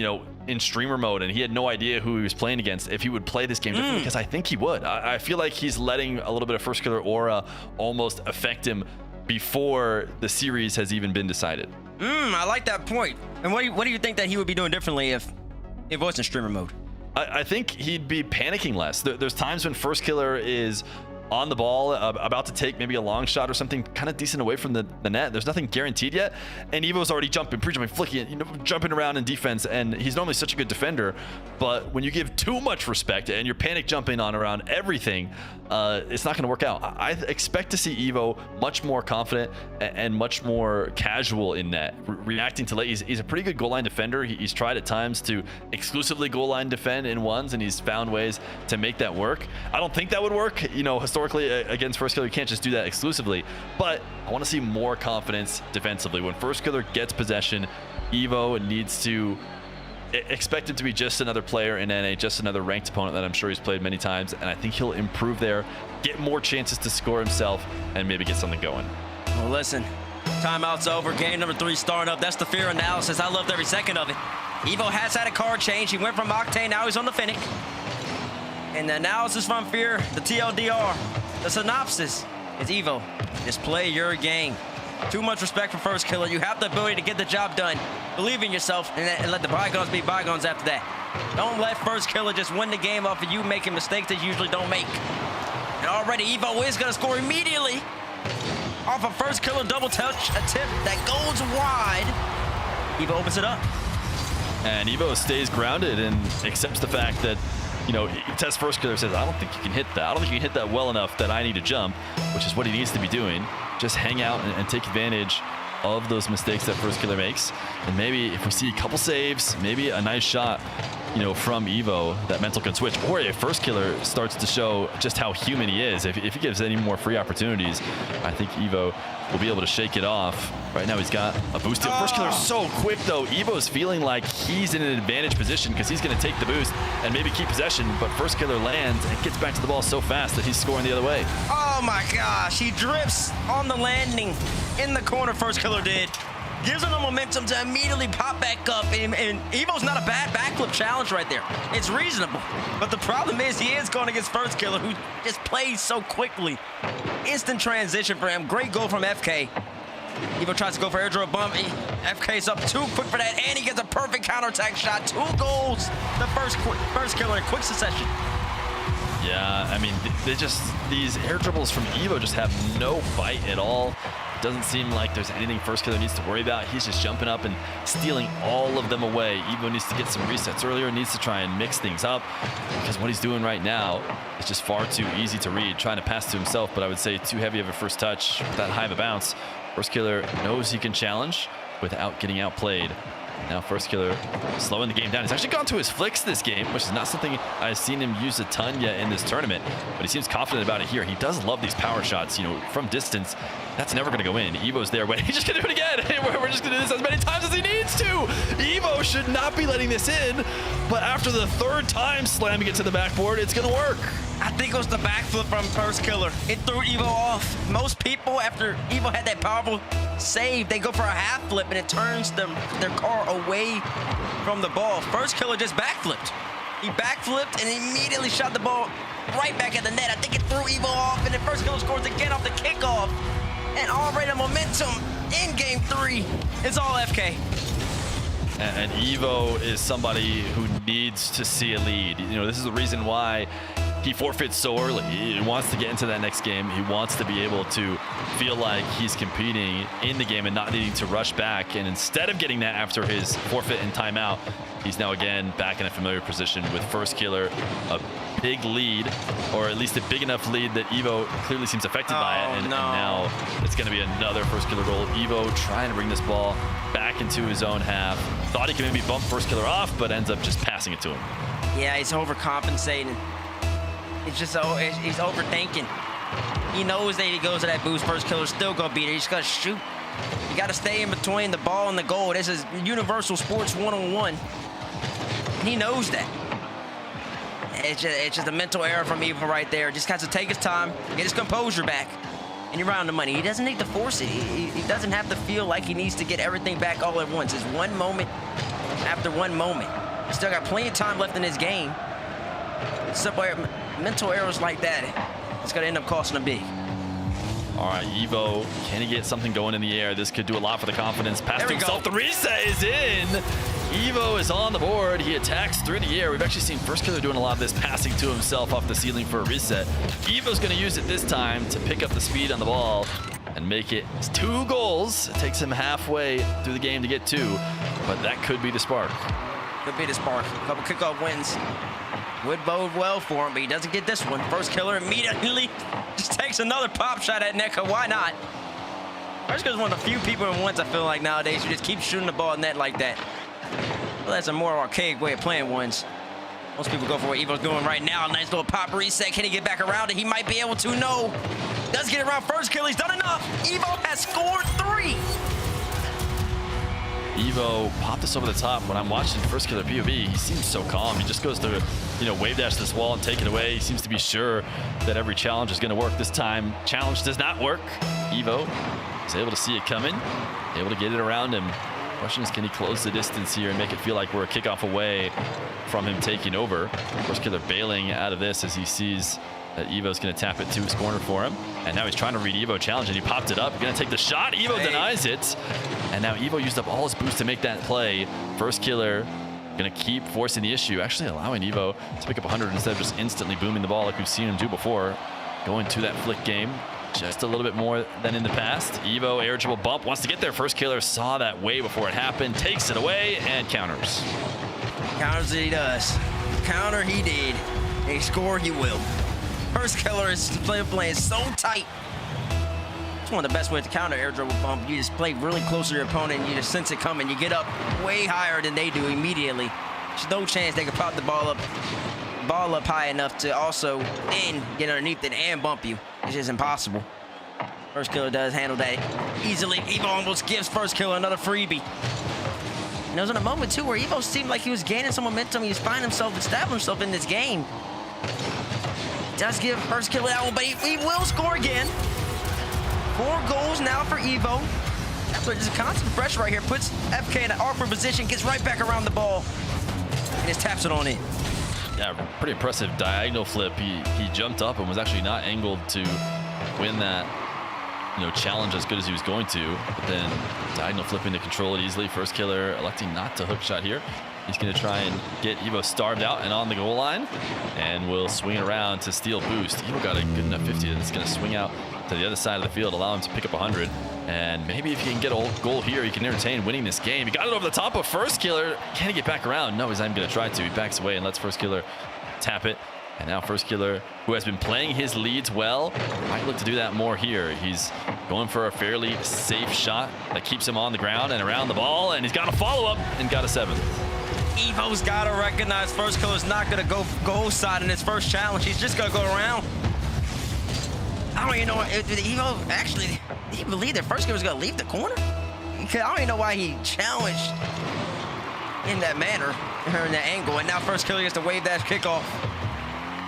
in streamer mode and he had no idea who he was playing against, if he would play this game differently, because I think he would. I feel like he's letting a little bit of First Killer aura almost affect him before the series has even been decided. I like that point. And what do you think that he would be doing differently if it wasn't streamer mode? I think he'd be panicking less. There's times when First Killer is on the ball, about to take maybe a long shot or something kind of decent away from the net. There's nothing guaranteed yet, and Evo's already jumping, pre-jumping, flicking, jumping around in defense, and he's normally such a good defender, but when you give too much respect and you're panic jumping on around everything, it's not going to work out. I expect to see Evo much more confident and much more casual in net, reacting to late. He's a pretty good goal line defender. He's tried at times to exclusively goal line defend in ones, and he's found ways to make that work. I don't think that would work, historically against First Killer. You can't just do that exclusively, but I want to see more confidence defensively. When First Killer gets possession, Evo needs to expect him to be just another player in NA, just another ranked opponent that I'm sure he's played many times, and I think he'll improve there, get more chances to score himself, and maybe get something going. Well, listen, timeout's over. Game number 3 starting up. That's the fear analysis. I loved every second of it. Evo has had a card change. He went from Octane, now he's on the Fennec. And the analysis from Fear, the TLDR, the synopsis is Evo, just play your game. Too much respect for First Killer. You have the ability to get the job done. Believe in yourself and let the bygones be bygones after that. Don't let First Killer just win the game off of you making mistakes that you usually don't make. And already Evo is going to score immediately off a First Killer double touch attempt that goes wide. Evo opens it up. And Evo stays grounded and accepts the fact that, Test First Killer says, I don't think you can hit that. I don't think you can hit that well enough that I need to jump, which is what he needs to be doing. Just hang out and take advantage of those mistakes that First Killer makes. And maybe if we see a couple saves, maybe a nice shot, from Evo, that mental can switch. Or if First Killer starts to show just how human he is, if he gives any more free opportunities, I think Evo will be able to shake it off. Right now he's got a boost. First Killer's so quick though. Evo's feeling like he's in an advantage position because he's going to take the boost and maybe keep possession, but First Killer lands and gets back to the ball so fast that he's scoring the other way. Oh my gosh, he drifts on the landing in the corner. First Killer did. Gives him the momentum to immediately pop back up, and Evo's not a bad backflip challenge right there. It's reasonable, but the problem is he is going against First Killer, who just plays so quickly. Instant transition for him. Great goal from FK. Evo tries to go for airdrop bump. FK's up too quick for that, and he gets a perfect counterattack shot. 2 goals. The first Killer in quick succession. Yeah, I mean, these air dribbles from Evo just have no bite at all. Doesn't seem like there's anything First Killer needs to worry about. He's just jumping up and stealing all of them away. Evo needs to get some resets earlier, needs to try and mix things up, because what he's doing right now is just far too easy to read. Trying to pass to himself, but I would say too heavy of a first touch, that high of a bounce. First Killer knows he can challenge without getting outplayed. Now First Killer slowing the game down. He's actually gone to his flicks this game, which is not something I've seen him use a ton yet in this tournament, but he seems confident about it here. He does love these power shots, from distance. That's never going to go in. Evo's there, but he's just going to do it again. We're just going to do this as many times as he needs to. Evo should not be letting this in, but after the 3rd time slamming it to the backboard, it's going to work. I think it was the backflip from First Killer. It threw Evo off. Most people, after Evo had that powerful save, they go for a half flip and it turns their car away from the ball. First Killer just backflipped. He backflipped and immediately shot the ball right back at the net. I think it threw Evo off, and then First Killer scores again off the kickoff. And already the momentum in game 3 is all FK. And Evo is somebody who needs to see a lead. This is the reason why he forfeits so early. He wants to get into that next game. He wants to be able to feel like he's competing in the game and not needing to rush back. And instead of getting that after his forfeit and timeout, he's now again back in a familiar position with First Killer, a big lead, or at least a big enough lead that Evo clearly seems affected by it. And now it's going to be another First Killer goal. Evo trying to bring this ball back into his own half. Thought he could maybe bump First Killer off, but ends up just passing it to him. Yeah, he's overcompensating. It's just he's overthinking. He knows that he goes to that boost. First Killer's still gonna beat it. He's gonna shoot. You gotta stay in between the ball and the goal. This is universal sports 1-on-1. And he knows that. It's just a mental error from Evo right there. Just has to take his time, get his composure back, and you're around the money. He doesn't need to force it. He doesn't have to feel like he needs to get everything back all at once. It's one moment after one moment. Still got plenty of time left in this game. Somewhere, mental errors like that, it's gonna end up costing him big. All right, Evo, can he get something going in the air? This could do a lot for the confidence. Pass There to we himself. go. The reset is in. Evo is on the board. He attacks through the air. We've actually seen First Killer doing a lot of this, passing to himself off the ceiling for a reset. Evo's going to use it this time to pick up the speed on the ball and make it 2 goals. It takes him halfway through the game to get 2, but that could be the spark. Could be the spark. A couple kickoff wins would bode well for him, but he doesn't get this one. First Killer immediately just takes another pop shot at Neko. Why not? First Killer's one of the few people in ones I feel like nowadays who just keep shooting the ball in net like that. Well, that's a more archaic way of playing ones. Most people go for what Evo's doing right now. Nice little pop reset. Can he get back around it? He might be able to. No. Does get around First Killer. He's done enough. Evo has scored 3. Evo popped this over the top. When I'm watching First Killer POV, he seems so calm. He just goes to, wave dash this wall and take it away. He seems to be sure that every challenge is going to work. This time, challenge does not work. Evo is able to see it coming, able to get it around him. Question is, can he close the distance here and make it feel like we're a kickoff away from him taking over? First Killer bailing out of this as he sees that Evo's going to tap it to his corner for him. And now he's trying to read Evo challenge, and he popped it up. Going to take the shot. Evo denies it. And now Evo used up all his boost to make that play. First Killer going to keep forcing the issue, actually allowing Evo to pick up 100 instead of just instantly booming the ball like we've seen him do before. Going to that flick game just a little bit more than in the past. Evo, air dribble bump, wants to get there. First Killer saw that way before it happened, takes it away, and counters. Counters he does. Counter he did. A score he will. First Killer is playing so tight. It's one of the best ways to counter air dribble bump. You just play really close to your opponent and you just sense it coming. You get up way higher than they do immediately. There's no chance they can pop the ball up high enough to also then get underneath it and bump you. It's just impossible. First Killer does handle that easily. Evo almost gives First Killer another freebie. And there was in a moment too where Evo seemed like he was gaining some momentum. He was finding himself, establishing himself in this game. Does give First Killer that one, but he will score again. 4 goals now for Evo. That's what, just constant pressure right here. Puts FK in an awkward position, gets right back around the ball, and just taps it on in. Yeah, pretty impressive diagonal flip. He jumped up and was actually not angled to win that challenge as good as he was going to. But then diagonal flipping to control it easily. First Killer electing not to hook shot here. He's going to try and get Evo starved out and on the goal line, and will swing around to steal boost. Evo got a good enough 50 that's going to swing out to the other side of the field, allow him to pick up 100. And maybe if he can get a goal here, he can entertain winning this game. He got it over the top of First Killer. Can he get back around? No, he's not even going to try to. He backs away and lets First Killer tap it. And now First Killer, who has been playing his leads well, might look to do that more here. He's going for a fairly safe shot that keeps him on the ground and around the ball, and he's got a follow-up and got a 7th. Evo's got to recognize First Killer's not going to go goal side in his first challenge. He's just going to go around. I don't even know if Evo actually, did he believe that First Killer was going to leave the corner? Because I don't even know why he challenged in that manner, or in that angle. And now First Killer gets to wave that kickoff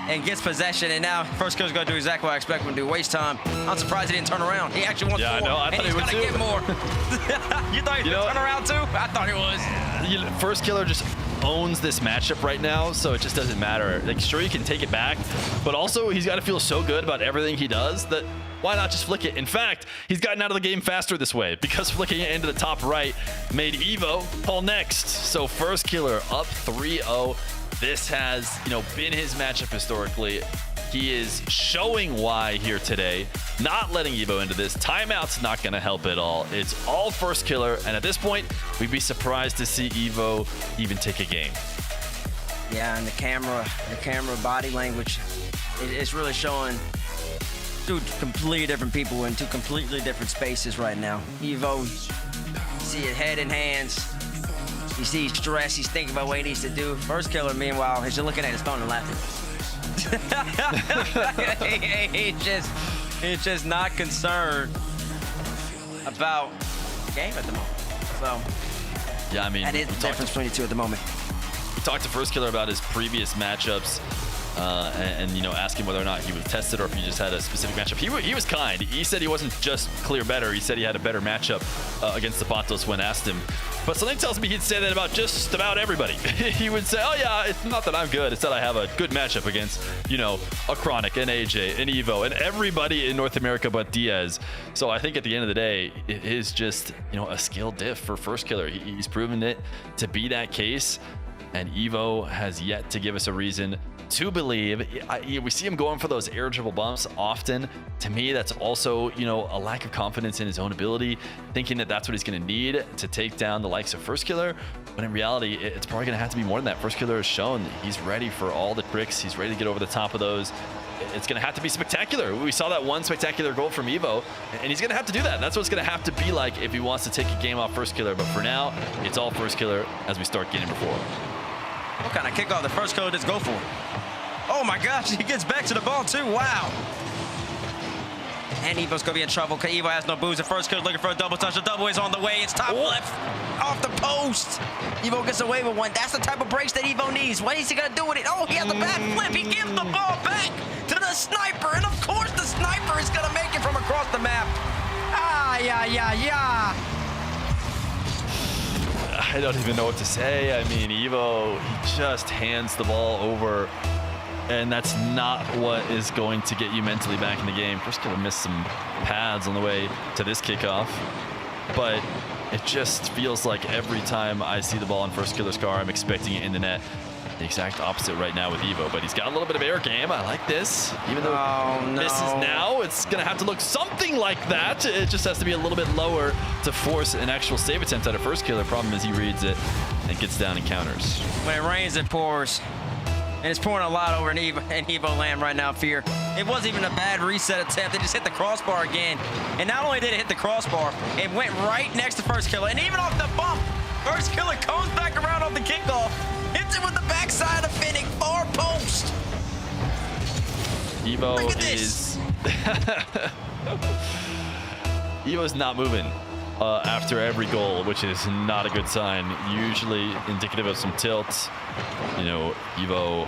and gets possession. And now First Killer's going to do exactly what I expect him to do. Waste time. I'm surprised he didn't turn around. He actually wants 4. I know. I and thought he's he would going to get more. You thought he was going to turn around too? I thought he was. First Killer just owns this matchup right now, so it just doesn't matter. Like, sure, you can take it back, but also he's got to feel so good about everything he does that why not just flick it? In fact, he's gotten out of the game faster this way because flicking it into the top right made Evo pull next. So First Killer up 3-0. This has, been his matchup historically. He is showing why here today, not letting Evo into this. Timeout's not going to help at all. It's all First Killer, and at this point, we'd be surprised to see Evo even take a game. Yeah, and the camera body language, it's really showing 2 completely different people in 2 completely different spaces right now. Evo, you see it head and hands. You see he's stressed. He's thinking about what he needs to do. First Killer, meanwhile, he's just looking at his phone and laughing. he's just not concerned about the game at the moment. So yeah, I mean, that is the difference between the 2 at the moment. We talked to First Killer about his previous matchups and you know, ask him whether or not he was tested or if he just had a specific matchup. He was kind. He said he wasn't just clear better. He said he had a better matchup against Zapatos when asked him. But something tells me he'd say that about just about everybody. He would say, oh yeah, it's not that I'm good, it's that I have a good matchup against, you know, a Chronic, an AJ, an Evo, and everybody in North America but Diaz. So I think at the end of the day, it is just, you know, a skill diff for First Killer. He's proven it to be that case, and Evo has yet to give us a reason to believe. We see him going for those air dribble bumps often. To me, that's also, you know, a lack of confidence in his own ability, thinking that that's what he's going to need to take down the likes of First Killer. But in reality, it's probably going to have to be more than that. First Killer has shown that he's ready for all the tricks. He's ready to get over the top of those. It's going to have to be spectacular. We saw that one spectacular goal from Evo, and he's going to have to do that. That's what it's going to have to be like if he wants to take a game off First Killer. But for now, it's all First Killer as we start getting before. What kind of kickoff the First Killer just go for? Oh my gosh, he gets back to the ball too. Wow. And Evo's gonna be in trouble because Evo has no booze. The First Killer looking for a double touch. The double is on the way. It's top left off the post. Evo gets away with one. That's the type of breaks that Evo needs. What is he gonna do with it? Oh, he has the back flip. He gives the ball back to the sniper. And of course the sniper is gonna make it from across the map. Ah, yeah. I don't even know what to say. I mean, Evo, he just hands the ball over, and that's not what is going to get you mentally back in the game. First Killer missed some pads on the way to this kickoff, but it just feels like every time I see the ball in First Killer's car, I'm expecting it in the net. The exact opposite right now with Evo, but he's got a little bit of air game. I like this. Even though misses now, it's going to have to look something like that. It just has to be a little bit lower to force an actual save attempt out of First Killer. Problem is he reads it and gets down and counters. When it rains, it pours. And it's pouring a lot over in Evo land right now, Fear. It wasn't even a bad reset attempt. They just hit the crossbar again. And not only did it hit the crossbar, it went right next to First Killer. And even off the bump, First Killer comes back around off the kickoff, hits it with the backside of Finnick, far post. Evo is... Evo's not moving after every goal, which is not a good sign. Usually indicative of some tilt. You know, Evo,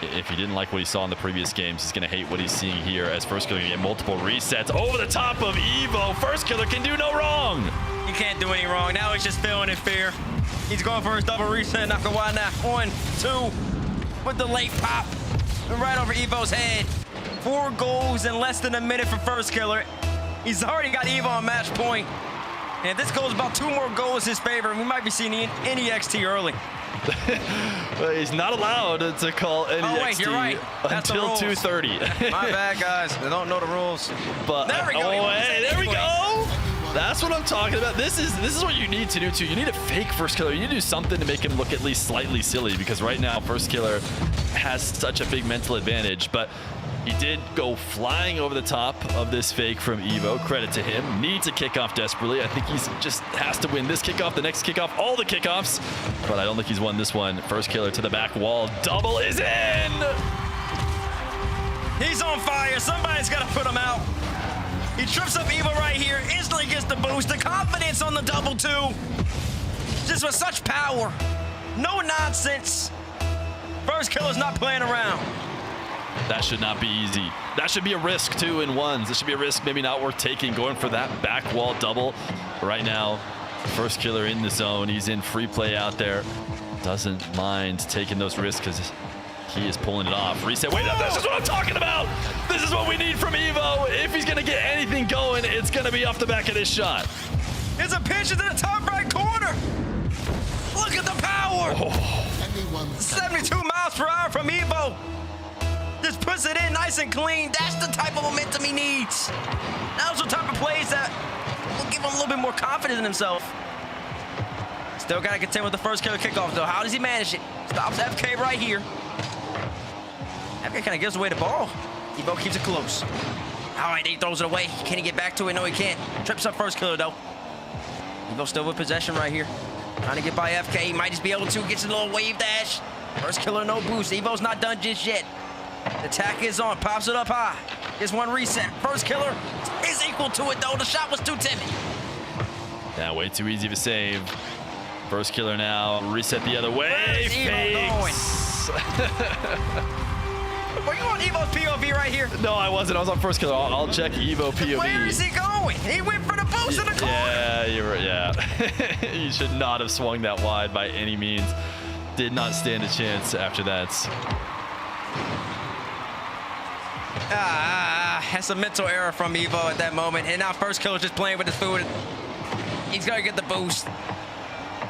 if he didn't like what he saw in the previous games, he's going to hate what he's seeing here as First Killer get multiple resets over the top of Evo. First Killer can do no wrong. He can't do any wrong. Now he's just feeling it, Fear. He's going for his double reset. Nakawana, 1, 2, with the late pop. Right over Evo's head. 4 goals in less than a minute for First Killer. He's already got Evo on match point. And if this goes about 2 more goals in his favor, we might be seeing NEXT early. Well, he's not allowed to call NEXT wait, you're right. until 2:30. My bad, guys. They don't know the rules. But there we go. There we go. That's what I'm talking about. This is what you need to do too. You need to fake First Killer. You need to do something to make him look at least slightly silly, because right now First Killer has such a big mental advantage. But he did go flying over the top of this fake from Evo. Credit to him. Needs a kickoff desperately. I think he's just has to win this kickoff, the next kickoff, all the kickoffs. But I don't think he's won this one. First Killer to the back wall. Double is in. He's on fire. Somebody's got to put him out. He trips up Evo right here. Instantly gets the boost. The confidence on the double two. Just with such power. No nonsense. First Killer's not playing around. That should not be easy. That should be a risk too in ones. This should be a risk maybe not worth taking, going for that back wall double. Right now, First Killer in the zone. He's in free play out there. Doesn't mind taking those risks because he is pulling it off. Reset. Wait, this is what I'm talking about. This is what we need from Evo. If he's going to get anything going, it's going to be off the back of this shot. There's a pitch into the top right corner. Look at the power. 72 miles per hour from Evo. Just puts it in nice and clean. That's the type of momentum he needs. Those are the type of plays that will give him a little bit more confidence in himself. Still got to contend with the First Killer kickoff, though. How does he manage it? Stops FK right here. FK kind of gives away the ball. Evo keeps it close. All right, he throws it away. Can he get back to it? No, he can't. Trips up First Killer, though. Evo still with possession right here. Trying to get by FK. He might just be able to. Gets a little wave dash. First Killer, no boost. Evo's not done just yet. The attack is on. Pops it up high. Gets one reset. First Killer is equal to it, though. The shot was too timid. Yeah, way too easy of a save. First Killer now. Reset the other way. Fakes. you on Evo's POV right here? No, I wasn't. I was on First Killer. I'll check Evo POV. Where is he going? He went for the boost in the corner. Yeah, you're right. Yeah. He should not have swung that wide by any means. Did not stand a chance after that. That's a mental error from Evo at that moment. And now First Killer just playing with his food. He's going to get the boost.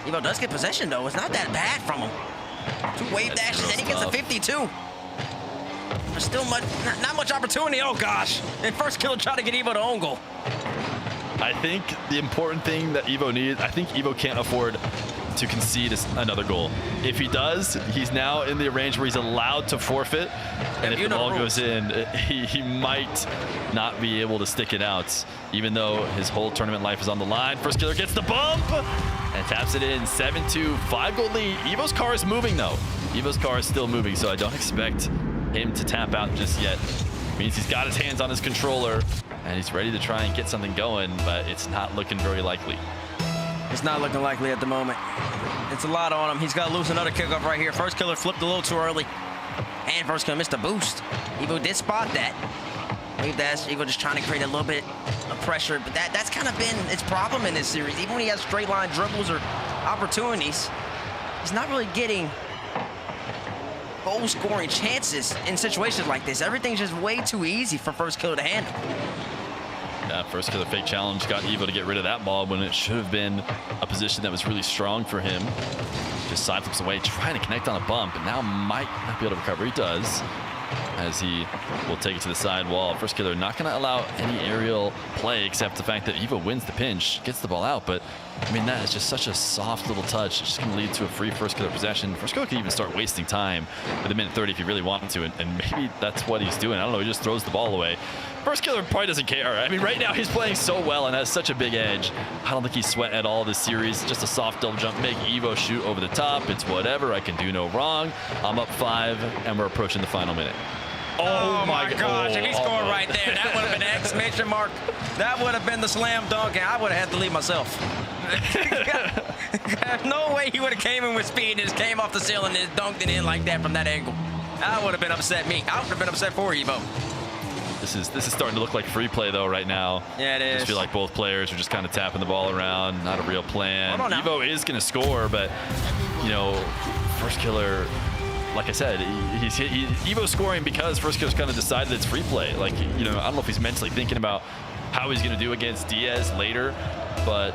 Evo does get possession, though. It's not that bad from him. 2 wave dashes, and he gets a 52. There's still not much opportunity. Oh, gosh. And First Killer tried to get Evo to own goal. I think the important thing that Evo needs, I think Evo can't afford to concede another goal. If he does, he's now in the range where he's allowed to forfeit. And if the ball goes in, he might not be able to stick it out, even though his whole tournament life is on the line. First Killer gets the bump and taps it in. 7-2, 5-goal lead. Evo's car is moving, though. Evo's car is still moving, so I don't expect him to tap out just yet. Means he's got his hands on his controller, and he's ready to try and get something going, but it's not looking very likely. It's not looking likely at the moment. It's a lot on him. He's got to lose another kickoff right here. First Killer flipped a little too early. And First Killer missed a boost. Evo did spot that. Maybe that's Evo just trying to create a little bit of pressure, but that's kind of been its problem in this series. Even when he has straight line dribbles or opportunities, he's not really getting goal scoring chances in situations like this. Everything's just way too easy for First Killer to handle. Yeah, First Killer fake challenge got Evo to get rid of that ball when it should have been a position that was really strong for him. Just side flips away, trying to connect on a bump, and now might not be able to recover. He does, as he will take it to the side wall. First Killer not going to allow any aerial play except the fact that Evo wins the pinch, gets the ball out, but I mean, that is just such a soft little touch. It's just going to lead to a free First Killer possession. First Killer can even start wasting time with a minute 30 if he really wanted to, and maybe that's what he's doing. I don't know, he just throws the ball away. First Killer probably doesn't care. I mean, right now he's playing so well and has such a big edge. I don't think he's sweat at all this series. Just a soft double jump, make Evo shoot over the top. It's whatever, I can do no wrong. I'm up 5, and we're approaching the final minute. Oh my gosh, if he scored right there, that would have been an exclamation mark. That would have been the slam dunk, and I would have had to leave myself. There's no way he would have came in with speed and just came off the ceiling and just dunked it in like that from that angle. That would have been upset me. I would have been upset for Evo. This is starting to look like free play though right now. Yeah, it is. I just feel like both players are just kind of tapping the ball around, not a real plan. Evo is going to score, but you know, First Killer, like I said, Evo's scoring because First Killer's kind of decided it's free play. Like, you know, I don't know if he's mentally thinking about how he's going to do against Diaz later, but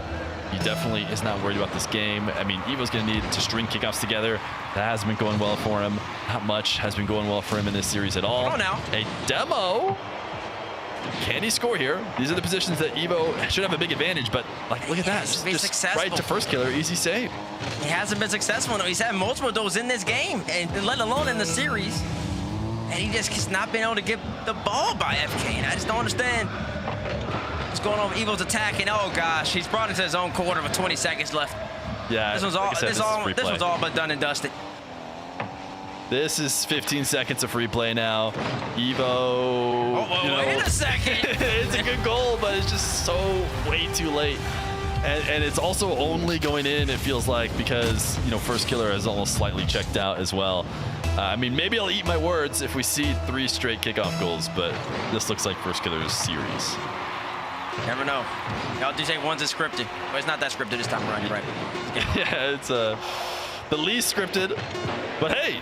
he definitely is not worried about this game. I mean, Evo's going to need to string kickoffs together. That hasn't been going well for him. Not much has been going well for him in this series at all. Oh, now. A demo. Can he score here? These are the positions that Evo should have a big advantage, but like, look at that. Just right to First Killer, easy save. He hasn't been successful. No, he's had multiple of those in this game, and let alone in the series. And he just has not been able to get the ball by FK, and I just don't understand what's going on with Evo's attack. And oh gosh, he's brought it to his own quarter with 20 seconds left. Yeah, this was all. This was all but done and dusted. This is 15 seconds of free play now. Evo. Wait a second. It's a good goal, but it's just so way too late. And it's also only going in, it feels like, because, you know, First Killer has almost slightly checked out as well. I mean, maybe I'll eat my words if we see 3 straight kickoff goals, but this looks like First Killer's series. Never know. Y'all do say one's a scripted. Well, it's not that scripted this time around, you're right. Yeah, it's the least scripted, but hey,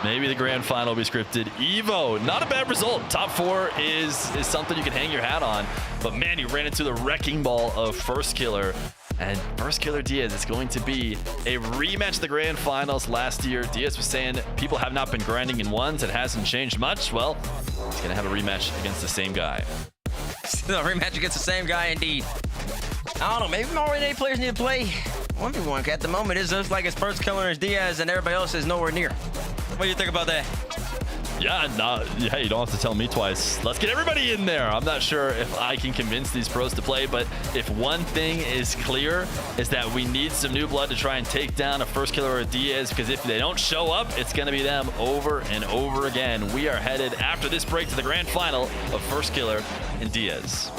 maybe the grand final will be scripted. Evo, not a bad result. Top 4 is something you can hang your hat on, but man, he ran into the wrecking ball of First Killer. And First Killer Diaz is going to be a rematch of the grand finals last year. Diaz was saying people have not been grinding in ones. It hasn't changed much. Well, he's going to have a rematch against the same guy. Still a rematch against the same guy, indeed. I don't know. Maybe more than 8 players need to play 1v1. At the moment, it looks like it's First Killer and it's Diaz, and everybody else is nowhere near. What do you think about that? Yeah, hey, you don't have to tell me twice. Let's get everybody in there. I'm not sure if I can convince these pros to play, but if one thing is clear, is that we need some new blood to try and take down a First Killer or a Diaz, because if they don't show up, it's going to be them over and over again. We are headed after this break to the grand final of First Killer and Diaz.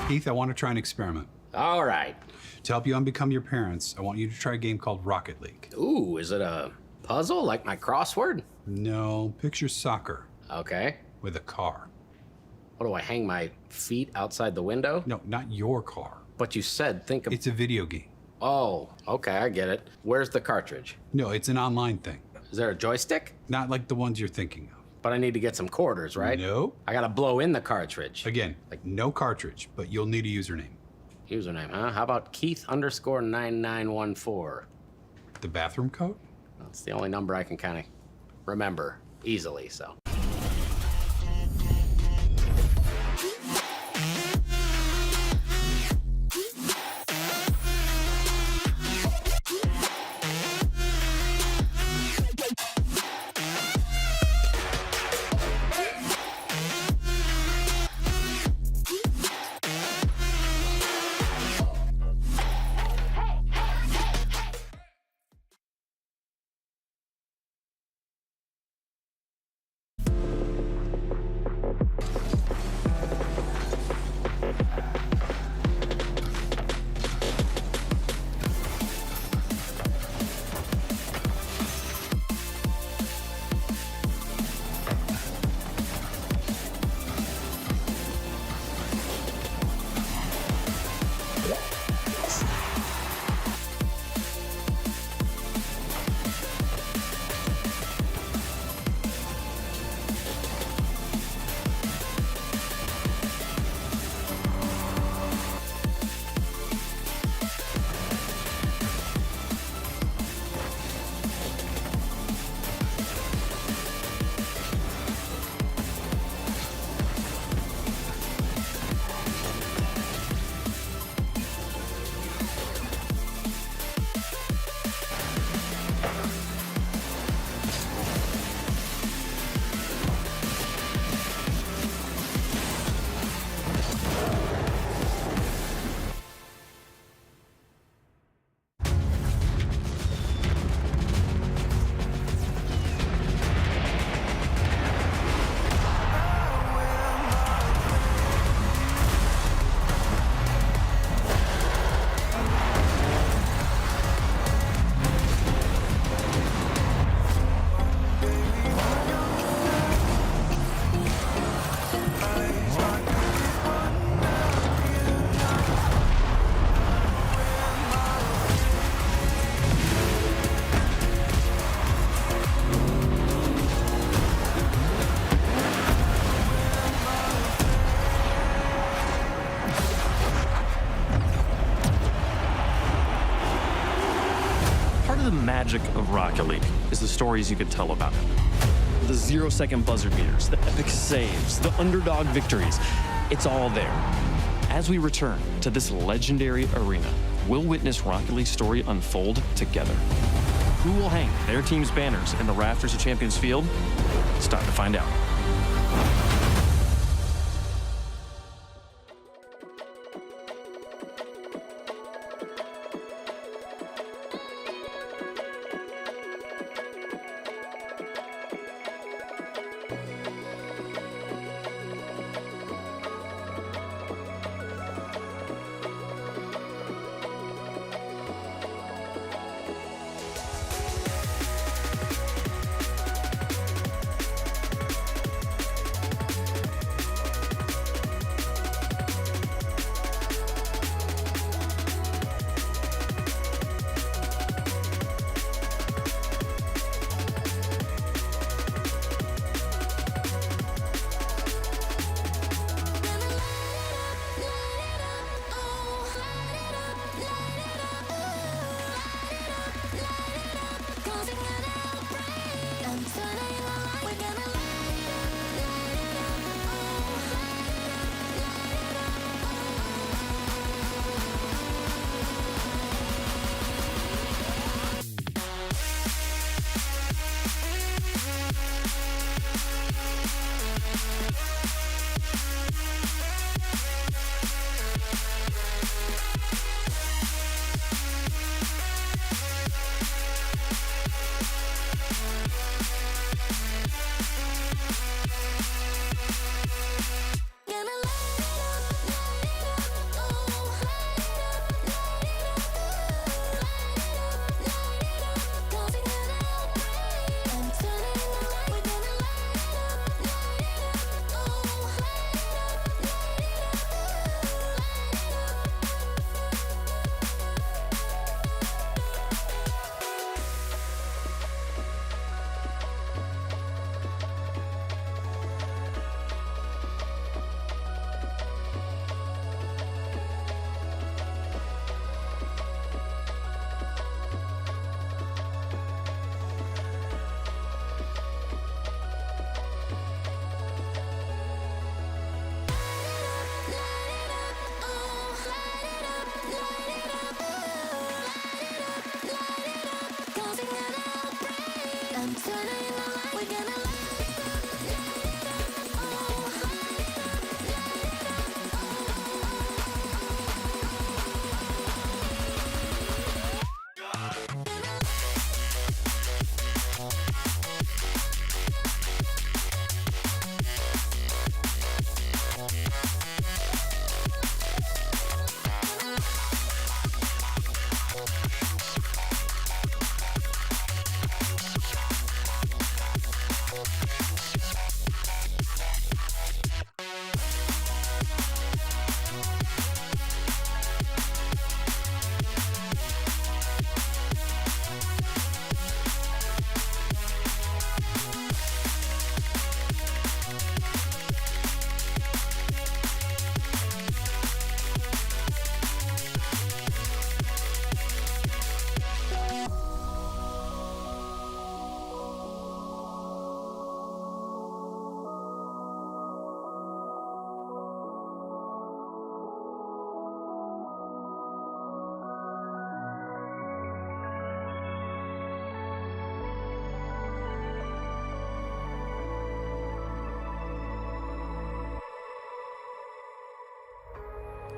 Heath, I want to try an experiment. All right. To help you unbecome your parents, I want you to try a game called Rocket League. Ooh, is it a puzzle, like my crossword? No, picture soccer. Okay. With a car. What do I hang my feet outside the window? No, not your car. But you said think of... It's a video game. Oh, okay, I get it. Where's the cartridge? No, it's an online thing. Is there a joystick? Not like the ones you're thinking of. But I need to get some quarters, right? No. I gotta blow in the cartridge. Again, like no cartridge, but you'll need a username. Username, huh? How about Keith_9914? The bathroom code? That's the only number I can kind of remember easily, so. magic of Rocket League is the stories you can tell about it. The 0-second buzzer beaters, the epic saves, the underdog victories. It's all there. As we return to this legendary arena, we'll witness Rocket League's story unfold together. Who will hang their team's banners in the rafters of Champions Field? It's time to find out.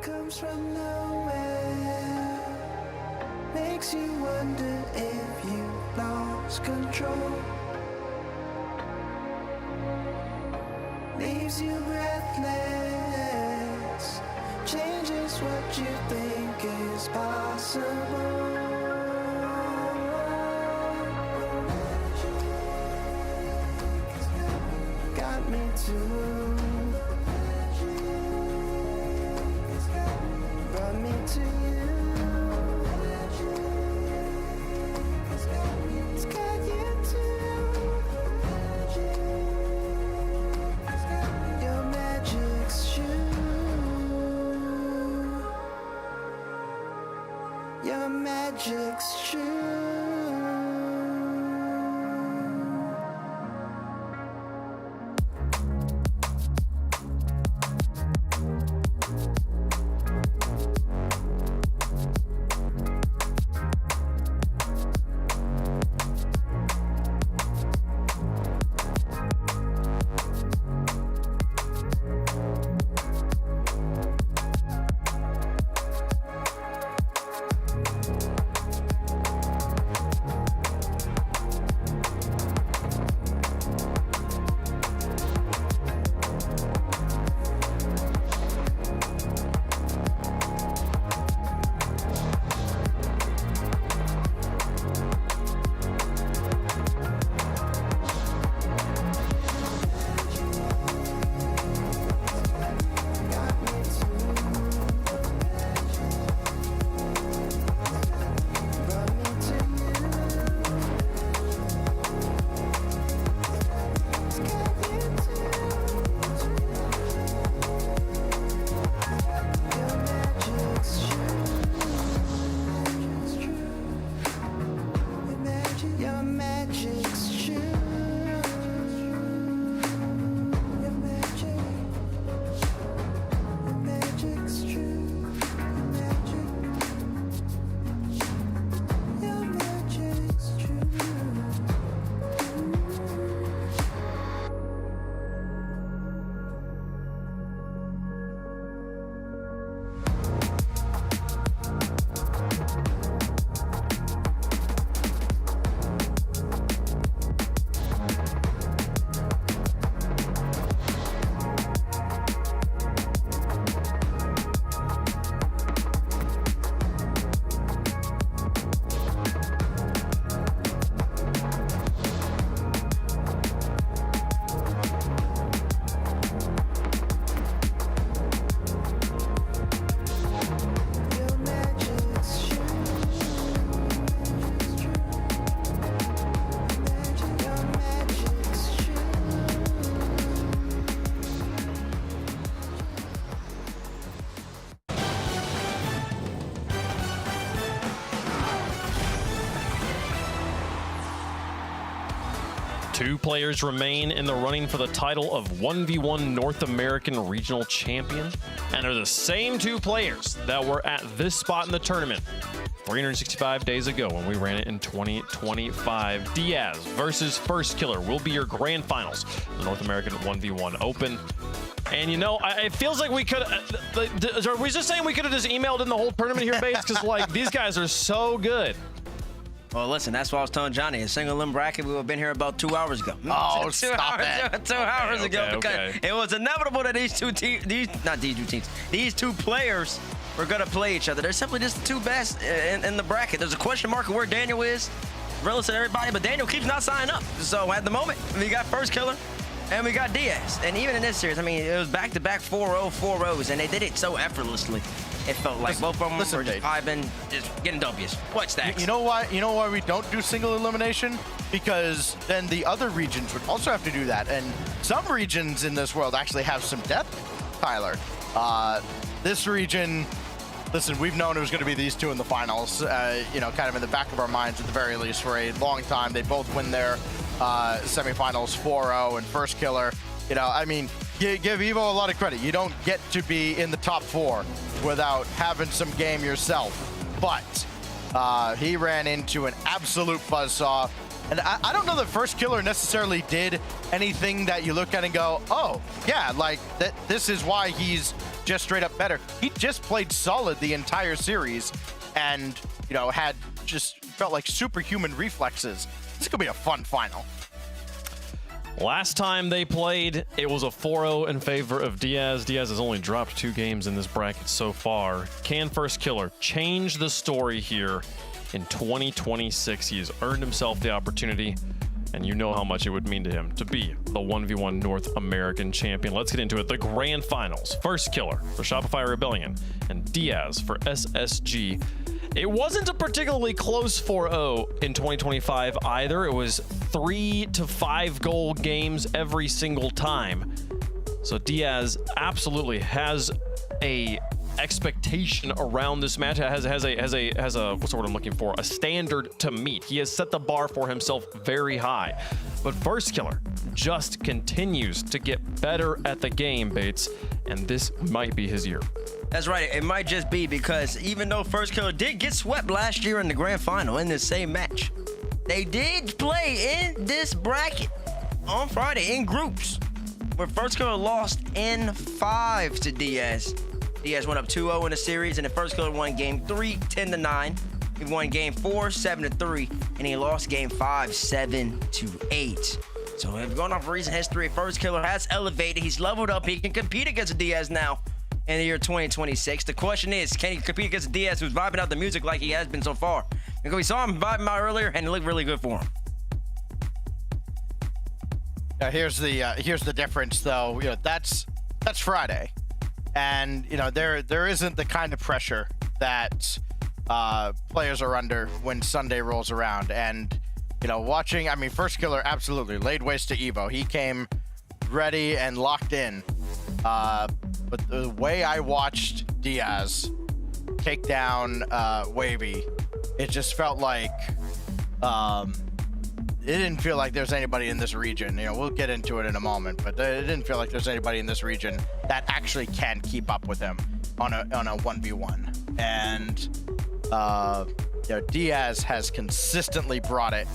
comes from nowhere, makes you wonder if you lost control, leaves you breathless, changes what you think is possible. Got me too. Brought me to you. It's got you too. Your magic's true. Your magic's true. Two players remain in the running for the title of 1v1 North American Regional Champion, and they're the same two players that were at this spot in the tournament 365 days ago when we ran it in 2025. Diaz versus First Killer will be your grand finals, the North American 1v1 Open. And you know, it feels like we could. Are we just saying we could have just emailed in the whole tournament here, Bates? Because like these guys are so good. Well, listen, that's what I was telling Johnny. A single limb bracket, we would have been here about 2 hours ago. Oh, stop it. 2 hours ago. Okay. Because it was inevitable that these two players were going to play each other. They're simply just the two best in the bracket. There's a question mark of where Daniel is relative to everybody, but Daniel keeps not signing up. So at the moment, we got First Killer and we got Diaz. And even in this series, I mean, it was back-to-back 4-0, 4-0s, and they did it so effortlessly. It felt like both of them were just vibing, just getting W's. What stacks? You know why? You know why we don't do single elimination? Because then the other regions would also have to do that, and some regions in this world actually have some depth. Tyler, this region. Listen, we've known it was going to be these two in the finals. You know, kind of in the back of our minds at the very least for a long time. They both win their semifinals 4-0 and First Killer. You know, I mean, give Evo a lot of credit. You don't get to be in the top 4 without having some game yourself. But he ran into an absolute buzzsaw. And I don't know that First Killer necessarily did anything that you look at and go, oh, yeah, like this is why he's just straight up better. He just played solid the entire series and, you know, had just felt like superhuman reflexes. This is going to be a fun final. Last time they played, it was a 4-0 in favor of Diaz. Diaz has only dropped 2 games in this bracket so far. Can First Killer change the story here in 2026? He has earned himself the opportunity, and you know how much it would mean to him to be the 1v1 North American champion. Let's get into it. The grand finals. First Killer for Shopify Rebellion and Diaz for SSG. It wasn't a particularly close 4-0 in 2025 either. It was 3 to 5 goal games every single time. So Diaz absolutely has a expectation around this match. Has a what's the word I'm looking for? A standard to meet. He has set the bar for himself very high. But First Killer just continues to get better at the game, Bates, and this might be his year. That's right. It might just be because even though First Killer did get swept last year in the grand final in this same match, they did play in this bracket on Friday in groups, where First Killer lost in 5 to Diaz. Diaz went up 2-0 in the series, and the First Killer won game 3, 10-9. He won game 4, 7-3, and he lost game 5, 7-8. So if going off recent history, First Killer has elevated. He's leveled up. He can compete against Diaz now in the year 2026. The question is, can he compete against Diaz, who's vibing out the music like he has been so far? Because we saw him vibing out earlier, and it looked really good for him. Here's the difference, though. You know, that's Friday, and you know there isn't the kind of pressure that players are under when Sunday rolls around. And you know, watching, I mean, First Killer absolutely laid waste to Evo. He came ready and locked in. But the way I watched Diaz take down Wavy, it just felt like it didn't feel like there's anybody in this region. You know, we'll get into it in a moment, but it didn't feel like there's anybody in this region that actually can keep up with him on a 1v1. And you know, Diaz has consistently brought it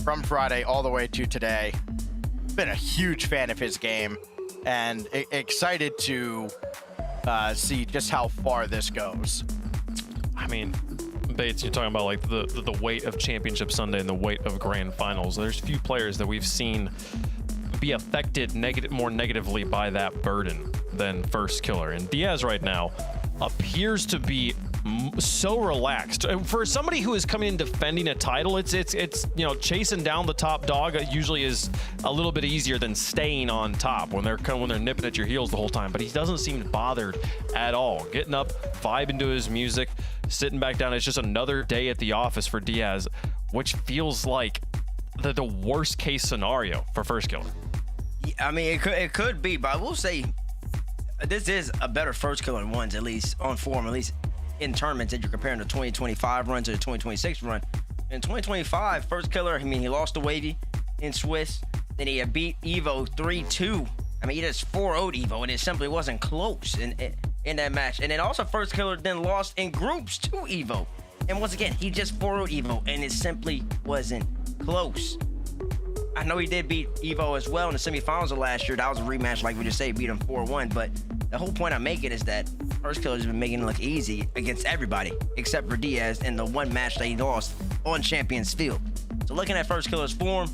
from Friday all the way to today. Been a huge fan of his game, and excited to see just how far this goes. I mean, Bates, you're talking about like the weight of Championship Sunday and the weight of Grand Finals. There's few players that we've seen be affected more negatively by that burden than First Killer. And Diaz right now appears to be so relaxed. For somebody who is coming in defending a title, it's you know, chasing down the top dog usually is a little bit easier than staying on top when they're nipping at your heels the whole time. But he doesn't seem bothered at all. Getting up, vibing to his music, sitting back down. It's just another day at the office for Diaz, which feels like the worst case scenario for First Killer. I mean, it could be, but I will say this is a better First Killer than ones, at least on form, at least in tournaments that you're comparing the 2025 run to the 2026 run. In 2025, First Killer, I mean, he lost to Wavy in Swiss. Then he had beat Evo 3-2. I mean, he just 4-0'd Evo, and it simply wasn't close in that match. And then also First Killer then lost in groups to Evo. And once again, he just 4-0'd Evo, and it simply wasn't close. I know he did beat Evo as well in the semifinals of last year. That was a rematch, like we just say, beat him 4-1. But the whole point I'm making is that First Killer's been making it look easy against everybody except for Diaz in the one match that he lost on Champions Field. So looking at First Killer's form,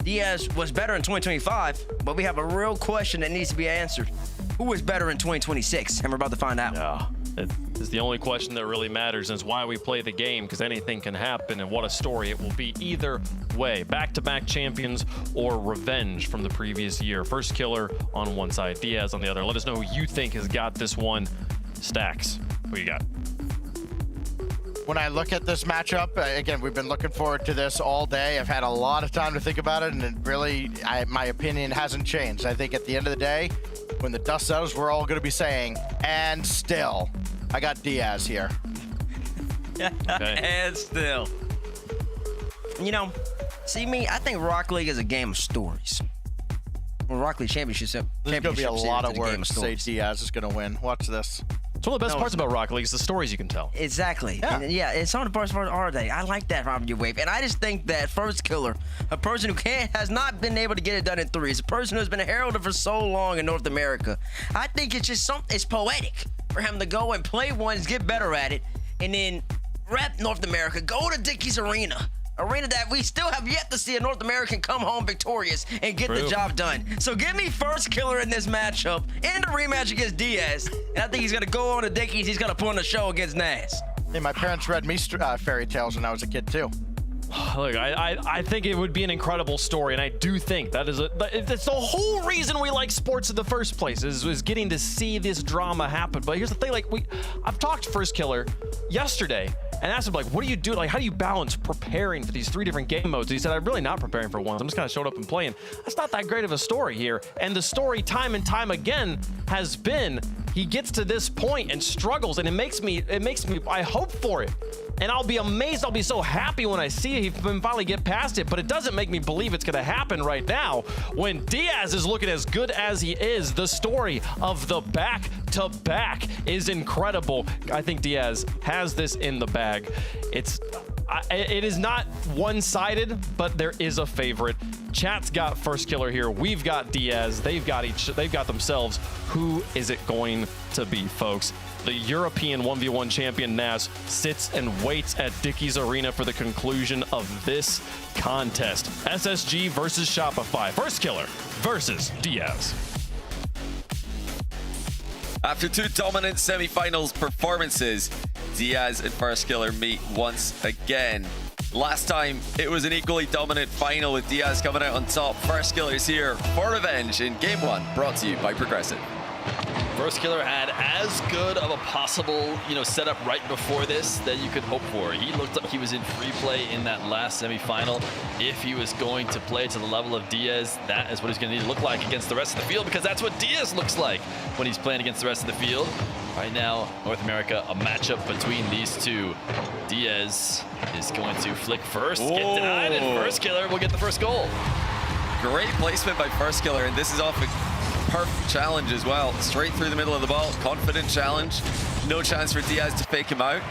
Diaz was better in 2025, but we have a real question that needs to be answered. Who is better in 2026? And we're about to find out. Yeah, it is the only question that really matters, and it's why we play the game, because anything can happen, and what a story it will be either way. Back-to-back champions or revenge from the previous year. First Killer on one side, Diaz on the other. Let us know who you think has got this one. Stacks, who you got? When I look at this matchup, again, we've been looking forward to this all day. I've had a lot of time to think about it, and it really, my opinion hasn't changed. I think at the end of the day, when the dust settles, we're all going to be saying, and still, I got Diaz here. Okay. And still. You know, see me, I think Rock League is a game of stories. Well, Rock League Championship. There's going to be a lot of work to say Diaz is going to win. Watch this. It's one of the best parts about Rocket League is the stories you can tell. Exactly. Yeah. And and some of the best parts are they. I like that from your wave. And I just think that First Killer, a person who has not been able to get it done in threes, a person who's been heralded for so long in North America, I think it's just it's poetic for him to go and play ones, get better at it, and then rep North America, go to Dickies Arena that we still have yet to see a North American come home victorious and get the job done. So give me First Killer in this matchup in the rematch against Diaz. And I think he's going to go on to Dickies. He's going to put on a show against Nas. Hey, my parents read me fairy tales when I was a kid, too. Look, I think it would be an incredible story, and I do think that's the whole reason we like sports in the first place is getting to see this drama happen. But here's the thing, I've talked to First Killer yesterday and asked him, what do you do? How do you balance preparing for these 3 different game modes? He said, I'm really not preparing for one. I'm just kind of showing up and playing. That's not that great of a story here. And the story time and time again has been he gets to this point and struggles, and it makes me, I hope for it. And I'll be amazed, I'll be so happy when I see him finally get past it, but it doesn't make me believe it's gonna happen right now. When Diaz is looking as good as he is, the story of the back-to-back is incredible. I think Diaz has this in the bag. It is not one-sided, but there is a favorite. Chat's got First Killer here. We've got Diaz. They've got themselves. Who is it going to be, folks? The European 1v1 champion Nas sits and waits at Dickies Arena for the conclusion of this contest. SSG versus Shopify. First Killer versus Diaz. After 2 dominant semifinals performances, Diaz and First Killer meet once again. Last time, it was an equally dominant final with Diaz coming out on top. First Killer's here for revenge in Game 1, brought to you by Progressive. First Killer had as good of a possible, setup right before this that you could hope for. He looked like he was in free play in that last semifinal. If he was going to play to the level of Diaz, that is what he's going to need to look like against the rest of the field, because that's what Diaz looks like when he's playing against the rest of the field. Right now, North America, a matchup between these two. Diaz is going to flick first, get denied, and First Killer will get the first goal. Great placement by First Killer, and this is off a perfect challenge as well. Straight through the middle of the ball, confident challenge. No chance for Diaz to fake him out.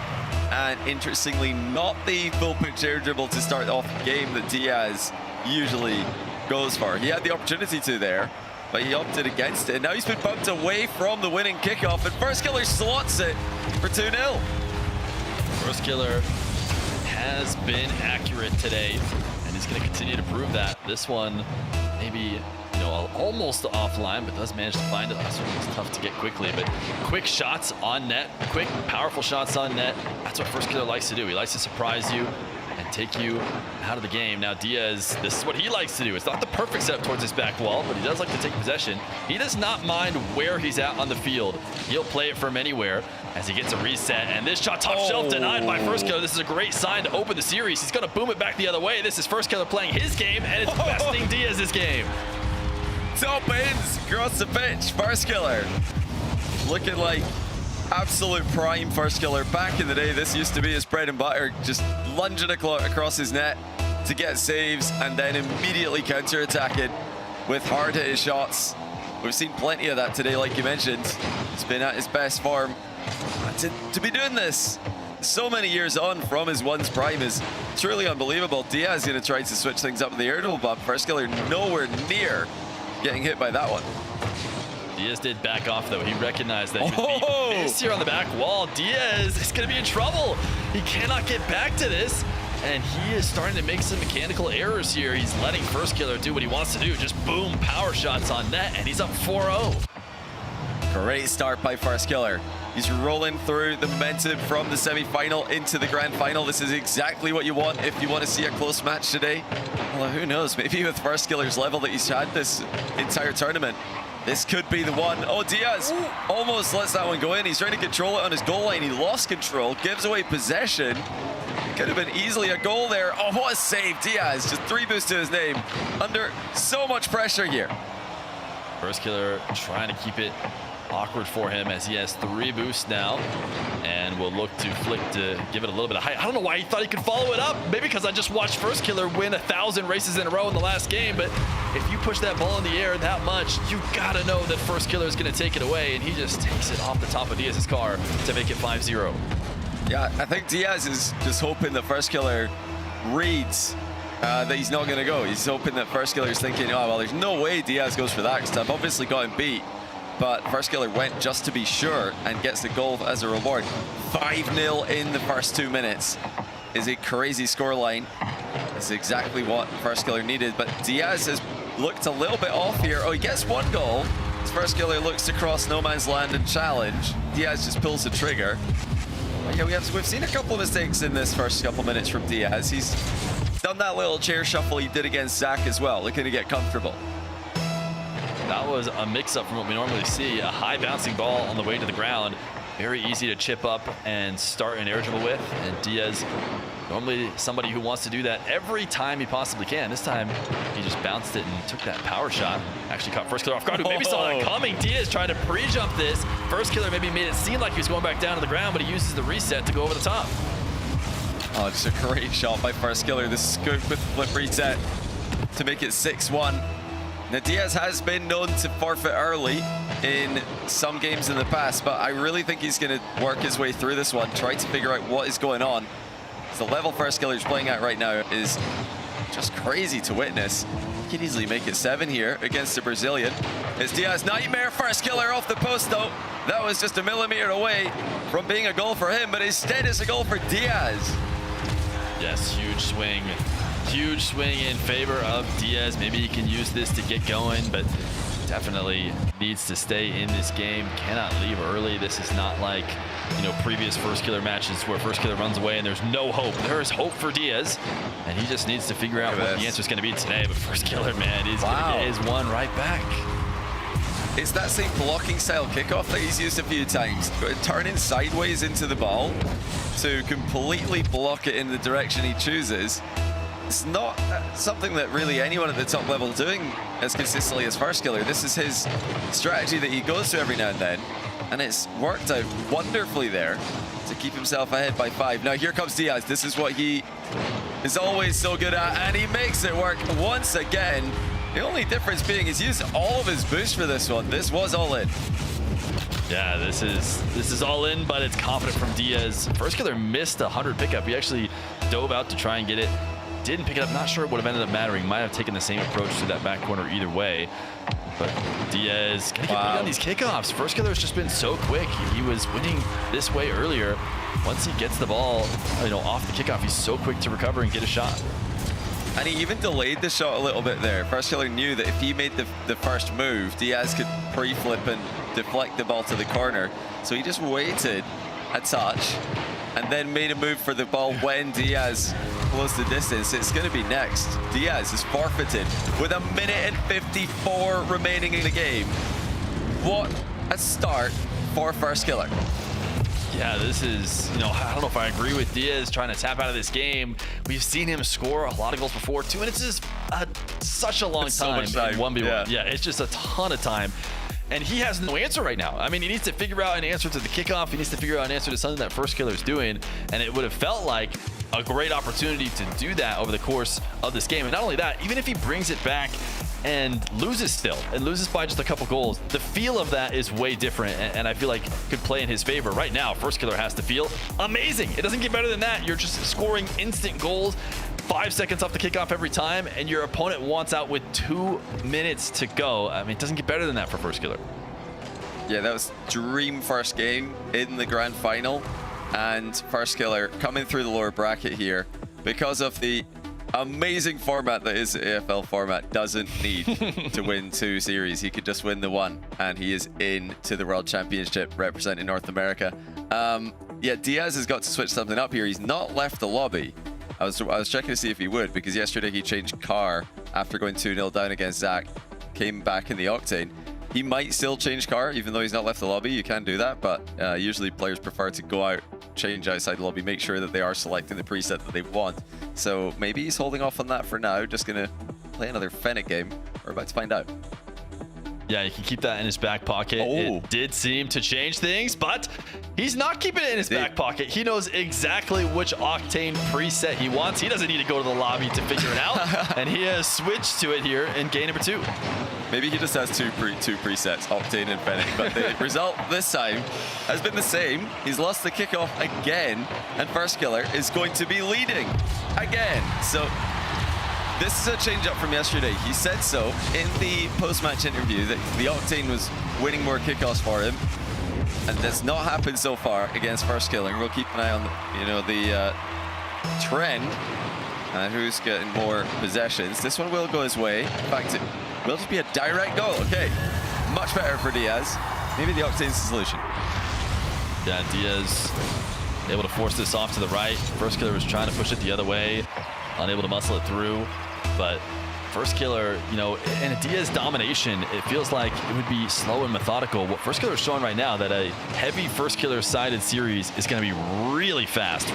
And interestingly, not the full pitch air dribble to start off the game that Diaz usually goes for. He had the opportunity to there, but he opted against it. Now he's been bumped away from the winning kickoff, and First Killer slots it for 2-0. First Killer has been accurate today, and he's going to continue to prove that. This one, maybe almost offline, but does manage to find it. So it's tough to get quickly, but quick shots on net, quick, powerful shots on net. That's what First Killer likes to do. He likes to surprise you and take you out of the game. Now Diaz, this is what he likes to do. It's not the perfect setup towards his back wall, but he does like to take possession. He does not mind where he's at on the field. He'll play it from anywhere as he gets a reset. And this shot top shelf denied by First Killer. This is a great sign to open the series. He's going to boom it back the other way. This is First Killer playing his game, and it's besting Diaz's game. Top ends across the pitch. First Killer looking like absolute prime First Killer. Back in the day, this used to be his bread and butter, just lunging across his net to get saves and then immediately counter-attacking with hard-hitting shots. We've seen plenty of that today, like you mentioned. He's been at his best form. To be doing this so many years on from his once prime is truly unbelievable. Diaz going to try to switch things up with the air dribble, but First Killer nowhere near getting hit by that one. Diaz did back off, though. He recognized that he would be missed here on the back wall. Diaz is going to be in trouble. He cannot get back to this, and he is starting to make some mechanical errors here. He's letting First Killer do what he wants to do, just boom, power shots on net, and he's up 4-0. Great start by First Killer. He's rolling through the momentum from the semi-final into the grand final. This is exactly what you want if you want to see a close match today. Well, who knows? Maybe with First Killer's level that he's had this entire tournament, this could be the one. Oh, Diaz almost lets that one go in. He's trying to control it on his goal line. He lost control, gives away possession. It could have been easily a goal there. Oh, what a save. Diaz, just 3 boosts to his name under so much pressure here. First Killer trying to keep it awkward for him as he has 3 boosts now, and will look to flick to give it a little bit of height. I don't know why he thought he could follow it up. Maybe because I just watched First Killer win 1,000 races in a row in the last game, but if you push that ball in the air that much, you gotta know that First Killer is gonna take it away, and he just takes it off the top of Diaz's car to make it 5-0. Yeah, I think Diaz is just hoping that First Killer reads that he's not going to go. He's hoping that First Killer is thinking, oh, well, there's no way Diaz goes for that because I've obviously got him beat. But First Killer went just to be sure and gets the goal as a reward. 5-0 in the first 2 minutes is a crazy scoreline. That's exactly what First Killer needed. But Diaz has looked a little bit off here. Oh, he gets 1 goal. As First Killer looks to cross no man's land and challenge. Diaz just pulls the trigger. Yeah, we've seen a couple of mistakes in this first couple minutes from Diaz. He's done that little chair shuffle he did against Zach as well, looking to get comfortable. That was a mix-up from what we normally see. A high bouncing ball on the way to the ground. Very easy to chip up and start an air dribble with. And Diaz, normally somebody who wants to do that every time he possibly can. This time, he just bounced it and took that power shot. Actually caught First Killer off guard, who maybe saw that coming. Diaz trying to pre-jump this. First Killer maybe made it seem like he was going back down to the ground, but he uses the reset to go over the top. Oh, just a great shot by First Killer. The scoop with flip reset to make it 6-1. Now, Diaz has been known to forfeit early in some games in the past, but I really think he's going to work his way through this one, try to figure out what is going on. The level First Killer is playing at right now is just crazy to witness. He can easily make it 7 here against the Brazilian. It's Diaz nightmare. First Killer off the post, though. That was just a millimeter away from being a goal for him, but instead it's a goal for Diaz. Yes, huge swing. Huge swing in favor of Diaz. Maybe he can use this to get going, but definitely needs to stay in this game. Cannot leave early. This is not like, you know, previous First Killer matches where First Killer runs away and there's no hope. There is hope for Diaz, and he just needs to figure out what the answer is going to be today. But First Killer, man, is going to get his one right back. It's that same blocking style kickoff that he's used a few times. Turning sideways into the ball to completely block it in the direction he chooses. It's not something that really anyone at the top level is doing as consistently as First Killer. This is his strategy that he goes to every now and then, and it's worked out wonderfully there to keep himself ahead by 5. Now here comes Diaz. This is what he is always so good at, and he makes it work once again. The only difference being he's used all of his boost for this one. This was all in. Yeah, this is all in, but it's confident from Diaz. First Killer missed a 100 pickup. He actually dove out to try and get it. Didn't pick it up. Not sure it would have ended up mattering. Might have taken the same approach to that back corner either way. But Diaz gonna get big on these kickoffs. First Killer has just been so quick. He was winning this way earlier. Once he gets the ball, you know, off the kickoff, he's so quick to recover and get a shot. And he even delayed the shot a little bit there. First Killer knew that if he made the first move, Diaz could pre-flip and deflect the ball to the corner. So he just waited a touch and then made a move for the ball when Diaz closed the distance. It's going to be next. Diaz is forfeited with 1 minute and 54 remaining in the game. What a start for First Killer. Yeah, this is, you know, I don't know if I agree with Diaz trying to tap out of this game. We've seen him score a lot of goals before. 2 minutes is such a long time in 1v1. Yeah, it's just a ton of time. And he has no answer right now. I mean, he needs to figure out an answer to the kickoff. He needs to figure out an answer to something that First Killer is doing. And it would have felt like a great opportunity to do that over the course of this game. And not only that, even if he brings it back and loses still, and loses by just a couple goals, the feel of that is way different, and I feel like could play in his favor. Right now, First Killer has to feel amazing. It doesn't get better than that. You're just scoring instant goals 5 seconds off the kickoff every time, and your opponent wants out with 2 minutes to go. I mean, it doesn't get better than that for First Killer. Yeah, that was dream first game in the grand final, and First Killer coming through the lower bracket here because of the amazing format that is the AFL format. Doesn't need to win 2 series. He could just win the 1, and he is in to the World Championship representing North America. Yeah, Diaz has got to switch something up here. He's not left the lobby. I was checking to see if he would, because yesterday he changed car after going 2-0 down against Zach, came back in the Octane. He might still change car, even though he's not left the lobby. You can do that, but usually players prefer to go out, change outside the lobby, make sure that they are selecting the preset that they want. So maybe he's holding off on that for now. Just going to play another Fennec game. We're about to find out. Yeah, you can keep that in his back pocket. Oh. It did seem to change things, but he's not keeping it in his back pocket. He knows exactly which Octane preset he wants. He doesn't need to go to the lobby to figure it out, and he has switched to it here in game number 2. Maybe he just has two presets, Octane and Fennec, but the result this time has been the same. He's lost the kickoff again, and First Killer is going to be leading again. So this is a change up from yesterday. He said so in the post-match interview that the Octane was winning more kickoffs for him, and that's not happened so far against First Killer. We'll keep an eye on the trend and who's getting more possessions. This one will go his way. In fact, it will just be a direct goal. Okay, much better for Diaz. Maybe the Octane's the solution. Yeah, Diaz able to force this off to the right. First Killer was trying to push it the other way, unable to muscle it through. But First Killer, in a Diaz domination, it feels like it would be slow and methodical. What First Killer is showing right now, that a heavy First Killer sided series is going to be really fast,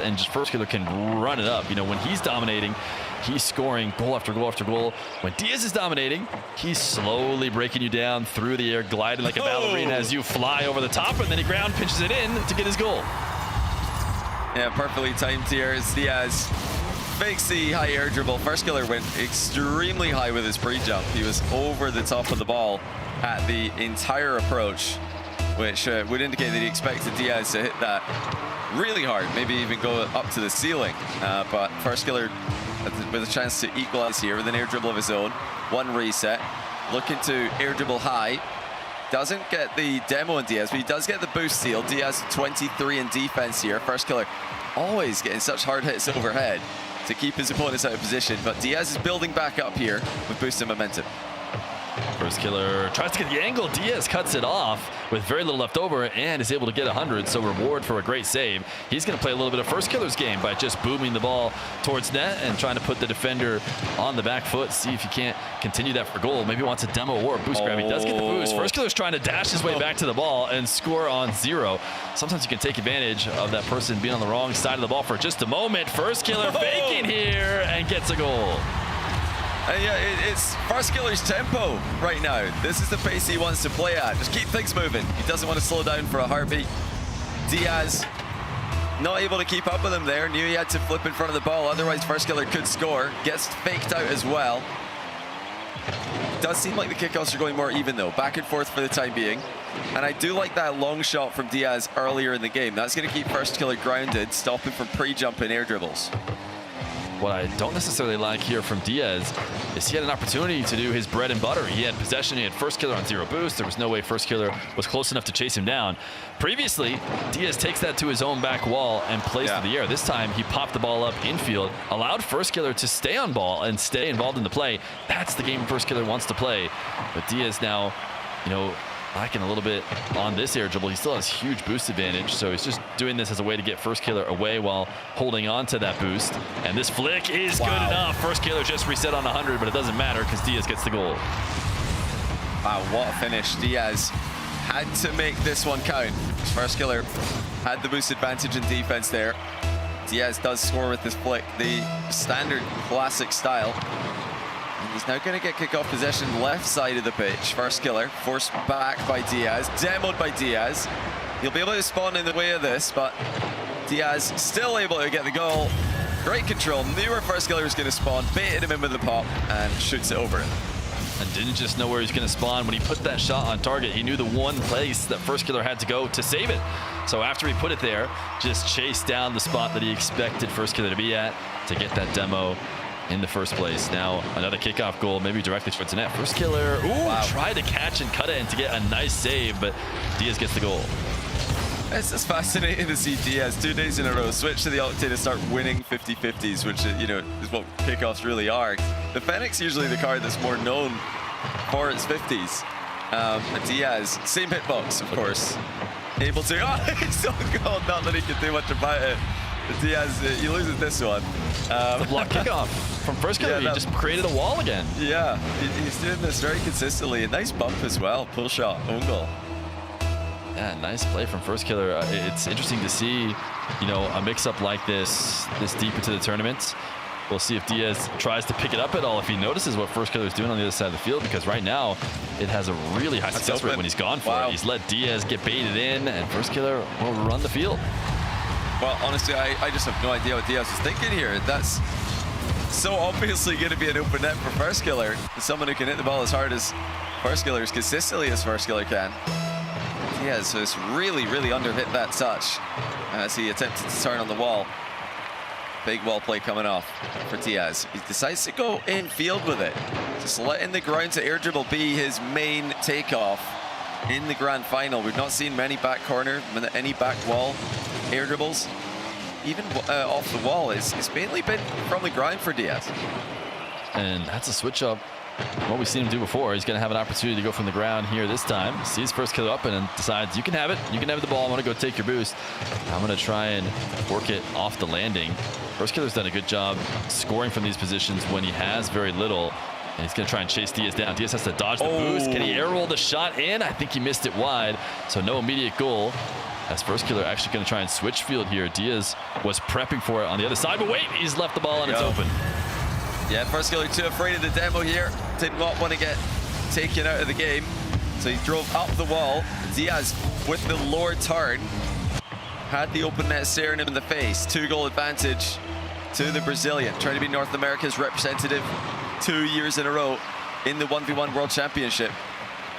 and just First Killer can run it up. When he's dominating, he's scoring goal after goal after goal. When Diaz is dominating, he's slowly breaking you down through the air, gliding like a ballerina as you fly over the top, and then he ground pinches it in to get his goal. Yeah, perfectly timed here as Diaz fakes the high air dribble. First Killer went extremely high with his pre-jump. He was over the top of the ball at the entire approach, which would indicate that he expected Diaz to hit that really hard, maybe even go up to the ceiling. But First Killer with a chance to equalize here with an air dribble of his own. One reset, looking to air dribble high. Doesn't get the demo on Diaz, but he does get the boost steal. Diaz 23 in defense here. First Killer always getting such hard hits overhead to keep his opponents out of position, but Diaz is building back up here with boosted momentum. First Killer tries to get the angle. Diaz cuts it off with very little left over and is able to get 100, so reward for a great save. He's going to play a little bit of First Killer's game by just booming the ball towards net and trying to put the defender on the back foot, see if he can't continue that for goal. Maybe wants a demo or a boost grab. He does get the boost. First Killer's trying to dash his way back to the ball and score on 0. Sometimes you can take advantage of that person being on the wrong side of the ball for just a moment. First Killer faking here and gets a goal. Yeah, it's First Killer's tempo right now. This is the pace he wants to play at. Just keep things moving. He doesn't want to slow down for a heartbeat. Diaz not able to keep up with him there. Knew he had to flip in front of the ball. Otherwise, First Killer could score. Gets faked out as well. Does seem like the kickoffs are going more even, though. Back and forth for the time being. And I do like that long shot from Diaz earlier in the game. That's going to keep First Killer grounded, stop him from pre-jumping air dribbles. What I don't necessarily like here from Diaz is he had an opportunity to do his bread and butter. He had possession, he had First Killer on 0 boost. There was no way First Killer was close enough to chase him down. Previously, Diaz takes that to his own back wall and plays to the air. This time, he popped the ball up infield, allowed First Killer to stay on ball and stay involved in the play. That's the game First Killer wants to play. But Diaz now, lacking a little bit on this air dribble. He still has huge boost advantage, so he's just doing this as a way to get First Killer away while holding on to that boost. And this flick is good enough. First Killer just reset on 100, but it doesn't matter because Diaz gets the goal. Wow, what a finish. Diaz had to make this one count. First Killer had the boost advantage in defense there. Diaz does score with this flick, the standard classic style. And he's now going to get kickoff possession left side of the pitch. First Killer forced back by Diaz, demoed by Diaz. He'll be able to spawn in the way of this, but Diaz still able to get the goal. Great control, knew where First Killer was going to spawn, baited him in with the pop, and shoots it over it. And didn't just know where he's going to spawn. When he put that shot on target, he knew the one place that First Killer had to go to save it. So after he put it there, just chased down the spot that he expected First Killer to be at to get that demo in the first place. Now another kickoff goal, maybe directly towards the net. First Killer, tried to catch and cut it and to get a nice save, but Diaz gets the goal. It's just fascinating to see Diaz 2 days in a row switch to the Octane and start winning 50-50s, which is what kickoffs really are. The Fennec's usually the card that's more known for its 50s. Diaz, same hitbox, of course. Able to, it's so cold, not that he can do much about it. Diaz, he loses this one. The block kickoff from First Killer, he just created a wall again. Yeah, he's doing this very consistently. A nice bump as well, pull shot, own goal. Yeah, nice play from First Killer. It's interesting to see, a mix-up like this deep into the tournament. We'll see if Diaz tries to pick it up at all, if he notices what First Killer is doing on the other side of the field, because right now it has a really high success rate when he's gone for it. He's let Diaz get baited in, and First Killer will run the field. Well, honestly, I just have no idea what Diaz is thinking here. That's so obviously going to be an open net for First Killer. Someone who can hit the ball as hard as First Killer, as consistently as First Killer can. Diaz has really, really underhit that touch as he attempted to turn on the wall. Big wall play coming off for Diaz. He decides to go in field with it. Just letting the ground to air dribble be his main takeoff in the grand final. We've not seen many back corner, any back wall air dribbles. Even off the wall, it's mainly been from the ground for Diaz. And that's a switch up. What we've seen him do before. He's going to have an opportunity to go from the ground here this time. Sees First Killer up and then decides, you can have it. You can have the ball. I'm going to go take your boost. I'm going to try and work it off the landing. First Killer's done a good job scoring from these positions when he has very little. And he's going to try and chase Diaz down. Diaz has to dodge the boost. Can he air roll the shot in? I think he missed it wide. So no immediate goal. As First Killer actually going to try and switch field here. Diaz was prepping for it on the other side. But wait, he's left the ball and it's open. Yeah, First Killer too afraid of the demo here. Did not want to get taken out of the game. So he drove up the wall. Diaz with the lower turn had the open net staring him in the face. 2-goal advantage to the Brazilian. Trying to be North America's representative 2 years in a row in the 1v1 World Championship.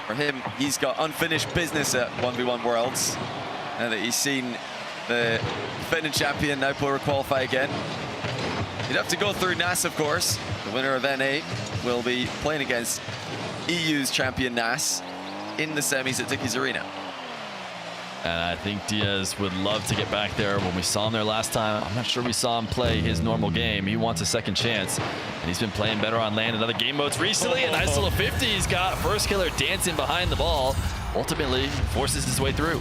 For him, he's got unfinished business at 1v1 Worlds. Now that he's seen the defending champion now qualify again. You'd have to go through NAS, of course. The winner of NA will be playing against EU's champion NAS in the semis at Dickies Arena. And I think Diaz would love to get back there. When we saw him there last time, I'm not sure we saw him play his normal game. He wants a second chance, and he's been playing better on land in other game modes recently. A nice little 50. He's got First Killer dancing behind the ball. Ultimately, forces his way through.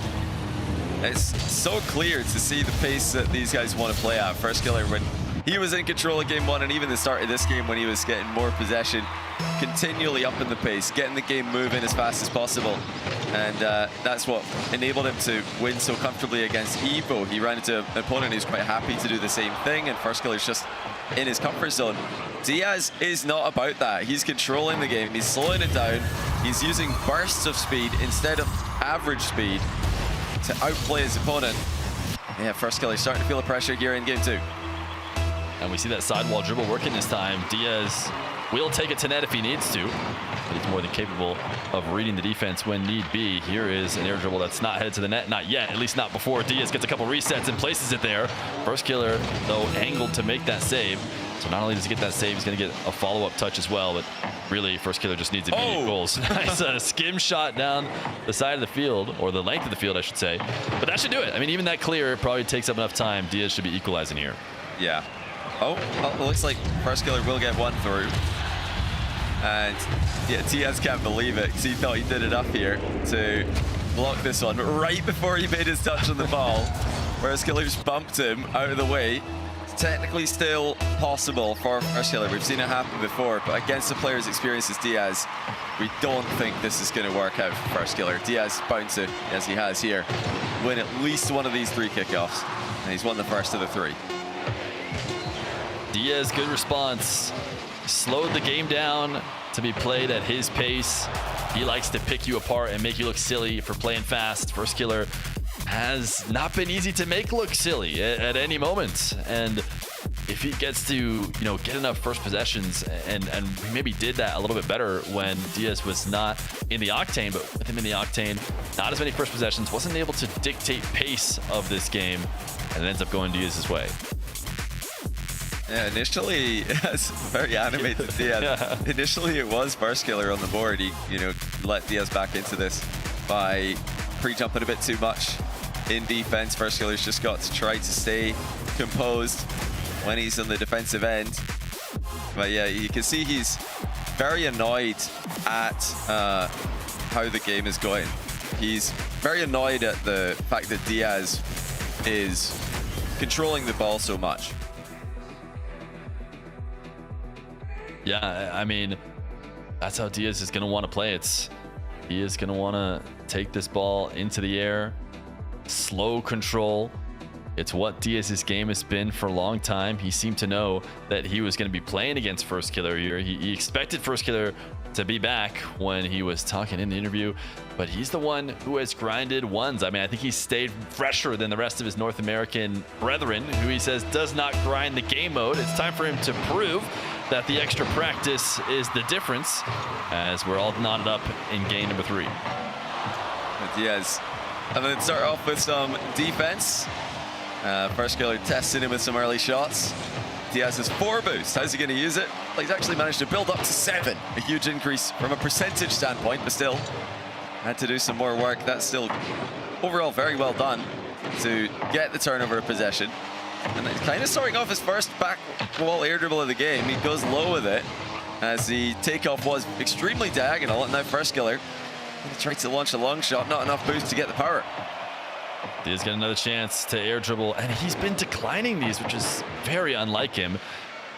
It's so clear to see the pace that these guys want to play at. First Killer, when he was in control of game one, and even the start of this game when he was getting more possession, continually up in the pace, getting the game moving as fast as possible. And that's what enabled him to win so comfortably against Evo. He ran into an opponent who's quite happy to do the same thing, and First Killer's just in his comfort zone. Diaz is not about that. He's controlling the game. He's slowing it down. He's using bursts of speed instead of average speed to outplay his opponent. Yeah, First Killer starting to feel the pressure here in game two. And we see that sidewall dribble working this time. Diaz will take it to net if he needs to, but he's more than capable of reading the defense when need be. Here is an air dribble that's not headed to the net, not yet, at least not before Diaz gets a couple resets and places it there. First Killer, though, angled to make that save. So not only does he get that save, he's going to get a follow-up touch as well, but really, First Killer just needs immediate goals. Nice skim shot down the side of the field, or the length of the field, I should say. But that should do it. I mean, even that clear probably takes up enough time. Diaz should be equalizing here. Yeah. Oh, it looks like First Killer will get one through. And yeah, Diaz can't believe it because he thought he did enough here to block this one. But right before he made his touch on the ball, First Killer just bumped him out of the way. It's technically still possible for First Killer. We've seen it happen before, but against the player's experience as Diaz, we don't think this is going to work out for First Killer. Diaz bound to, as he has here, win at least one of these 3 kickoffs. And he's won the first of the 3. Diaz, good response. Slowed the game down to be played at his pace. He likes to pick you apart and make you look silly for playing fast. First Killer has not been easy to make look silly at any moment. And if he gets to, get enough first possessions, and he maybe did that a little bit better when Diaz was not in the octane, but with him in the octane, not as many first possessions, wasn't able to dictate pace of this game, and it ends up going Diaz's way. Yeah, initially, it's very animated Diaz. Yeah. Initially, it was First Killer on the board. He, let Diaz back into this by pre-jumping a bit too much in defense. First Killer's just got to try to stay composed when he's on the defensive end. But yeah, you can see he's very annoyed at how the game is going. He's very annoyed at the fact that Diaz is controlling the ball so much. Yeah, I mean, that's how Diaz is going to want to play. He is going to want to take this ball into the air, slow control, It's what Diaz's game has been for a long time. He seemed to know that he was going to be playing against First Killer here. He expected First Killer to be back when he was talking in the interview, but he's the one who has grinded ones. I mean, I think he's stayed fresher than the rest of his North American brethren, who he says does not grind the game mode. It's time for him to prove that the extra practice is the difference, as we're all knotted up in game number 3. Diaz, and then start off with some defense. First Killer testing him with some early shots. Diaz has 4 boosts. How's he going to use it? Well, he's actually managed to build up to 7. A huge increase from a percentage standpoint, but still had to do some more work. That's still overall very well done to get the turnover of possession. And he's kind of starting off his first back wall air dribble of the game. He goes low with it as the takeoff was extremely diagonal, and now First Killer he tried to launch a long shot, not enough boost to get the power. Diaz got another chance to air dribble, and he's been declining these, which is very unlike him.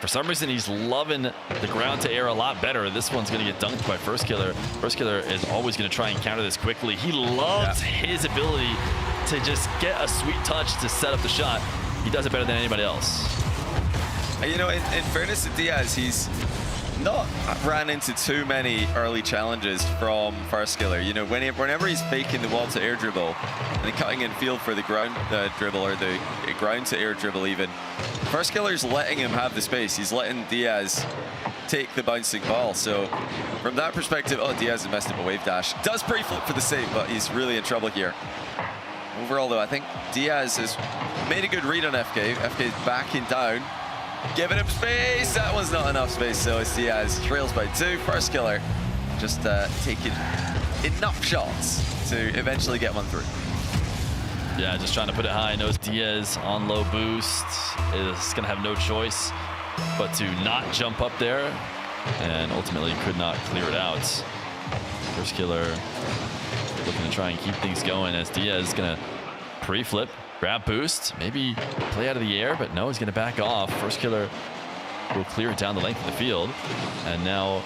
For some reason, he's loving the ground to air a lot better. This one's going to get dunked by First Killer. First Killer is always going to try and counter this quickly. He loves his ability to just get a sweet touch to set up the shot. He does it better than anybody else. You know, in fairness to Diaz, he's not ran into too many early challenges from First Killer. You know, whenever he's faking the wall to air dribble and cutting in field for the ground dribble, or the ground to air dribble even, First Killer's letting him have the space. He's letting Diaz take the bouncing ball. So from that perspective, oh, Diaz has messed up a wave dash. Does pre-flip for the save, but he's really in trouble here. Overall though, I think Diaz has made a good read on FK. FK's backing down, giving him space. That one's not enough space, so it's Diaz. Trails by 2. First Killer just taking enough shots to eventually get one through. Yeah, just trying to put it high. Knows Diaz on low boost is going to have no choice but to not jump up there, and ultimately could not clear it out. First Killer looking to try and keep things going as Diaz is going to pre-flip, grab boost, maybe play out of the air, but no, he's going to back off. First Killer will clear it down the length of the field, and now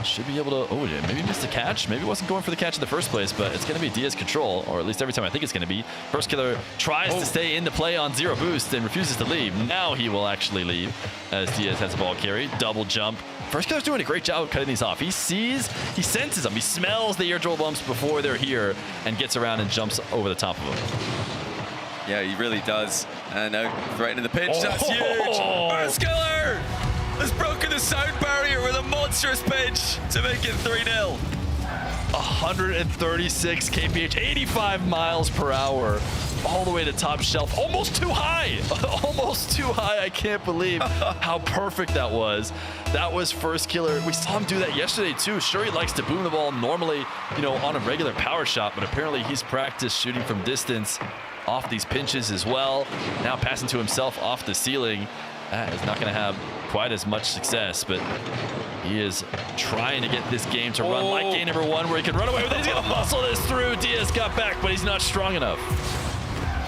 should be able to, oh, maybe missed a catch. Maybe wasn't going for the catch in the first place, but it's going to be Diaz control, or at least every time I think it's going to be. First Killer tries to stay in the play on 0 boost and refuses to leave. Now he will actually leave as Diaz has the ball carry. Double jump. First Killer's doing a great job of cutting these off. He sees, he senses them. He smells the air dribble bumps before they're here and gets around and jumps over the top of them. Yeah, he really does. And now threatening the pinch. That's huge. First Killer has broken the sound barrier with a monstrous pinch to make it 3-0. 136 kph, 85 miles per hour, all the way to top shelf. Almost too high. Almost too high. I can't believe how perfect that was. That was First Killer. We saw him do that yesterday too. Sure, he likes to boom the ball normally, you know, on a regular power shot, but apparently he's practiced shooting from distance off these pinches as well. Now passing to himself off the ceiling. That is not going to have quite as much success, but he is trying to get this game to run like game number 1, where he can run away with it. He's going to muscle this through. Diaz got back, but he's not strong enough.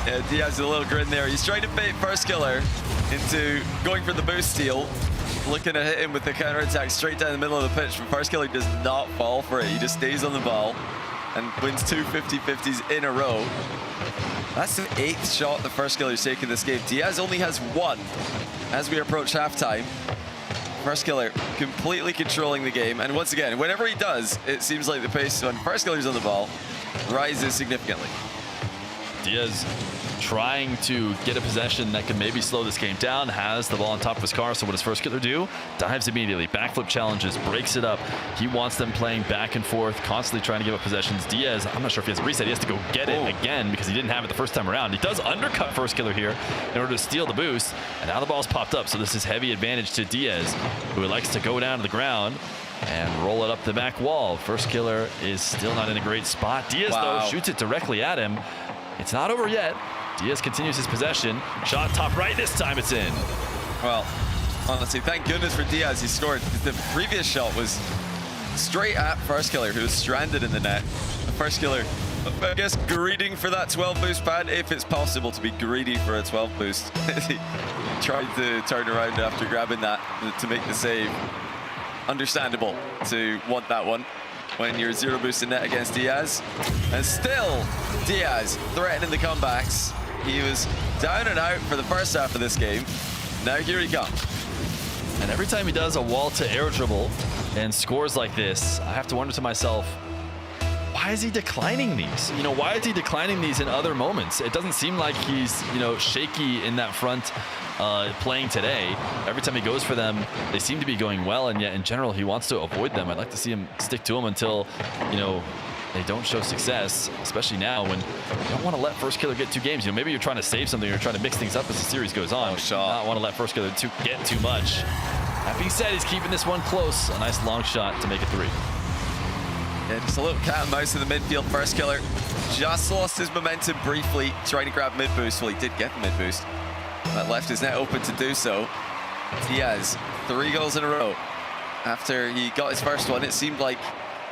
Yeah, Diaz a little grin there. He's trying to bait First Killer into going for the boost steal, looking to hit him with the counter attack straight down the middle of the pitch, but First Killer does not fall for it. He just stays on the ball and wins 2 50-50s in a row. That's the 8th shot the First Killer's taken this game. Diaz only has 1 as we approach halftime. First Killer completely controlling the game, and once again, whenever he does, it seems like the pace when First Killer's on the ball rises significantly. Diaz trying to get a possession that could maybe slow this game down, has the ball on top of his car, so what does First Killer do? Dives immediately, backflip challenges, breaks it up. He wants them playing back and forth, constantly trying to give up possessions. Diaz, I'm not sure if he has a reset, he has to go get it again because he didn't have it the first time around. He does undercut First Killer here in order to steal the boost, and now the ball's popped up, so this is heavy advantage to Diaz, who likes to go down to the ground and roll it up the back wall. First Killer is still not in a great spot. Diaz, though, shoots it directly at him. It's not over yet. Diaz continues his possession. Shot top right, this time it's in. Well, honestly, thank goodness for Diaz he scored. The previous shot was straight at First Killer, who was stranded in the net. The First Killer, I guess, greeding for that 12 boost pad, if it's possible to be greedy for a 12 boost. He tried to turn around after grabbing that to make the save. Understandable to want that one when you're 0 boost in net against Diaz. And still, Diaz threatening the comebacks. He was down and out for the first half of this game. Now here he comes. And every time he does a wall to air dribble and scores like this, I have to wonder to myself, why is he declining these? You know, why is he declining these in other moments? It doesn't seem like he's, you know, shaky in that front playing today. Every time he goes for them, they seem to be going well, and yet in general, he wants to avoid them. I'd like to see him stick to them until, you know, they don't show success, especially now when you don't want to let First Killer get 2 games. You know, maybe you're trying to save something, you're trying to mix things up as the series goes on. You not want to let First Killer get too much. That being said, he's keeping this one close. A nice long shot to make it 3. Yeah, just a little cat and mouse in the midfield. First Killer just lost his momentum briefly, trying to grab mid boost. Well, he did get the mid boost. That left his net open to do so. Diaz, 3 goals in a row. After he got his first one, it seemed like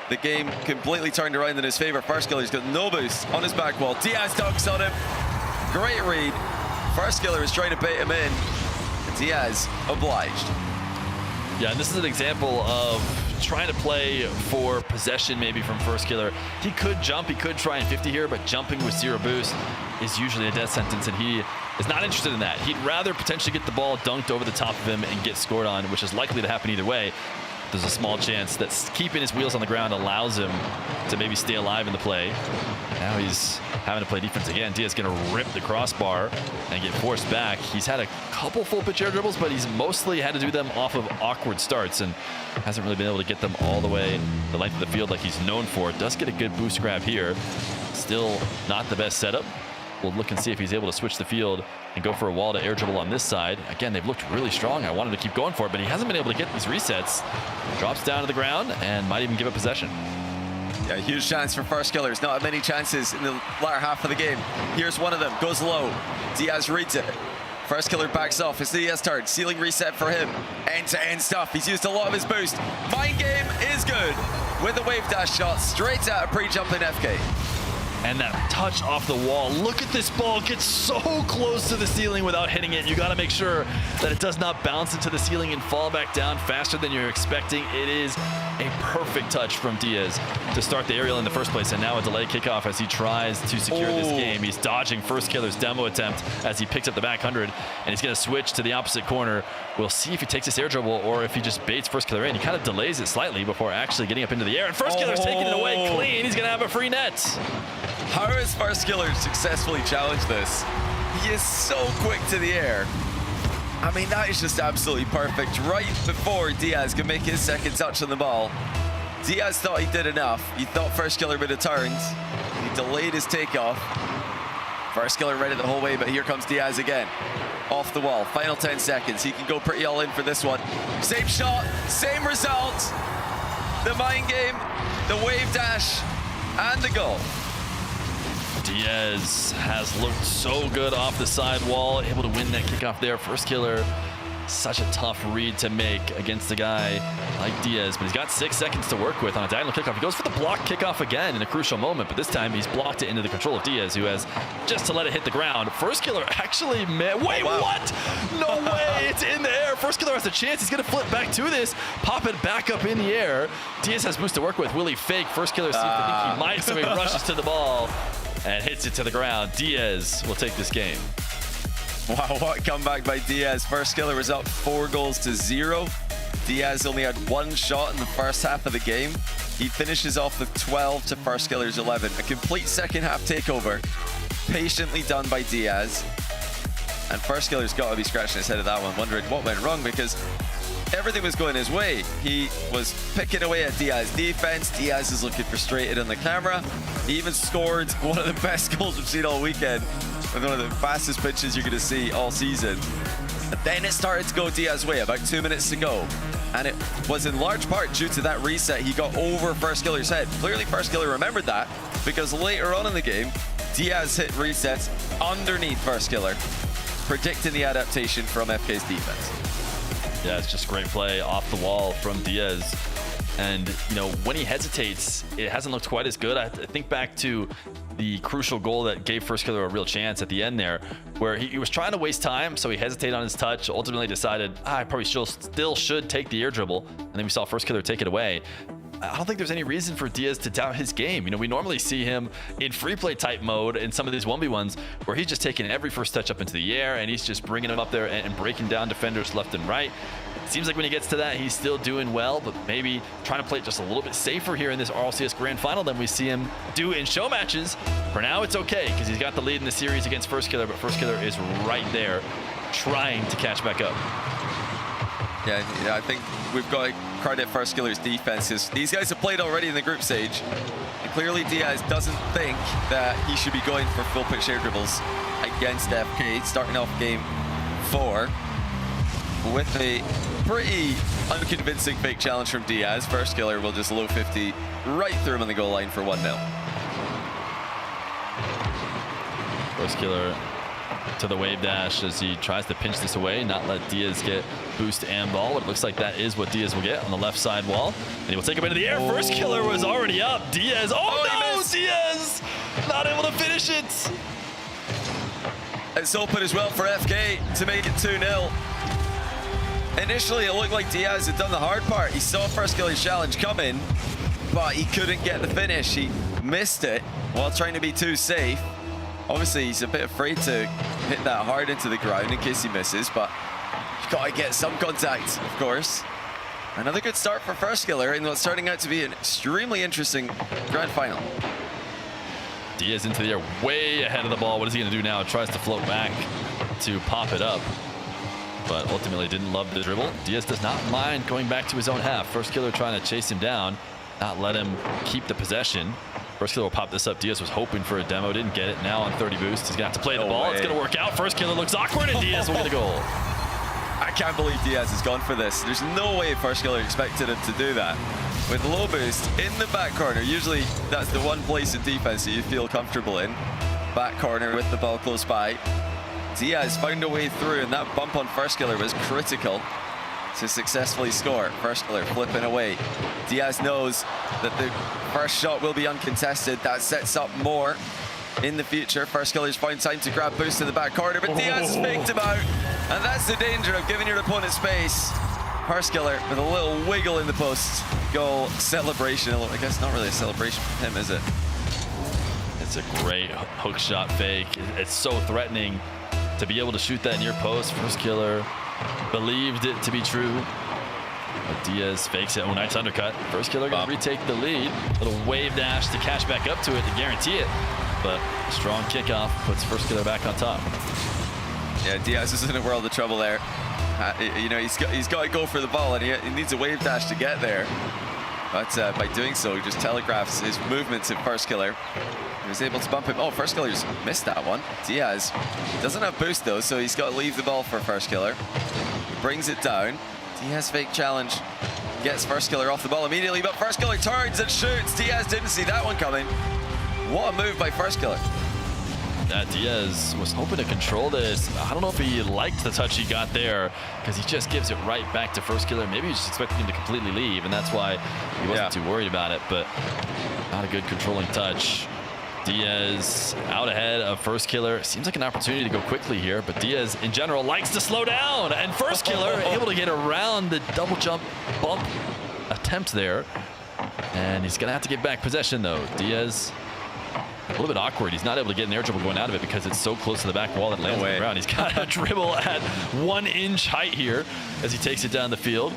the game completely turned around in his favor. First Killer's got no boost on his back wall. Diaz dunks on him. Great read. First Killer is trying to bait him in. Diaz obliged. Yeah, and this is an example of trying to play for possession maybe from First Killer. He could jump, he could try and 50 here, but jumping with 0 boost is usually a death sentence, and he is not interested in that. He'd rather potentially get the ball dunked over the top of him and get scored on, which is likely to happen either way. There's a small chance that keeping his wheels on the ground allows him to maybe stay alive in the play. Now he's having to play defense again. Diaz going to rip the crossbar and get forced back. He's had a couple full pitch air dribbles, but he's mostly had to do them off of awkward starts and hasn't really been able to get them all the way the length of the field like he's known for. Does get a good boost grab here. Still not the best setup. We'll look and see if he's able to switch the field and go for a wall to air dribble on this side. Again, they've looked really strong. I wanted to keep going for it, but he hasn't been able to get these resets. Drops down to the ground and might even give up possession. Yeah, huge chance for First Killers. Not many chances in the latter half of the game. Here's one of them. Goes low. Diaz reads it. First Killer backs off. It's Diaz turn. Ceiling reset for him. End-to-end stuff. He's used a lot of his boost. Mind game is good. With a wave dash shot straight at a pre-jumping FK. And that touch off the wall. Look at this ball. Gets so close to the ceiling without hitting it. You got to make sure that it does not bounce into the ceiling and fall back down faster than you're expecting. It is a perfect touch from Diaz to start the aerial in the first place. And now a delayed kickoff as he tries to secure this game. He's dodging First Killer's demo attempt as he picks up the back 100. And he's going to switch to the opposite corner. We'll see if he takes this air dribble or if he just baits First Killer in. He kind of delays it slightly before actually getting up into the air. And First Killer's taking it away clean. He's going to have a free net. How has First Killer successfully challenged this? He is so quick to the air. I mean, that is just absolutely perfect. Right before Diaz can make his second touch on the ball, Diaz thought he did enough. He thought First Killer would have turned. He delayed his takeoff. First Killer read it the whole way, but here comes Diaz again. Off the wall, final 10 seconds. He can go pretty all in for this one. Same shot, same result. The mind game, the wave dash, and the goal. Diaz has looked so good off the side wall, able to win that kickoff there. First Killer, such a tough read to make against a guy like Diaz, but he's got 6 seconds to work with on a diagonal kickoff. He goes for the block kickoff again in a crucial moment, but this time he's blocked it into the control of Diaz, who has just to let it hit the ground. First Killer actually wait, what? No way, it's in the air. First Killer has a chance. He's gonna flip back to this, pop it back up in the air. Diaz has boost to work with. Will he fake? First Killer seems to think he might, so he rushes to the ball and hits it to the ground. Diaz will take this game. Wow, what comeback by Diaz. First Killer was up 4-0. Diaz only had 1 shot in the first half of the game. He finishes off with 12 to First Killer's 11. A complete second half takeover. Patiently done by Diaz. And First Killer's got to be scratching his head at that one, wondering what went wrong, because everything was going his way. He was picking away at Diaz's defense. Diaz is looking frustrated on the camera. He even scored one of the best goals we've seen all weekend with one of the fastest pitches you're going to see all season. But then it started to go Diaz's way, about 2 minutes to go. And it was in large part due to that reset. He got over First Killer's head. Clearly First Killer remembered that, because later on in the game, Diaz hit resets underneath First Killer, predicting the adaptation from FK's defense. Yeah, it's just great play off the wall from Diaz. And, you know, when he hesitates, it hasn't looked quite as good. I think back to the crucial goal that gave First Killer a real chance at the end there, where he was trying to waste time, so he hesitated on his touch, ultimately decided, I probably still should take the air dribble, and then we saw First Killer take it away. I don't think there's any reason for Diaz to doubt his game. You know, we normally see him in free play type mode in some of these 1v1s where he's just taking every first touch up into the air and he's just bringing them up there and breaking down defenders left and right. Seems like when he gets to that, he's still doing well, but maybe trying to play it just a little bit safer here in this RLCS Grand Final than we see him do in show matches. For now, it's okay because he's got the lead in the series against First Killer, but First Killer is right there trying to catch back up. Yeah, I think we've got to credit First Killer's defenses. These guys have played already in the group stage, and clearly Diaz doesn't think that he should be going for full pitch air dribbles against FK, starting off game 4 with a pretty unconvincing fake challenge from Diaz. First Killer will just low 50 right through him on the goal line for 1-0. First Killer to the wave dash as he tries to pinch this away, not let Diaz get boost and ball. But it looks like that is what Diaz will get on the left side wall. And he will take him into the air. First Killer was already up. Diaz, oh no, Diaz not able to finish it. It's open as well for FK to make it 2-0. Initially, it looked like Diaz had done the hard part. He saw First Killer's challenge coming, but he couldn't get the finish. He missed it while trying to be too safe. Obviously, he's a bit afraid to hit that hard into the ground in case he misses, but you've got to get some contact, of course. Another good start for First Killer in what's turning out to be an extremely interesting grand final. Diaz into the air, way ahead of the ball. What is he going to do now? Tries to float back to pop it up, but ultimately didn't love the dribble. Diaz does not mind going back to his own half. First Killer trying to chase him down, not let him keep the possession. First Killer will pop this up. Diaz was hoping for a demo, didn't get it. Now on 30 boost, he's gonna have to play the ball. It's gonna work out. First Killer looks awkward, and Diaz will get a goal. I can't believe Diaz has gone for this. There's no way First Killer expected him to do that. With low boost in the back corner, usually that's the one place in defense that you feel comfortable in. Back corner with the ball close by. Diaz found a way through, and that bump on First Killer was critical to successfully score. First Killer flipping away. Diaz knows that the first shot will be uncontested. That sets up more in the future. First Killer's found time to grab boost in the back corner, but Diaz has faked him out, and that's the danger of giving your opponent space. First Killer with a little wiggle in the post. Goal celebration. I guess not really a celebration for him, is it? It's a great hook shot fake. It's so threatening to be able to shoot that near post. First Killer believed it to be true, but Diaz fakes it. Oh, nice undercut. First Killer gonna retake the lead. Little wave dash to catch back up to it to guarantee it, but strong kickoff puts First Killer back on top. Yeah, Diaz is in a world of trouble there. You know, he's got to go for the ball, and he needs a wave dash to get there. But by doing so, he just telegraphs his movements at First Killer. He was able to bump him. Oh, First Killer just missed that one. Diaz doesn't have boost though, so he's got to leave the ball for First Killer. He brings it down. Diaz fake challenge. Gets First Killer off the ball immediately, but First Killer turns and shoots. Diaz didn't see that one coming. What a move by First Killer. Diaz was hoping to control this. I don't know if he liked the touch he got there, because he just gives it right back to First Killer. Maybe he was just expecting him to completely leave, and that's why he wasn't too worried about it, but not a good controlling touch. Diaz out ahead of First Killer. Seems like an opportunity to go quickly here, but Diaz in general likes to slow down, and First Killer able to get around the double jump bump attempt there, and he's gonna have to get back possession though. Diaz a little bit awkward. He's not able to get an air dribble going out of it because it's so close to the back wall that it lands on the ground. He's got a dribble at 1 inch height here as he takes it down the field.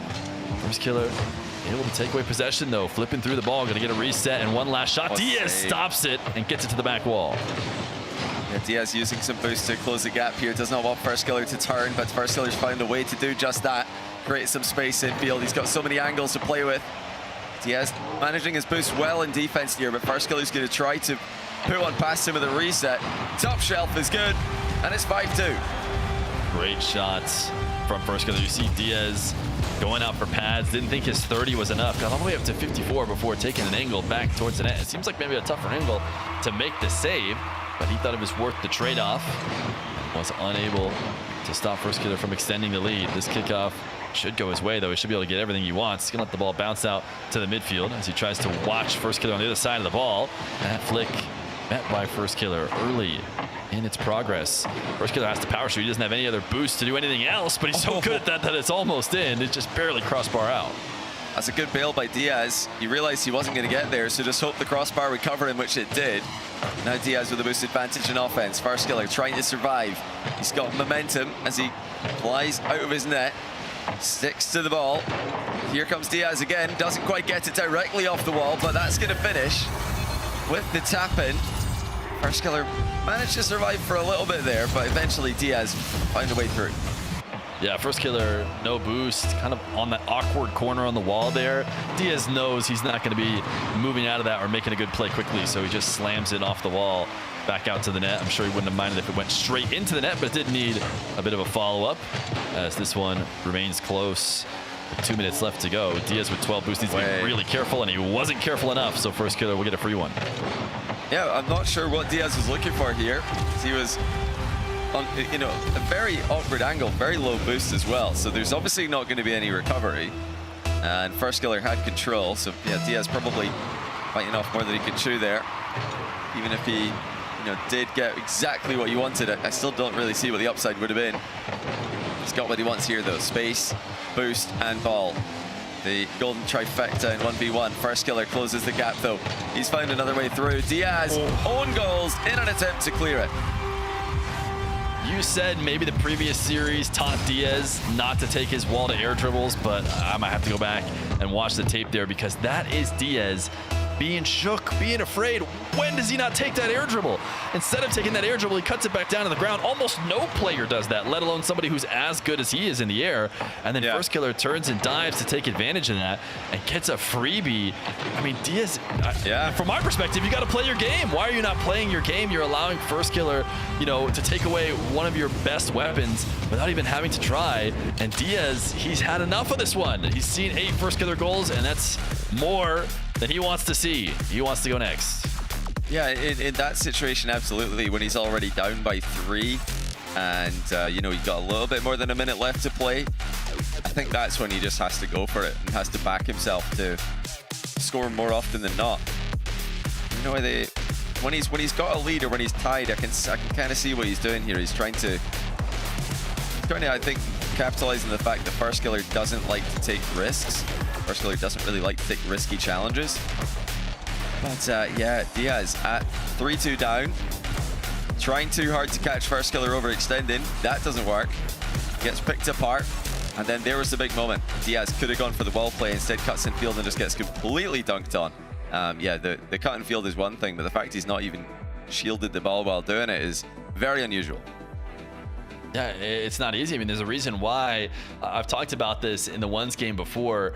First Killer able to take away possession though, flipping through the ball, going to get a reset and one last shot. Diaz stops it and gets it to the back wall. Yeah, Diaz using some boost to close the gap here. Does not want First Killer to turn, but First Killer's found a way to do just that. Create some space in field. He's got so many angles to play with. Diaz managing his boost well in defense here, but First Killer's going to try to put one past him with a reset. Top shelf is good, and it's 5-2. Great shots from First Killer. You see Diaz going out for pads. Didn't think his 30 was enough. Got all the way up to 54 before taking an angle back towards the net. It seems like maybe a tougher angle to make the save, but he thought it was worth the trade-off. Was unable to stop First Killer from extending the lead. This kickoff should go his way, though. He should be able to get everything he wants. He's going to let the ball bounce out to the midfield as he tries to watch First Killer on the other side of the ball. And that flick met by First Killer early in its progress. First Killer has to power shoot. He doesn't have any other boost to do anything else, but he's so good at that that it's almost in. It just barely crossbar out. That's a good bail by Diaz. He realized he wasn't going to get there, so just hope the crossbar would cover him, which it did. Now Diaz with a boost advantage in offense. Farskiller trying to survive. He's got momentum as he flies out of his net. Sticks to the ball. Here comes Diaz again. Doesn't quite get it directly off the wall, but that's going to finish with the tap in. Farskiller managed to survive for a little bit there, but eventually Diaz found a way through. Yeah, Farskiller, no boost, kind of on that awkward corner on the wall there. Diaz knows he's not going to be moving out of that or making a good play quickly, so he just slams it off the wall back out to the net. I'm sure he wouldn't have minded if it went straight into the net, but it did need a bit of a follow-up as this one remains close. 2 minutes left to go. Diaz with 12 boosts needs to be really careful, and he wasn't careful enough, so Farskiller will get a free one. Yeah, I'm not sure what Diaz was looking for here. He was on, you know, a very awkward angle, very low boost as well. So there's obviously not going to be any recovery. And Farskiller had control, so yeah, Diaz probably biting off more than he could chew there. Even if he, did get exactly what he wanted, I still don't really see what the upside would have been. He's got what he wants here though: space, boost, and ball. The golden trifecta in 1v1. Farskiller closes the gap though. He's found another way through. Diaz, own goals in an attempt to clear it. You said maybe the previous series taught Diaz not to take his wall to air dribbles, but I might have to go back and watch the tape there, because that is Diaz being shook, being afraid. When does he not take that air dribble? Instead of taking that air dribble, he cuts it back down to the ground. Almost no player does that, let alone somebody who's as good as he is in the air. And then Farskiller turns and dives to take advantage of that and gets a freebie. I mean, Diaz, from my perspective, you got to play your game. Why are you not playing your game? You're allowing Farskiller, to take away one of your best weapons without even having to try. And Diaz, he's had enough of this one. He's seen 8 Farskiller goals, and that's more than he wants to see. He wants to go next. Yeah, in that situation, absolutely. When he's already down by 3 and, he's got a little bit more than a minute left to play, I think that's when he just has to go for it and has to back himself to score more often than not. When he's got a lead or when he's tied, I can kind of see what he's doing here. He's trying to, I think, capitalize on the fact that Farskiller doesn't like to take risks. Farskiller doesn't really like to take risky challenges. But Diaz at 3-2 down, trying too hard to catch Farskiller overextending. That doesn't work. Gets picked apart, and then there was the big moment. Diaz could have gone for the wall play, instead cuts in field and just gets completely dunked on. The cut in field is one thing, but the fact he's not even shielded the ball while doing it is very unusual. Yeah, it's not easy. I mean, there's a reason why. I've talked about this in the ones game before.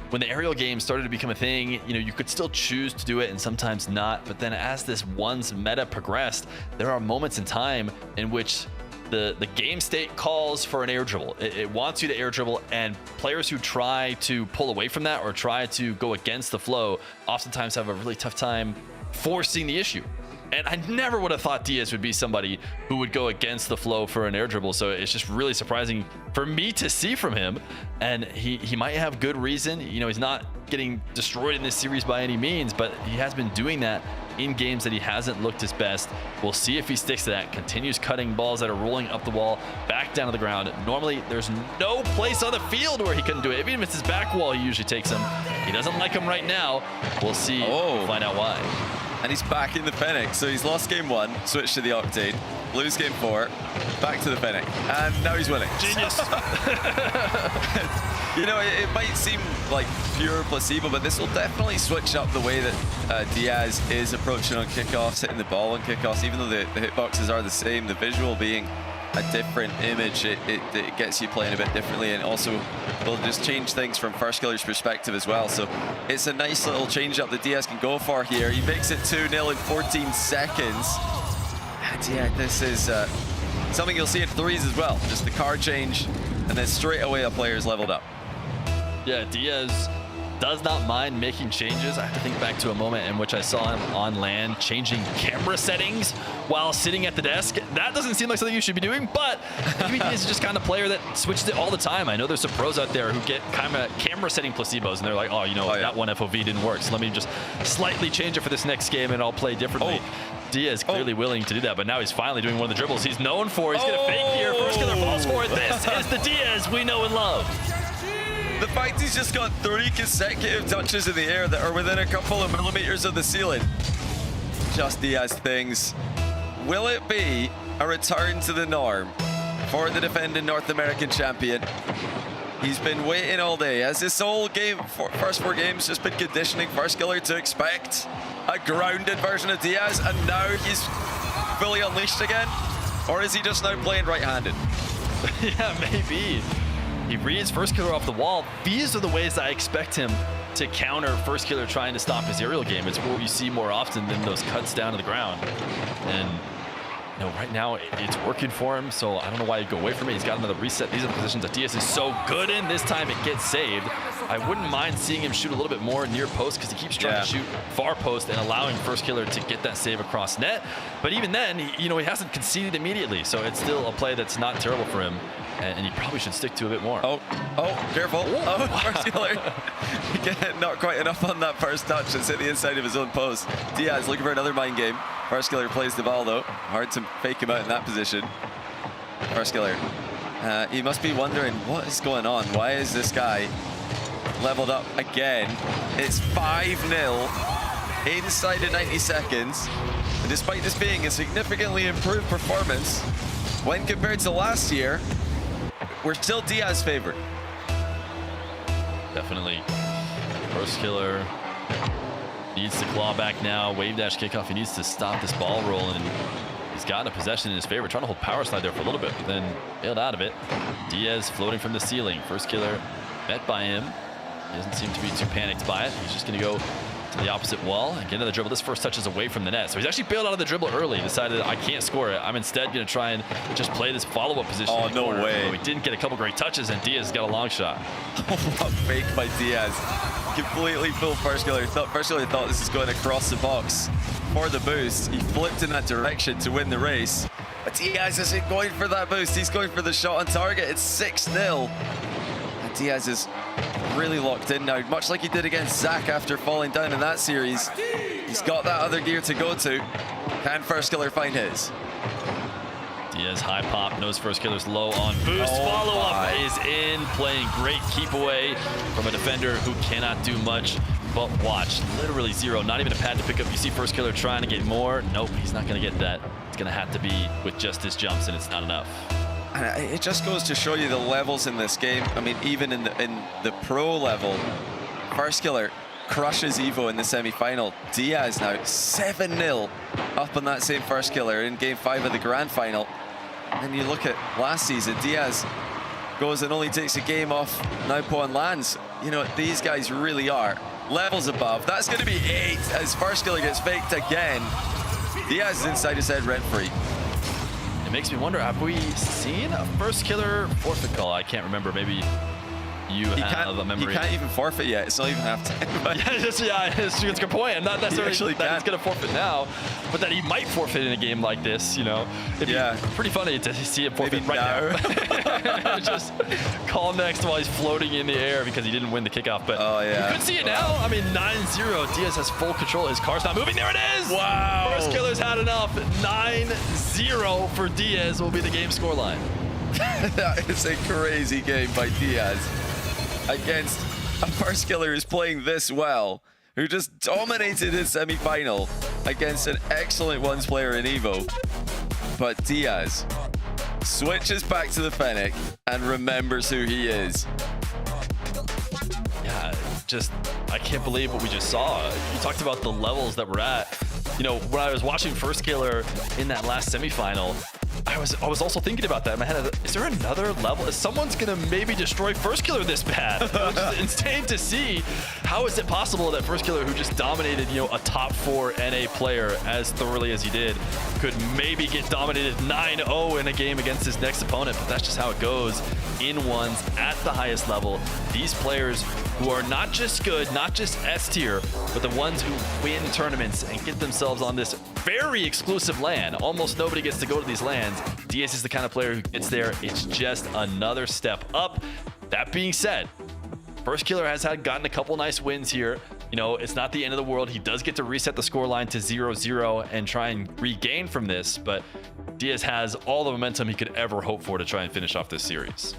When the aerial game started to become a thing, you could still choose to do it and sometimes not. But then as this ones meta progressed, there are moments in time in which the game state calls for an air dribble. It wants you to air dribble, and players who try to pull away from that or try to go against the flow oftentimes have a really tough time forcing the issue. And I never would have thought Diaz would be somebody who would go against the flow for an air dribble. So it's just really surprising for me to see from him. And he might have good reason. He's not getting destroyed in this series by any means, but he has been doing that in games that he hasn't looked his best. We'll see if he sticks to that. Continues cutting balls that are rolling up the wall, back down to the ground. Normally, there's no place on the field where he couldn't do it. Even if it's his back wall, he usually takes them. He doesn't like them right now. We'll see. We'll find out why. And he's back in the Fennec. So he's lost game 1, switched to the Octane, lose game 4, back to the Fennec, and now he's winning. Genius. It might seem like pure placebo, but this will definitely switch up the way that Diaz is approaching on kickoffs, hitting the ball on kickoffs. Even though the hitboxes are the same, the visual being a different image, it gets you playing a bit differently, and also will just change things from Farskiller's perspective as well. So it's a nice little change up that Diaz can go for here. He makes it 2-0 in 14 seconds. And yeah, this is something you'll see in threes as well. Just the card change, and then straight away a player's leveled up. Yeah, Diaz does not mind making changes. I have to think back to a moment in which I saw him on land changing camera settings while sitting at the desk. That doesn't seem like something you should be doing, but maybe Diaz is just kind of player that switched it all the time. I know there's some pros out there who get kind of camera setting placebos, and they're like, that one FOV didn't work, so let me just slightly change it for this next game and I'll play differently. Diaz clearly willing to do that, but now he's finally doing one of the dribbles he's known for. He's going to fake here. Farskiller falls for it. This is the Diaz we know and love. The fact he's just got 3 consecutive touches in the air that are within a couple of millimeters of the ceiling. Just Diaz things. Will it be a return to the norm for the defending North American champion? He's been waiting all day. Has this whole game, first 4 games, just been conditioning First Killer to expect a grounded version of Diaz, and now he's fully unleashed again? Or is he just now playing right-handed? Yeah, maybe. He reads First Killer off the wall. These are the ways I expect him to counter First Killer trying to stop his aerial game. It's what you see more often than those cuts down to the ground. And you know, right now it's working for him, so I don't know why he'd go away from it. He's got another reset. These are the positions that Diaz is so good in. This time it gets saved. I wouldn't mind seeing him shoot a little bit more near post because he keeps trying to shoot far post and allowing First Killer to get that save across net. But even then, he hasn't conceded immediately, so it's still a play that's not terrible for him. And he probably should stick to a bit more. Oh, careful. Oh, First Killer. Again, not quite enough on that first touch. It's hit the inside of his own post. Diaz looking for another mind game. First Killer plays the ball, though. Hard to fake him out in that position. First Killer. He must be wondering, what is going on? Why is this guy leveled up again? It's 5-0 inside of 90 seconds. And despite this being a significantly improved performance, when compared to last year, we're still Diaz favored. Definitely. First Killer needs to claw back now. Wave dash kickoff. He needs to stop this ball rolling. He's gotten a possession in his favor. Trying to hold power slide there for a little bit, but then bailed out of it. Diaz floating from the ceiling. First Killer met by him. He doesn't seem to be too panicked by it. He's just going to go to the opposite wall and get another dribble. This first touch is away from the net. So he's actually bailed out of the dribble early. Decided I can't score it. I'm instead going to try and just play this follow-up position. Oh, no way. So he didn't get a couple great touches, and Diaz got a long shot. What fake by Diaz. Completely fooled First Killer. First Killer thought this is going across the box for the boost. He flipped in that direction to win the race. But Diaz isn't going for that boost. He's going for the shot on target. It's 6-0. And Diaz is really locked in now, much like he did against Zach after falling down in that series. He's got that other gear to go to. Can First Killer find his? Diaz high pop, knows First Killer's low on boost. Follow-up is in, playing great keep away from a defender who cannot do much but watch. Literally 0, not even a pad to pick up. You see First Killer trying to get more. Nope, he's not going to get that. It's going to have to be with just his jumps, and it's not enough. It just goes to show you the levels in this game. I mean, even in the pro level, First Killer crushes Evo in the semi-final. Diaz now 7-0 up on that same First Killer in Game 5 of the Grand Final. And you look at last season, Diaz goes and only takes a game off Naupo and lands. You know, these guys really are levels above. That's going to be 8 as First Killer gets faked again. Diaz is inside his head rent-free. It makes me wonder, have we seen a First Killer forfeit call? I can't remember. Maybe you have a memory. He can't even forfeit yet. It's not even half time. It's a good point. I'm not necessarily that he's going to forfeit now, but that he might forfeit in a game like this, you know. It'd be pretty funny to see him forfeit right now. Just call next while he's floating in the air because he didn't win the kickoff. But you could see it now. I mean, 9-0. Diaz has full control. His car's not moving. There it is. Wow. First Killer's had enough. 9-0 for Diaz will be the game scoreline. That is a crazy game by Diaz against a First Killer who's playing this well, who just dominated his semi-final against an excellent ones player in Evo. But Diaz switches back to the Fennec and remembers who he is. Yeah, just, I can't believe what we just saw. You talked about the levels that we're at. You know, when I was watching First Killer in that last semifinal, I was also thinking about that in my head. Is there another level? Is someone's gonna maybe destroy First Killer this bad? It was just insane to see. How is it possible that First Killer, who just dominated, you know, a top 4 NA player as thoroughly as he did, could maybe get dominated 9-0 in a game against his next opponent? But that's just how it goes in ones at the highest level. These players who are not just good, not just S tier, but the ones who win tournaments and get themselves on this very exclusive LAN. Almost nobody gets to go to these LANs. Diaz is the kind of player who gets there. It's just another step up. That being said, First Killer has gotten a couple nice wins here. You know, it's not the end of the world. He does get to reset the scoreline to 0-0 and try and regain from this, but Diaz has all the momentum he could ever hope for to try and finish off this series.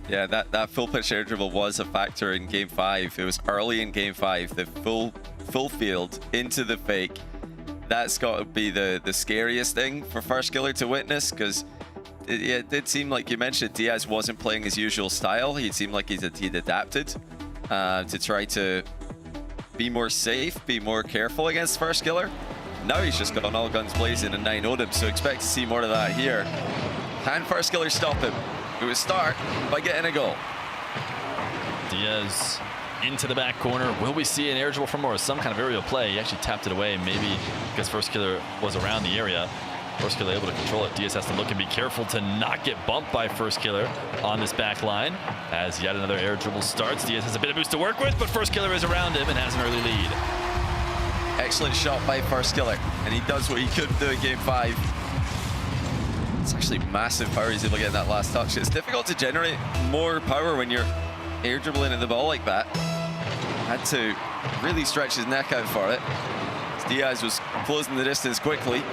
Yeah, that full pitch air dribble was a factor in game 5. It was early in game 5, the full field into the fake. That's got to be the scariest thing for First Killer to witness, because it did seem like you mentioned Diaz wasn't playing his usual style. He seemed like he'd adapted to try to be more safe, be more careful against First Killer. Now he's just gone all guns blazing and 9-0'd him, so expect to see more of that here. Can First Killer stop him? It would start by getting a goal. Diaz into the back corner. Will we see an air dribble from or some kind of aerial play? He actually tapped it away, maybe because First Killer was around the area. First Killer able to control it. Diaz has to look and be careful to not get bumped by First Killer on this back line. As yet another air dribble starts, Diaz has a bit of boost to work with, but First Killer is around him and has an early lead. Excellent shot by First Killer, and he does what he couldn't do in game 5. It's actually massive power he's able to get in that last touch. It's difficult to generate more power when you're air dribbling at the ball like that. Had to really stretch his neck out for it. Diaz was closing the distance quickly.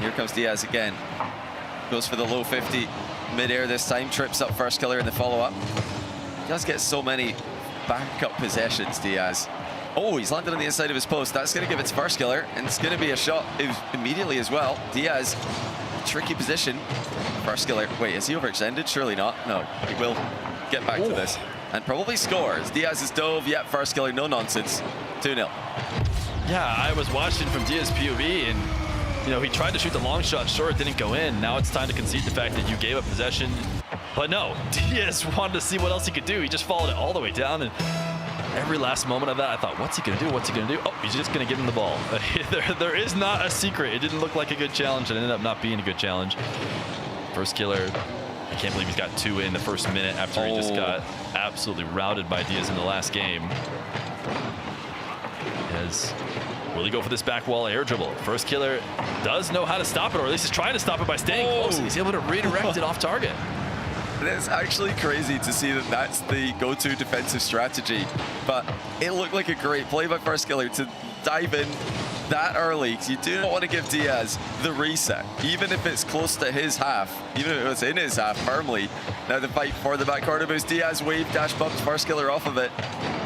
Here comes Diaz again. Goes for the low 50 mid-air this time. Trips up First Killer in the follow-up. He does get so many backup possessions, Diaz. Oh, he's landed on the inside of his post. That's going to give it to First Killer, and it's going to be a shot immediately as well. Diaz, tricky position. First Killer, wait, is he overextended? Surely not. No, he will get back to this and probably scores. Diaz is dove, yet First Killer, no nonsense. 2-0. Yeah, I was watching from Diaz POV, and you know, he tried to shoot the long shot, sure, it didn't go in. Now it's time to concede the fact that you gave up possession. But no, Diaz wanted to see what else he could do. He just followed it all the way down, and every last moment of that, I thought, what's he gonna do? What's he gonna do? Oh, he's just gonna give him the ball. There is not a secret. It didn't look like a good challenge. It ended up not being a good challenge. First Killer, I can't believe he's got 2 in the first minute after he just got absolutely routed by Diaz in the last game. Will he go for this back wall air dribble? First Killer does know how to stop it, or at least he's trying to stop it by staying close. He's able to redirect it off target. It's actually crazy to see that that's the go-to defensive strategy, but it looked like a great play by First Killer to dive in that early, because you do not want to give Diaz the reset, even if it's close to his half, even if it was in his half firmly. Now the fight for the back corner boost. Diaz wave dash bumps First Killer off of it.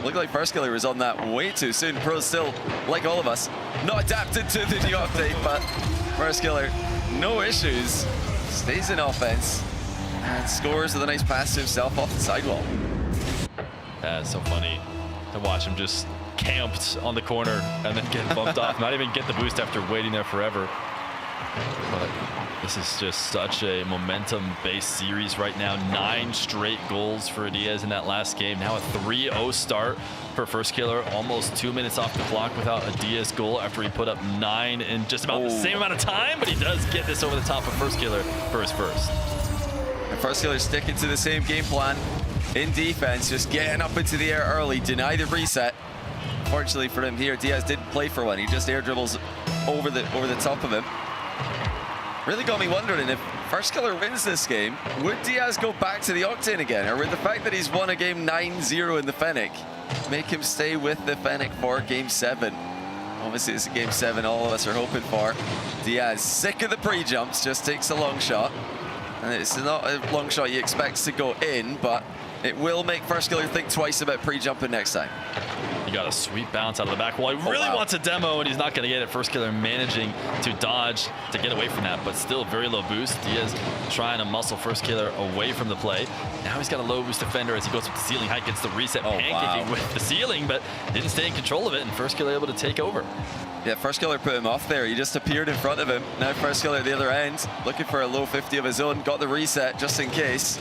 Looked like First Killer was on that way too soon. Pros still, like all of us, not adapted to the new update, but First Killer, no issues, stays in offense and scores with a nice pass to himself off the sidewall. That's so funny to watch him just camped on the corner and then get bumped off, not even get the boost after waiting there forever. But this is just such a momentum-based series right now. 9 straight goals for Diaz in that last game. Now a 3-0 start for First Killer. Almost 2 minutes off the clock without a Diaz goal after he put up 9 in just about the same amount of time, but he does get this over the top of First Killer for his first. And First Killer sticking to the same game plan in defense, just getting up into the air early, deny the reset. Fortunately for him here, Diaz didn't play for one. He just air dribbles over the top of him. Really got me wondering, if First Killer wins this game, would Diaz go back to the Octane again? Or would the fact that he's won a game 9-0 in the Fennec make him stay with the Fennec for game 7? Obviously it's a game 7 all of us are hoping for. Diaz, sick of the pre-jumps, just takes a long shot. And it's not a long shot he expects to go in, but it will make First Killer think twice about pre-jumping next time. He got a sweet bounce out of the back wall. He really wants a demo, and he's not going to get it. First Killer managing to dodge to get away from that, but still very low boost. Diaz trying to muscle First Killer away from the play. Now he's got a low boost defender as he goes with the ceiling height, gets the reset, pancaking with the ceiling, but didn't stay in control of it, and First Killer able to take over. Yeah, First Killer put him off there. He just appeared in front of him. Now First Killer at the other end, looking for a low 50 of his own. Got the reset just in case.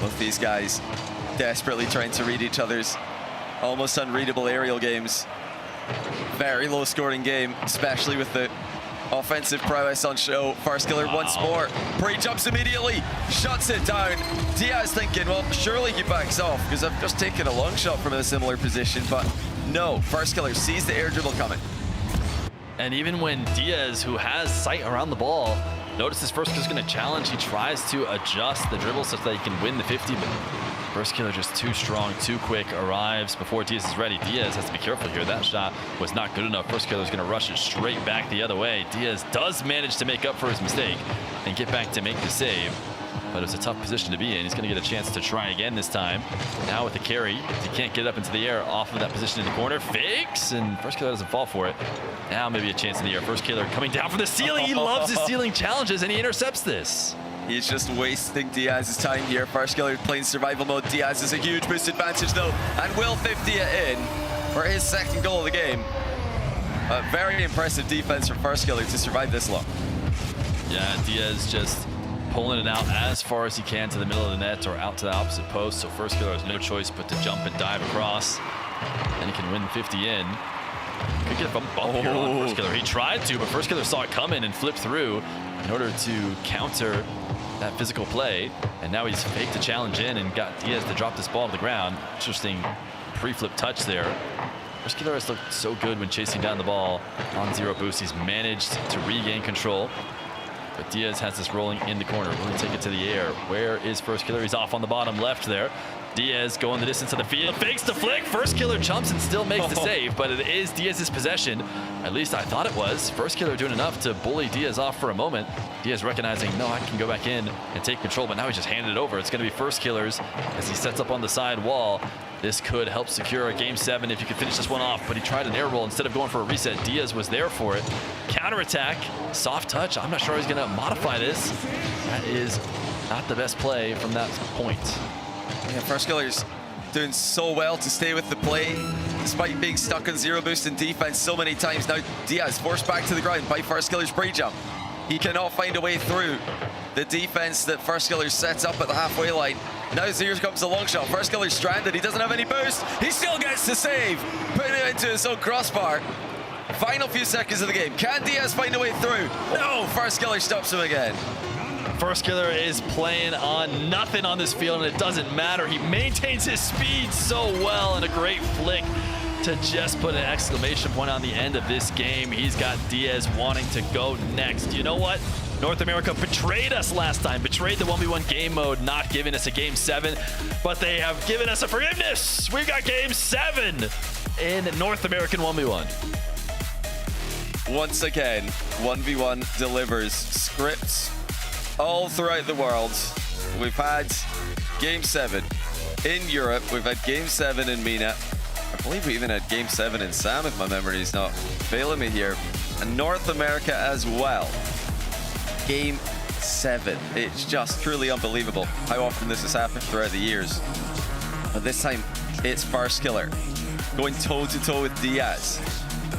Both these guys desperately trying to read each other's almost unreadable aerial games. Very low scoring game, especially with the offensive prowess on show. First Killer once more. Pre-jumps immediately, shuts it down. Diaz thinking, well, surely he backs off because I've just taken a long shot from a similar position, but no, First Killer sees the air dribble coming. And even when Diaz, who has sight around the ball, notices First Killer's going to challenge, he tries to adjust the dribble such that he can win the 50, but First Killer just too strong, too quick, arrives before Diaz is ready. Diaz has to be careful here. That shot was not good enough. First Killer's going to rush it straight back the other way. Diaz does manage to make up for his mistake and get back to make the save. but it was a tough position to be in. He's going to get a chance to try again this time. Now with the carry, he can't get it up into the air off of that position in the corner. Fakes, and First Killer doesn't fall for it. Now maybe a chance in the air. First Killer coming down from the ceiling. He loves his ceiling challenges, and he intercepts this. He's just wasting Diaz's time here. First Killer playing survival mode. Diaz has a huge boost advantage though, and will 50 it in for his second goal of the game. A very impressive defense from First Killer to survive this long. Yeah, Diaz just pulling it out as far as he can to the middle of the net or out to the opposite post. So First Killer has no choice but to jump and dive across, and he can win 50 in. Could get a bump here on First Killer. He tried to, but First Killer saw it coming and flipped through in order to counter that physical play. And now he's faked the challenge in and got Diaz to drop this ball to the ground. Interesting pre-flip touch there. First Killer has looked so good when chasing down the ball on zero boost. He's managed to regain control. But Diaz has this rolling in the corner. Will he take it to the air? Where is First Killer? He's off on the bottom left there. Diaz going the distance of the field. Fakes the flick. First Killer jumps and still makes the save, but it is Diaz's possession. At least I thought it was. First Killer doing enough to bully Diaz off for a moment. Diaz recognizing, no, I can go back in and take control, but now he's just handed it over. It's going to be First Killer's as he sets up on the side wall. This could help secure a game 7 if you could finish this one off, but he tried an air roll instead of going for a reset. Diaz was there for it. Counterattack, soft touch. I'm not sure he's going to modify this. That is not the best play from that point. Yeah, First Killer's doing so well to stay with the play, despite being stuck on zero boost in defense so many times. Now Diaz forced back to the ground by First Killer's break jump. He cannot find a way through the defense that First Killer sets up at the halfway line. Now here comes the long shot. First Killer's stranded. He doesn't have any boost. He still gets the save, putting it into his own crossbar. Final few seconds of the game. Can Diaz find a way through? No, First Killer stops him again. First Killer is playing on nothing on this field, and it doesn't matter. He maintains his speed so well, and a great flick to just put an exclamation point on the end of this game. He's got Diaz wanting to go next. You know what? North America betrayed us last time, betrayed the 1v1 game mode, not giving us a game 7, but they have given us a forgiveness. We got game 7 in North American 1v1. Once again, 1v1 delivers scripts all throughout the world. We've had game 7 in Europe. We've had game 7 in MENA. I believe we even had game 7 in SAM, if my memory is not failing me here. And North America as well. Game 7. It's just truly unbelievable how often this has happened throughout the years. But this time, it's First Killer going toe-to-toe with Diaz.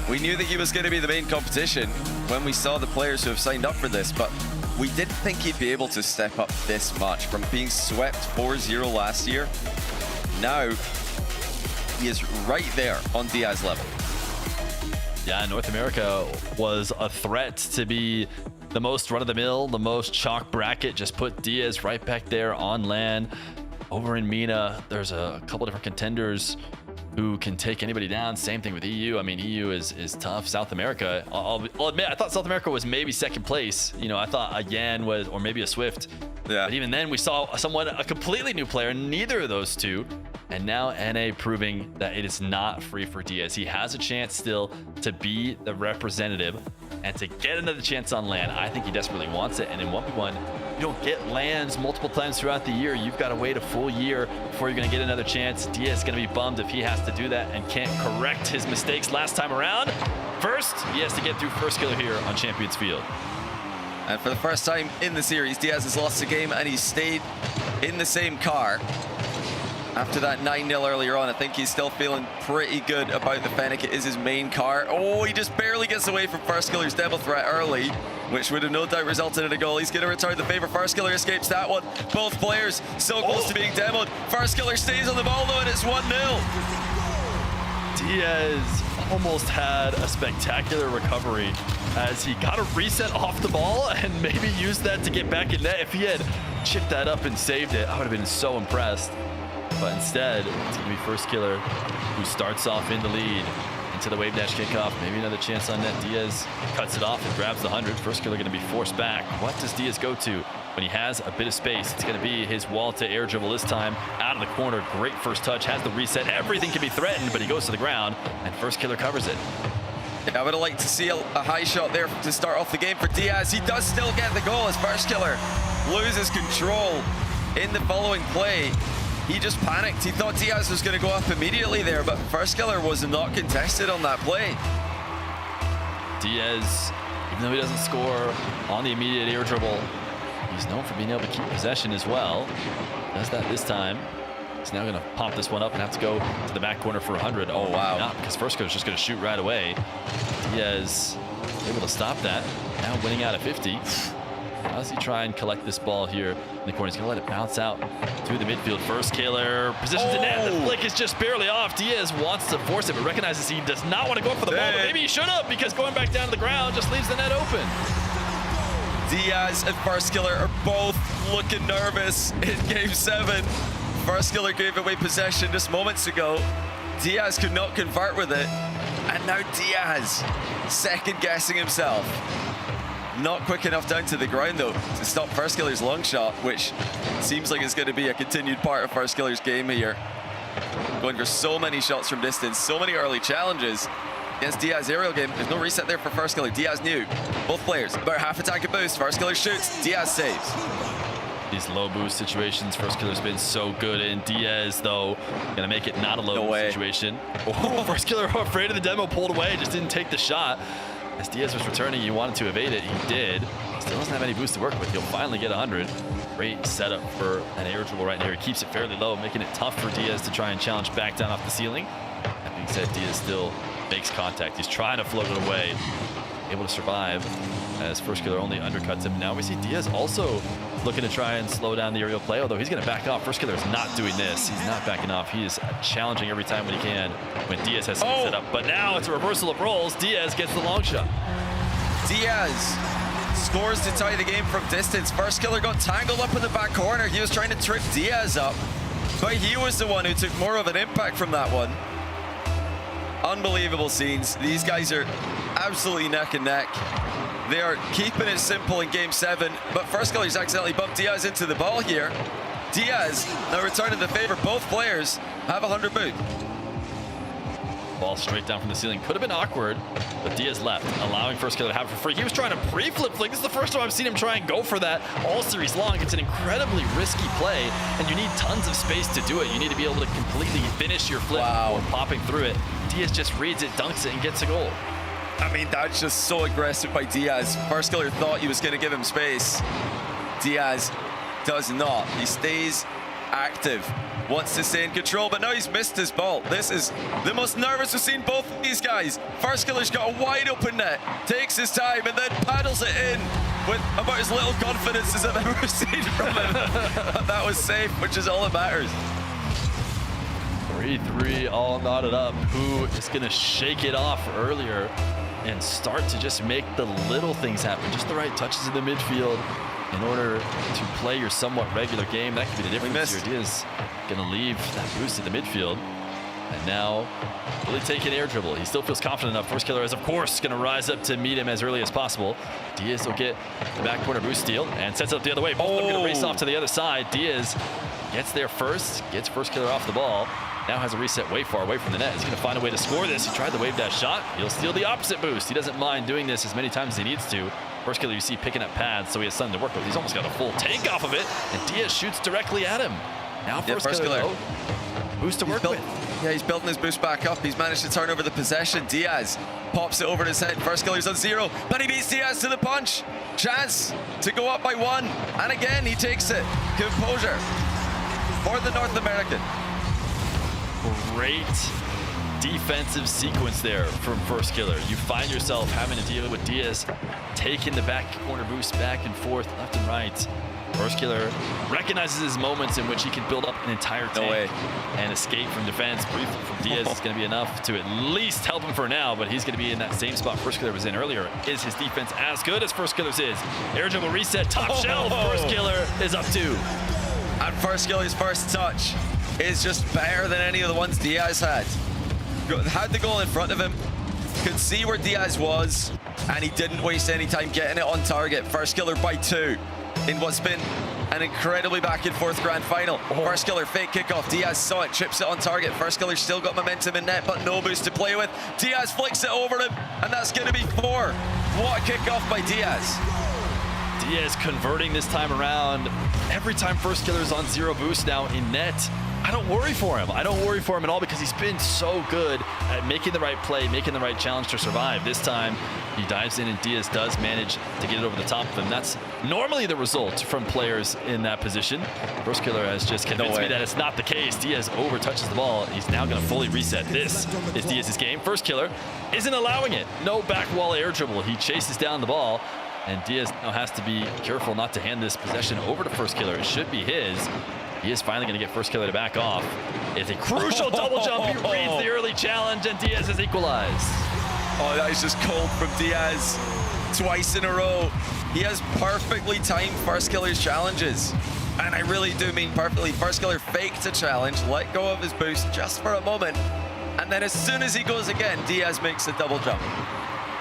We knew that he was going to be the main competition when we saw the players who have signed up for this, but we didn't think he'd be able to step up this much from being swept 4-0 last year. Now, he is right there on Diaz level. Yeah, North America was a threat to be the most run-of-the-mill, the most chalk bracket. Just put Diaz right back there on LAN. Over in MENA, there's a couple different contenders who can take anybody down. Same thing with EU. I mean, EU is tough. South America, I'll admit, I thought South America was maybe second place. You know, I thought a Yan was, or maybe a Swift. Yeah. But even then, we saw a completely new player, neither of those two. And now NA proving that it is not free for Diaz. He has a chance still to be the representative and to get another chance on LAN. I think he desperately wants it. And in 1v1, you don't get LANs multiple times throughout the year. You've got to wait a full year before you're going to get another chance. Diaz is going to be bummed if he has to do that and can't correct his mistakes last time around. First, he has to get through First Killer here on Champions Field. And for the first time in the series, Diaz has lost a game and he's stayed in the same car. After that 9-0 earlier on, I think he's still feeling pretty good about the Fennec. It is his main car. Oh, he just barely gets away from First Killer's double threat early, which would have no doubt resulted in a goal. He's going to return the favor. First Killer escapes that one. Both players so close to being demoed. First Killer stays on the ball though, and it's 1-0. Diaz almost had a spectacular recovery as he got a reset off the ball and maybe used that to get back in net. If he had chipped that up and saved it, I would have been so impressed. But instead, it's going to be First Killer who starts off in the lead into the wave dash kickoff. Maybe another chance on net. Diaz cuts it off and grabs the 100. First Killer going to be forced back. What does Diaz go to when he has a bit of space? It's going to be his wall to air dribble this time. Out of the corner. Great first touch. Has the reset. Everything can be threatened, but he goes to the ground, and First Killer covers it. I would have liked to see a high shot there to start off the game for Diaz. He does still get the goal as First Killer loses control in the following play. He just panicked. He thought Diaz was going to go up immediately there, but First Killer was not contested on that play. Diaz, even though he doesn't score on the immediate air dribble, he's known for being able to keep possession as well. Does that this time. He's now going to pop this one up and have to go to the back corner for 100. Oh, wow. Not because First Killer's just going to shoot right away. Diaz able to stop that. Now winning out at 50. How does he try and collect this ball here in the corner? He's going to let it bounce out to the midfield. First Killer positions the net. The flick is just barely off. Diaz wants to force it, but recognizes he does not want to go for the ball. But maybe he should have, because going back down to the ground just leaves the net open. Diaz and First Killer are both looking nervous in Game 7. First Killer gave away possession just moments ago. Diaz could not convert with it. And now Diaz second guessing himself. Not quick enough down to the ground though to stop First Killer's long shot, which seems like it's going to be a continued part of First Killer's game here. Going for so many shots from distance, so many early challenges against Diaz aerial game. There's no reset there for First Killer. Diaz knew. Both players about half attack and boost. First Killer shoots, Diaz saves. These low boost situations, First Killer's been so good in. Diaz, though, gonna make it not a low boost situation. Oh, First Killer afraid of the demo, pulled away, just didn't take the shot. As Diaz was returning, he wanted to evade it. He did. Still doesn't have any boost to work with. He'll finally get 100. Great setup for an air dribble right here. He keeps it fairly low, making it tough for Diaz to try and challenge back down off the ceiling. That being said, Diaz still makes contact. He's trying to float it away. Able to survive as First Killer only undercuts him. Now we see Diaz also looking to try and slow down the aerial play, although he's going to back off. First Killer is not doing this. He's not backing off. He is challenging every time when he can when Diaz has something set up. But now it's a reversal of roles. Diaz gets the long shot. Diaz scores to tie the game from distance. First Killer got tangled up in the back corner. He was trying to trip Diaz up, but he was the one who took more of an impact from that one. Unbelievable scenes. These guys are absolutely neck and neck. They are keeping it simple in Game 7, but First Killer's accidentally bumped Diaz into the ball here. Diaz now returning the favor. Both players have 100 boot. Ball straight down from the ceiling. Could have been awkward, but Diaz left, allowing First Killer to have it for free. He was trying to pre-flip flick. This is the first time I've seen him try and go for that all series long. It's an incredibly risky play, and you need tons of space to do it. You need to be able to completely finish your flip before popping through it. Diaz just reads it, dunks it, and gets a goal. I mean, that's just so aggressive by Diaz. First Killer thought he was going to give him space. Diaz does not. He stays active, wants to stay in control, but now he's missed his ball. This is the most nervous we've seen both of these guys. First Killer's got a wide open net, takes his time, and then paddles it in with about as little confidence as I've ever seen from him. But that was safe, which is all that matters. 3-3 all knotted up. Who is going to shake it off earlier and start to just make the little things happen, just the right touches in the midfield in order to play your somewhat regular game? That could be the difference. Your Diaz going to leave that boost in the midfield. And now really taking air dribble. He still feels confident enough. First Killer is, of course, going to rise up to meet him as early as possible. Diaz will get the back corner boost steal and sets up the other way. Both of them going to race off to the other side. Diaz gets there first, gets First Killer off the ball. Now has a reset way far away from the net. He's going to find a way to score this. He tried the wave dash shot. He'll steal the opposite boost. He doesn't mind doing this as many times as he needs to. First Killer you see picking up pads, so he has something to work with. He's almost got a full tank off of it, and Diaz shoots directly at him. Now First Killer, though, boost to work with. Yeah, he's building his boost back up. He's managed to turn over the possession. Diaz pops it over his head. First Killer's on 0, but he beats Diaz to the punch. Chance to go up by 1, and again he takes it. Composure for the North American. Great defensive sequence there from First Killer. You find yourself having to deal with Diaz taking the back corner boost back and forth, left and right. First Killer recognizes his moments in which he can build up an entire tank and escape from defense. Briefly from Diaz is going to be enough to at least help him for now, but he's going to be in that same spot First Killer was in earlier. Is his defense as good as First Killer's is? Air dribble reset, top shelf. First Killer is up 2. And First Killer's first touch is just better than any of the ones Diaz had. Had the goal in front of him, could see where Diaz was, and he didn't waste any time getting it on target. First Killer by 2 in what's been an incredibly back and forth grand final. First Killer fake kickoff. Diaz saw it, chips it on target. First Killer still got momentum in net, but no boost to play with. Diaz flicks it over him, and that's going to be 4. What a kickoff by Diaz. Diaz converting this time around. Every time First Killer is on 0 boost now in net, I don't worry for him. I don't worry for him at all because he's been so good at making the right play, making the right challenge to survive. This time, he dives in and Diaz does manage to get it over the top of him. That's normally the result from players in that position. First Killer has just convinced me that it's not the case. Diaz over touches the ball. He's now going to fully reset. This is Diaz's game. First Killer isn't allowing it. No back wall air dribble. He chases down the ball. And Diaz now has to be careful not to hand this possession over to First Killer. It should be his. He is finally going to get First Killer to back off. It's a crucial double jump. He reads the early challenge, and Diaz has equalized. Oh, that is just cold from Diaz. Twice in a row. He has perfectly timed First Killer's challenges. And I really do mean perfectly. First Killer faked a challenge, let go of his boost just for a moment. And then as soon as he goes again, Diaz makes the double jump.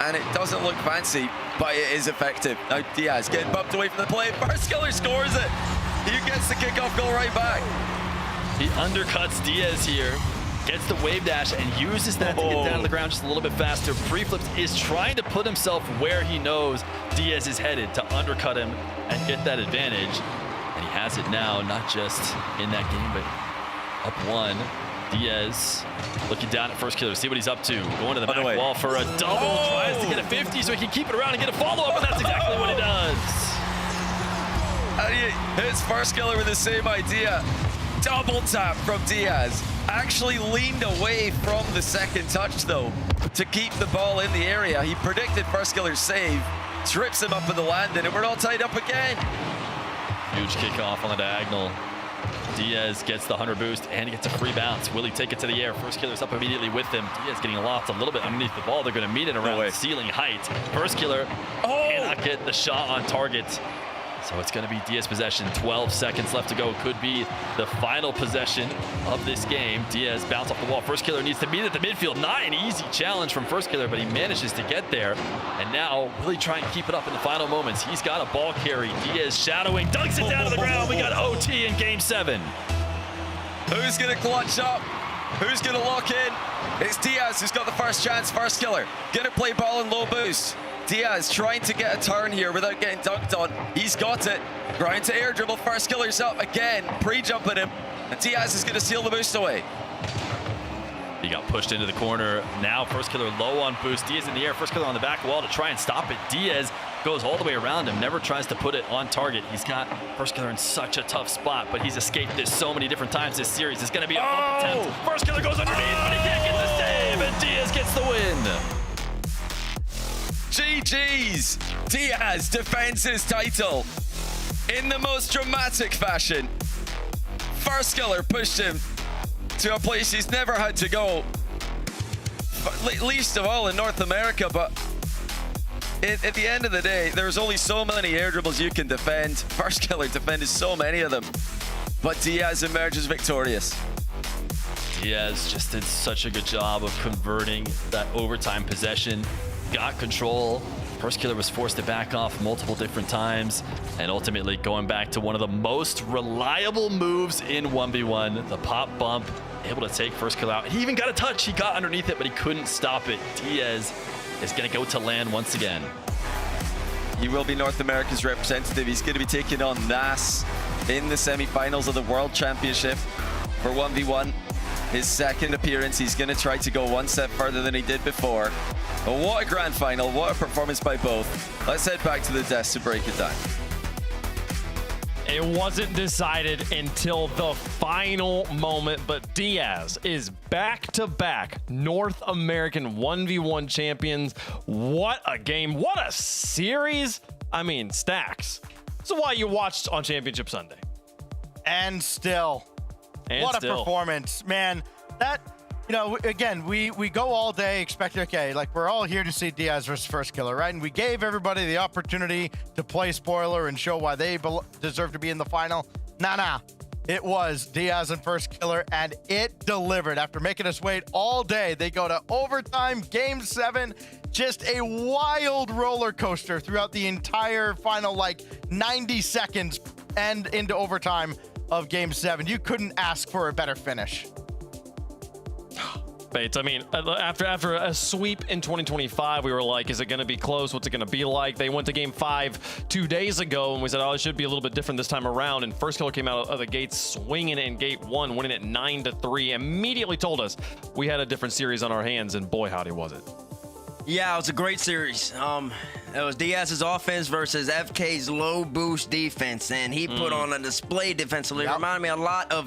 And it doesn't look fancy, but it is effective. Now Diaz getting bumped away from the play. First Killer scores it. He gets the kickoff goal right back. He undercuts Diaz here, gets the wave dash, and uses that to get down to the ground just a little bit faster. Preflips is trying to put himself where he knows Diaz is headed to undercut him and get that advantage. And he has it now, not just in that game, but up 1. Diaz looking down at First Killer, see what he's up to. Going to the back wall for a double, tries to get a 50 so he can keep it around and get a follow-up, and that's exactly what he does. And he hits First Killer with the same idea. Double tap from Diaz. Actually leaned away from the second touch, though, to keep the ball in the area. He predicted First Killer's save, trips him up in the landing, and we're all tied up again. Huge kickoff on the diagonal. Diaz gets the 100 boost and he gets a free bounce. Will he take it to the air? First Killer's up immediately with him. Diaz getting lost a little bit underneath the ball. They're going to meet it around ceiling height. First Killer cannot get the shot on target. So it's going to be Diaz possession. 12 seconds left to go. Could be the final possession of this game. Diaz bounce off the wall. First Killer needs to meet at the midfield. Not an easy challenge from First Killer, but he manages to get there. And now really try and keep it up in the final moments. He's got a ball carry. Diaz shadowing, dunks it down to the ground. We got OT in game 7. Who's going to clutch up? Who's going to lock in? It's Diaz who's got the first chance. First Killer going to play ball in low boost. Diaz trying to get a turn here without getting dunked on. He's got it. Ground to air dribble. First Killer's up again. Pre-jumping him. And Diaz is going to seal the boost away. He got pushed into the corner. Now First Killer low on boost. Diaz in the air. First Killer on the back wall to try and stop it. Diaz goes all the way around him. Never tries to put it on target. He's got First Killer in such a tough spot, but he's escaped this so many different times this series. It's going to be a bump attempt. First Killer goes underneath, but he can't get the save, and Diaz gets the win. GG's. Diaz defends his title in the most dramatic fashion. First Killer pushed him to a place he's never had to go, least of all in North America. But at the end of the day, there's only so many air dribbles you can defend. First Killer defended so many of them, but Diaz emerges victorious. Diaz just did such a good job of converting that overtime possession. Got control. First Killer was forced to back off multiple different times, and ultimately going back to one of the most reliable moves in 1v1, the pop bump, able to take First Killer out. He even got a touch. He got underneath it, but he couldn't stop it. Diaz is going to go to land once again. He will be North America's representative. He's going to be taking on Nas in the semifinals of the World Championship for 1v1. His second appearance. He's going to try to go one step further than he did before. But what a grand final. What a performance by both. Let's head back to the desk to break it down. It wasn't decided until the final moment, but Diaz is back-to-back North American 1v1 champions. What a game. What a series. I mean, stacks. This is why you watched on Championship Sunday. And still. What a performance, man. That, you know, again, we go all day expecting, okay, like we're all here to see Diaz versus First Killer, right? And we gave everybody the opportunity to play spoiler and show why they deserve to be in the final. Nah. It was Diaz and First Killer, and it delivered. After making us wait all day, they go to overtime, game 7. Just a wild roller coaster throughout the entire final, like 90 seconds and into overtime of game 7. You couldn't ask for a better finish. Bates. I mean, after a sweep in 2025, we were like, is it going to be close? What's it going to be like? They went to game 5 2 days ago, and we said, oh, it should be a little bit different this time around. And First Killer came out of the gates swinging in game 1, winning it 9-3. Immediately told us we had a different series on our hands, and boy, howdy was it. Yeah, it was a great series. It was Diaz's offense versus FK's low boost defense, and he put on a display defensively. It reminded me a lot of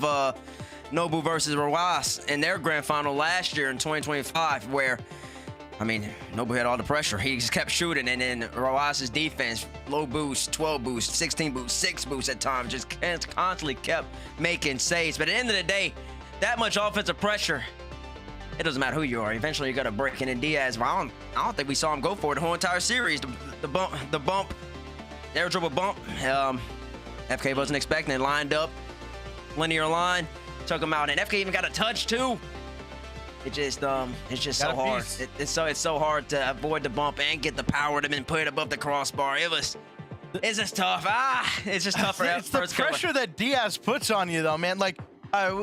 Nobu versus Rawas in their grand final last year in 2025, where, I mean, Nobu had all the pressure. He just kept shooting, and then Rawas's defense, low boost, 12 boost, 16 boost, 6 boost at times, just constantly kept making saves. But at the end of the day, that much offensive pressure, it doesn't matter who you are. Eventually, you got to break in. And Diaz, well, I don't think we saw him go for it the whole entire series. The bump, air dribble bump. FK wasn't expecting it. Lined up, linear line, took him out, and FK even got a touch too. It's just so hard. It's so hard to avoid the bump and get the power to put it above the crossbar. It's just tough. It's just tough for It's the pressure that Diaz puts on you, though, man. Like.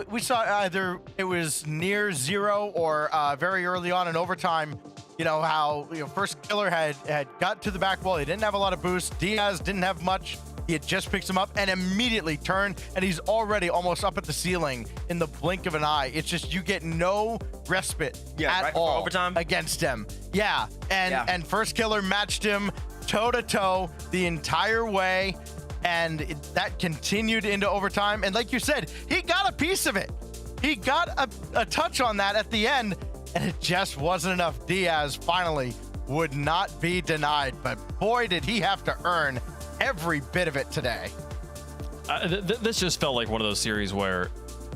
We saw either it was near 0 or very early on in overtime, you know, how First Killer had got to the back wall. He didn't have a lot of boost. Diaz didn't have much. He had just picked him up and immediately turned, and he's already almost up at the ceiling in the blink of an eye. It's just you get no respite at all overtime against him. Yeah, and First Killer matched him toe-to-toe the entire way. And that continued into overtime. And like you said, he got a piece of it. He got a touch on that at the end, and it just wasn't enough. Diaz finally would not be denied. But boy, did he have to earn every bit of it today. This just felt like one of those series where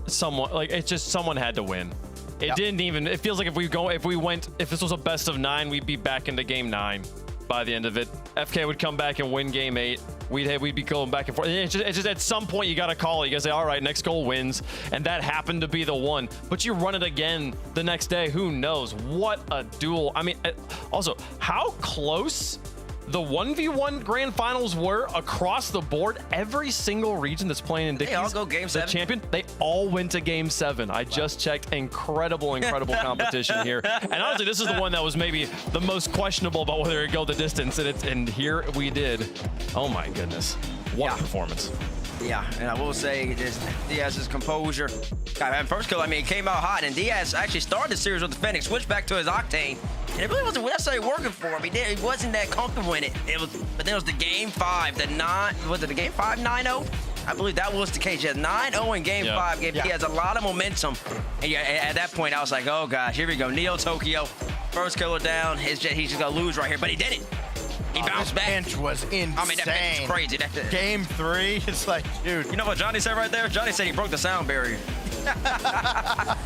someone had to win. It didn't even. It feels like if this was a best of 9, we'd be back into game 9 by the end of it. FK would come back and win game 8. We'd be going back and forth. It's just at some point you got to call it. You got to say, all right, next goal wins. And that happened to be the one. But you run it again the next day. Who knows? What a duel. I mean, also, how close the 1v1 grand finals were across the board. Every single region that's playing in Dickies, they all go game 7. The champion, they all went to game 7. I just checked. Incredible competition here. And honestly, this is the one that was maybe the most questionable about whether it go the distance. And here we did. Oh my goodness. What a performance. Yeah, and I will say Diaz's composure. And First Kill, I mean, came out hot, and Diaz actually started the series with the Fennec, switched back to his Octane, and it really wasn't necessarily working for him. He wasn't that comfortable in it. But then it was the game 5, was it the game 5 9-0? I believe that was the case. He had 9-0 in game 5. He has a lot of momentum. And at that point, I was like, oh gosh, here we go. Neo Tokyo, First Killer down. He's just gonna lose right here, but he did it. He bounced back. Bench was insane. I mean, that bench is crazy. Game 3, it's like, dude. You know what Johnny said right there? Johnny said he broke the sound barrier. But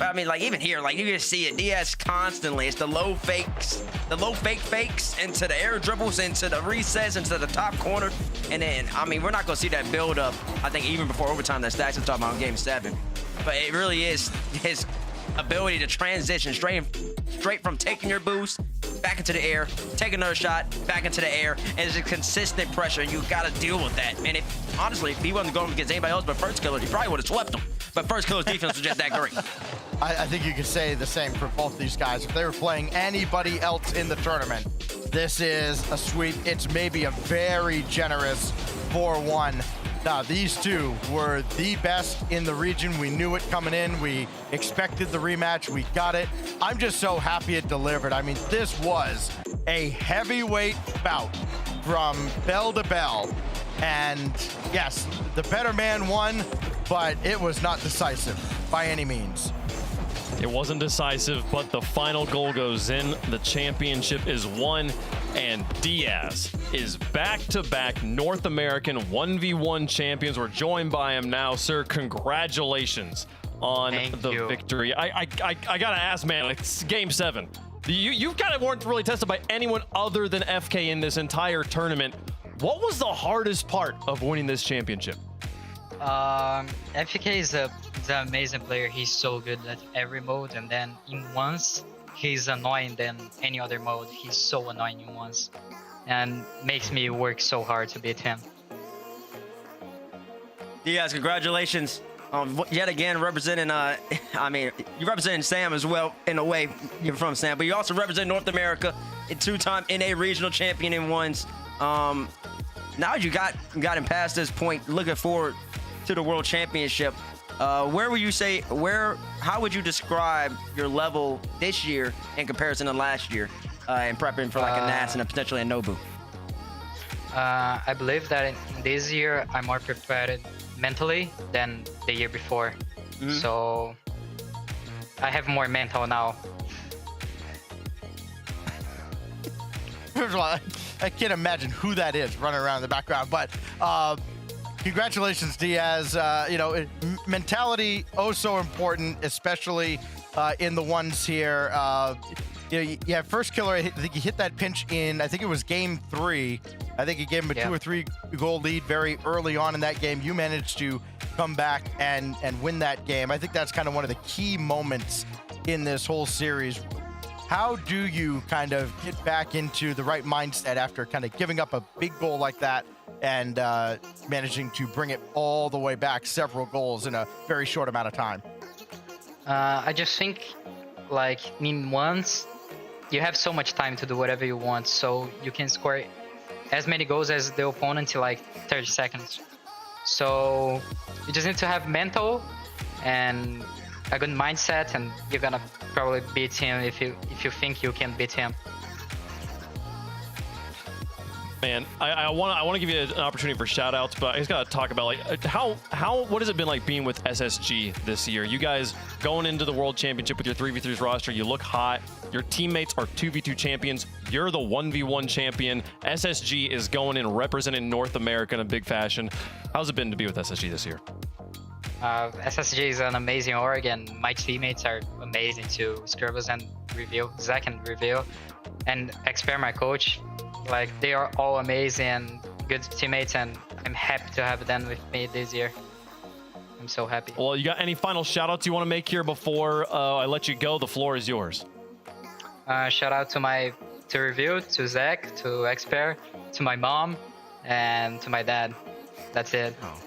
I mean, like, even here, like, you can see it. Diaz constantly. It's the low fake fakes into the air dribbles, into the recess, into the top corner. And then, I mean, we're not going to see that build up, I think, even before overtime that Stacks is talking about in game 7. But it really is his ability to transition straight from taking your boost back into the air, take another shot, back into the air, and it's a consistent pressure, and you got to deal with that. And honestly, if he wasn't going against anybody else but First Killer, he probably would have swept him. But First Killer's defense was just that great. I think you could say the same for both these guys. If they were playing anybody else in the tournament, this is a sweep. It's maybe a very generous 4-1. Now, these two were the best in the region. We knew it coming in. We expected the rematch. We got it. I'm just so happy it delivered. I mean, this was a heavyweight bout from bell to bell. And yes, the better man won, but it was not decisive by any means. It wasn't decisive, but the final goal goes in. The championship is won, and Diaz is back-to-back North American 1v1 champions. We're joined by him now, sir. Congratulations on the victory. I gotta ask, man, like, game 7. You kind of weren't really tested by anyone other than FK in this entire tournament. What was the hardest part of winning this championship? FK is an amazing player. He's so good at every mode, and then in once he's annoying than any other mode. He's so annoying in once, and makes me work so hard to beat him. Diaz, congratulations. Yet again, representing, I mean, you're representing Sam as well, in a way. You're from Sam, but you also represent North America, a two-time NA regional champion in ones. Now you got him past this point, looking forward to the World Championship. Where would you say, how would you describe your level this year in comparison to last year in prepping for like a NAS and potentially a Nobu? I believe that in this year I'm more prepared mentally than the year before. So I have more mental now. First of all, I can't imagine who that is running around in the background, but congratulations, Diaz. You know, mentality, oh so important, especially in the ones here. You know, yeah, first killer, I think he hit that pinch in, I think it was game 3. I think he gave him a 2 or 3 goal lead very early on in that game. You managed to come back and win that game. I think that's kind of one of the key moments in this whole series. How do you kind of get back into the right mindset after kind of giving up a big goal like that and managing to bring it all the way back several goals in a very short amount of time? I just think, like, in once, you have so much time to do whatever you want, so you can score as many goals as the opponent in like 30 seconds. So you just need to have mental and a good mindset, and you're gonna probably beat him if you think you can beat him. Man, I want to give you an opportunity for shout outs, but I just got to talk about like what has it been like being with SSG this year? You guys going into the World Championship with your 3v3s roster, you look hot. Your teammates are 2v2 champions. You're the 1v1 champion. SSG is going in representing North America in a big fashion. How's it been to be with SSG this year? SSG is an amazing org, and my teammates are amazing too. Scribbles and Reveal, Zach and Reveal, and Expert, my coach. Like, they are all amazing, good teammates, and I'm happy to have them with me this year. I'm so happy. Well, you got any final shout outs you want to make here before I let you go? The floor is yours. Shout out to Reveal, to Zach, to Expert, to my mom, and to my dad. That's it. Oh.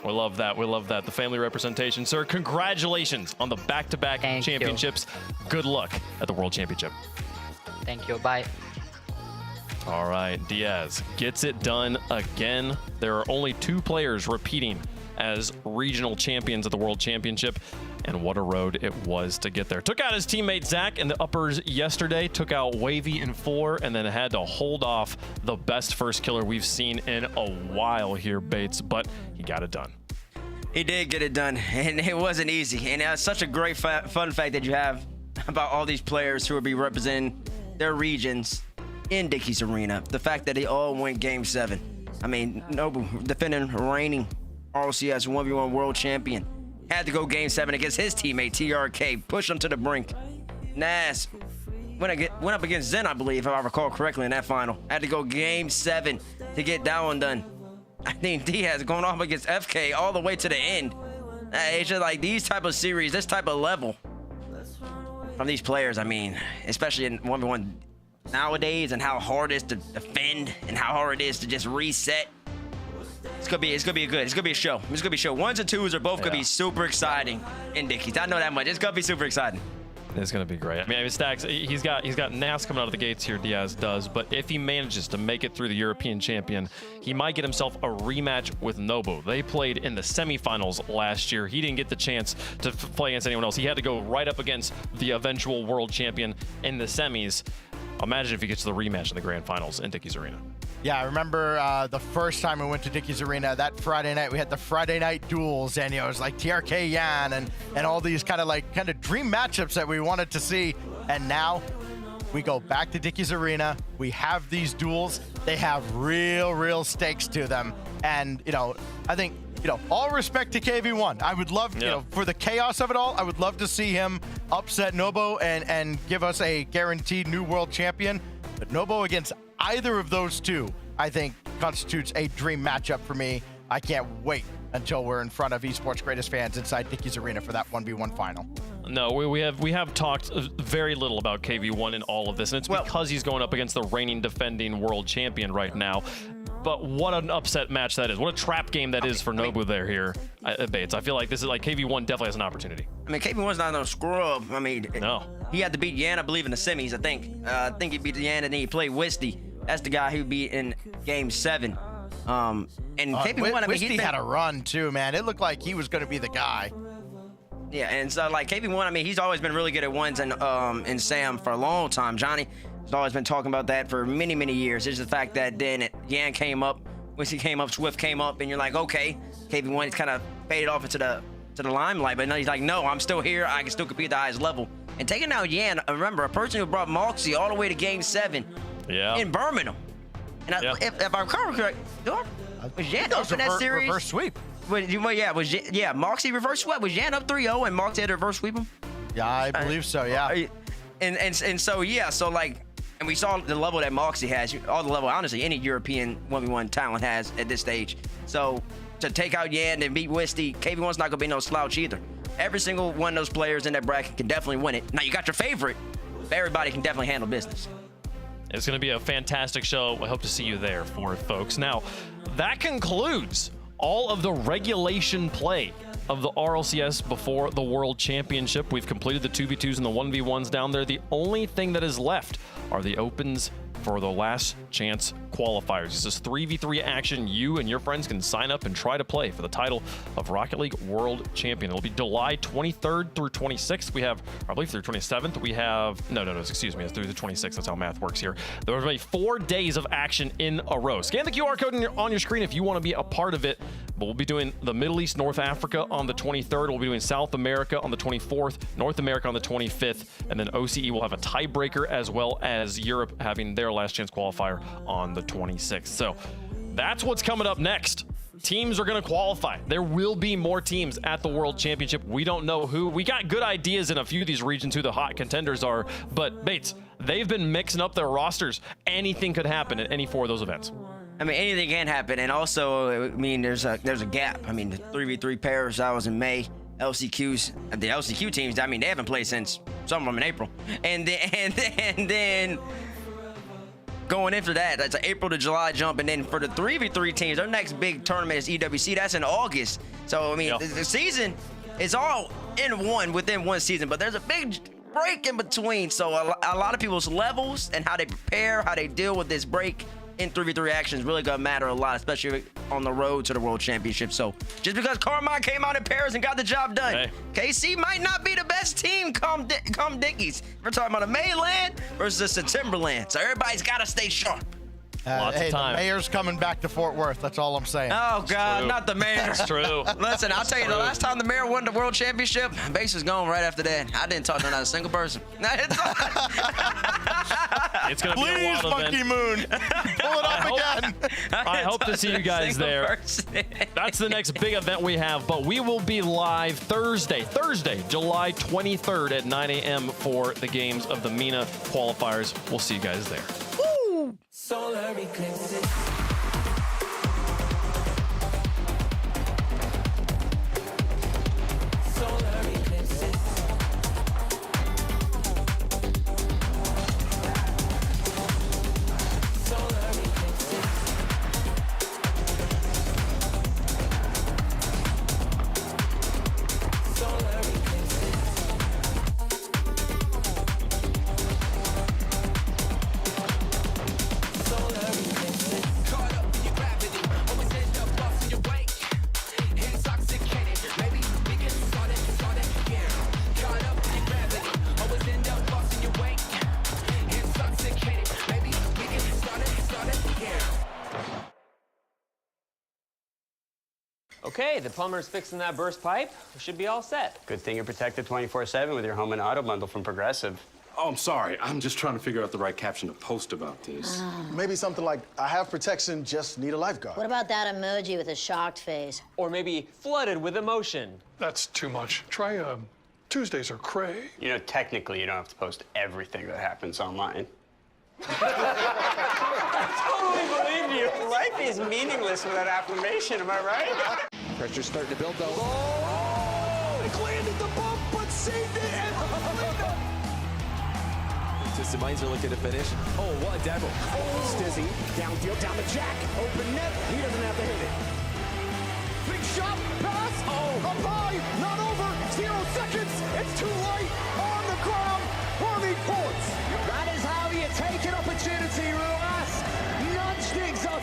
We love that. We love that. The family representation. Sir, congratulations on the back-to-back championships. Good luck at the World Championship. Thank you. Bye. All right, Diaz gets it done again. There are only 2 players repeating as regional champions at the World Championship, and what a road it was to get there. Took out his teammate Zach in the uppers yesterday, took out Wavy in 4, and then had to hold off the best first killer we've seen in a while here, Bates, but he got it done. He did get it done, and it wasn't easy. And it's such a great fun fact that you have about all these players who will be representing their regions in Dickies Arena. The fact that they all went Game 7. I mean, Nobu, defending reigning RLCS 1v1 world champion, had to go Game 7 against his teammate TRK, push him to the brink. Nas went up against Zen, I believe, if I recall correctly, in that final. Had to go Game 7 to get that one done. I think Diaz going off against FK all the way to the end. It's just like these type of series, this type of level from these players, I mean, especially in 1v1 nowadays, and how hard it is to defend and how hard it is to just reset. It's gonna be a show. It's gonna be a show. 1s and 2s are both gonna be super exciting in Dickies. I know that much. It's gonna be super exciting. It's going to be great. I mean, Stacks, he's got Nas coming out of the gates here, Diaz does, but if he manages to make it through the European champion, he might get himself a rematch with Nobu. They played in the semifinals last year. He didn't get the chance to play against anyone else. He had to go right up against the eventual world champion in the semis. Imagine if he gets to the rematch in the grand finals in Dickies Arena. Yeah, I remember the first time we went to Dickies Arena, that Friday night, we had the Friday night duels, and it was like TRK Yan and all these kind of dream matchups that we wanted to see. And now we go back to Dickies Arena. We have these duels. They have real stakes to them. And, I think, all respect to KV1. I would love, for the chaos of it all, I would love to see him upset Nobu and give us a guaranteed new world champion. But Nobu against either of those two, I think, constitutes a dream matchup for me. I can't wait until we're in front of esports greatest fans inside Dickies Arena for that 1v1 final. No, we have talked very little about KV1 in all of this, and it's because he's going up against the reigning defending world champion right now. but what an upset match that is. What a trap game that is for Nobu there here at Bates. I feel like this is like KV1 definitely has an opportunity. I mean, KV1's not no scrub. I mean, no. He had to beat Yan, I believe, in the semis, I think. I think he beat Yan and then he played Wisty. That's the guy who beat in Game 7. And KV1, I mean, Wisty had a run too, man. It looked like he was going to be the guy. Yeah, and so like KV1, I mean, he's always been really good at ones and Sam for a long time. Johnny has always been talking about that for many, many years. It's the fact that then Yan came up, Wisty came up, Swift came up, and you're like, okay, KV1, he's kind of faded off into the limelight, but now he's like, no, I'm still here. I can still compete at the highest level. And taking out Yan, remember, a person who brought Moxie all the way to Game 7 in Birmingham. And if I'm correct, was Yan up in that series? Reverse sweep. Moxie reverse sweep. Was Yan up 3-0 and Moxie had to reverse sweep him? Yeah, I believe so, yeah. And so, yeah, so like, and we saw the level that Moxie has, all the level, honestly, any European 1v1 talent has at this stage. So to take out Yan and beat Wisty, KV1's not going to be no slouch either. Every single one of those players in that bracket can definitely win it. Now, you got your favorite, but everybody can definitely handle business. It's going to be a fantastic show. I hope to see you there for it, folks. Now, that concludes all of the regulation play of the RLCS before the World Championship. We've completed the 2v2s and the 1v1s down there. The only thing that is left are the opens for the last chance qualifiers. This is 3v3 action. You and your friends can sign up and try to play for the title of Rocket League World Champion. It'll be July 23rd through 26th. We have, I believe through 27th, we have, no, excuse me, it's through the 26th. That's how math works here. There will be 4 days of action in a row. Scan the QR code on your screen if you want to be a part of it. But we'll be doing the Middle East, North Africa on the 23rd. We'll be doing South America on the 24th, North America on the 25th, and then OCE will have a tiebreaker as well as Europe having their last chance qualifier on the 26th. So that's what's coming up next. Teams are going to qualify. There will be more teams at the World Championship. We don't know who. We got good ideas in a few of these regions who the hot contenders are, but Bates, they've been mixing up their rosters. Anything could happen at any 4 of those events. I mean, anything can happen, and also, I mean, there's a gap. I mean, the 3v3 pairs, that was in May. LCQs, the LCQ teams, I mean, they haven't played since some of them in April. And then going into that, that's an April to July jump. And then for the 3v3 teams, their next big tournament is EWC. That's in August. So, I mean, the season is all within one season, but there's a big break in between. So a lot of people's levels and how they prepare, how they deal with this break in 3v3 action is really going to matter a lot, especially on the road to the World Championship. So just because Carmine came out in Paris and got the job done, KC might not be the best team come Dickies. We're talking about a mainland versus a Timberland. So everybody's got to stay sharp. Lots of time. The mayor's coming back to Fort Worth. That's all I'm saying. Oh, God, not the mayor. That's true. Listen, I'll tell you, the last time the mayor won the World Championship, Base was gone right after that. I didn't talk to not a single person. It's going to be a wild Monkey event. Moon. Pull it up again. I hope to see you guys there. That's the next big event we have, but we will be live Thursday, July 23rd at 9 a.m. for the games of the MENA qualifiers. We'll see you guys there. Solar eclipses. Okay, the plumber's fixing that burst pipe. We should be all set. Good thing you're protected 24/7 with your home and auto bundle from Progressive. Oh, I'm sorry. I'm just trying to figure out the right caption to post about this. Maybe something like, I have protection, just need a lifeguard. What about that emoji with a shocked face? Or maybe flooded with emotion. That's too much. Try Tuesdays are cray. You know, technically, you don't have to post everything that happens online. I totally believe you. Life is meaningless without affirmation, am I right? Pressure's starting to build, though. Oh! Landed the bump, but saved it and Mines are looking to finish. Oh, what a demo. Oh, Stizzy, downfield, down the jack. Open net. He doesn't have to hit it. Big shot, pass. Oh, up high, not over. 0 seconds. It's too late. On the ground. Army points. That is how you take an opportunity, Ruas. Nudge things up.